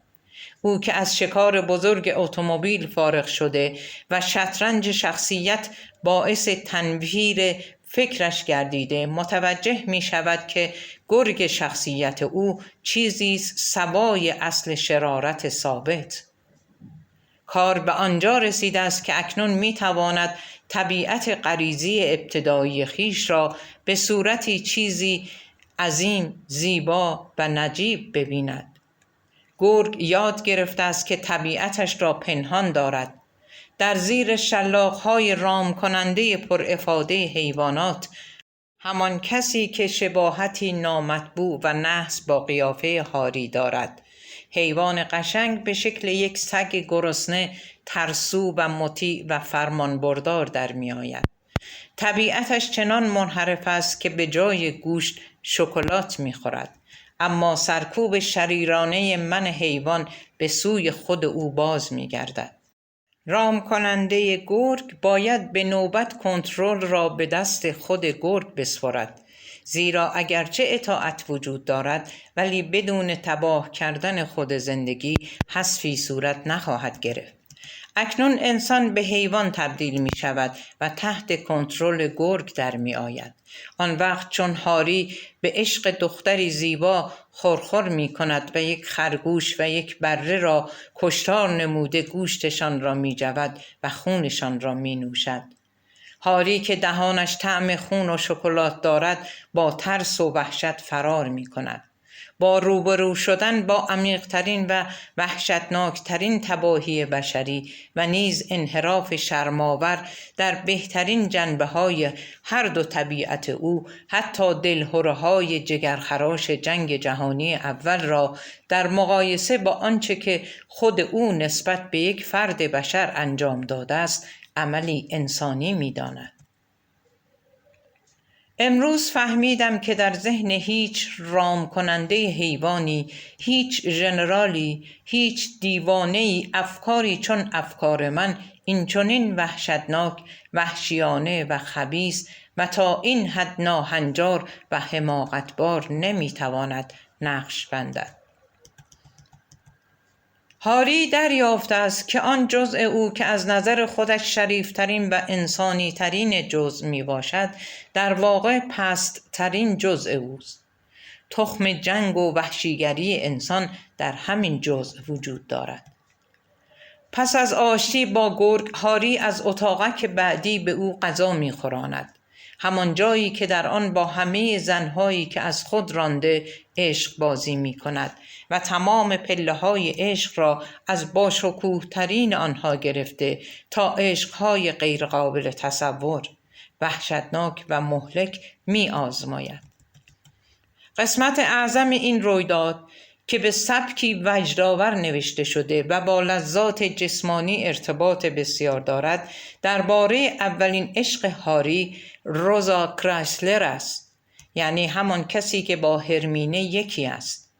او که از شکار بزرگ اتومبیل فارغ شده و شطرنج شخصیت باعث تنویر فکرش گردیده، متوجه می شود که گرگ شخصیت او چیزی است سوای اصل شرارت ثابت. کار به آنجا رسیده است که اکنون می تواند طبیعت غریزی ابتدایی خیش را به صورتی چیزی عظیم، زیبا و نجیب ببیند. گرگ یاد گرفته است که طبیعتش را پنهان دارد. در زیر شلاق‌های رام کننده پر افاده حیوانات، همان کسی که شباهتی نامطبوع و نحس با قیافه هاری دارد، حیوان قشنگ به شکل یک سگ گرسنه، ترسو و مطیع و فرمانبردار در می آید. طبیعتش چنان منحرف است که به جای گوشت شکلات می خورد. اما سرکوب شریرانه من حیوان به سوی خود او باز می گردد. رام کننده گرگ باید به نوبت کنترل را به دست خود گرگ بسپارد، زیرا اگرچه اطاعت وجود دارد ولی بدون تباه کردن خود زندگی حذفی صورت نخواهد گرفت. اکنون انسان به حیوان تبدیل می شود و تحت کنترل گرگ در می آید. آن وقت چون هاری به عشق دختری زیبا خورخور می کند و یک خرگوش و یک بره را کشتار نموده گوشتشان را می جود و خونشان را می نوشد. هاری که دهانش طعم خون و شکلات دارد با ترس و وحشت فرار می کند. با روبرو شدن با عمیق‌ترین و وحشتناکترین تباهی بشری و نیز انحراف شرم‌آور در بهترین جنبه‌های هر 2 طبیعت او، حتی دلهره‌های جگرخراش جنگ جهانی اول را در مقایسه با آنچه که خود او نسبت به یک فرد بشر انجام داده است، عملی انسانی می‌داند. امروز فهمیدم که در ذهن هیچ رام کننده حیوانی، هیچ ژنرالی، هیچ دیوانه‌ای افکاری چون افکار من اینچنین وحشتناک، وحشیانه و خبیث و تا این حد ناهنجار و حماقتبار نمیتواند نقش بندد. هاری دریافته است که آن جزء او که از نظر خودش شریفترین و انسانی ترین جزء می باشد، در واقع پست ترین جزء اوست. تخم جنگ و وحشیگری انسان در همین جزء وجود دارد. پس از آشتی با گرگ، هاری از اتاقک بعدی به او غذا می‌خوراند. همان جایی که در آن با همه زنهایی که از خود رانده عشق بازی می‌کند و تمام پله‌های عشق را از باشکوه‌ترین آنها گرفته تا عشق‌های غیرقابل تصور، وحشتناک و مهلک می‌آزماید. قسمت اعظم این رویداد که به سبکی وجدآور نوشته شده و با لذات جسمانی ارتباط بسیار دارد، درباره اولین عشق هاری، روزا کرایسلر است، یعنی همان کسی که با هرمینه یکی است،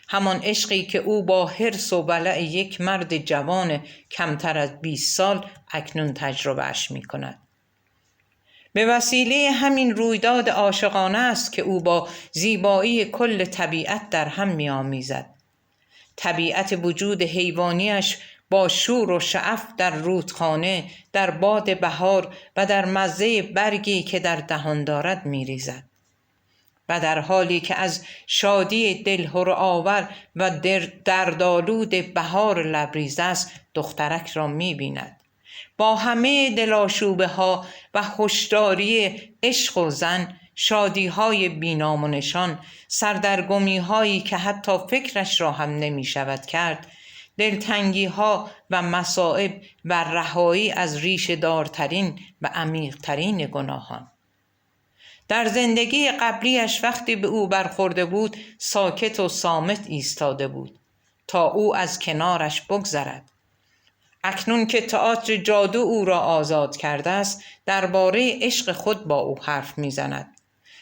همان عشقی که او با حرص و ولع یک مرد جوان کمتر از 20 سال اکنون تجربهش می کند. به وسیله همین رویداد عاشقانه است که او با زیبایی کل طبیعت در هم می‌آمیزد. طبیعت وجود حیوانیش با شور و شعف در رودخانه، در باد بهار و در مزه برگی که در دهان دارد می‌ریزد. و در حالی که از شادی دلهره آور و دردآلود بهار لبریز است، دخترک را می‌بیند. با همه دلاشوبه ها و هشداری عشق و زن، شادی های بینام و نشان، سردرگمی هایی که حتی فکرش را هم نمی شود کرد، دلتنگی ها و مصائب و رهایی از ریشه دارترین و عمیق ترین گناهان. در زندگی قبلیش وقتی به او برخورده بود، ساکت و صامت ایستاده بود تا او از کنارش بگذرد. اکنون که تئاتر جادو او را آزاد کرده است، درباره عشق خود با او حرف می‌زند.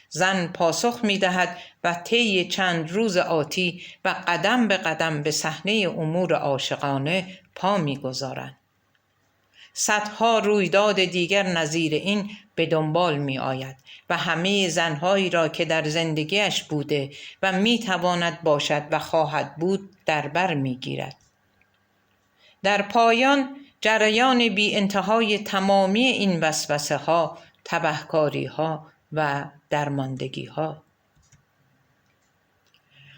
زن پاسخ می‌دهد و طی چند روز آتی و قدم به قدم به صحنه امور عاشقانه پا می‌گذارند. صدها رویداد دیگر نظیر این به دنبال می‌آید و همه زنهایی را که در زندگیش بوده و می‌تواند باشد و خواهد بود در بر می‌گیرد. در پایان جریان بی انتهای تمامی این وسوسه ها، تبهکاری ها و درماندگی ها.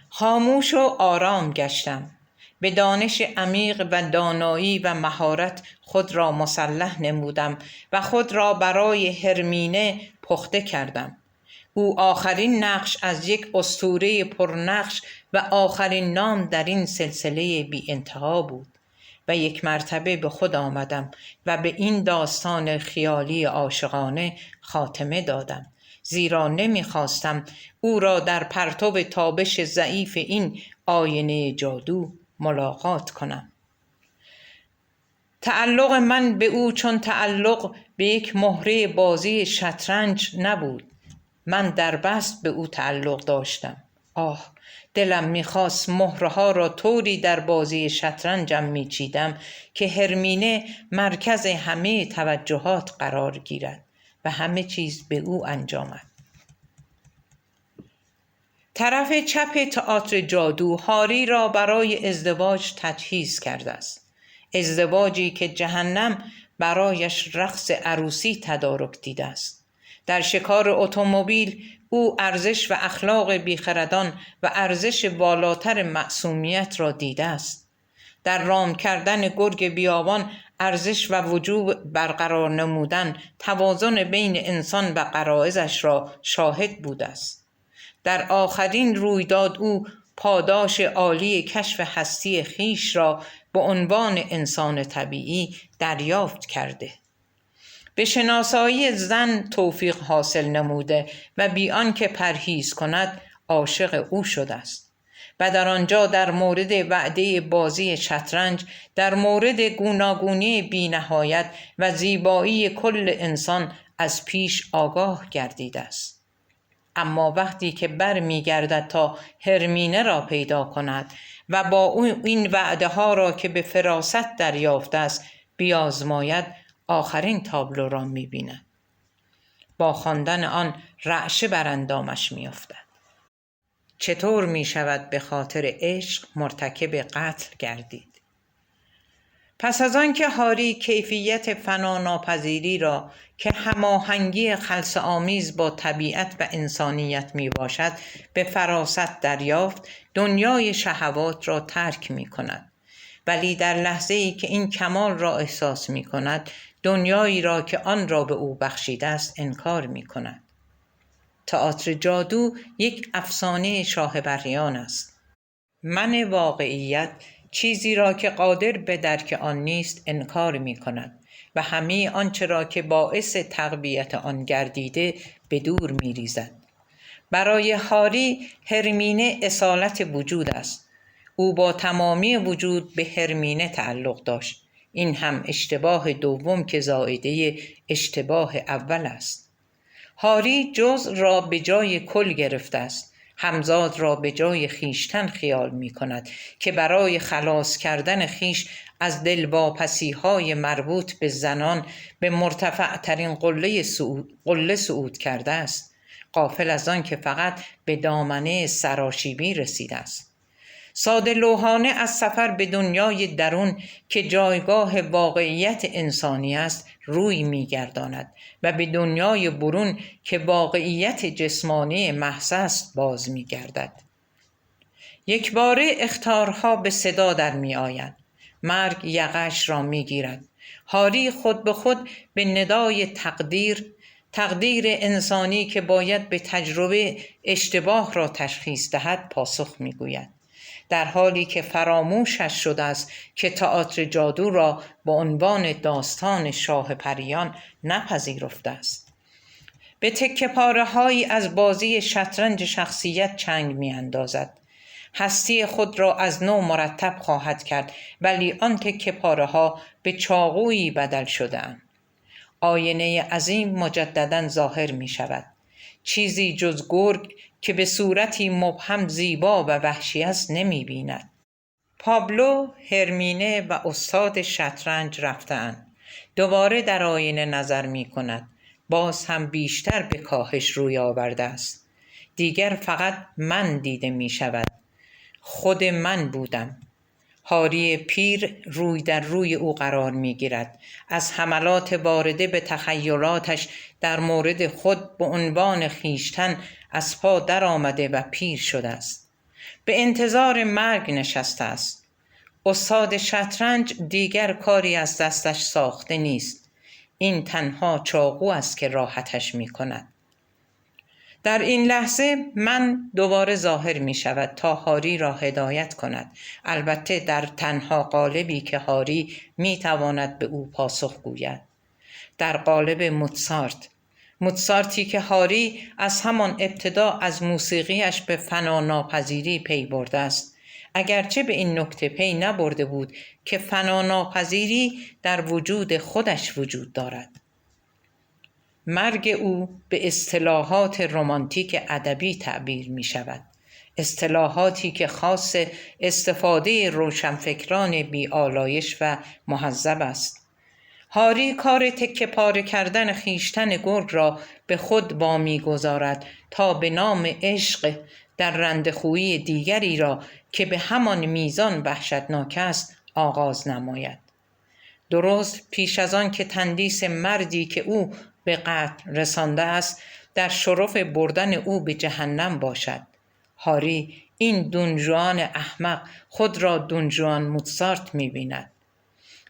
خاموش و آرام گشتم. به دانش عمیق و دانایی و مهارت خود را مسلح نمودم و خود را برای هرمینه پخته کردم. او آخرین نقش از یک اسطوره پرنقش و آخرین نام در این سلسله بی انتها بود. و یک مرتبه به خود آمدم و به این داستان خیالی عاشقانه خاتمه دادم، زیرا نمیخواستم او را در پرتو تابش ضعیف این آینه جادو ملاقات کنم. تعلق من به او چون تعلق به یک مهره بازی شطرنج نبود. من در بست به او تعلق داشتم. آه، دلم میخواست مهرها را طوری در بازی شطرنجم میچیدم که هرمینه مرکز همه توجهات قرار گیرد و همه چیز به او انجامد. طرف چپ تئاتر جادو هاری را برای ازدواج تجهیز کرده است. ازدواجی که جهنم برایش رقص عروسی تدارک دیده است. در شکار اتومبیل او ارزش و اخلاق بیخردان و ارزش والاتر معصومیت را دیده است. در رام کردن گرگ بیابان ارزش و وجوب برقرار نمودن، توازن بین انسان و غرایزش را شاهد بوده است. در آخرین رویداد او پاداش عالی کشف هستی خیش را به عنوان انسان طبیعی دریافت کرده. به شناسایی زن توفیق حاصل نموده و بی آنکه پرهیز کند عاشق او شده است. و در آنجا در مورد وعده بازی شطرنج، در مورد گوناگونی بی نهایت و زیبایی کل انسان از پیش آگاه گردیده است. اما وقتی که بر می گردد تا هرمینه را پیدا کند و با این وعده ها را که به فراست دریافته است بیازماید، آخرین تابلو را می بیند. با خواندن آن رعشه بر اندامش می افتد. چطور می شود به خاطر عشق مرتکب قتل گردید؟ پس از آن که هاری کیفیت فناناپذیری را که هماهنگی خلس آمیز با طبیعت و انسانیت می باشد به فراست دریافت، دنیای شهوات را ترک می کند. ولی در لحظه ای که این کمال را احساس می کند، دنیایی را که آن را به او بخشیده است انکار می کند. تئاتر جادو یک افسانه شاهبریان است. من واقعیت چیزی را که قادر به درک آن نیست انکار می کند و همه آنچه را که باعث تقویت آن گردیده به دور می ریزد. برای هاری هرمینه اصالت وجود است. او با تمامی وجود به هرمینه تعلق داشت. این هم اشتباه دوم که زائده اشتباه اول است. هاری جزء را به جای کل گرفته است. همزاد را به جای خیشتن خیال می کند که برای خلاص کردن خیش از دلواپسی‌های مربوط به زنان به مرتفع ترین قله صعود کرده است، غافل از آن که فقط به دامنه سراشیبی رسیده است. ساده لوحانه از سفر به دنیای درون که جایگاه واقعیت انسانی است روی می‌گرداند و به دنیای برون که واقعیت جسمانی محض است باز می‌گردد. یک باره اخطارها به صدا در می‌آیند. مرگ یقه‌اش را می‌گیرد. هاری خود به خود به ندای تقدیر انسانی که باید به تجربه اشتباه را تشخیص دهد پاسخ می‌گوید، در حالی که فراموشش شده است که تئاتر جادو را به عنوان داستان شاه پریان نپذیرفته است. به تکه پاره‌هایی از بازی شطرنج شخصیت چنگ می‌اندازد. هستی خود را از نو مرتب خواهد کرد، ولی آن تکه پاره‌ها به چاقویی بدل شده‌اند. آینه عظیم مجدداً ظاهر می شود. چیزی جز گرگ که به صورتی مبهم زیبا و وحشی است نمی بیند. پابلو، هرمینه و استاد شطرنج رفتند. دوباره در آینه نظر می کند. باز هم بیشتر به کاهش روی آورده است. دیگر فقط من دیده می شود. خود من بودم. هاری پیر روی در روی او قرار می گیرد. از حملات وارده به تخیلاتش در مورد خود به عنوان خیشتن از پا در آمده و پیر شده است. به انتظار مرگ نشسته است. استاد شطرنج دیگر کاری از دستش ساخته نیست. این تنها چاقو است که راحتش می کند. در این لحظه من دوباره ظاهر می شود تا هاری را هدایت کند، البته در تنها قالبی که هاری می تواند به او پاسخ گوید. در قالب موتسارتی که هاری از همان ابتدا از موسیقیش به فناناپذیری پی برده است، اگرچه به این نکته پی نبرده بود که فناناپذیری در وجود خودش وجود دارد. مرگ او به اصطلاحات رمانتیک ادبی تعبیر می شود. اصطلاحاتی که خاص استفاده روشنفکران بی‌آلایش و مهذب است. هاری کار تکه پاره کردن خیشتن گرگ را به با وامی گذارد تا به نام عشق در رندخویی دیگری را که به همان میزان وحشتناک است آغاز نماید. درست پیش از آن که تندیس مردی که او به قتل رسانده است در شرف بردن او به جهنم باشد. هاری این دونجوان احمق خود را دونجوان موتسارت می بیند.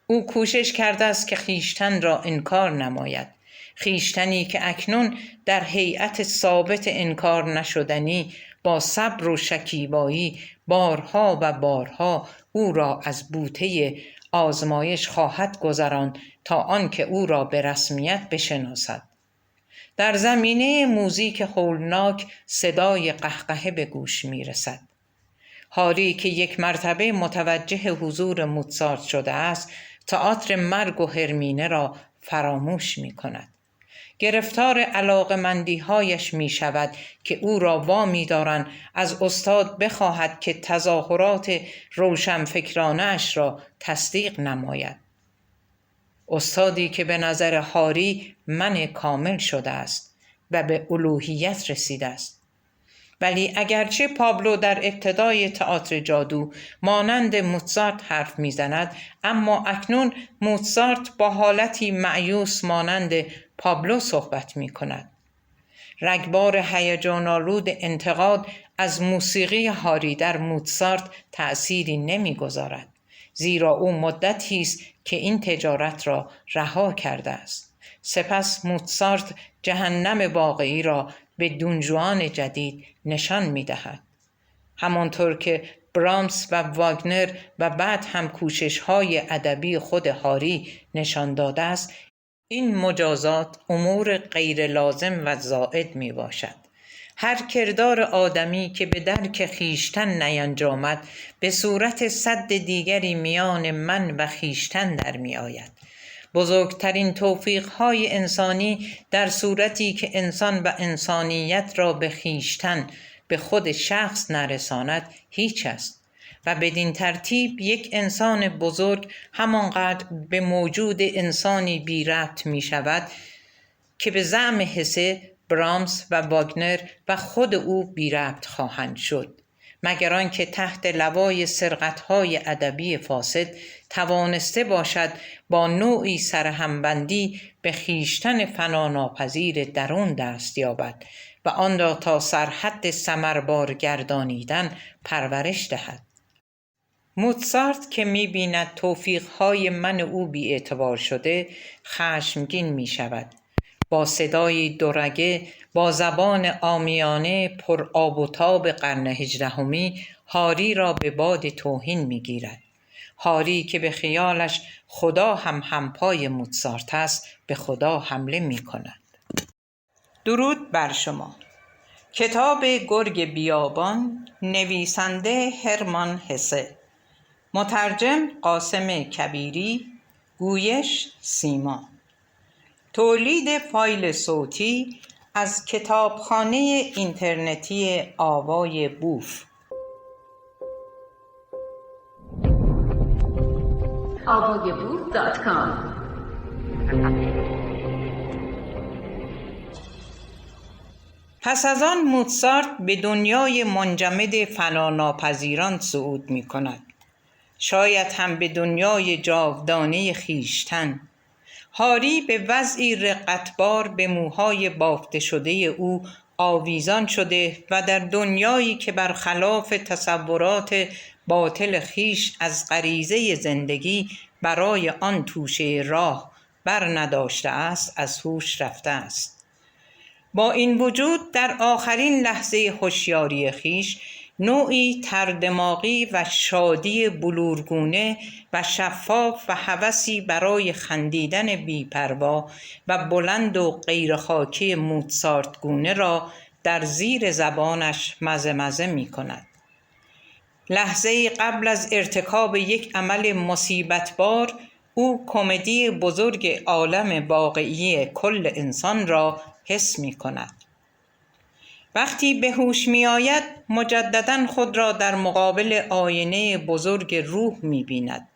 او کوشش کرده است که خیشتن را انکار نماید. خیشتنی که اکنون در هیئت ثابت انکار نشدنی با صبر و شکیبایی بارها و بارها او را از بوته آزمایش خواهد گذراند تا آنکه او را به رسمیت بشناسد. در زمینه موزیک هولناک صدای قهقهه به گوش می رسد. هاری که یک مرتبه متوجه حضور موتسارت شده است، تئاتر مرگ و هرمینه را فراموش می کند. گرفتار علاقمندی‌هایش می شود که او را وامی دارند از استاد بخواهد که تظاهرات روشنفکرانه‌اش را تصدیق نماید. استادی که به نظر هاری من کامل شده است و به الوهیت رسیده است. ولی اگرچه پابلو در ابتدای تئاتر جادو مانند موزارت حرف میزند، اما اکنون موزارت با حالتی مأیوس مانند پابلو صحبت می کند. رگبار هیجان‌آلود انتقاد از موسیقی هاری در موزارت تأثیری نمی‌گذارد، زیرا او مدتی است که این تجارت را رها کرده است. سپس موزارت جهنم واقعی را به دونجوان جدید نشان می‌دهد. همانطور که برامس و واگنر و بعد هم کوشش‌های ادبی خود هاری نشان داده است، این مجازات امور غیر لازم و زائد می باشد. هر کردار آدمی که به درک خیشتن نینجامد به صورت سد دیگری میان من و خیشتن در می آید. بزرگترین توفیق‌های انسانی در صورتی که انسان و انسانیت را به خیشتن، به خود شخص نرساند هیچ است و بدین ترتیب یک انسان بزرگ همانقدر به موجود انسانی بی ربط می شود که به زعم هسه، برامس و واگنر و خود او بی ربط خواهند شد، مگر آنکه تحت لوای سرقت‌های ادبی فاسد توانسته باشد با نوعی سرهمبندی به خیشتن فناناپذیر درون دست یابد و آن را تا سرحد ثمربار گردانیدن پرورش دهد. موزارت که می‌بیند توفیق‌های من او بی‌اعتبار شده، خشمگین می‌شود. با صدای دورگه، با زبان عامیانه پر آب و تاب قرن 18 هاری را به باد توهین می‌گیرد. هاری که به خیالش خدا هم همپای موزارت است، به خدا حمله می‌کند. درود بر شما. کتاب گرگ بیابان، نویسنده هرمان هسه، مترجم قاسم کبیری، گویش سیما. تولید فایل صوتی از کتابخانه اینترنتی آوای بوف. avayaboof.com. پس از آن موزارت به دنیای منجمد فناناپذیران صعود می کند. شاید هم به دنیای جاودانه خیشتن. هاری به وضعی رقتبار به موهای بافته شده او آویزان شده و در دنیایی که برخلاف تصورات باطل خیش از غریزه زندگی برای آن توشه راه بر نداشته است، از هوش رفته است. با این وجود در آخرین لحظه هوشیاری خیش نوعی تردماغی و شادی بلورگونه و شفاف و هوسی برای خندیدن بی‌پروا و بلند و غیرخاکی موزارت گونه را در زیر زبانش مزه می کند. لحظه‌ای قبل از ارتکاب یک عمل مصیبتبار، او کمدی بزرگ عالم واقعی کل انسان را حس می کند. وقتی به هوش می آید، مجدداً خود را در مقابل آینه بزرگ روح می بیند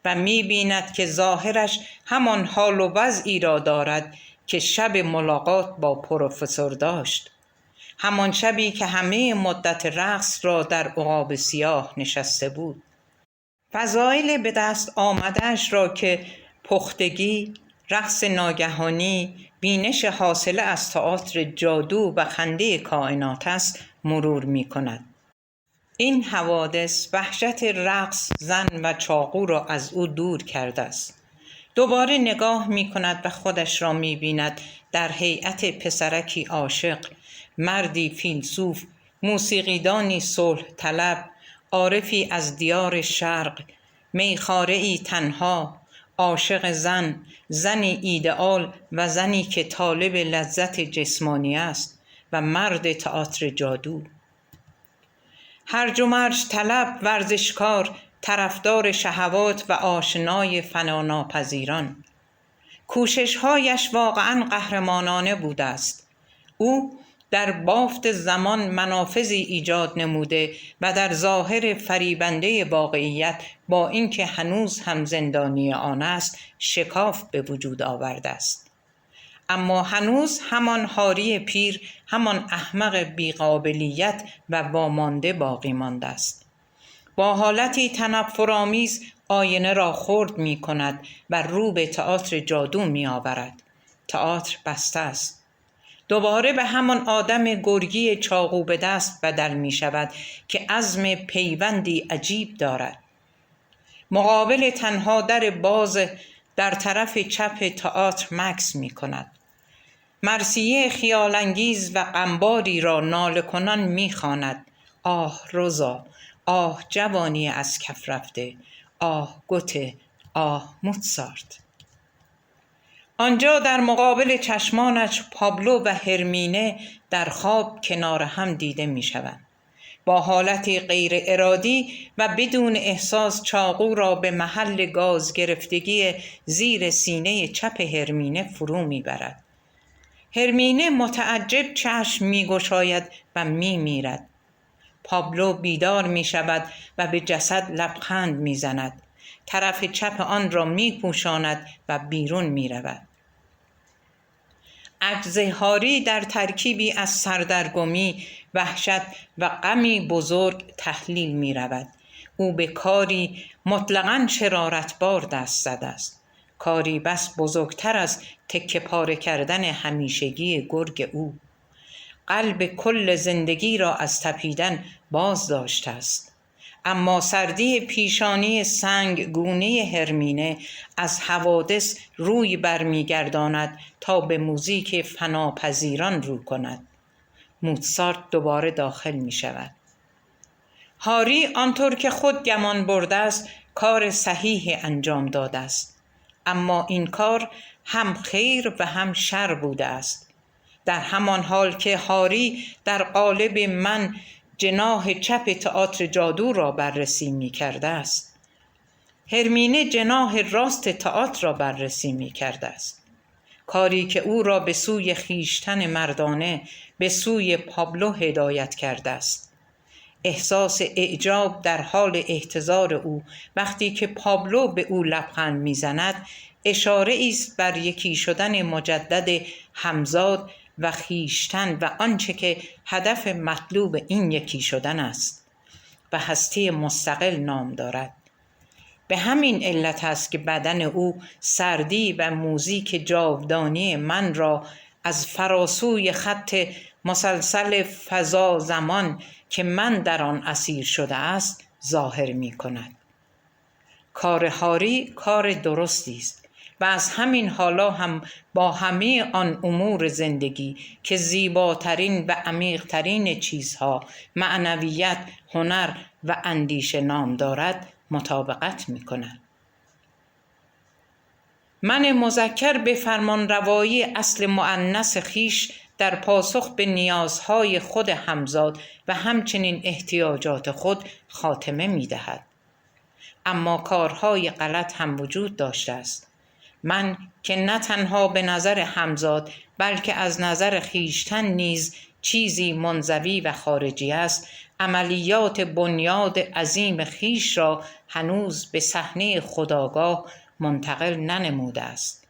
و می بیند که ظاهرش همان حال و وضعی را دارد که شب ملاقات با پروفسور داشت. همان شبی که همه مدت رقص را در عقاب سیاه نشسته بود. فضایل به دست آمده‌اش را که پختگی، رقص ناگهانی، بینش حاصله از تئاتر جادو و خنده کائنات است مرور می کند. این حوادث وحشت رقص، زن و چاقو را از او دور کرده است. دوباره نگاه می کند و خودش را می بیند در هیئت پسرکی عاشق، مردی فیلسوف، موسیقیدانی صلح طلب، عارفی از دیار شرق، میخاره‌ای تنها، عاشق زن، زنی ایدئال و زنی که طالب لذت جسمانی است و مرد تئاتر جادو. هرج و مرج طلب، ورزشکار، طرفدار شهوات و آشنای فناناپذیران. کوشش‌هایش واقعاً قهرمانانه بوده است. او در بافت زمان منافذی ایجاد نموده و در ظاهر فریبنده واقعیت، با اینکه هنوز هم زندانی آن است، شکاف به وجود آورده است. اما هنوز همان هاری پیر، همان احمق بیقابلیت و وامانده باقی مانده است. با حالتی تنفرآمیز آینه را خرد می کند و رو به تئاتر جادو می آورد. تئاتر بسته است. دوباره به همان آدم گرگی چاقو به دست بدل می شود که عزم پیوندی عجیب دارد. مقابل تنها در باز در طرف چپ تئاتر مکث می کند. مرثیه خیالانگیز و غمباری را ناله کنان می خواند: آه روزا، آه جوانی از کف رفته، آه گوته، آه موتسارت. آنجا در مقابل چشمانش پابلو و هرمینه در خواب کنار هم دیده می شوند. با حالتی غیر ارادی و بدون احساس چاقو را به محل گاز گرفتگی زیر سینه چپ هرمینه فرو می برد. هرمینه متعجب چشم می گشاید و می میرد. پابلو بیدار می شود و به جسد لبخند می زند. طرف چپ آن را می پوشاند و بیرون می رود. عجز هاری در ترکیبی از سردرگمی، وحشت و غمی بزرگ تحلیل می رود. او به کاری مطلقاً شرارتبار دست زده است. کاری بس بزرگتر از تکه پاره کردن همیشگی گرگ او. قلب کل زندگی را از تپیدن باز داشته است. اما سردی پیشانی سنگ گونه هرمینه از حوادث روی برمیگرداند تا به موزیک فناپذیران رو کند. موتسارت دوباره داخل می شود. هاری آنطور که خود گمان برده است کار صحیح انجام داده است. اما این کار هم خیر و هم شر بوده است. در همان حال که هاری در قالب من جناح چپ تئاتر جادو را بررسی می کرده است، هرمینه جناح راست تئاتر را بررسی می کرده است. کاری که او را به سوی خیشتن مردانه، به سوی پابلو هدایت کرده است. احساس اعجاب در حال احتضار او وقتی که پابلو به او لبخند می زند اشاره است بر یکی شدن مجدد همزاد و خیشتن و آنچه که هدف مطلوب این یکی شدن است و هستی مستقل نام دارد. به همین علت است که بدن او سردی و موزیک جاودانی من را از فراسوی خط مسلسل فضا زمان که من در آن اسیر شده است ظاهر می کند. کار هاری کار درستی است و از همین حالا هم با همه آن امور زندگی که زیباترین و عمیقترین چیزها معنویت، هنر و اندیشه نام دارد مطابقت می کند. من مذکر به فرمانروایی اصل مؤنث خیش در پاسخ به نیازهای خود همزاد و همچنین احتیاجات خود خاتمه می دهد. اما کارهای غلط هم وجود داشته است. من که نه تنها به نظر همزاد بلکه از نظر خیشتن نیز چیزی منزوی و خارجی است، عملیات بنیاد عظیم خیش را هنوز به صحنه خودآگاه منتقل ننموده است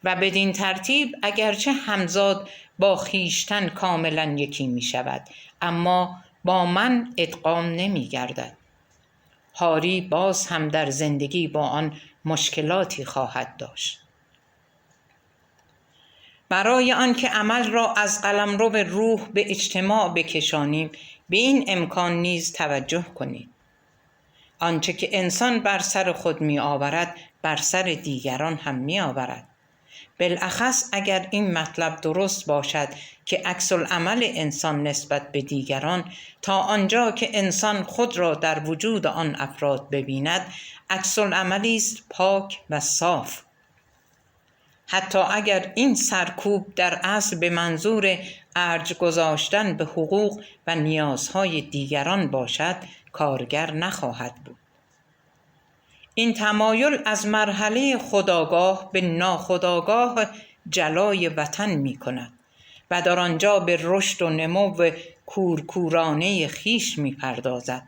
و بدین ترتیب اگرچه همزاد با خیشتن کاملا یکی می شود اما با من ادغام نمی گردد. هاری باز هم در زندگی با آن مشکلاتی خواهد داشت. برای آنکه عمل را از قلمرو روح به اجتماع بکشانیم به این امکان نیز توجه کنید. آنچه که انسان بر سر خود می آورد بر سر دیگران هم می آورد. بالاخص اگر این مطلب درست باشد که عکس العمل انسان نسبت به دیگران تا آنجا که انسان خود را در وجود آن افراد ببیند عکس العملی است پاک و صاف. حتی اگر این سرکوب در اصل به منظور ارج گذاشتن به حقوق و نیازهای دیگران باشد کارگر نخواهد بود. این تمایل از مرحله خودآگاه به ناخودآگاه جلای وطن می کند و در آنجا به رشد و نمو کورکورانه خیش می پردازد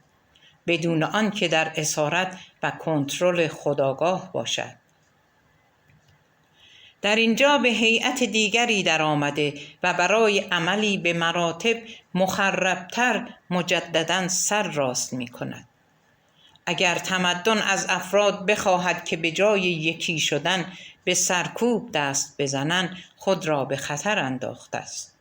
بدون آنکه در اسارت و کنترل خودآگاه باشد. در اینجا به هیئت دیگری در آمده و برای عملی به مراتب مخربتر مجدداً سر راست می کند. اگر تمدن از افراد بخواهد که به جای یکی شدن به سرکوب دست بزنند، خود را به خطر انداخته است.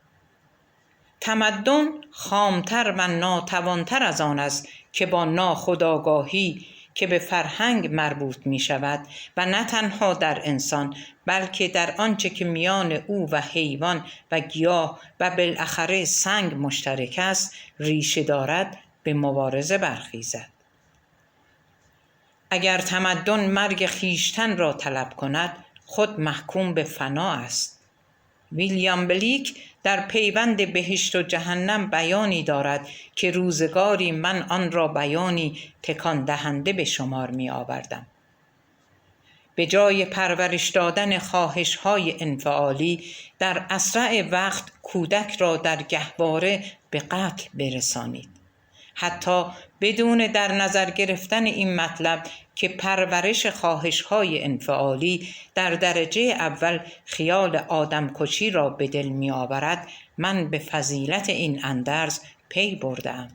تمدن خامتر و ناتوانتر از آن است که با ناخودآگاهی که به فرهنگ مربوط می شود و نه تنها در انسان بلکه در آنچه که میان او و حیوان و گیاه و بالاخره سنگ مشترک است ریشه دارد، به مبارزه برخیزد. اگر تمدن مرگ خویشتن را طلب کند، خود محکوم به فنا است. ویلیام بلیک در پیوند بهشت و جهنم بیانی دارد که روزگاری من آن را بیانی تکان دهنده به شمار می آوردم. به جای پرورش دادن خواهش‌های انفعالی، در اسرع وقت کودک را در گهواره به قتل برسانید. حتی بدون در نظر گرفتن این مطلب که پرورش خواهش‌های انفعالی در درجه اول خیال آدمکشی را به دل می آورد، من به فضیلت این اندرز پی بردم.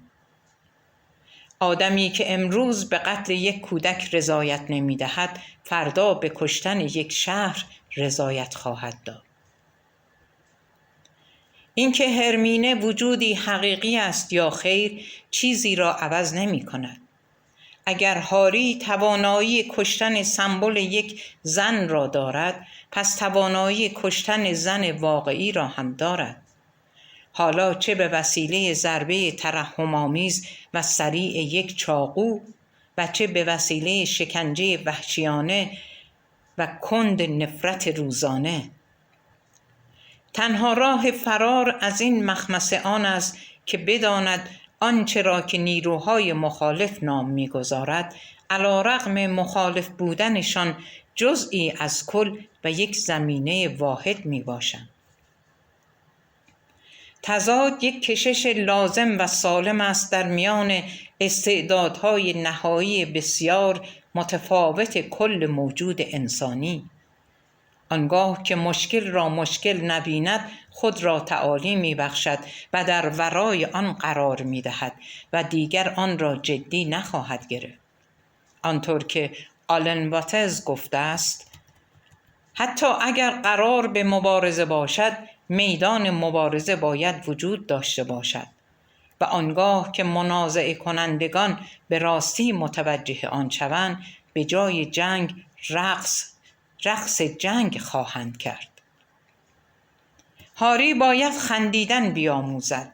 آدمی که امروز به قتل یک کودک رضایت نمی دهد، فردا به کشتن یک شهر رضایت خواهد داد. اینکه هرمینه وجودی حقیقی است یا خیر چیزی را عوض نمی کند. اگر هاری توانایی کشتن سمبل یک زن را دارد، پس توانایی کشتن زن واقعی را هم دارد. حالا چه به وسیله ضربه ترحم‌آمیز و سریع یک چاقو و چه به وسیله شکنجه وحشیانه و کند نفرت روزانه. تنها راه فرار از این مخمصه آن است که بداند آنچه را که نیروهای مخالف نام می‌گذارد، علی‌رغم مخالف بودنشان جزئی از کل و یک زمینه واحد میباشند. تضاد یک کشش لازم و سالم است در میان استعدادهای نهایی بسیار متفاوت کل موجود انسانی. آنگاه که مشکل را مشکل نبیند، خود را تعالی می بخشد و در ورای آن قرار می دهد و دیگر آن را جدی نخواهد گرفت. آنطور که آلن واتز گفته است، حتی اگر قرار به مبارزه باشد، میدان مبارزه باید وجود داشته باشد و آنگاه که منازعه کنندگان به راستی متوجه آن شوند، به جای جنگ رقص جنگ خواهند کرد. هاری باید خندیدن بیاموزد.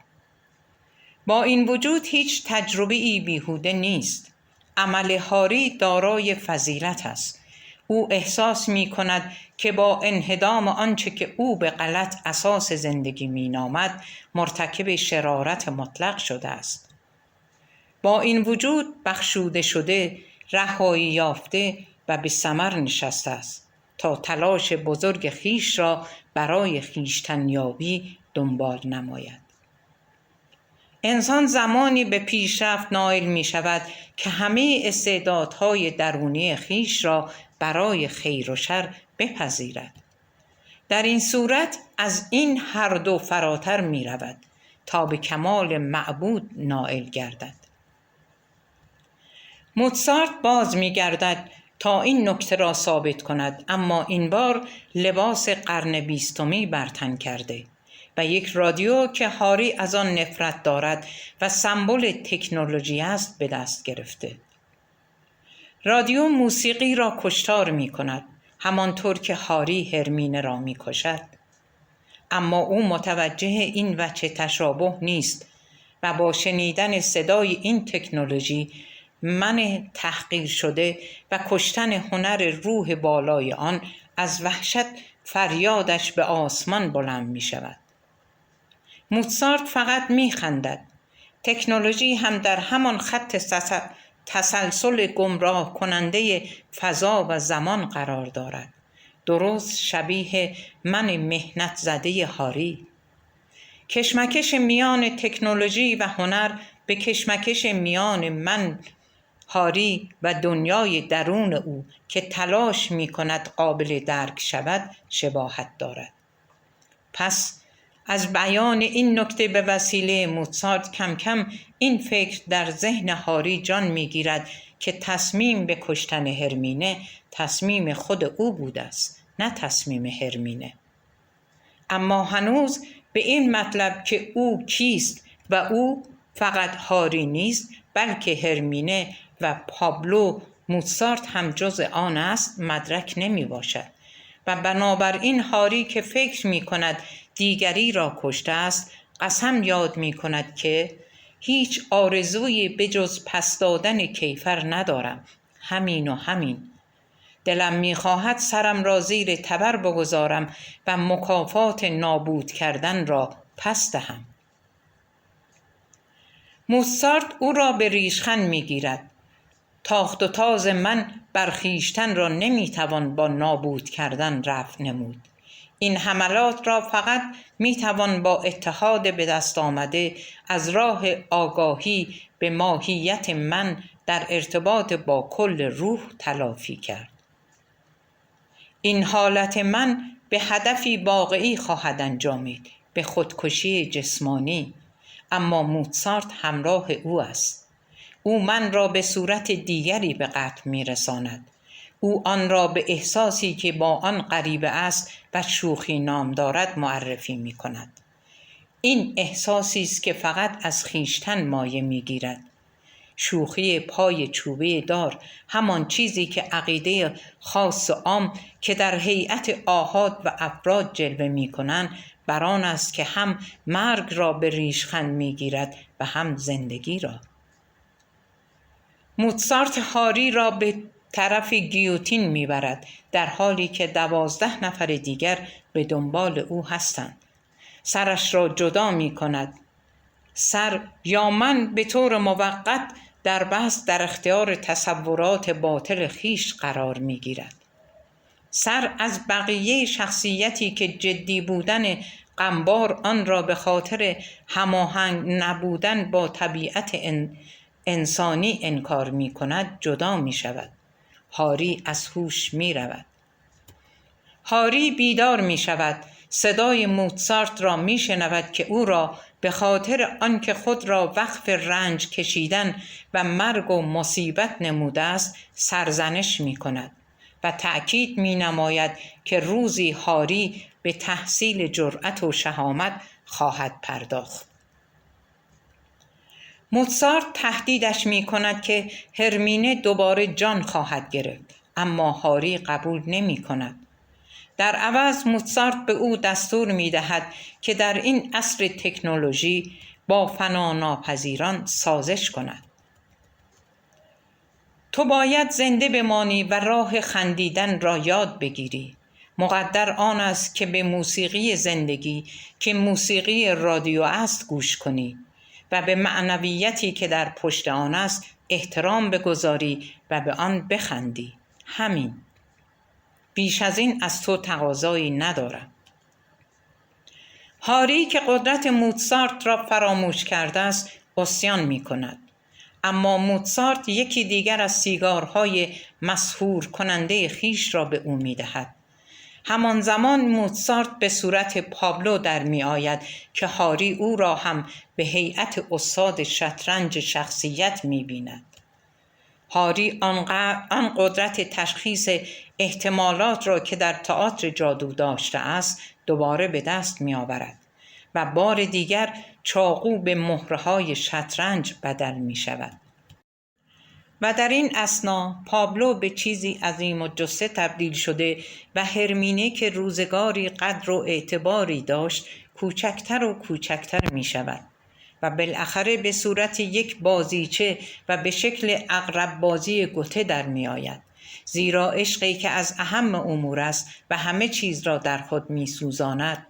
با این وجود هیچ تجربه‌ای بیهوده نیست. عمل هاری دارای فضیلت است. او احساس می کند که با انهدام آنچه که او به غلط اساس زندگی می نامد، مرتکب شرارت مطلق شده است. با این وجود بخشوده شده، رهایی یافته و به ثمر نشسته است تا تلاش بزرگ خیش را برای خویشتنیابی دنبال نماید. انسان زمانی به پیشرفت نائل می شود که همه استعدادهای درونی خیش را برای خیر و شر بپذیرد. در این صورت از این هر دو فراتر می رود تا به کمال معبود نائل گردد. موزارت باز می گردد تا این نکته را ثابت کند، اما این بار لباس قرن 20 بر تن کرده و یک رادیو که هاری از آن نفرت دارد و سمبل تکنولوژی است به دست گرفته. رادیو موسیقی را کشتار می کند، همانطور که هاری هرمینه را می کشد. اما او متوجه این وجه تشابه نیست و با شنیدن صدای این تکنولوژی، من تحقیر شده و کشتن هنر روح بالای آن، از وحشت فریادش به آسمان بلند می شود. موزارت فقط می خندد. تکنولوژی هم در همان خط تسلسل گمراه کننده فضا و زمان قرار دارد، درست شبیه من مهنت زده هاری. کشمکش میان تکنولوژی و هنر به کشمکش میان من هاری و دنیای درون او که تلاش می کند قابل درک شود شباهت دارد. پس از بیان این نکته به وسیله موزارت کم کم این فکر در ذهن هاری جان می گیرد که تصمیم به کشتن هرمینه تصمیم خود او بوده است، نه تصمیم هرمینه. اما هنوز به این مطلب که او کیست و او فقط هاری نیست بلکه هرمینه و پابلو موزارت هم جز آن است مدرک نمی باشد و بنابراین هاری که فکر می کند دیگری را کشته است قسم یاد می کند که هیچ آرزویی بجز پس دادن کیفر ندارم، همین و همین. دلم می‌خواهد سرم را زیر تبر بگذارم و مکافات نابود کردن را پس دهم. موزارت او را به ریشخند می‌گیرد. تاخت و تاز من بر خویشتن را نمی‌توان با نابود کردن رفع نمود. این حملات را فقط می‌توان با اتحاد به دست آمده از راه آگاهی به ماهیت من در ارتباط با کل روح تلافی کرد. این حالت من به هدفی واقعی خواهد انجامید، به خودکشی جسمانی، اما موزارت همراه او است. او من را به صورت دیگری به قتل می‌رساند. او آن را به احساسی که با آن غریبه است و شوخی نام دارد معرفی می‌کند. این احساسی است که فقط از خویشتن مایه می‌گیرد. شوخی پای چوبه دار، همان چیزی که عقیده خاص و عام که در هیئت آحاد و افراد جلوه می‌کنند بر آن است که هم مرگ را به ریشخند می‌گیرد و هم زندگی را. موزارت هاری را به طرف گیوتین می‌برد در حالی که 12 نفر دیگر به دنبال او هستند. سرش را جدا می‌کند. سر یا من به طور موقت در بحث در اختیار تصورات باطل خیش قرار می‌گیرد. سر از بقیه شخصیتی که جدی بودن غمبار آن را به خاطر هماهنگ نبودن با طبیعت انسانی انکار می‌کند جدا می‌شود. هاری از هوش می‌رود. هاری بیدار می‌شود. صدای موزارت را می‌شنود که او را به خاطر آنکه خود را وقف رنج کشیدن و مرگ و مصیبت نموده است سرزنش می‌کند و تأکید می‌نماید که روزی هاری به تحصیل جرأت و شهامت خواهد پرداخت. موزارت تهدیدش می‌کند که هرمینه دوباره جان خواهد گرفت، اما هاری قبول نمی‌کند. در عوض موزارت به او دستور می‌دهد که در این عصر تکنولوژی با فناناپذیران سازش کند. تو باید زنده بمانی و راه خندیدن را یاد بگیری. مقدر آن است که به موسیقی زندگی که موسیقی رادیو است گوش کنی و به معنویتی که در پشت آن است احترام بگذاری و به آن بخندی. همین. بیش از این از تو تقاضایی ندارم. هاری که قدرت موزارت را فراموش کرده است عصیان می کند. اما موزارت یکی دیگر از سیگارهای مسحور کننده خیش را به او می دهد. همان زمان موزارت به صورت پابلو در می آید که هاری او را هم به هیئت استاد شطرنج شخصیت می بیند. هاری آن قدرت تشخیص احتمالات را که در تئاتر جادو داشته است دوباره به دست می آورد و بار دیگر چاقو به مهره‌های شطرنج بدل می شود. و در این اثنا پابلو به چیزی عظیم و جثه تبدیل شده و هرمینه که روزگاری قدر و اعتباری داشت کوچکتر و کوچکتر می شود و بالاخره به صورت یک بازیچه و به شکل عقرب بازی گوته در می آید. زیرا عشقی که از اهم امور است و همه چیز را در خود می سوزاند،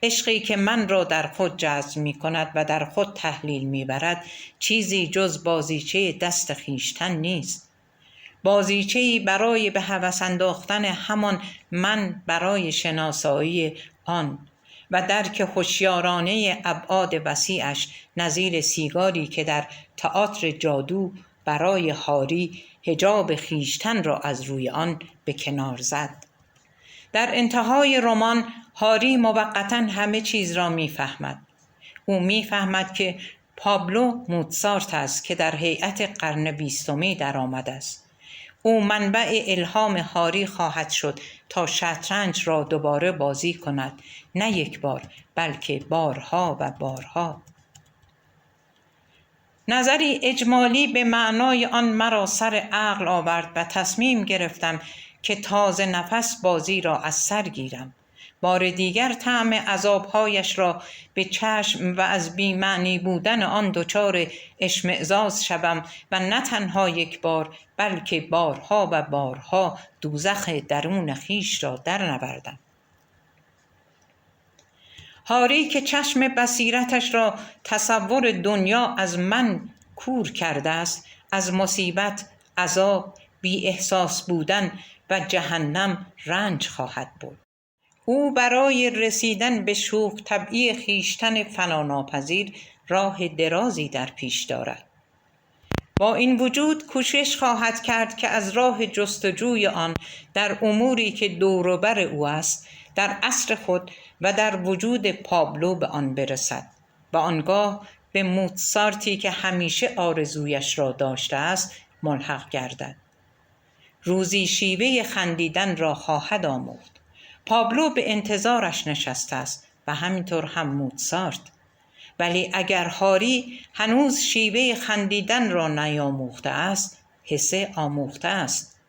عشقی که من را در خود جذب می کند و در خود تحلیل می برد، چیزی جز بازیچه دست خویشتن نیست. بازیچه‌ای برای به هوس انداختن همان من برای شناسایی آن و درک هوشیارانه ابعاد وسیعش، نظیر سیگاری که در تئاتر جادو برای هاری حجاب خویشتن را از روی آن به کنار زد. در انتهای رمان هاری موقتاً همه چیز را می‌فهمد. او می‌فهمد که پابلو موزارت است که در هیئت قرن 20 درآمده است. او منبع الهام هاری خواهد شد تا شطرنج را دوباره بازی کند، نه یک بار بلکه بارها و بارها. نظری اجمالی به معنای آن مرا سر عقل آورد و تصمیم گرفتم که تازه نفس بازی را از سر گیرم. بار دیگر طعم عذابهایش را به چشم و از بی‌معنی بودن آن دچار اشمئزاز شوم و نه تنها یک بار بلکه بارها و بارها دوزخ درون خویش را در نوردم. هاری که چشم بصیرتش را تصور دنیا از من کور کرده است، از مصیبت، عذاب، بی احساس بودن و جهنم رنج خواهد برد. او برای رسیدن به شوخ طبعی خویشتن فناناپذیر راه درازی در پیش دارد. با این وجود کوشش خواهد کرد که از راه جستجوی آن در اموری که دور و بر او است، در عصر خود و در وجود پابلو به آن برسد و آنگاه به موزارتی که همیشه آرزویش را داشته است ملحق گردد. روزی شیوه خندیدن را خواهد آموخت. پابلو به انتظارش نشسته است و همینطور هم موزارت. ولی اگر هاری هنوز شیوه خندیدن را نیاموخته است، هسه آموخته است.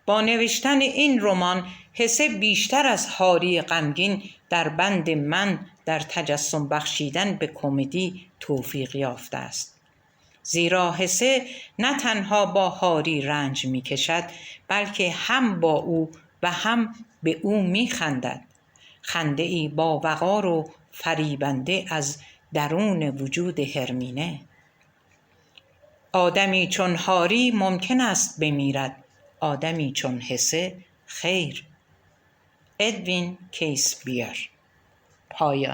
با نوشتن این رمان هسه بیشتر از هاری غمگین در بند من در تجسم بخشیدن به کمدی توفیق یافته است. زیرا هسه نه تنها با هاری رنج می کشد بلکه هم با او و هم به او می خندد. خنده ای با وقار و فریبنده از درون وجود هرمینه. آدمی چون هاری ممکن است بمیرد، آدمی چون هسه خیر. ادوین کیس بیر. پایان.